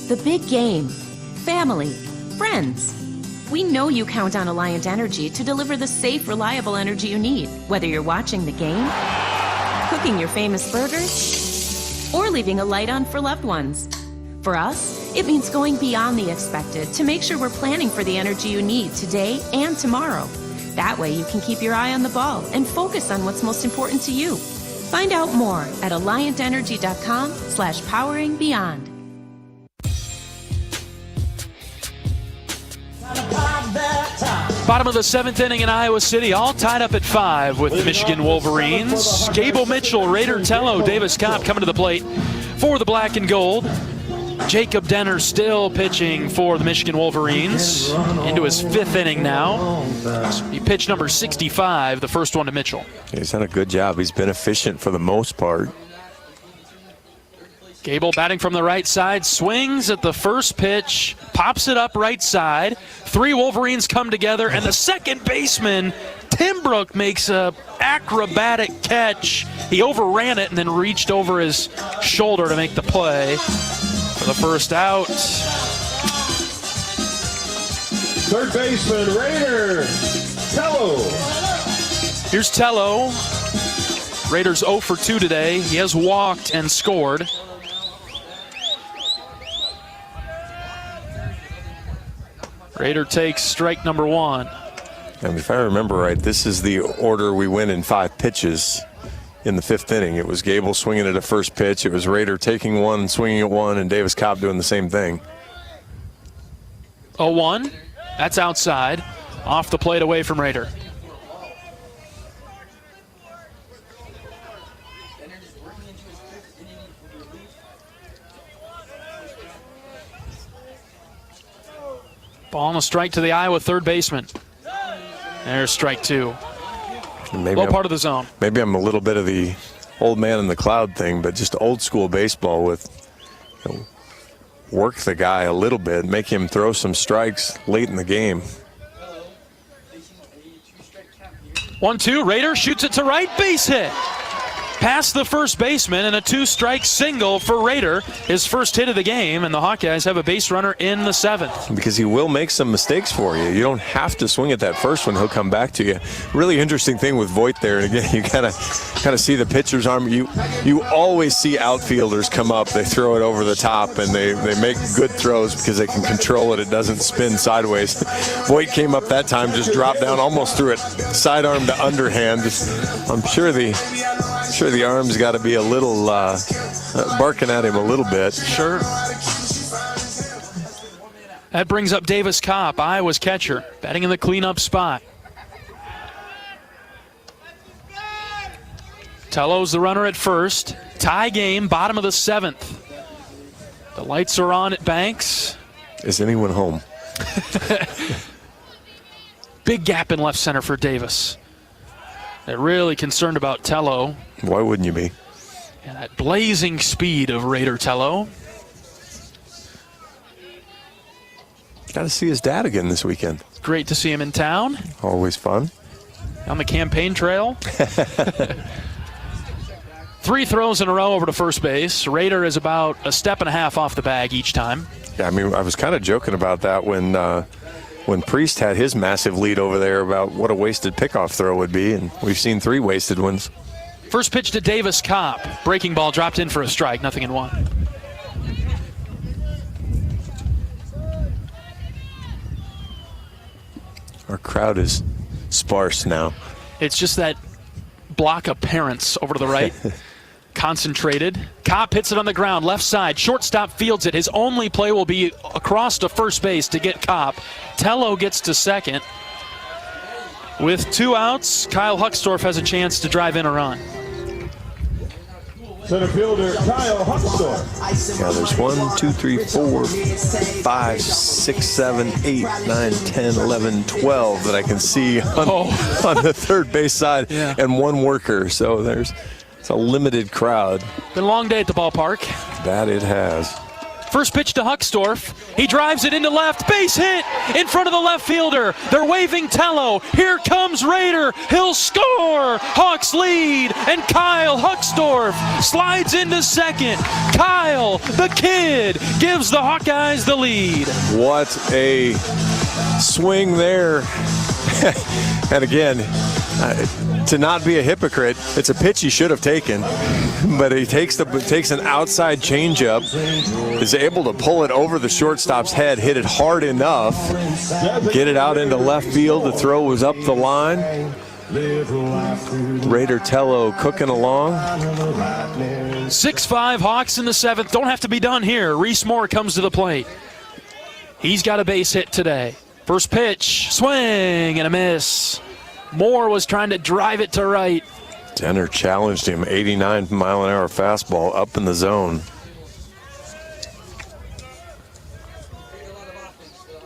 The big game. Family. Friends. We know you count on Alliant Energy to deliver the safe, reliable energy you need, whether you're watching the game, cooking your famous burgers, or leaving a light on for loved ones. For us, it means going beyond the expected to make sure we're planning for the energy you need today and tomorrow. That way you can keep your eye on the ball and focus on what's most important to you. Find out more at alliantenergy.com/poweringbeyond. Bottom of the 7th inning in Iowa City, all tied up at 5 with the Michigan Wolverines. Gable Mitchell, Raider Tello, Davis Kopp coming to the plate for the black and gold. Jacob Denner still pitching for the Michigan Wolverines into his 5th inning now. He pitched number 65, the first one to Mitchell. He's done a good job. He's been efficient for the most part. Gable batting from the right side, swings at the first pitch, pops it up right side. 3 Wolverines come together, and the second baseman, Tim Brook, makes a acrobatic catch. He overran it and then reached over his shoulder to make the play for the first out. Third baseman, Raider Tello. Here's Tello. Raiders 0 for 2 today. He has walked and scored. Raider takes strike number 1. And if I remember right, this is the order we went in 5 pitches in the 5th inning. It was Gable swinging at a first pitch. It was Raider taking one, swinging at one, and Davis Kopp doing the same thing. 0-1. That's outside. Off the plate away from Raider. Ball and a strike to the Iowa third baseman. There's strike 2. Low part of the zone. Maybe I'm a little bit of the old man in the cloud thing, but just old school baseball with, work the guy a little bit, make him throw some strikes late in the game. 1-2, Raider shoots it to right, base hit. Past the first baseman and a 2-strike single for Raider. His first hit of the game, and the Hawkeyes have a base runner in the 7th. Because he will make some mistakes for you. You don't have to swing at that first one. He'll come back to you. Really interesting thing with Voigt there. And again, you gotta see the pitcher's arm. You always see outfielders come up. They throw it over the top, and they make good throws because they can control it. It doesn't spin sideways. Voigt came up that time, just dropped down, almost threw it sidearm to underhand. I'm sure the arm's got to be a little barking at him a little bit. Sure. That brings up Davis Kopp, Iowa's catcher, batting in the cleanup spot. Tello's the runner at first. Tie game, bottom of the 7th. The lights are on at Banks. Is anyone home? Big gap in left center for Davis. They're really concerned about Tello. Why wouldn't you be? And that blazing speed of Raider Tello. Got to see his dad again this weekend. Great to see him in town. Always fun. On the campaign trail. 3 throws in a row over to first base. Raider is about a step and a half off the bag each time. Yeah, I mean, I was kind of joking about that when Priest had his massive lead over there about what a wasted pickoff throw would be, and we've seen 3 wasted ones. First pitch to Davis Kopp. Breaking ball dropped in for a strike, 0-1. Our crowd is sparse now. It's just that block of parents over to the right. Concentrated. Kopp hits it on the ground, left side. Shortstop fields it. His only play will be across to first base to get Kopp. Tello gets to second. With 2 outs, Kyle Huckstorf has a chance to drive in a run. Center fielder Kyle Huckstore. Yeah, there's 1, 2, 3, 4, 5, 6, 7, 8, 9, 10, 11, 12 that I can see on the third base side, and one worker. So it's a limited crowd. Been a long day at the ballpark. That it has. First pitch to Huckstorf. He drives it into left. Base hit in front of the left fielder. They're waving Tello. Here comes Rader. He'll score. Hawks lead. And Kyle Huckstorf slides into second. Kyle, the kid, gives the Hawkeyes the lead. What a swing there. And again, to not be a hypocrite, it's a pitch he should have taken, but he takes an outside changeup, is able to pull it over the shortstop's head, hit it hard enough, get it out into left field. The throw was up the line. Raider Tello cooking along. 6-5 Hawks in the seventh. Don't have to be done here. Reese Moore comes to the plate. He's got a base hit today. First pitch, swing and a miss. Moore was trying to drive it to right. Denner challenged him, 89-mile-an-hour fastball up in the zone.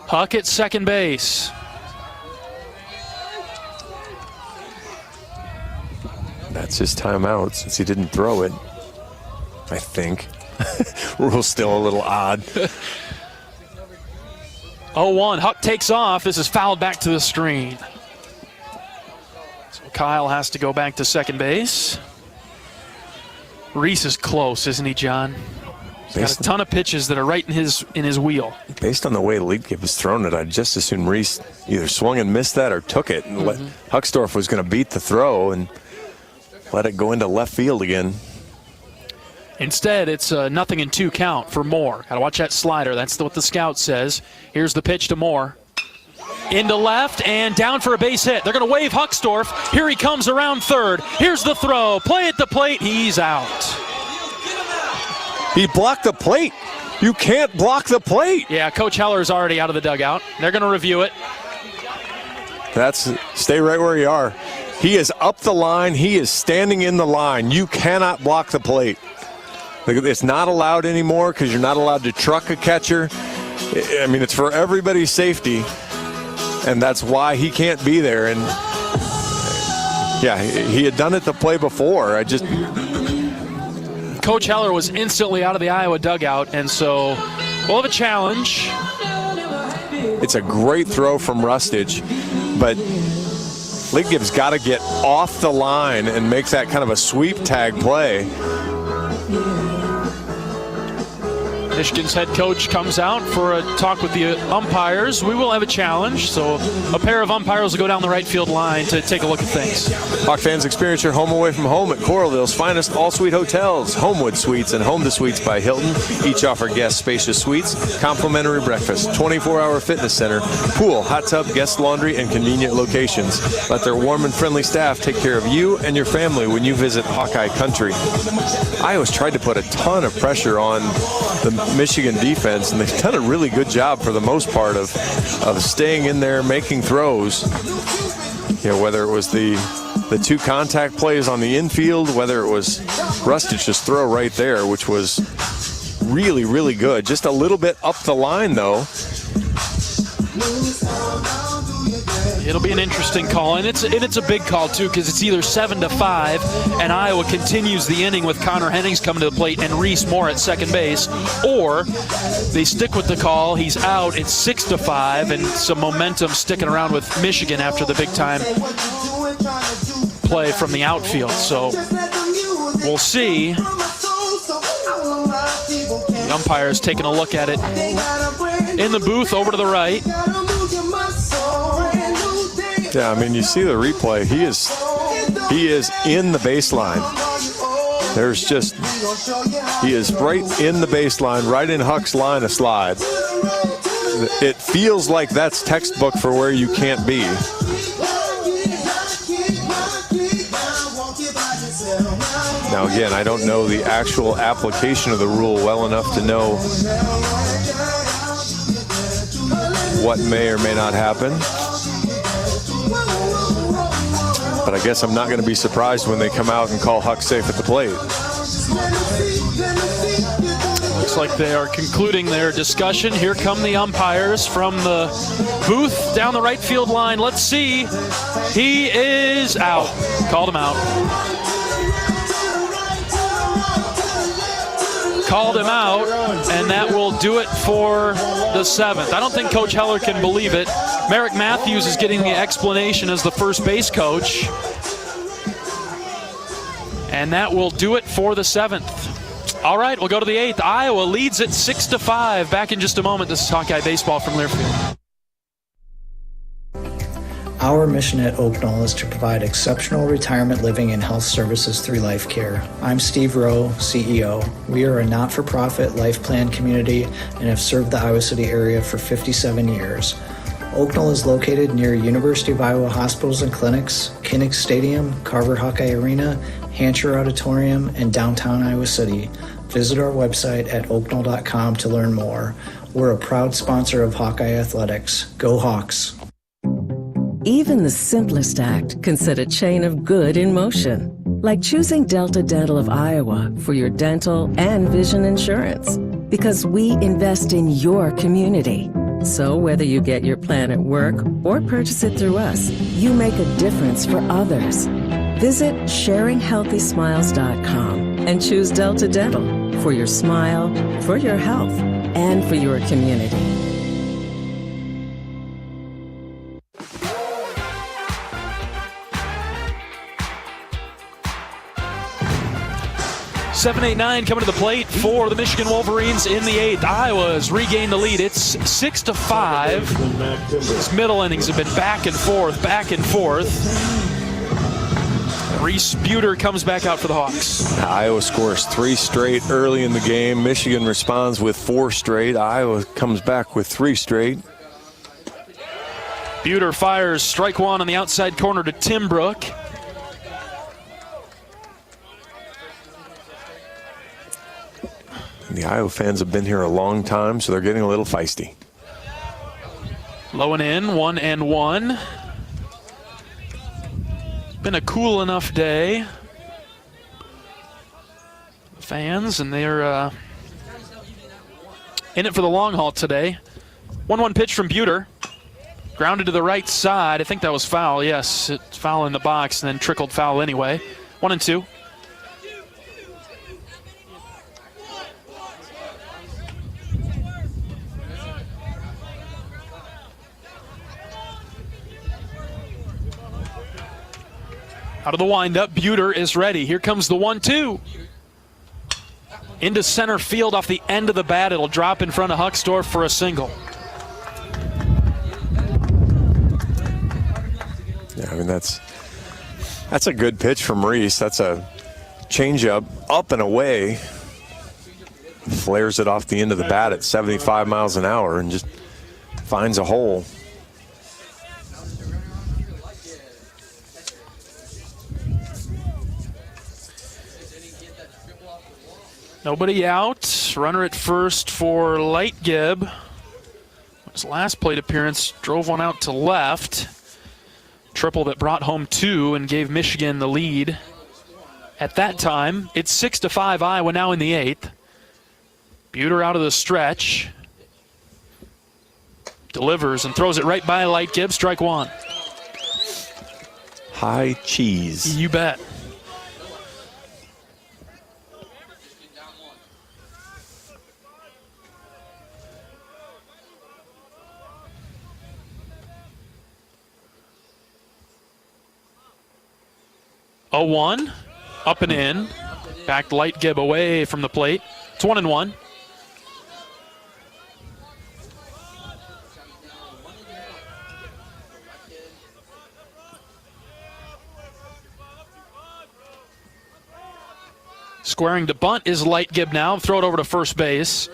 Huck at second base. That's his timeout since he didn't throw it, I think. Rule's still a little odd. 0-1, Huck takes off. This is fouled back to the screen. So Kyle has to go back to second base. Reese is close, isn't he, John? He's got a ton of pitches that are right in his wheel. Based on the way Liedtke was throwing it, I'd just assume Reese either swung and missed that or took it. And Huckstorf was going to beat the throw and let it go into left field again. Instead, it's a 0-2 count for Moore. Got to watch that slider. That's what the scout says. Here's the pitch to Moore. Into left and down for a base hit. They're going to wave Huckstorf. Here he comes around third. Here's the throw. Play at the plate. He's out. He blocked the plate. You can't block the plate. Yeah, Coach Heller's already out of the dugout. They're going to review it. Stay right where you are. He is up the line. He is standing in the line. You cannot block the plate. It's not allowed anymore because you're not allowed to truck a catcher. I mean, it's for everybody's safety, and that's why he can't be there. And yeah, he had done it the play before. Coach Heller was instantly out of the Iowa dugout, and so we'll have a challenge. It's a great throw from Rustage, but Liedtke's got to get off the line and make that kind of a sweep tag play. Michigan's head coach comes out for a talk with the umpires. We will have a challenge, so a pair of umpires will go down the right field line to take a look at things. Hawk fans, experience your home away from home at Coralville's finest all-suite hotels, Homewood Suites and Home to Suites by Hilton. Each offer guests spacious suites, complimentary breakfast, 24-hour fitness center, pool, hot tub, guest laundry, and convenient locations. Let their warm and friendly staff take care of you and your family when you visit Hawkeye Country. Iowa's tried to put a ton of pressure on the Michigan defense, and they've done a really good job for the most part of staying in there, making throws. You know, whether it was the two contact plays on the infield, whether it was Rustich's throw right there, which was really, really good. Just a little bit up the line, though. It'll be an interesting call, and it's a big call too, because it's either 7-5 and Iowa continues the inning with Connor Hennings coming to the plate and Reese Moore at second base, or they stick with the call, he's out, it's 6-5, and some momentum sticking around with Michigan after the big time play from the outfield. So we'll see. The umpire's taking a look at it in the booth over to the right. Yeah, I mean, you see the replay. He is in the baseline. He is right in the baseline, right in Huck's line of slide. It feels like that's textbook for where you can't be. Now, again, I don't know the actual application of the rule well enough to know what may or may not happen. But I guess I'm not going to be surprised when they come out and call Huck safe at the plate. Looks like they are concluding their discussion. Here come the umpires from the booth down the right field line. Let's see. He is out. Called him out. Called him out, and that will do it for the 7th. I don't think Coach Heller can believe it. Merrick Matthews is getting the explanation as the first base coach. And that will do it for the 7th. All right, we'll go to the 8th. Iowa leads it 6-5. Back in just a moment. This is Hawkeye Baseball from Learfield. Our mission at Oak Knoll is to provide exceptional retirement living and health services through life care. I'm Steve Rowe, CEO. We are a not-for-profit life plan community and have served the Iowa City area for 57 years. Oak Knoll is located near University of Iowa hospitals and clinics, Kinnick Stadium, Carver Hawkeye Arena, Hancher Auditorium, and downtown Iowa City. Visit our website at oakknoll.com to learn more. We're a proud sponsor of Hawkeye Athletics. Go Hawks! Even the simplest act can set a chain of good in motion, like choosing Delta Dental of Iowa for your dental and vision insurance. Because we invest in your community. So whether you get your plan at work or purchase it through us, you make a difference for others. Visit sharinghealthysmiles.com and choose Delta Dental for your smile, for your health, and for your community. Seven, 8, 9 coming to the plate for the Michigan Wolverines in the 8th. Iowa's regained the lead. It's 6-5. These middle innings have been back and forth, back and forth. Reese Buter comes back out for the Hawks. Iowa scores 3 straight early in the game. Michigan responds with 4 straight. Iowa comes back with 3 straight. Buter fires strike 1 on the outside corner to Tim Brook. The Iowa fans have been here a long time, so they're getting a little feisty. Low and in, 1-1. Been a cool enough day. The fans, and they're in it for the long haul today. 1-1 pitch from Buter. Grounded to the right side. I think that was foul. Yes, it's foul in the box and then trickled foul anyway. 1-2. Out of the windup, Buter is ready. Here comes the 1-2. Into center field off the end of the bat. It'll drop in front of Huckstorf for a single. Yeah, I mean, that's a good pitch from Reese. That's a changeup up and away. Flares it off the end of the bat at 75 miles an hour and just finds a hole. Nobody out. Runner at first for Lightgib. His last plate appearance drove one out to left. Triple that brought home 2 and gave Michigan the lead. At that time, it's 6-5 Iowa now in the 8th. Buter out of the stretch. Delivers and throws it right by Lightgib. Strike 1. High cheese. You bet. A 1, up and in. Backed Lightgib away from the plate. It's 1-1. Squaring to bunt is Lightgib now. Throw it over to first base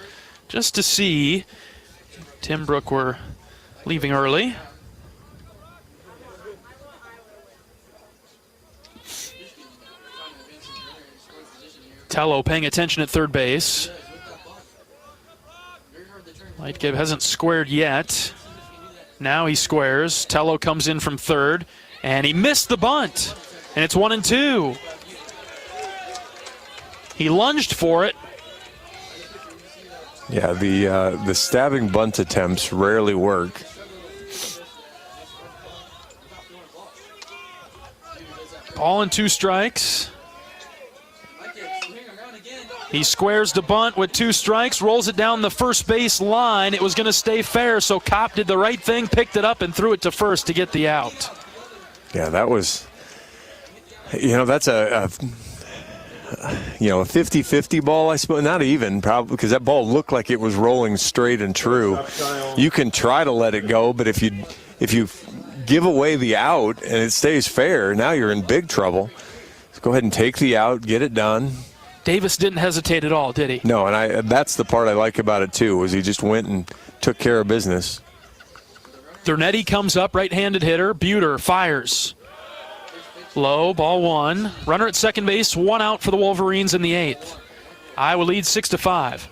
just to see. Tim Brook were leaving early. Tello paying attention at third base. Lightgib hasn't squared yet. Now he squares. Tello comes in from third, and he missed the bunt. And it's 1-2. He lunged for it. Yeah, the stabbing bunt attempts rarely work. Ball and 2 strikes. He squares the bunt with 2 strikes, rolls it down the first base line. It was going to stay fair, so Kopp did the right thing, picked it up, and threw it to first to get the out. Yeah, that was, that's a 50-50 ball, I suppose. Not even, probably, because that ball looked like it was rolling straight and true. You can try to let it go, but if you give away the out and it stays fair, now you're in big trouble. So go ahead and take the out, get it done. Davis didn't hesitate at all, did he? No, and that's the part I like about it too, was he just went and took care of business. Dernetti comes up, right-handed hitter. Buter fires. Low, ball 1. Runner at second base, 1 out for the Wolverines in the 8th. Iowa leads 6-5.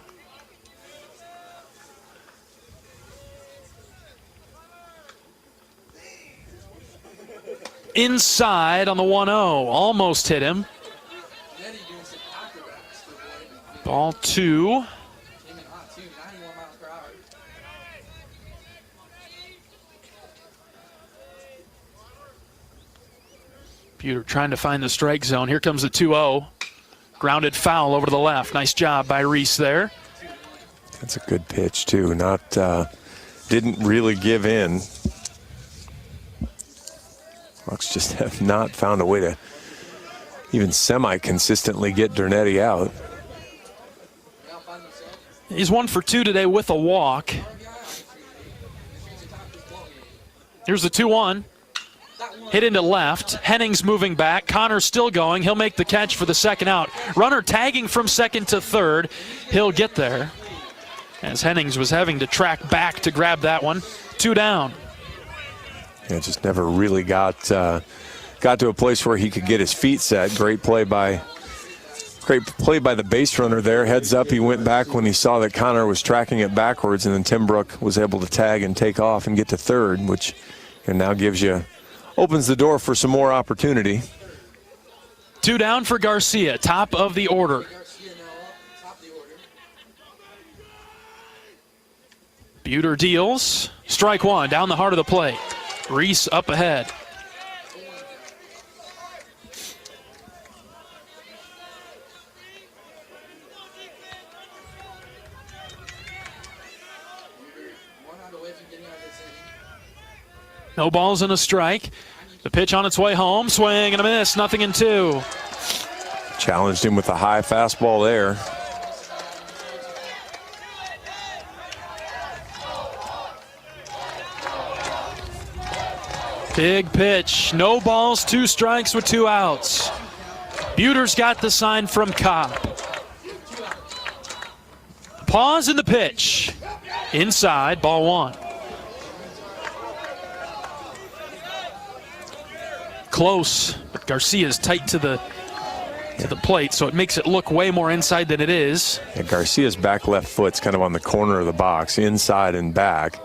Inside on the 1-0. Almost hit him. Ball 2. Buter trying to find the strike zone. Here comes the 2-0. Grounded foul over to the left. Nice job by Reese there. That's a good pitch too. Didn't really give in. Hawks just have not found a way to even semi-consistently get Dernetti out. He's 1 for 2 today with a walk. Here's the 2-1. Hit into left. Hennings moving back. Connor still going. He'll make the catch for the second out. Runner tagging from second to third. He'll get there, as Hennings was having to track back to grab that one. 2 down. Yeah, just never really got to a place where he could get his feet set. Great play by the base runner there. Heads up, he went back when he saw that Connor was tracking it backwards, and then Tim Brook was able to tag and take off and get to third, which now opens the door for some more opportunity. 2 down for Garcia, top of the order. Buter deals. Strike 1, down the heart of the plate. Reese up ahead. No balls and a strike. The pitch on its way home. Swing and a miss. 0-2. Challenged him with a high fastball there. Big pitch. No balls, 2 strikes with 2 outs. Buter's got the sign from Kopp. Pause in the pitch. Inside, ball 1. Close, but Garcia's tight to the plate, so it makes it look way more inside than it is. Yeah, Garcia's back left foot's kind of on the corner of the box, inside and back.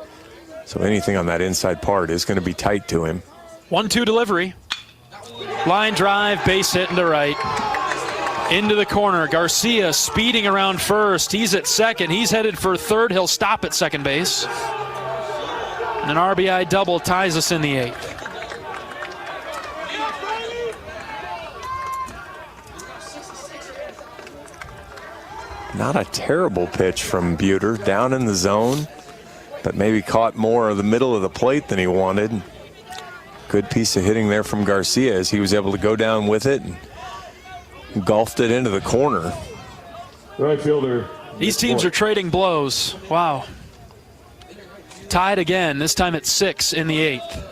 So anything on that inside part is going to be tight to him. 1-2 delivery. Line drive, base hit into right. Into the corner. Garcia speeding around first. He's at second. He's headed for third. He'll stop at second base. And an RBI double ties us in the 8th. Not a terrible pitch from Buter, down in the zone, but maybe caught more of the middle of the plate than he wanted. Good piece of hitting there from Garcia as he was able to go down with it and golfed it into the corner. Right fielder. These teams are trading blows. Wow. Tied again, this time at 6 in the 8th.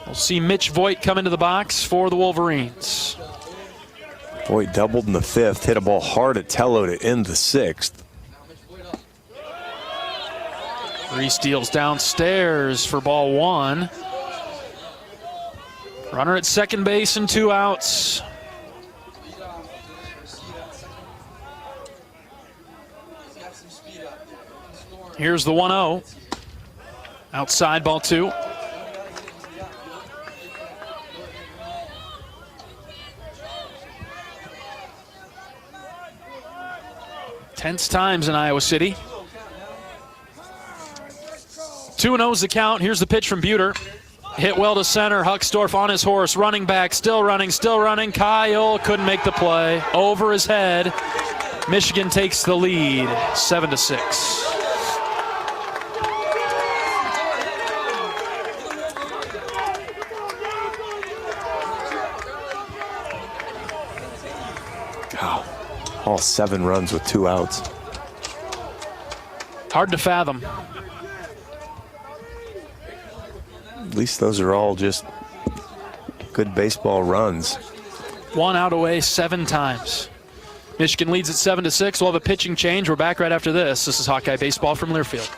We'll see Mitch Voigt come into the box for the Wolverines. Voigt doubled in the 5th, hit a ball hard at Tello to end the 6th. Reese deals downstairs for ball 1. Runner at second base and 2 outs. Here's the 1-0. Outside, ball 2. Tense times in Iowa City. 2-0 is the count. Here's the pitch from Buter. Hit well to center. Huckstorf on his horse. Running back. Still running. Kyle couldn't make the play. Over his head. Michigan takes the lead, 7-6. Wow. All 7 runs with 2 outs. Hard to fathom. At least those are all just good baseball runs. 1 out away 7 times. Michigan leads at 7-6. We'll have a pitching change. We're back right after this. This is Hawkeye Baseball from Learfield.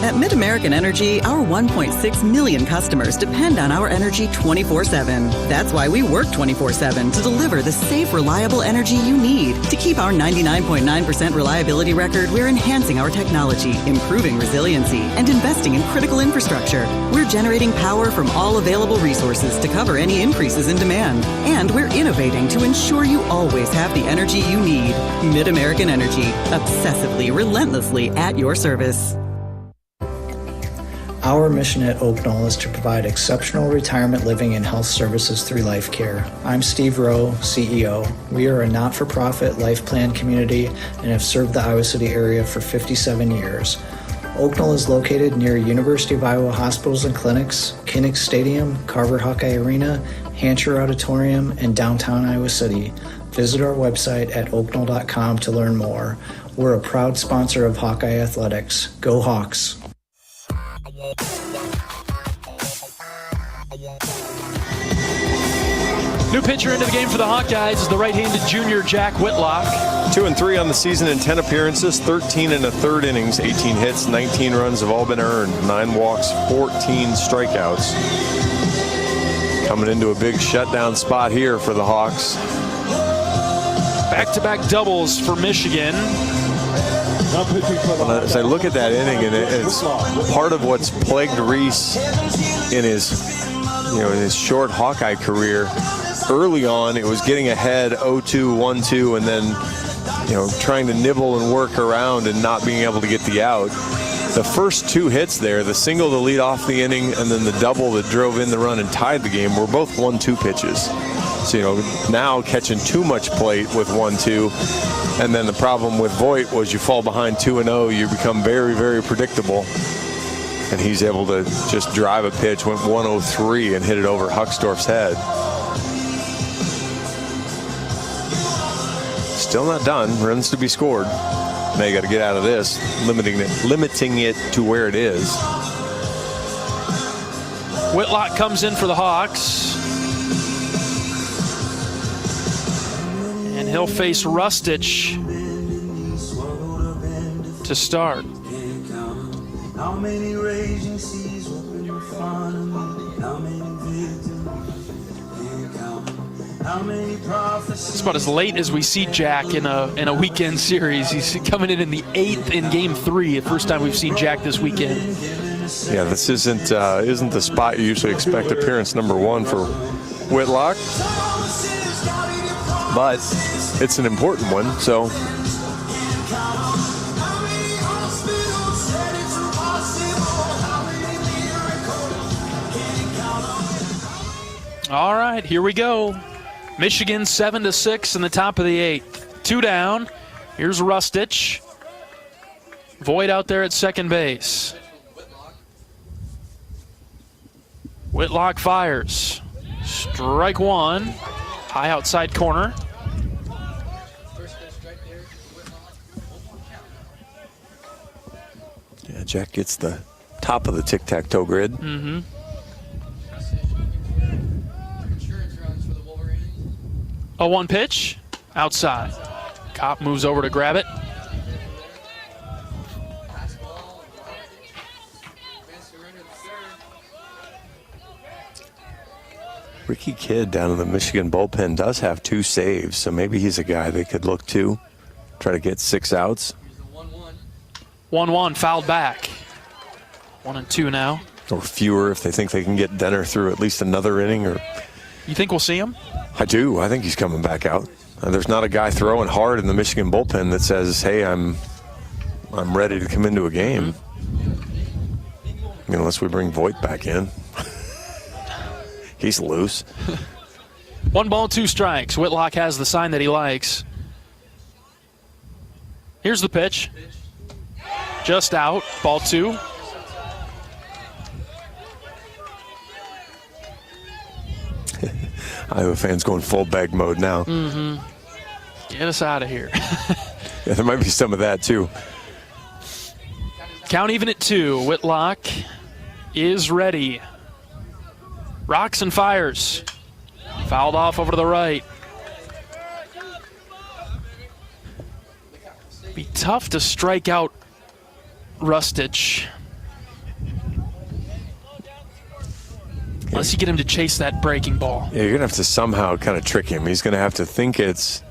At MidAmerican Energy, our 1.6 million customers depend on our energy 24/7. That's why we work 24/7 to deliver the safe, reliable energy you need. To keep our 99.9% reliability record, we're enhancing our technology, improving resiliency, and investing in critical infrastructure. We're generating power from all available resources to cover any increases in demand. And we're innovating to ensure you always have the energy you need. MidAmerican Energy, obsessively, relentlessly at your service. Our mission at Oak Knoll is to provide exceptional retirement living and health services through life care. I'm Steve Rowe, CEO. We are a not-for-profit life plan community and have served the Iowa City area for 57 years. Oak Knoll is located near University of Iowa hospitals and clinics, Kinnick Stadium, Carver Hawkeye Arena, Hancher Auditorium, and downtown Iowa City. Visit our website at oakknoll.com to learn more. We're a proud sponsor of Hawkeye Athletics. Go Hawks! New pitcher into the game for the Hawkeyes is the right-handed junior Jack Whitlock. 2-3 on the season in 10 appearances, 13 1/3 innings, 18 hits, 19 runs have all been earned, 9 walks, 14 strikeouts. Coming into a big shutdown spot here for the Hawks. Back-to-back doubles for Michigan. As I look at that inning, and it's part of what's plagued Reese in his short Hawkeye career. Early on, it was getting ahead 0-2, 1-2, and then trying to nibble and work around and not being able to get the out. The first 2 hits there, the single to lead off the inning and then the double that drove in the run and tied the game, were both 1-2 pitches. So now catching too much plate with 1-2. And then the problem with Voigt was you fall behind 2-0, you become very, very predictable. And he's able to just drive a pitch, went 103 and hit it over Huckstorf's head. Still not done, runs to be scored. Now you got to get out of this, limiting it to where it is. Whitlock comes in for the Hawks. And he'll face Rustich to start. How many raging seas open in front of me? How many victims? How many prophecies? It's about as late as we see Jack in a weekend series. He's coming in the 8th in Game 3. The first time we've seen Jack this weekend. Yeah, this isn't the spot you usually expect appearance number 1 for Whitlock, but it's an important one. So. All right, here we go. Michigan 7-6 in the top of the 8th. 2 down. Here's Rustich. Voigt out there at second base. Whitlock fires. Strike 1. High outside corner. Yeah, Jack gets the top of the tic-tac-toe grid. Mm-hmm. A 1 pitch, outside. Kopp moves over to grab it. Ricky Kidd down in the Michigan bullpen does have 2 saves, so maybe he's a guy they could look to, try to get 6 outs. 1-1, fouled back. 1-2 now. Or fewer if they think they can get Denner through at least another inning. Or you think we'll see him? I do. I think he's coming back out. There's not a guy throwing hard in the Michigan bullpen that says, hey, I'm ready to come into a game. Unless we bring Voigt back in. He's loose. 1 ball, 2 strikes. Whitlock has the sign that he likes. Here's the pitch. Just out. Ball 2. Iowa fans going full bag mode now. Mm-hmm. Get us out of here. Yeah, there might be some of that too. Count even at 2. Whitlock is ready. Rocks and fires. Fouled off over to the right. Be tough to strike out Rustich. Unless you get him to chase that breaking ball. Yeah, you're gonna have to somehow kind of trick him. He's gonna have to think it's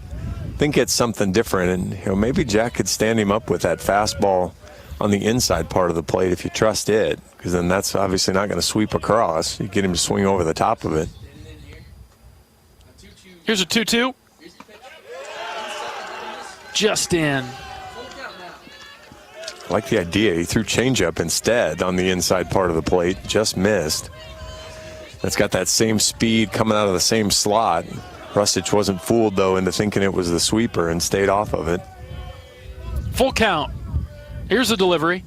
something different, and maybe Jack could stand him up with that fastball on the inside part of the plate if you trust it, because then that's obviously not going to sweep across. You get him to swing over the top of it. Here's a 2-2. Just in. I like the idea. He threw changeup instead on the inside part of the plate. Just missed. It's got that same speed coming out of the same slot. Rustich wasn't fooled, though, into thinking it was the sweeper and stayed off of it. Full count. Here's the delivery.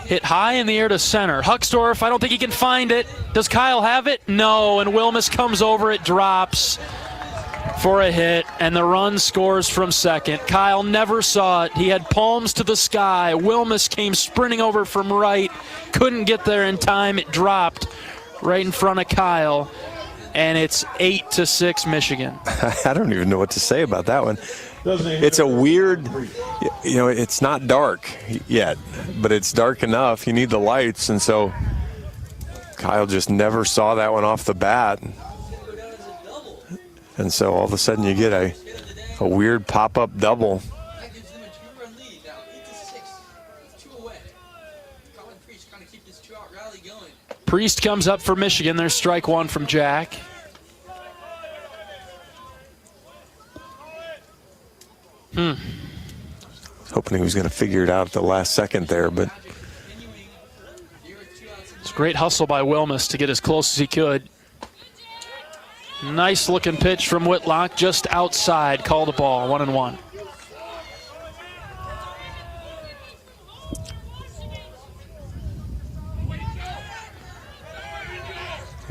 Hit high in the air to center. Huckstorf, I don't think he can find it. Does Kyle have it? No, and Wilmus comes over it, drops for a hit, and the run scores from second. Kyle never saw it. He had palms to the sky. Wilmus came sprinting over from right. Couldn't get there in time. It dropped right in front of Kyle, and it's 8-6 Michigan. I don't even know what to say about that one. It's a weird, it's not dark yet, but it's dark enough. You need the lights, and so Kyle just never saw that one off the bat. And so all of a sudden you get a weird pop-up double. Priest comes up for Michigan. There's strike 1 from Jack. I was hoping he was going to figure it out at the last second there, but it's a great hustle by Wilmus to get as close as he could. Nice looking pitch from Whitlock, just outside. Called a ball, 1-1.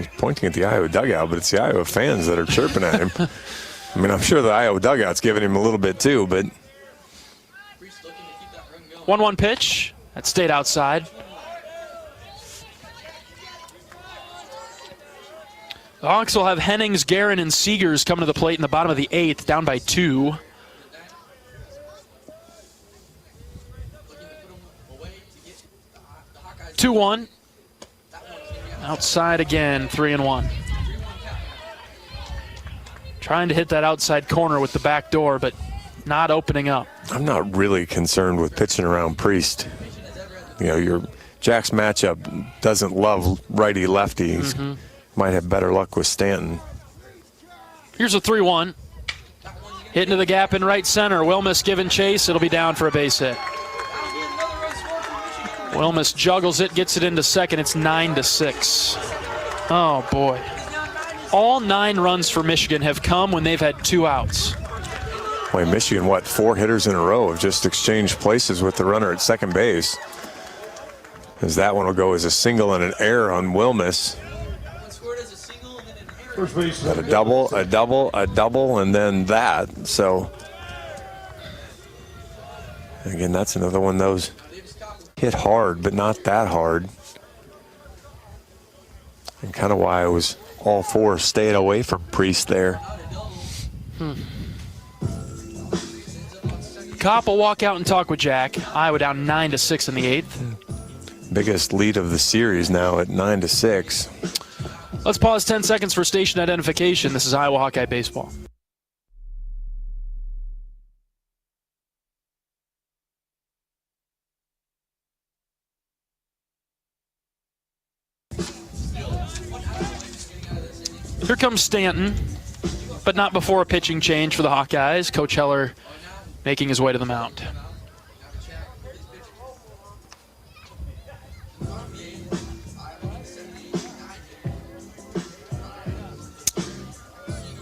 he's pointing at the Iowa dugout, but it's the Iowa fans that are chirping at him. I mean, I'm sure the Iowa dugout's giving him a little bit too, but 1-1 pitch. That stayed outside. The Hawks will have Hennings, Guerin, and Seegers coming to the plate in the bottom of the 8th, down by 2. Two-1. Outside again, 3-1. Trying to hit that outside corner with the back door, but not opening up. I'm not really concerned with pitching around Priest. Your Jack's matchup doesn't love righty-lefty. Might have better luck with Stanton. Here's a 3-1. Hit into the gap in right center. Wilmus giving chase. It'll be down for a base hit. Wilmus juggles it, gets it into second. It's 9-6. Oh, boy. All 9 runs for Michigan have come when they've had 2 outs. Boy, Michigan, 4 hitters in a row have just exchanged places with the runner at second base. As that one will go as a single and an error on Wilmus. Got a double, a double, a double, and then that. So, again, that's another one of those hit hard, but not that hard. And kind of why I was all for staying away from Priest there. Kopp will walk out and talk with Jack. Iowa down 9-6 in the 8th. Biggest lead of the series now at 9-6. Let's pause 10 seconds for station identification. This is Iowa Hawkeye Baseball. Here comes Stanton. but not before a pitching change for the Hawkeyes. Coach Heller making his way to the mound.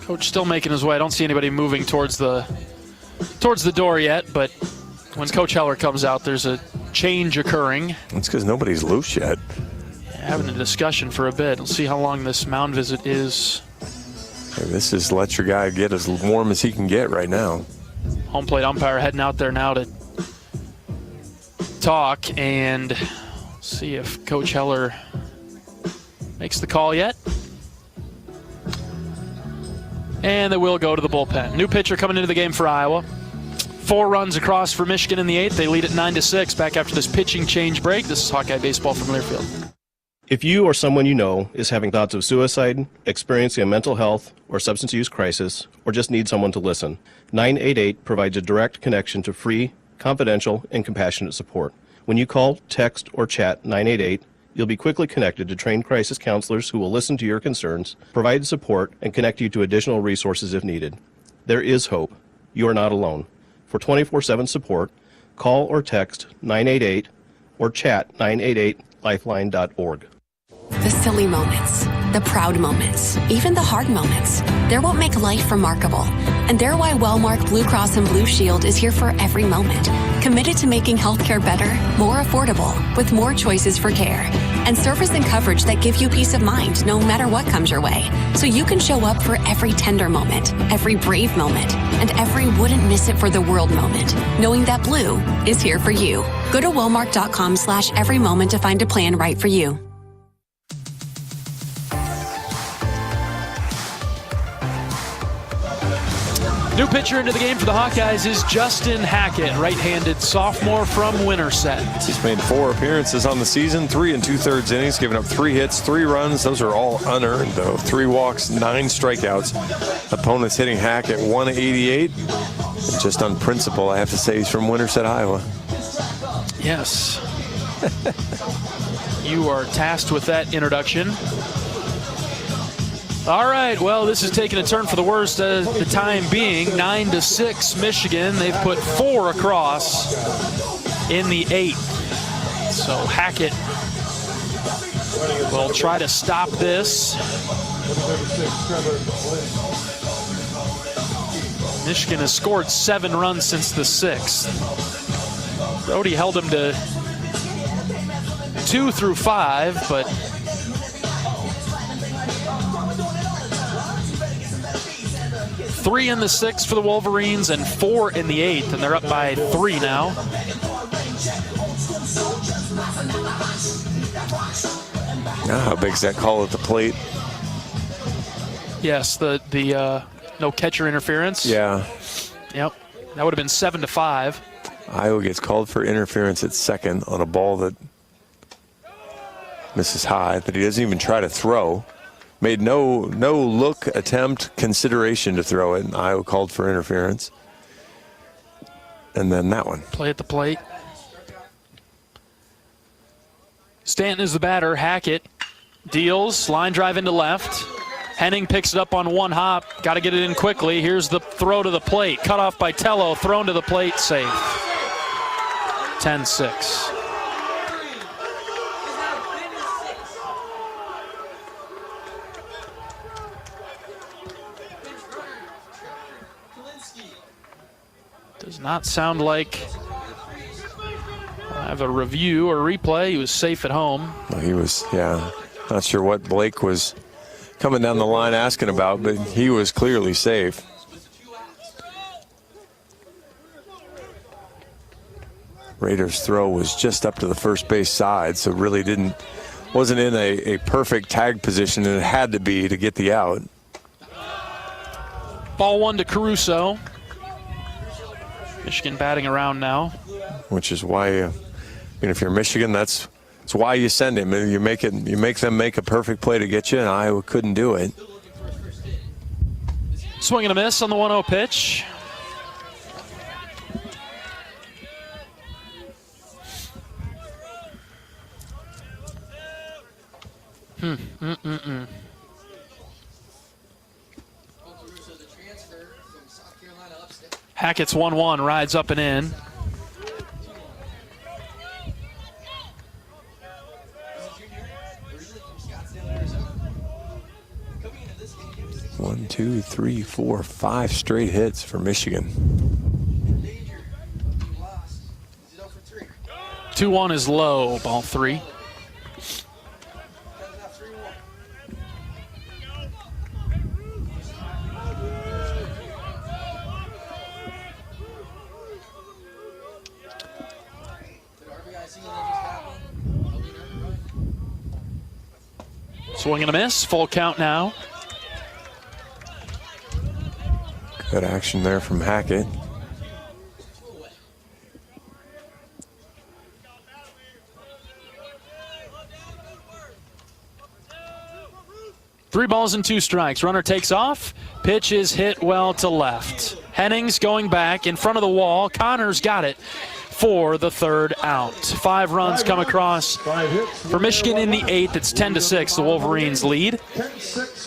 Coach still making his way. I don't see anybody moving towards the door yet, but when Coach Heller comes out, there's a change occurring. That's because nobody's loose yet. Having a discussion for a bit. We'll see how long this mound visit is. Hey, this is let your guy get as warm as he can get right now. Home plate umpire heading out there now to talk and see if Coach Heller makes the call yet. And they will go to the bullpen. New pitcher coming into the game for Iowa. 4 runs across for Michigan in the 8th. They lead at 9-6 back after this pitching change break. This is Hawkeye Baseball from Learfield. If you or someone you know is having thoughts of suicide, experiencing a mental health or substance use crisis, or just need someone to listen, 988 provides a direct connection to free, confidential, and compassionate support. When you call, text, or chat 988, you'll be quickly connected to trained crisis counselors who will listen to your concerns, provide support, and connect you to additional resources if needed. There is hope. You are not alone. For 24/7 support, call or text 988 or chat 988lifeline.org. The silly moments, the proud moments, even the hard moments. They're what make life remarkable. And they're why Wellmark Blue Cross and Blue Shield is here for every moment. Committed to making healthcare better, more affordable, with more choices for care. And service and coverage that give you peace of mind no matter what comes your way. So you can show up for every tender moment, every brave moment, and every wouldn't miss it for the world moment. Knowing that Blue is here for you. Go to Wellmark.com/every moment to find a plan right for you. New pitcher into the game for the Hawkeyes is Justin Hackett, right-handed sophomore from Winterset. He's made 4 appearances on the season, 3 2/3 innings, giving up 3 hits, 3 runs. Those are all unearned, though. 3 walks, 9 strikeouts. Opponents hitting Hackett 188. And just on principle, I have to say he's from Winterset, Iowa. Yes. You are tasked with that introduction. All right, well, this is taking a turn for the worst the time being. 9-6 Michigan. They've put 4 across in the 8th. So Hackett will try to stop this. Michigan has scored 7 runs since the 6th. Brody held him to 2 through 5, but three in the 6th for the Wolverines and 4 in the 8th, and they're up by 3 now. Now, how big's that call at the plate? Yes, the no catcher interference. Yeah. Yep, that would have been 7-5. Iowa gets called for interference at second on a ball that misses high, that he doesn't even try to throw. Made no look, attempt, consideration to throw it, and Iowa called for interference. And then that one. Play at the plate. Stanton is the batter. Hackett deals, line drive into left. Henning picks it up on one hop. Got to get it in quickly. Here's the throw to the plate. Cut off by Tello, thrown to the plate, safe. 10-6. Does not sound like I have a review or replay. He was safe at home. Well, he was, yeah. Not sure what Blake was coming down the line asking about, but he was clearly safe. Raiders' throw was just up to the first base side, so really wasn't in a perfect tag position, and it had to be to get the out. Ball 1 to Caruso. Michigan batting around now. Which is why, if you're Michigan, that's why you send him. You make them make a perfect play to get you, and Iowa couldn't do it. Swing and a miss on the 1-0 pitch. Hackett's 1-1, rides up and in. One, two, three, four, 5 straight hits for Michigan. 2-1 is low, ball 3. Swing and a miss, full count now. Good action there from Hackett. Three balls and 2 strikes. Runner takes off. Pitch is hit well to left. Hennings going back in front of the wall. Connors got it for the 3rd out. 5 runs come across for Michigan in the 8th. It's 10-6. The Wolverines lead.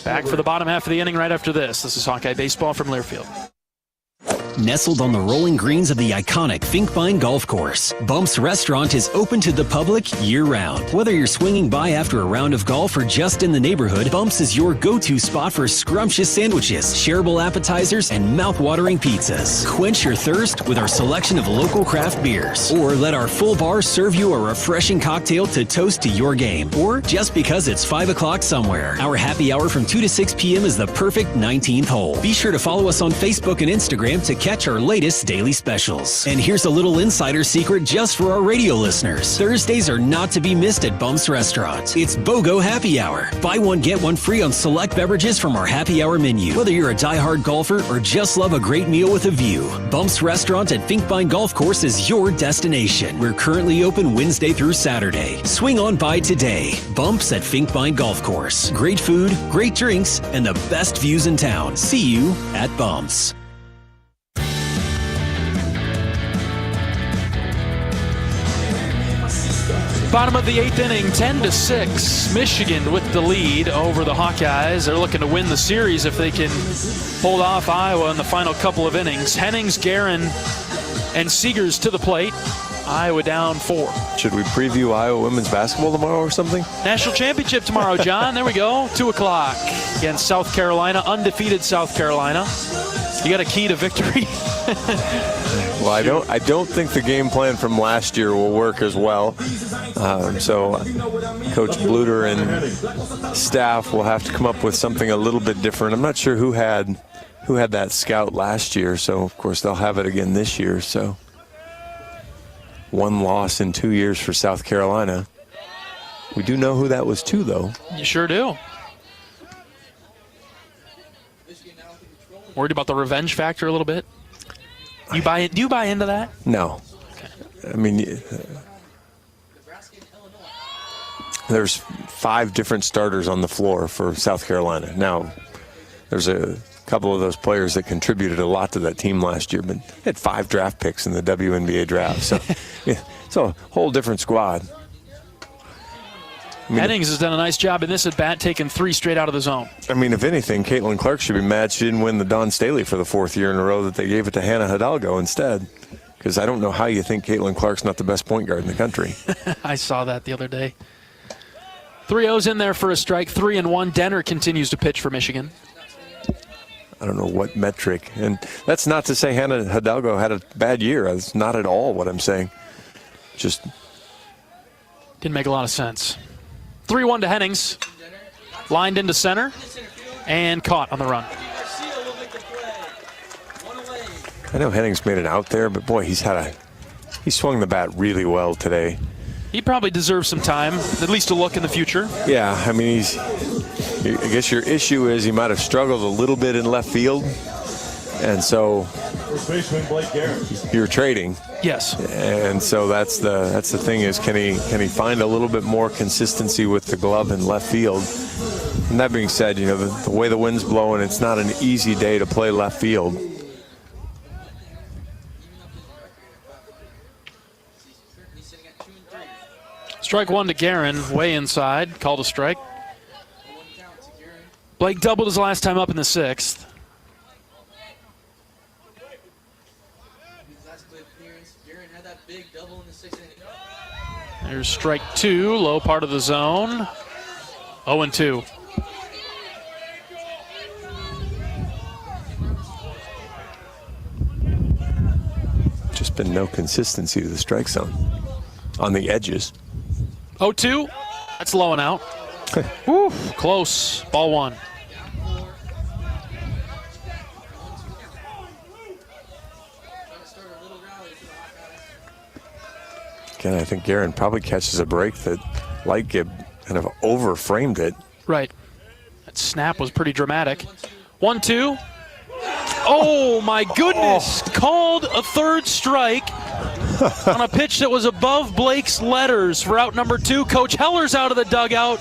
Back for the bottom half of the inning right after this. This is Hawkeye Baseball from Learfield. Nestled on the rolling greens of the iconic Finkbine Golf Course, Bumps Restaurant is open to the public year-round. Whether you're swinging by after a round of golf or just in the neighborhood, Bumps is your go-to spot for scrumptious sandwiches, shareable appetizers, and mouth-watering pizzas. Quench your thirst with our selection of local craft beers, or let our full bar serve you a refreshing cocktail to toast to your game, or just because it's 5 o'clock somewhere. Our happy hour from 2 to 6 p.m. is the perfect 19th hole. Be sure to follow us on Facebook and Instagram to catch our latest daily specials. And here's a little insider secret just for our radio listeners. Thursdays are not to be missed at Bumps Restaurant. It's BOGO Happy Hour. Buy one, get one free on select beverages from our happy hour menu. Whether you're a diehard golfer or just love a great meal with a view, Bumps Restaurant at Finkbine Golf Course is your destination. We're currently open Wednesday through Saturday. Swing on by today. Bumps at Finkbine Golf Course. Great food, great drinks, and the best views in town. See you at Bumps. Bottom of the 8th inning, 10-6. Michigan with the lead over the Hawkeyes. They're looking to win the series if they can hold off Iowa in the final couple of innings. Hennings, Guerin, and Seegers to the plate. Iowa down 4. Should we preview Iowa women's basketball tomorrow or something? National championship tomorrow, John. There we go. 2 o'clock against South Carolina, undefeated South Carolina. You got a key to victory? Well, I don't think the game plan from last year will work as well. So Coach Bluter and staff will have to come up with something a little bit different. I'm not sure who had that scout last year, so of course they'll have it again this year. So 1 loss in 2 years for South Carolina. We do know who that was too, though. You sure do. Worried about the revenge factor a little bit? Do you buy into that? No. Okay. I mean, there's 5 different starters on the floor for South Carolina. Now, there's a couple of those players that contributed a lot to that team last year, but they had 5 draft picks in the WNBA draft. So it's a whole different squad. Hennings has done a nice job in this at-bat, taking 3 straight out of the zone. I mean, if anything, Caitlin Clark should be mad she didn't win the Dawn Staley for the 4th year in a row, that they gave it to Hannah Hidalgo instead. Because I don't know how you think Caitlin Clark's not the best point guard in the country. I saw that the other day. 3-0's in there for a strike, 3-1. Denner continues to pitch for Michigan. I don't know what metric. And that's not to say Hannah Hidalgo had a bad year. That's not at all what I'm saying. Just didn't make a lot of sense. 3-1 to Hennings. Lined into center and caught on the run. I know Hennings made it out there, but boy, he swung the bat really well today. He probably deserves some time, at least to look in the future. Yeah, I mean, I guess your issue is he might have struggled a little bit in left field, and so you're trading. Yes. And so that's the thing is, can he find a little bit more consistency with the glove in left field? And that being said, you know, the way the wind's blowing, it's not an easy day to play left field. Strike 1 to Guerin, way inside, called a strike. Blake doubled his last time up in the 6th. There's strike 2, low part of the zone. 0-2. Just been no consistency to the strike zone on the edges. 0-2. That's low and out. Woo, close. Ball 1. Again, I think Guerin probably catches a break that Lightgib kind of over-framed it. Right. That snap was pretty dramatic. 1-2. Oh, my goodness. Called a third strike on a pitch that was above Blake's letters for out number 2. Coach Heller's out of the dugout.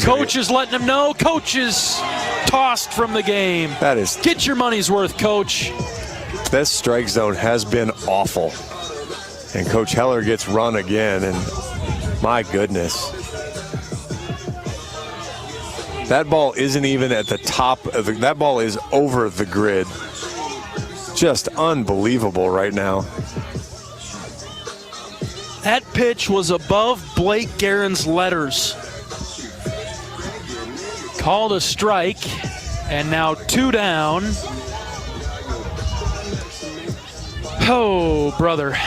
Coach is letting him know. Coach is tossed from the game. That is. Get your money's worth, Coach. This strike zone has been awful. And Coach Heller gets run again, and my goodness. That ball isn't even at the top of the, that ball is over the grid. Just unbelievable right now. That pitch was above Blake Guerin's letters. Called a strike, and now 2 down. Oh, brother.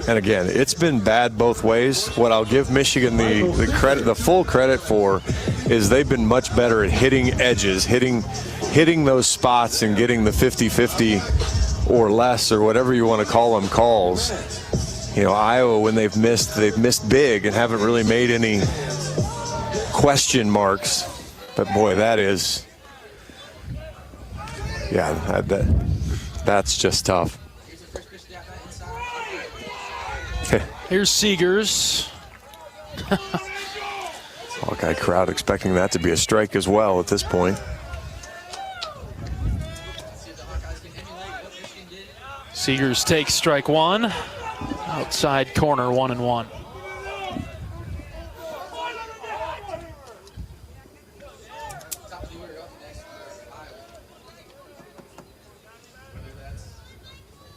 And again, it's been bad both ways. What I'll give Michigan the credit, the full credit for, is they've been much better at hitting edges, hitting those spots and getting the 50-50 or less or whatever you want to call them calls. You know, Iowa, when they've missed big and haven't really made any question marks. But boy, that is, yeah, that's just tough. Here's Seegers. Hawkeye crowd expecting that to be a strike as well at this point. Seegers takes strike 1. Outside corner, 1-1.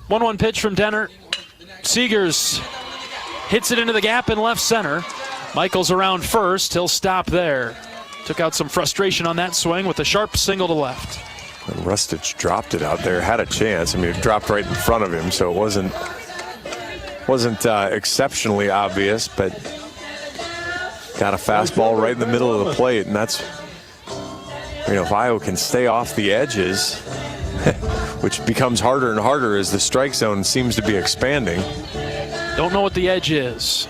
One pitch from Denner. Seegers hits it into the gap in left center. Michael's around first. He'll stop there. Took out some frustration on that swing with a sharp single to left. And Rustich dropped it out there, had a chance. I mean, it dropped right in front of him, so it wasn't exceptionally obvious, but got a fastball right in the middle of the plate, and that's, you know, if Iowa can stay off the edges, which becomes harder and harder as the strike zone seems to be expanding. Don't know what the edge is.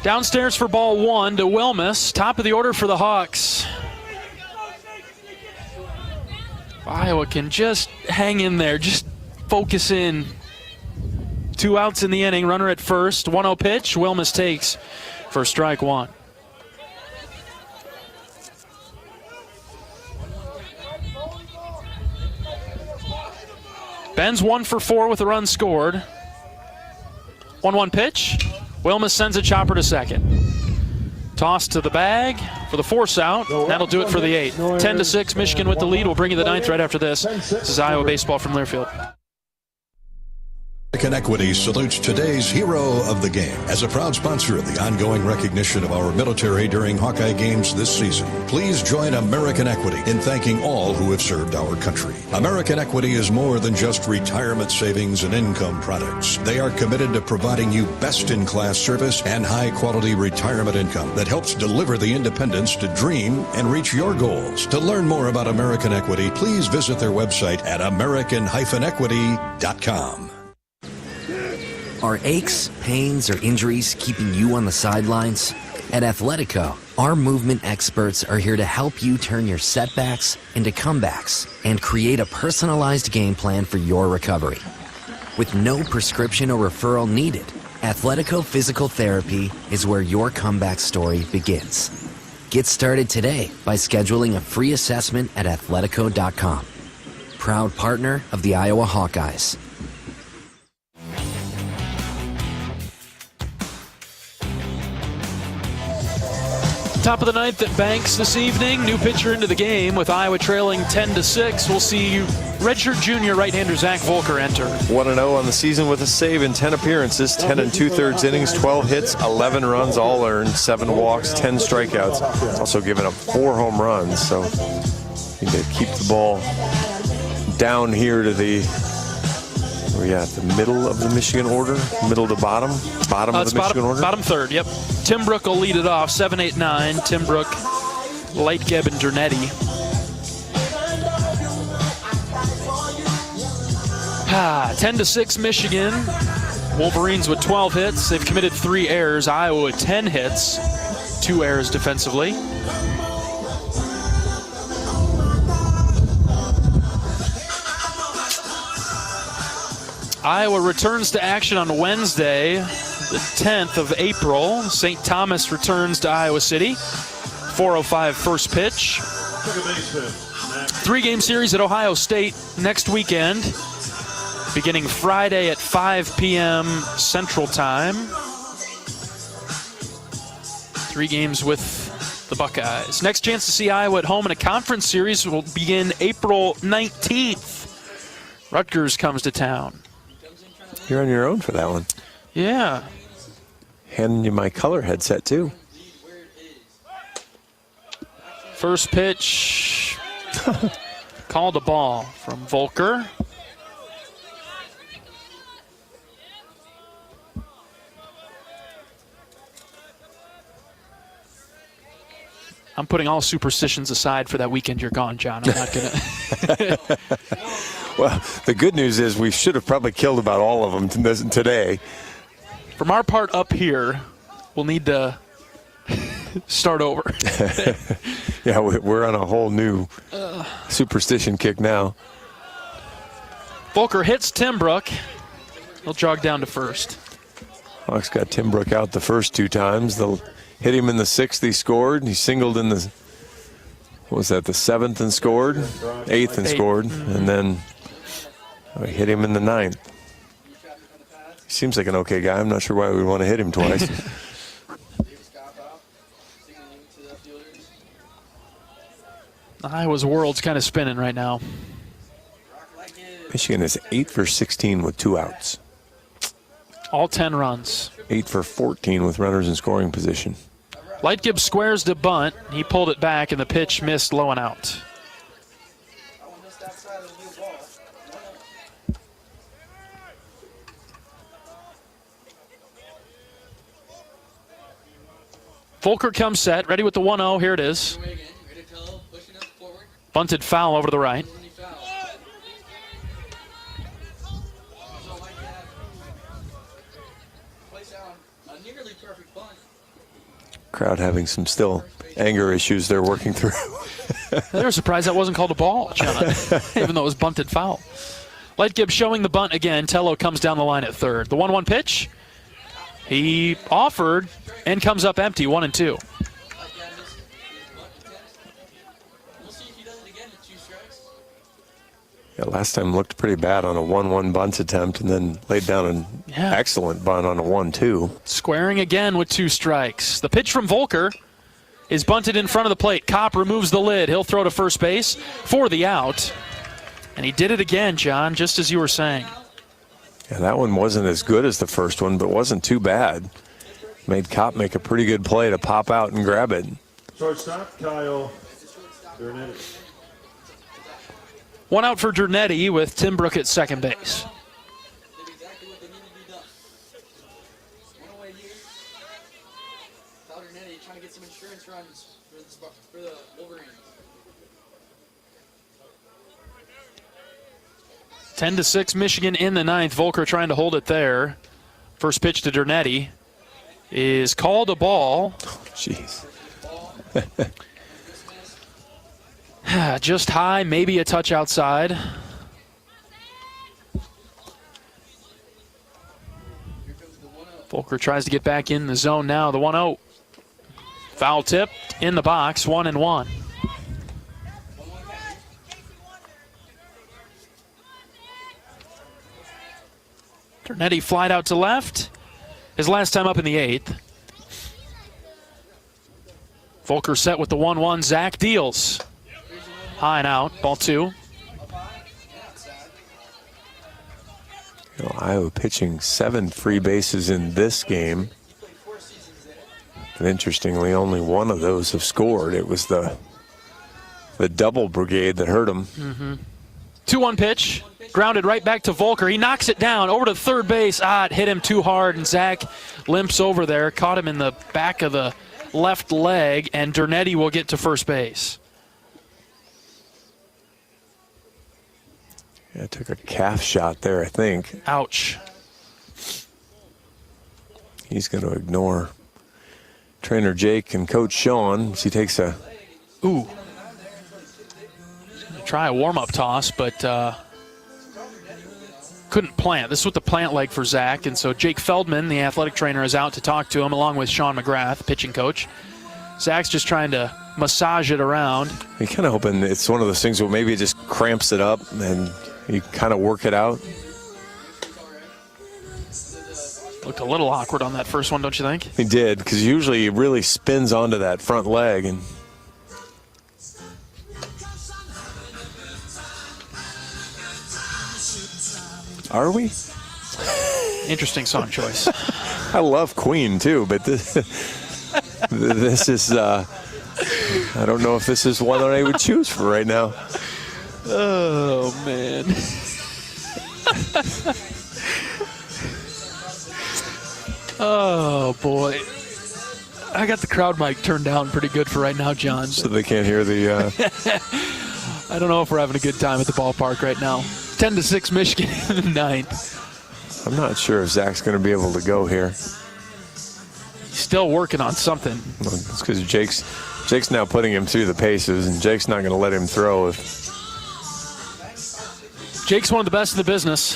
Downstairs for ball 1 to Wilmus. Top of the order for the Hawks. Iowa can just hang in there, just focus in. 2 outs in the inning, runner at first. 1-0 pitch, Wilmus takes for strike 1. Ben's 1 for 4 with a run scored. 1-1 pitch. Wilmus sends a chopper to second. Toss to the bag for the force out. That'll do it for the 8th. 10-6, Michigan with the lead. We'll bring you the 9th right after this. This is Iowa Baseball from Learfield. American Equity salutes today's hero of the game. As a proud sponsor of the ongoing recognition of our military during Hawkeye games this season, please join American Equity in thanking all who have served our country. American Equity is more than just retirement savings and income products. They are committed to providing you best-in-class service and high-quality retirement income that helps deliver the independence to dream and reach your goals. To learn more about American Equity, please visit their website at american-equity.com. Are aches, pains, or injuries keeping you on the sidelines? At Athletico, our movement experts are here to help you turn your setbacks into comebacks and create a personalized game plan for your recovery. With no prescription or referral needed, Athletico Physical Therapy is where your comeback story begins. Get started today by scheduling a free assessment at athletico.com. Proud partner of the Iowa Hawkeyes. Top of the ninth at Banks this evening. New pitcher into the game with Iowa trailing 10-6. We'll see redshirt junior right-hander Zach Volker enter. 1-0 on the season with a save in 10 appearances, 10 2/3 innings, 12 hits, 11 runs, all earned, 7 walks, 10 strikeouts. He's also given up 4 home runs, so need to keep the ball down here to the, where are you at, the middle of the Michigan order? Middle to bottom? Bottom of the Michigan order? Bottom third, yep. Tim Brook will lead it off, 7, 8, 9. Tim Brook, Lightgeb, and Dernetti. 10-6 Michigan. Wolverines with 12 hits. They've committed 3 errors. Iowa with 10 hits, 2 errors defensively. Iowa returns to action on Wednesday, the 10th of April. St. Thomas returns to Iowa City. 4:05 first pitch. 3-game series at Ohio State next weekend, beginning Friday at 5 p.m. Central Time. 3 games with the Buckeyes. Next chance to see Iowa at home in a conference series will begin April 19th. Rutgers comes to town. You're on your own for that one. Yeah. Handing you my color headset, too. First pitch. Called a ball from Volker. I'm putting all superstitions aside for that weekend you're gone, John. I'm not going to. Well, the good news is we should have probably killed about all of them today. From our part up here, we'll need to start over. Yeah, we're on a whole new superstition kick now. Volker hits Tim Brook. He'll jog down to first. Hawks got Tim Brook out the first 2 times. They'll hit him in the 6th. He scored. He singled in the, what was that, the 7th and scored? 8th and scored. And then we hit him in the 9th. He seems like an okay guy. I'm not sure why we want to hit him twice. Iowa's world's kind of spinning right now. Michigan is 8 for 16 with 2 outs. All 10 runs. 8 for 14 with runners in scoring position. Lightgib squares to bunt. He pulled it back, and the pitch missed low and out. Volker comes set, ready with the 1-0. Here it is. Bunted foul over to the right. Crowd having some still anger issues they're working through. They were surprised that wasn't called a ball, John, even though it was bunted foul. Lightgib showing the bunt again. Tello comes down the line at third. The 1-1 pitch. He offered and comes up empty, 1-2. Yeah, last time looked pretty bad on a 1-1 bunt attempt and then laid down an excellent bunt on a 1-2. Squaring again with 2 strikes. The pitch from Volker is bunted in front of the plate. Kopp removes the lid. He'll throw to first base for the out. And he did it again, John, just as you were saying. Yeah, that one wasn't as good as the first one, but wasn't too bad. Made Kopp make a pretty good play to pop out and grab it. Shortstop, Kyle Dernetti. 1 out for Dernetti with Tim Brook at second base. Trying to get some insurance runs for the Wolverines. 10-6 Michigan in the 9th. Volker trying to hold it there. First pitch to Dernetti is called a ball. Jeez. Just high, maybe a touch outside. Volker tries to get back in the zone now. The 1-0. Foul tip in the box, 1-1. Dernetti flied out to left. His last time up in the 8th. Volker set with the 1-1. Zach deals. High and out. Ball 2. Iowa pitching 7 free bases in this game. And interestingly, only one of those have scored. It was the double brigade that hurt him. 2-1 pitch. Grounded right back to Volker. He knocks it down over to third base. It hit him too hard, and Zach limps over there. Caught him in the back of the left leg, and Dernetti will get to first base. Yeah, took a calf shot there, I think. Ouch. He's going to ignore trainer Jake and Coach Sean as he takes a... Ooh. Try a warm-up toss, but couldn't plant. This is with the plant leg for Zach, and so Jake Feldman, the athletic trainer, is out to talk to him, along with Sean McGrath, pitching coach. Zach's just trying to massage it around. You're kind of hoping it's one of those things where maybe it just cramps it up and you kind of work it out. Looked a little awkward on that first one, don't you think? He did, because usually he really spins onto that front leg. And are we? Interesting song choice. I love Queen too, but this is I don't know if this is one that I would choose for right now. Oh man. Oh boy. I got the crowd mic turned down pretty good for right now, John. So they can't hear the I don't know if we're having a good time at the ballpark right now. 10-6 Michigan in the ninth. I'm not sure if Zach's going to be able to go here. Still working on something. Well, it's because Jake's now putting him through the paces, and Jake's not going to let him throw. Jake's one of the best in the business.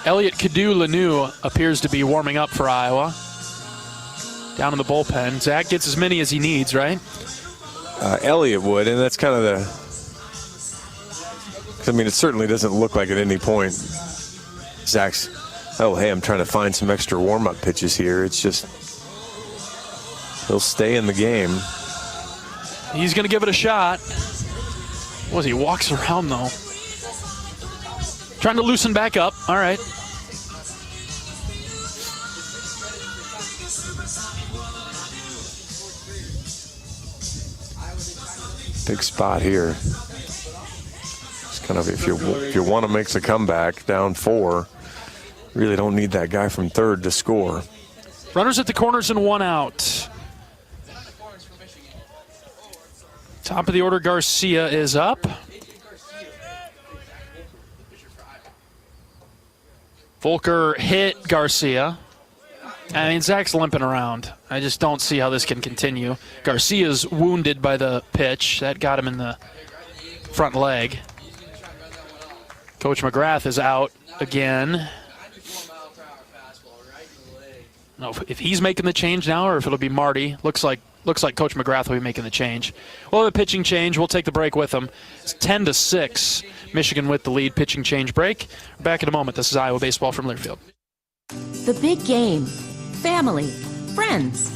Elliot Cadu-Lanu appears to be warming up for Iowa. Down in the bullpen. Zach gets as many as he needs, right? Elliot would, and that's kind of the... I mean, it certainly doesn't look like at any point Zach's, oh, hey, I'm trying to find some extra warm-up pitches here. It's just he'll stay in the game. He's going to give it a shot. He walks around, though. Trying to loosen back up. All right. Big spot here. It's kind of if you want to make the comeback down 4, you really don't need that guy from third to score. Runners at the corners and 1 out. Top of the order, Garcia is up. Volker hit Garcia. I mean, Zach's limping around. I just don't see how this can continue. Garcia's wounded by the pitch. That got him in the front leg. Coach McGrath is out again. I don't know if he's making the change now or if it'll be Marty. Looks like Coach McGrath will be making the change. We'll have a pitching change. We'll take the break with them. It's 10-6. Michigan with the lead. Pitching change break. We're back in a moment. This is Iowa Baseball from Learfield. The big game. Family. Friends.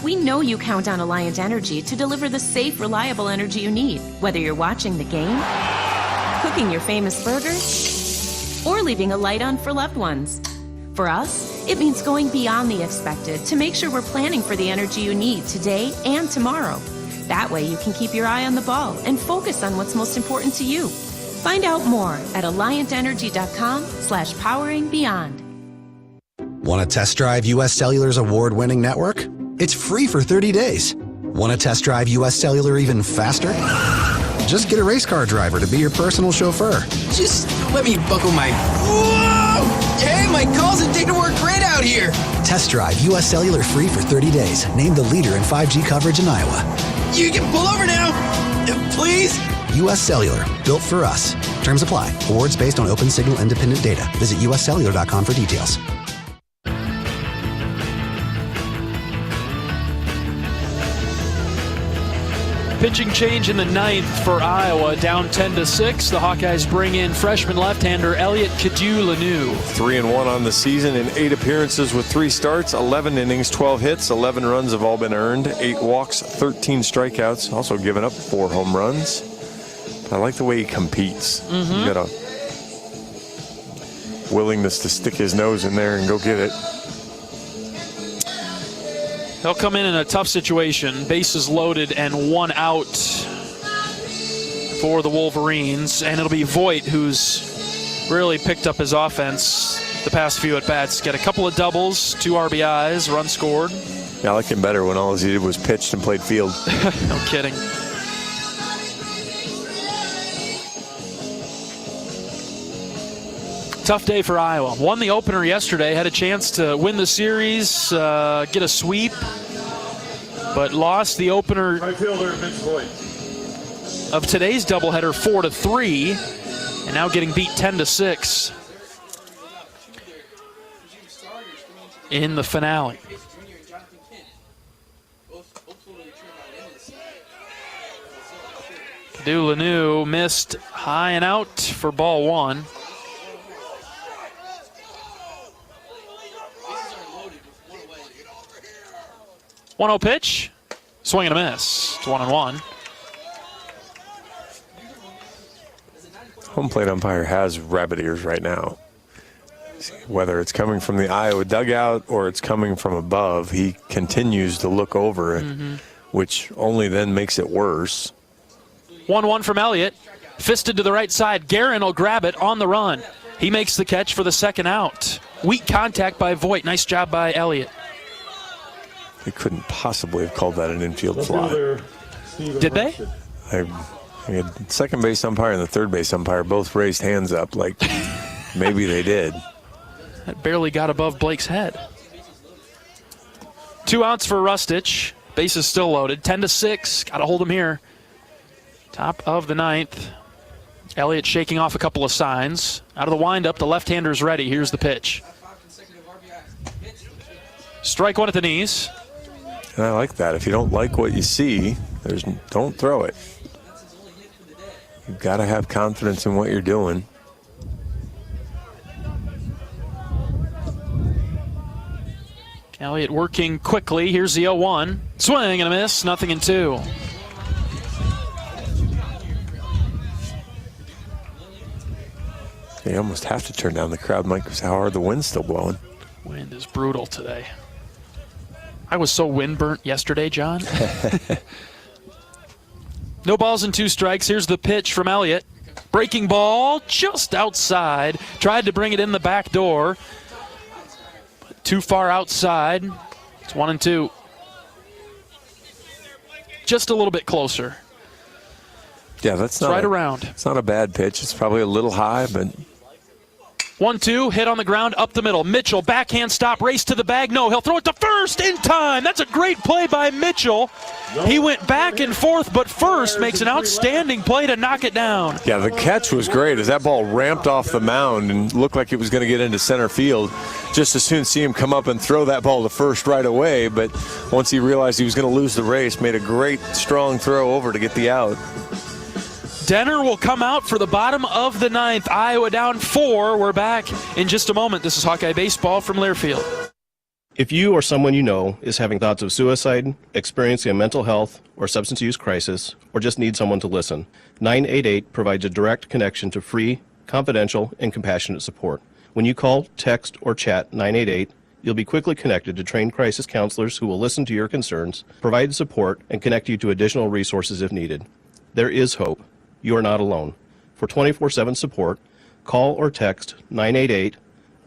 We know you count on Alliant Energy to deliver the safe, reliable energy you need, whether you're watching the game, cooking your famous burgers, or leaving a light on for loved ones. For us, it means going beyond the expected to make sure we're planning for the energy you need today and tomorrow. That way you can keep your eye on the ball and focus on what's most important to you. Find out more at alliantenergy.com/poweringbeyond. Want to test drive U.S. Cellular's award-winning network? It's free for 30 days. Want to test drive U.S. Cellular even faster? Just get a race car driver to be your personal chauffeur. Just let me buckle my... Whoa! Hey, my calls and data work great out here. Test drive U.S. Cellular free for 30 days. Named the leader in 5G coverage in Iowa. You can pull over now, please. U.S. Cellular, built for us. Terms apply. Awards based on open signal independent data. Visit uscellular.com for details. Pitching change in the ninth for Iowa, down 10-6. The Hawkeyes bring in freshman left-hander Elliot Kadu-Lanu. 3-1 on the season in 8 appearances with 3 starts, 11 innings, 12 hits, 11 runs have all been earned, 8 walks, 13 strikeouts, also given up 4 home runs. I like the way he competes. He's got a willingness to stick his nose in there and go get it. He'll come in a tough situation. Bases loaded and 1 out for the Wolverines. And it'll be Voigt who's really picked up his offense the past few at-bats. Got a couple of doubles, 2 RBIs, run scored. Yeah, I like him better when all he did was pitched and played field. No kidding. Tough day for Iowa. Won the opener yesterday, had a chance to win the series, get a sweep, but lost the opener of today's doubleheader 4-3, and now getting beat 10-6 in the finale. Kadu-Lanu missed high and out for ball 1. 1-0 pitch, swing and a miss. It's 1-1. Home plate umpire has rabbit ears right now. Whether it's coming from the Iowa dugout or it's coming from above, he continues to look over it, which only then makes it worse. 1-1 from Elliott. Fisted to the right side. Guerin will grab it on the run. He makes the catch for the second out. Weak contact by Voigt. Nice job by Elliott. They couldn't possibly have called that an infield fly. Did they? I had second base umpire and the third base umpire both raised hands up like maybe they did. That barely got above Blake's head. 2 outs for Rustich. Base is still loaded. 10-6. Got to hold him here. Top of the ninth. Elliott shaking off a couple of signs. Out of the windup, the left-hander's ready. Here's the pitch. Strike 1 at the knees. And I like that. If you don't like what you see, don't throw it. You've got to have confidence in what you're doing. Elliott working quickly. Here's the 0-1. Swing and a miss. 0-2. You almost have to turn down the crowd, Mike, because how hard the wind's still blowing. Wind is brutal today. I was so wind-burnt yesterday, John. No balls and 2 strikes. Here's the pitch from Elliott. Breaking ball just outside. Tried to bring it in the back door. But too far outside. It's 1-2. Just a little bit closer. Yeah, that's not right around. It's not a bad pitch. It's probably a little high, but 1-2, hit on the ground, up the middle. Mitchell, backhand stop, race to the bag. No, he'll throw it to first in time. That's a great play by Mitchell. He went back and forth, but first makes an outstanding play to knock it down. Yeah, the catch was great as that ball ramped off the mound and looked like it was going to get into center field. Just as soon as see him come up and throw that ball to first right away, but once he realized he was going to lose the race, made a great, strong throw over to get the out. Denner will come out for the bottom of the ninth. Iowa down 4. We're back in just a moment. This is Hawkeye Baseball from Learfield. If you or someone you know is having thoughts of suicide, experiencing a mental health or substance use crisis, or just need someone to listen, 988 provides a direct connection to free, confidential, and compassionate support. When you call, text, or chat 988, you'll be quickly connected to trained crisis counselors who will listen to your concerns, provide support, and connect you to additional resources if needed. There is hope. You are not alone. For 24/7 support, call or text 988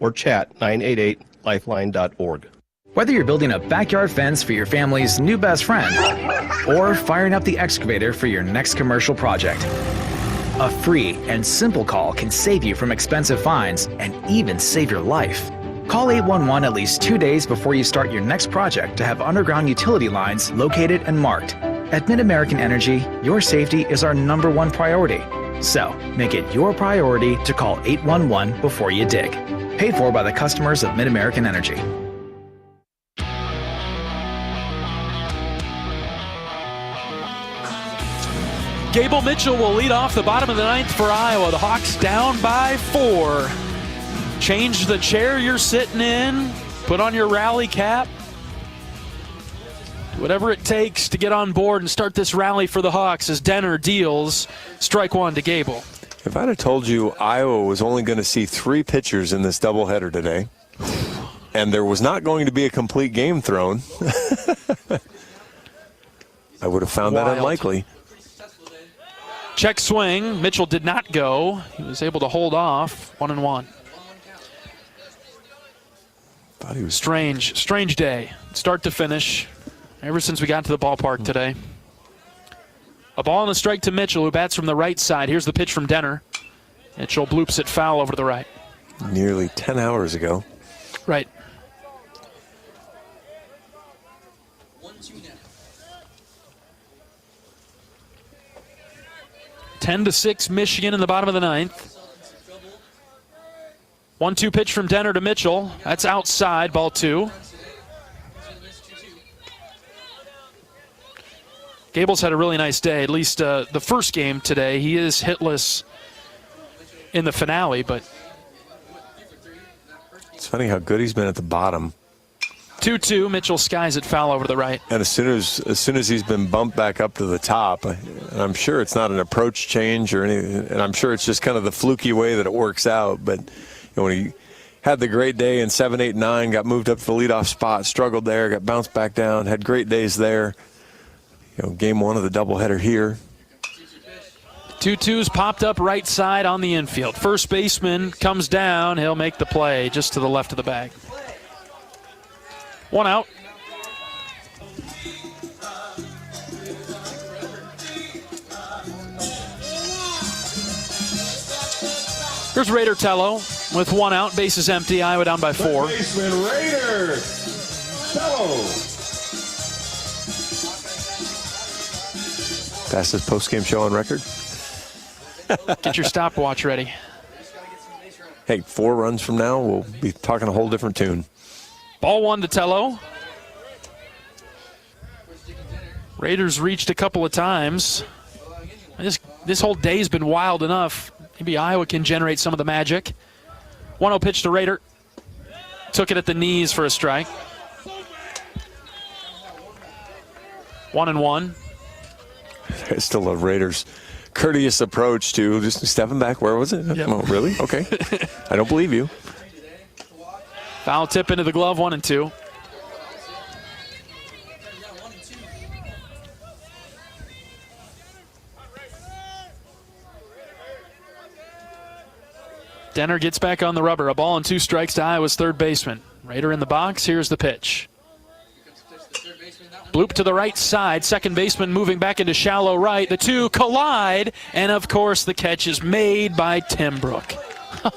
or chat 988lifeline.org. Whether you're building a backyard fence for your family's new best friend or firing up the excavator for your next commercial project, a free and simple call can save you from expensive fines and even save your life. Call 811 at least 2 days before you start your next project to have underground utility lines located and marked. At Mid-American Energy, your safety is our #1 priority. So, make it your priority to call 811 before you dig. Paid for by the customers of Mid-American Energy. Gable Mitchell will lead off the bottom of the ninth for Iowa. The Hawks down by 4. Change the chair you're sitting in. Put on your rally cap. Whatever it takes to get on board and start this rally for the Hawks as Denner deals strike one to Gable. If I'd have told you Iowa was only going to see 3 pitchers in this doubleheader today, and there was not going to be a complete game thrown, I would have found that unlikely. Check swing. Mitchell did not go. He was able to hold off. 1-1. Thought he was strange day, start to finish. Ever since we got to the ballpark today. A ball and a strike to Mitchell, who bats from the right side. Here's the pitch from Denner. Mitchell bloops it foul over to the right. Nearly 10 hours ago. Right. Ten to 6, Michigan in the bottom of the ninth. 1-2 pitch from Denner to Mitchell. That's outside, ball 2. Gable's had a really nice day, at least the first game today. He is hitless in the finale, but... It's funny how good he's been at the bottom. 2-2, Mitchell skies it foul over the right. And as soon as he's been bumped back up to the top, and I'm sure it's not an approach change or anything, and I'm sure it's just kind of the fluky way that it works out, but when he had the great day in 7, 8, 9, got moved up to the leadoff spot, struggled there, got bounced back down, had great days there. Game 1 of the doubleheader here. 2-2's popped up right side on the infield. First baseman comes down. He'll make the play just to the left of the bag. 1 out. Here's Raider Tello with 1 out. Bases empty. Iowa down by 4. Baseman Raider Tello. Fastest post-game show on record. Get your stopwatch ready. Hey, 4 runs from now, we'll be talking a whole different tune. Ball 1 to Tello. Raiders reached a couple of times. This whole day's been wild enough. Maybe Iowa can generate some of the magic. 1-0 pitch to Raider. Took it at the knees for a strike. 1-1. I still love Raiders' courteous approach to just stepping back. Where was it? Yep. Oh, really? Okay. I don't believe you. Foul tip into the glove, 1-2. Denner gets back on the rubber. A ball and 2 strikes to Iowa's third baseman. Raider in the box. Here's the pitch. Bloop to the right side. Second baseman moving back into shallow right. The 2 collide. And, of course, the catch is made by Tim Brook.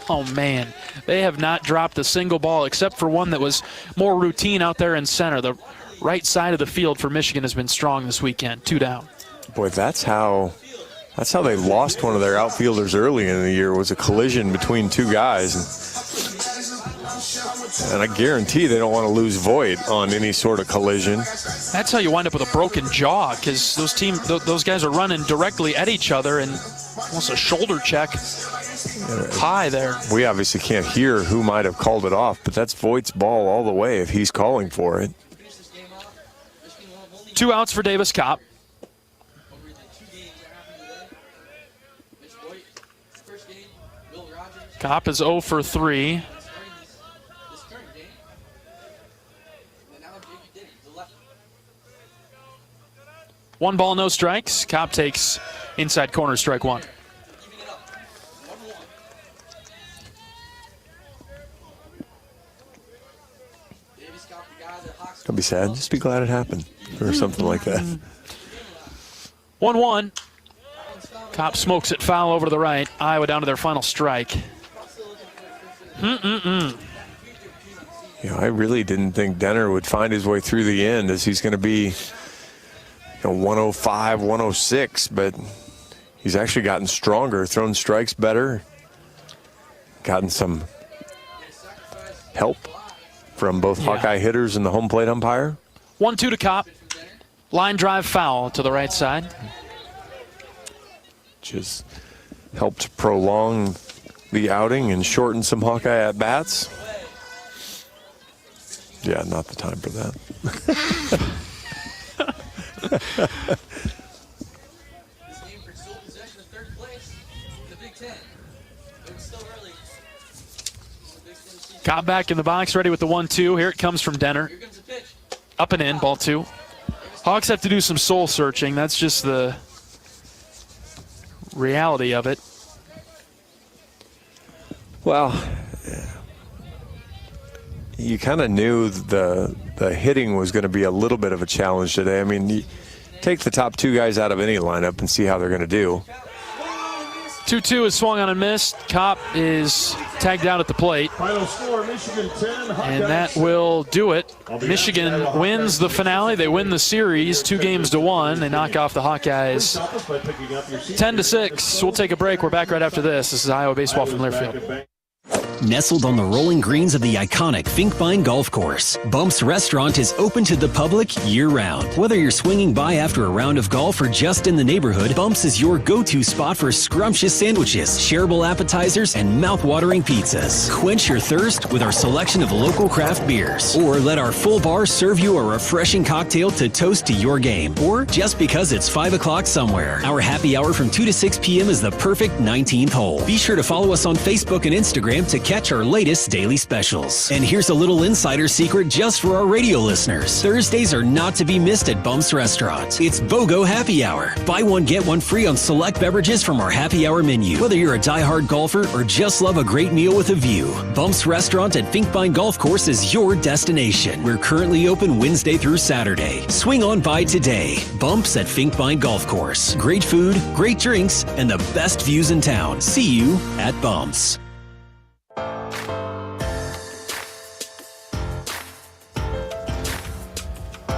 Oh, man. They have not dropped a single ball except for one that was more routine out there in center. The right side of the field for Michigan has been strong this weekend. 2 down. Boy, that's how they lost one of their outfielders early in the year, was a collision between 2 guys. And I guarantee they don't want to lose Voigt on any sort of collision. That's how you wind up with a broken jaw, because those guys are running directly at each other, and almost a shoulder check high there. We obviously can't hear who might have called it off, but that's Voigt's ball all the way if he's calling for it. 2 outs for Davis Kopp. Kopp is 0 for 3. One ball, no strikes. Kopp takes inside corner, strike 1. Don't be sad. Just be glad it happened or something like that. 1-1. Kopp smokes it foul over to the right. Iowa down to their final strike. I really didn't think Denner would find his way through the end, as he's going to be 105, 106, but he's actually gotten stronger, thrown strikes better, gotten some help from both Hawkeye hitters and the home plate umpire. 1-2 to Kopp. Line drive foul to the right side. which has helped prolong the outing and shorten some Hawkeye at-bats. Yeah, not the time for that. Got back in the box, ready with the 1-2. Here it comes from Denner. Up and in, ball 2. Hawks have to do some soul searching. That's just the reality of it. Well, you kind of knew the hitting was going to be a little bit of a challenge today. I mean, you take the top 2 guys out of any lineup and see how they're going to do. 2-2 is swung on and missed. Kopp is tagged out at the plate. Final score, Michigan 10, Hawkeyes. And that will do it. Michigan wins the finale. They win the series 2-1. They knock off the Hawkeyes 10-6. We'll take a break. We're back right after this. This is Iowa Baseball from Learfield. Nestled on the rolling greens of the iconic Finkbine Golf Course, Bumps Restaurant is open to the public year-round. Whether you're swinging by after a round of golf or just in the neighborhood, Bumps is your go-to spot for scrumptious sandwiches, shareable appetizers, and mouth-watering pizzas. Quench your thirst with our selection of local craft beers. Or let our full bar serve you a refreshing cocktail to toast to your game. Or just because it's 5 o'clock somewhere. Our happy hour from 2 to 6 p.m. is the perfect 19th hole. Be sure to follow us on Facebook and Instagram to catch our latest daily specials. And here's a little insider secret just for our radio listeners. Thursdays are not to be missed at Bumps Restaurant. It's BOGO Happy Hour. Buy one, get one free on select beverages from our happy hour menu. Whether you're a diehard golfer or just love a great meal with a view, Bumps Restaurant at Finkbine Golf Course is your destination. We're currently open Wednesday through Saturday. Swing on by today. Bumps at Finkbine Golf Course. Great food, great drinks, and the best views in town. See you at Bumps.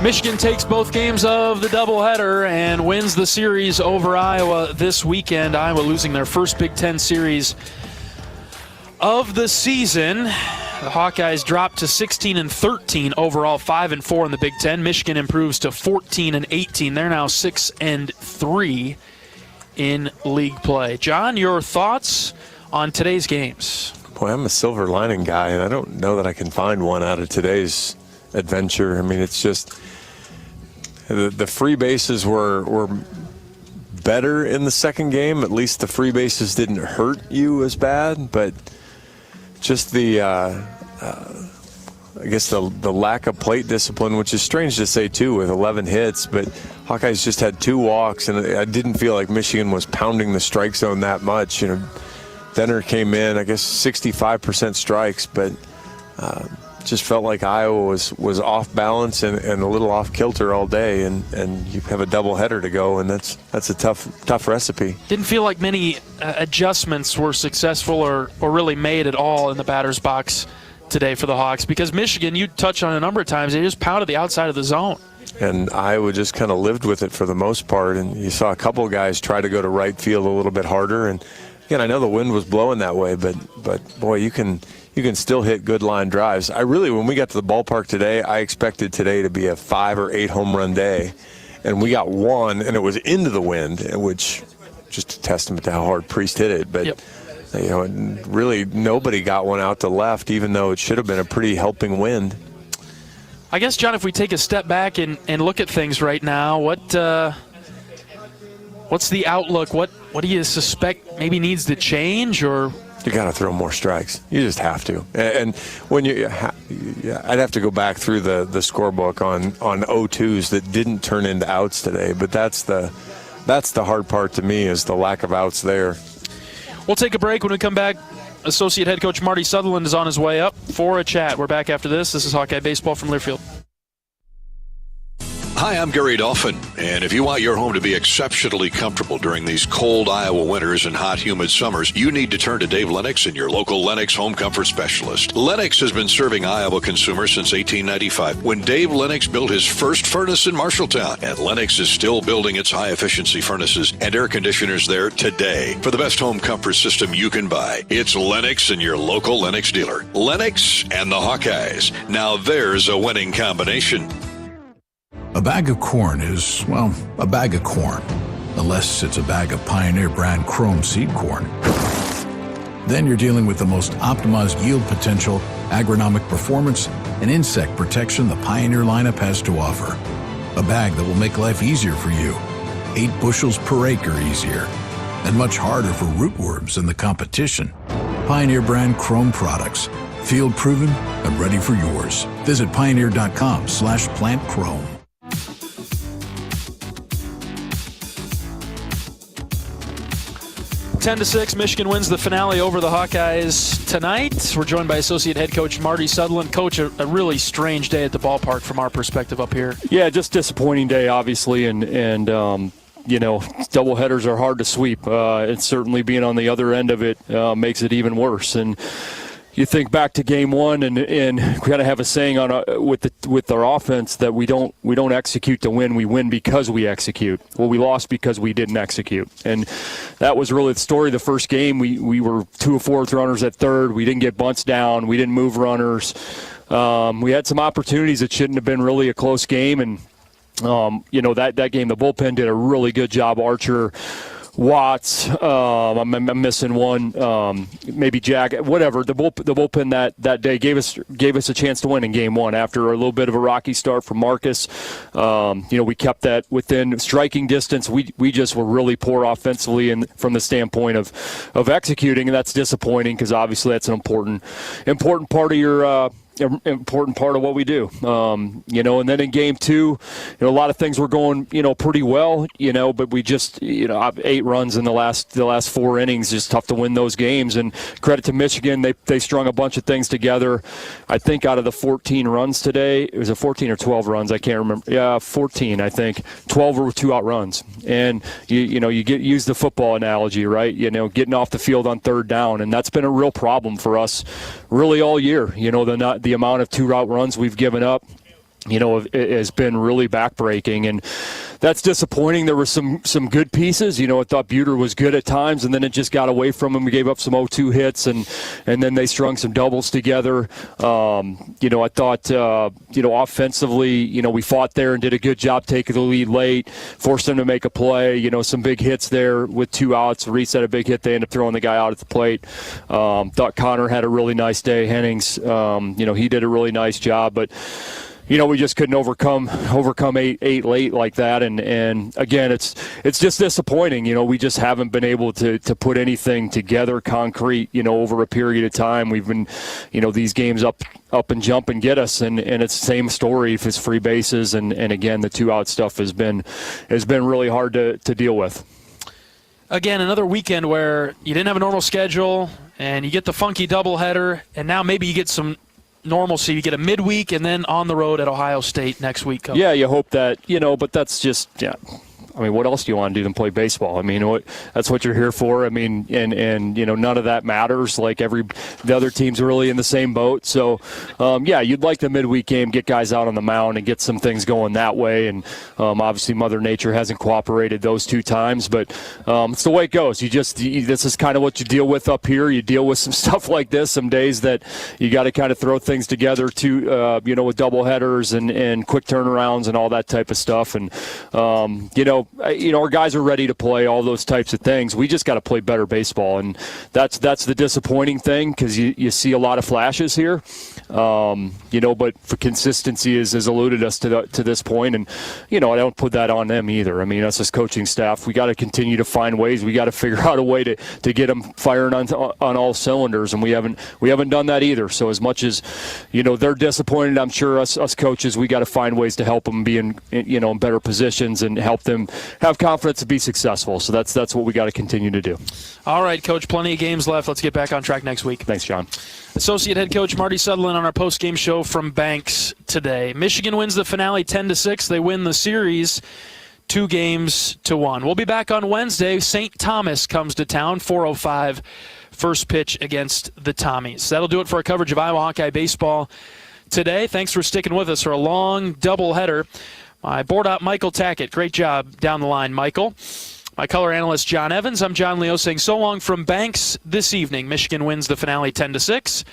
Michigan takes both games of the doubleheader and wins the series over Iowa this weekend. Iowa losing their first Big Ten series of the season. The Hawkeyes dropped to 16-13 overall, 5-4 in the Big Ten. Michigan improves to 14-18. They're now 6-3 in league play. John, your thoughts on today's games? Boy, I'm a silver lining guy, and I don't know that I can find one out of today's adventure. I mean, it's just the free bases were better in the second game. At least the free bases didn't hurt you as bad, but just the I guess the lack of plate discipline, which is strange to say too with 11 hits, but Hawkeyes just had 2 walks, and I didn't feel like Michigan was pounding the strike zone that much. You know, Denner came in, I guess 65% strikes, but just felt like Iowa was off balance and a little off kilter all day, and you have a doubleheader to go, and that's a tough recipe. Didn't feel like many adjustments were successful or really made at all in the batter's box today for the Hawks, because Michigan, you touched on a number of times, they just pounded the outside of the zone. And Iowa just kind of lived with it for the most part, and you saw a couple of guys try to go to right field a little bit harder, and again, I know the wind was blowing that way, but boy, you can still hit good line drives. When we got to the ballpark today, I expected today to be a 5 or 8 home run day, and we got one, and it was into the wind, which just a testament to how hard Priest hit it. But yep. You know, really nobody got one out to left, even though it should have been a pretty helping wind. I guess, John, if we take a step back and look at things right now, what's the outlook? What do you suspect maybe needs to change, or? You got to throw more strikes. You just have to. And when I'd have to go back through the scorebook on 0-2s that didn't turn into outs today. But that's the hard part to me, is the lack of outs there. We'll take a break. When we come back, Associate Head Coach Marty Sutherland is on his way up for a chat. We're back after this. This is Hawkeye Baseball from Learfield. Hi, I'm Gary Dolphin, and if you want your home to be exceptionally comfortable during these cold Iowa winters and hot, humid summers, you need to turn to Dave Lennox and your local Lennox home comfort specialist. Lennox has been serving Iowa consumers since 1895, when Dave Lennox built his first furnace in Marshalltown, and Lennox is still building its high-efficiency furnaces and air conditioners there today. For the best home comfort system you can buy, it's Lennox and your local Lennox dealer. Lennox and the Hawkeyes. Now there's a winning combination. A bag of corn is, well, a bag of corn. unless it's a bag of Pioneer brand Chrome seed corn. Then you're dealing with the most optimized yield potential, agronomic performance, and insect protection the Pioneer lineup has to offer. A bag that will make life easier for you, 8 bushels per acre easier, and much harder for rootworms in the competition. Pioneer brand Chrome products, field proven and ready for yours. Visit pioneer.com/plantchrome. 10-6, Michigan wins the finale over the Hawkeyes tonight. We're joined by Associate Head Coach Marty Sutherland. Coach, a really strange day at the ballpark from our perspective up here. Yeah, just disappointing day, obviously, and you know, doubleheaders are hard to sweep. And certainly being on the other end of it makes it even worse. And you think back to game one, and we kind of have a saying on with our offense that we don't execute to win. We win because we execute. Well, we lost because we didn't execute, and that was really the story of the first game. We were 2 of 4 runners at third. We didn't get bunts down. We didn't move runners. We had some opportunities that shouldn't have been really a close game, and you know, that game the bullpen did a really good job. Archer, Watts, I'm missing one, maybe Jack, whatever. The bullpen that day gave us a chance to win in game one after a little bit of a rocky start from Marcus. You know, we kept that within striking distance. We just were really poor offensively and from the standpoint of executing, and that's disappointing because obviously that's an important part of your important part of what we do. You know, and then in game two, you know, a lot of things were going, you know, pretty well, you know, but we just, you know, 8 runs in the last 4 innings. Just tough to win those games. And credit to Michigan, they strung a bunch of things together. I think out of the 14 runs today, it was a 14 or 12 runs, I can't remember. Yeah, 14, I think. 12 were 2-out runs. And you know, use the football analogy, right? You know, getting off the field on third down, and that's been a real problem for us really all year. You know, the amount of 2-route runs we've given up, you know, it has been really backbreaking, and that's disappointing. There were some good pieces. You know, I thought Buter was good at times, and then it just got away from him. We gave up some 0-2 hits, and then they strung some doubles together. You know, I thought, you know, offensively, you know, we fought there and did a good job taking the lead late, forced them to make a play. You know, some big hits there with 2 outs. Reese had a big hit. They ended up throwing the guy out at the plate. Thought Connor had a really nice day. Hennings, you know, he did a really nice job, but you know, we just couldn't overcome 8 late like that, and again, it's just disappointing. You know, we just haven't been able to put anything together concrete, you know, over a period of time. We've been, you know, these games up and jump and get us, and it's the same story if it's free bases, and again, the 2-out stuff has been really hard to deal with. Again, another weekend where you didn't have a normal schedule, and you get the funky doubleheader, and now maybe you get some normalcy. You get a midweek and then on the road at Ohio State next week. Coach. Yeah, you hope that, you know, but that's just, yeah. I mean, what else do you want to do than play baseball? I mean, that's what you're here for. I mean, and you know, none of that matters. Like the other team's really in the same boat. So, yeah, you'd like the midweek game, get guys out on the mound and get some things going that way. And obviously, Mother Nature hasn't cooperated those 2 times, but it's the way it goes. This is kind of what you deal with up here. You deal with some stuff like this. Some days that you got to kind of throw things together too. You know, with double headers and quick turnarounds and all that type of stuff. And you know, our guys are ready to play all those types of things. We just got to play better baseball, and that's the disappointing thing because you see a lot of flashes here, you know. But for consistency has eluded us to this point, and you know, I don't put that on them either. I mean, us as coaching staff, we got to continue to find ways. We got to figure out a way to get them firing on all cylinders, and we haven't done that either. So as much as you know they're disappointed, I'm sure us coaches, we got to find ways to help them be in better positions and help them have confidence to be successful. So that's what we got to continue to do. All right, Coach, plenty of games left. Let's get back on track next week. Thanks, John. Associate Head Coach Marty Sutherland on our post-game show from Banks today. Michigan wins the finale 10-6. They win the series 2-1. We'll be back on Wednesday. St. Thomas comes to town, 4:05 first pitch against the Tommies. That'll do it for our coverage of Iowa Hawkeye baseball today. Thanks for sticking with us for a long doubleheader. My board op, Michael Tackett. Great job down the line, Michael. My color analyst, John Evans. I'm John Leo saying so long from Banks this evening. Michigan wins the finale 10-6.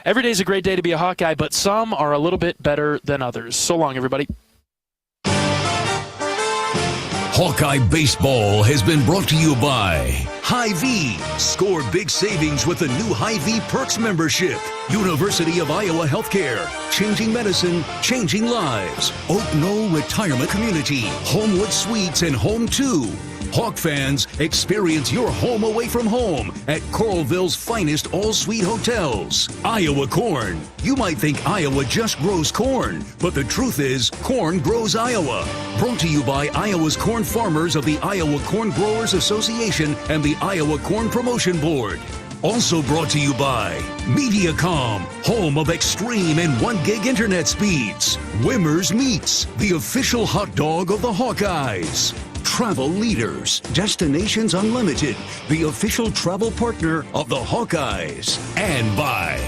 Every day's a great day to be a Hawkeye, but some are a little bit better than others. So long, everybody. Hawkeye Baseball has been brought to you by Hy-Vee. Score big savings with the new Hy-Vee Perks membership. University of Iowa Healthcare. Changing medicine, changing lives. Oak Knoll Retirement Community. Homewood Suites and Home 2. Hawk fans, experience your home away from home at Coralville's finest all-suite hotels. Iowa Corn. You might think Iowa just grows corn, but the truth is, corn grows Iowa. Brought to you by Iowa's corn farmers of the Iowa Corn Growers Association and the Iowa Corn Promotion Board. Also brought to you by Mediacom, home of extreme and 1 gig internet speeds. Wimmer's Meats, the official hot dog of the Hawkeyes. Travel Leaders, Destinations Unlimited, the official travel partner of the Hawkeyes. And by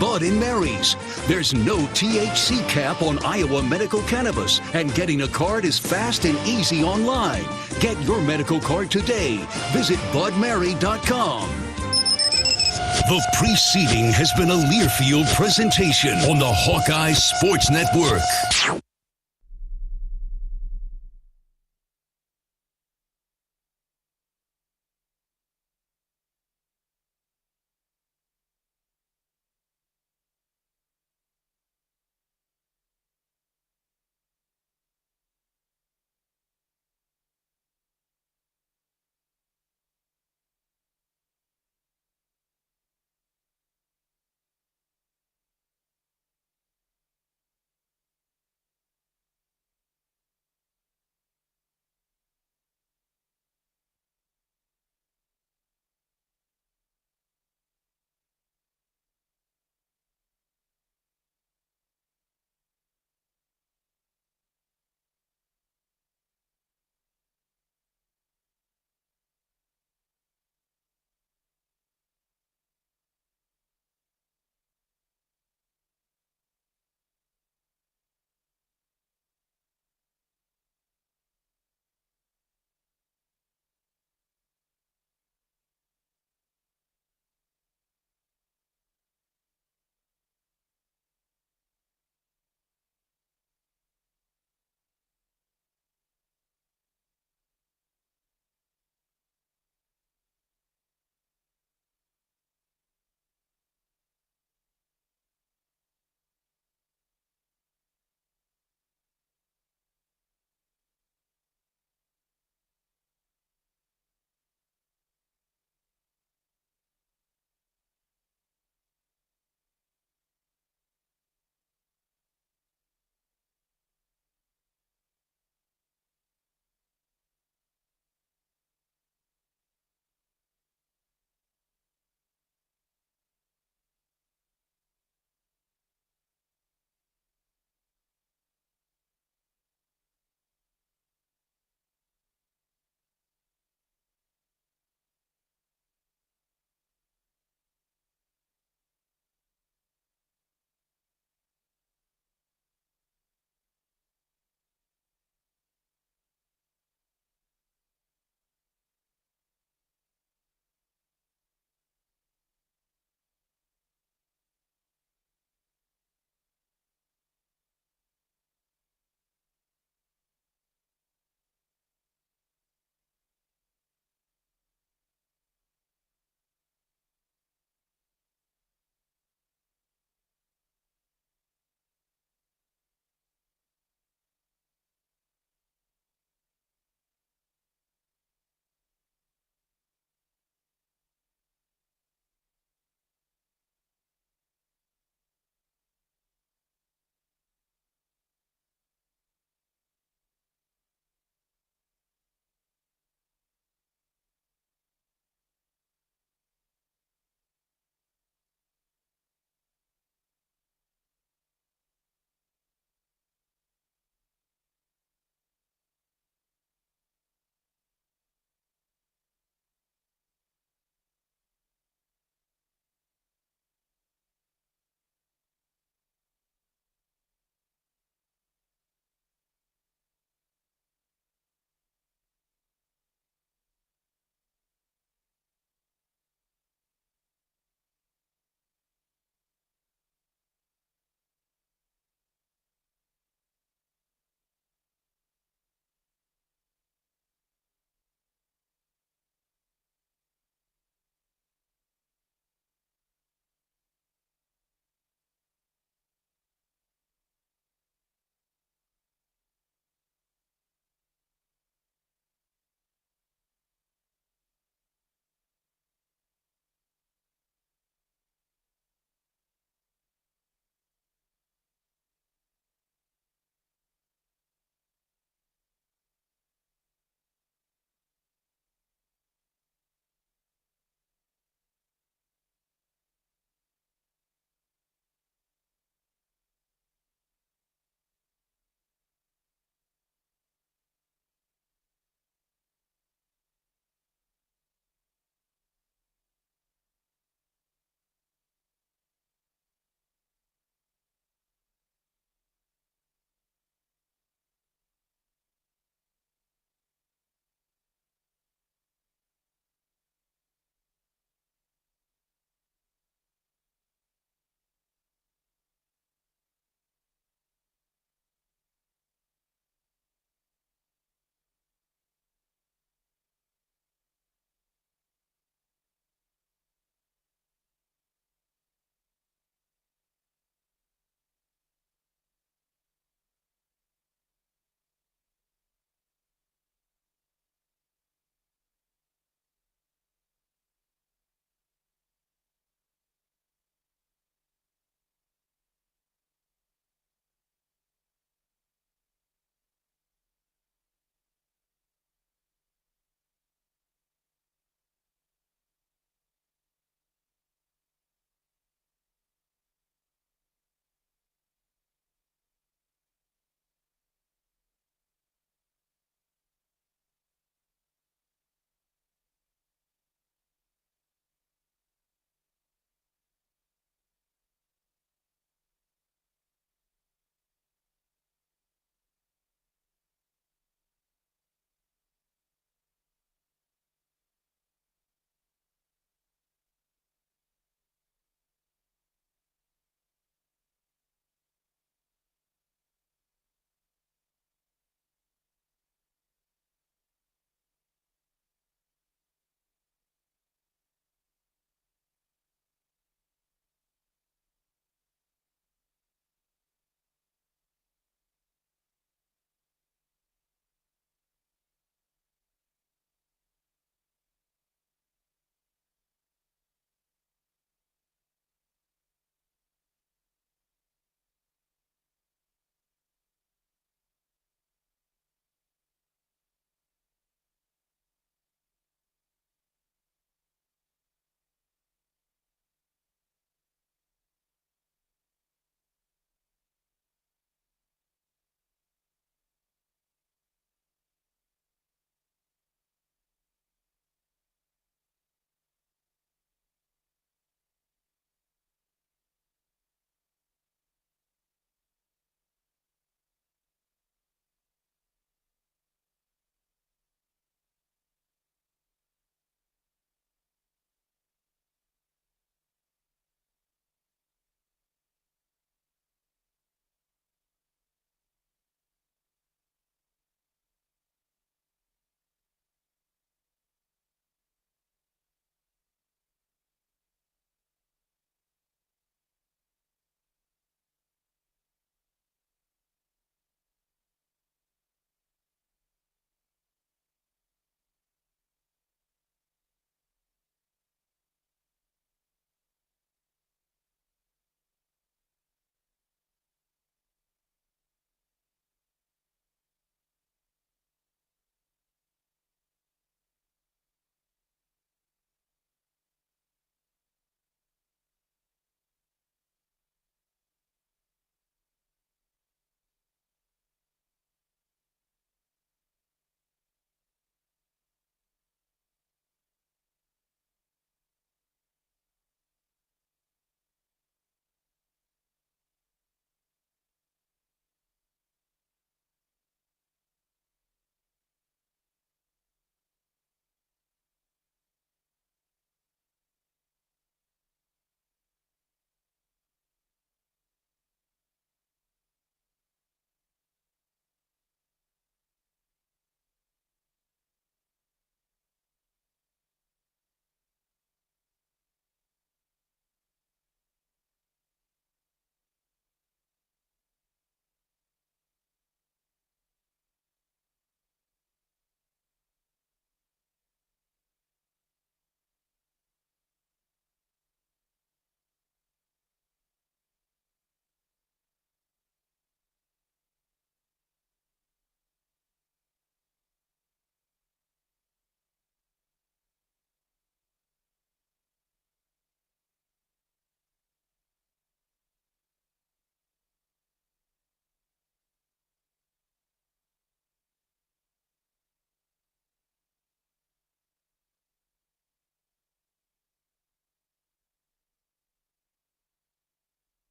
Bud & Mary's. There's no THC cap on Iowa medical cannabis, and getting a card is fast and easy online. Get your medical card today. Visit budmary.com. The preceding has been a Learfield presentation on the Hawkeye Sports Network.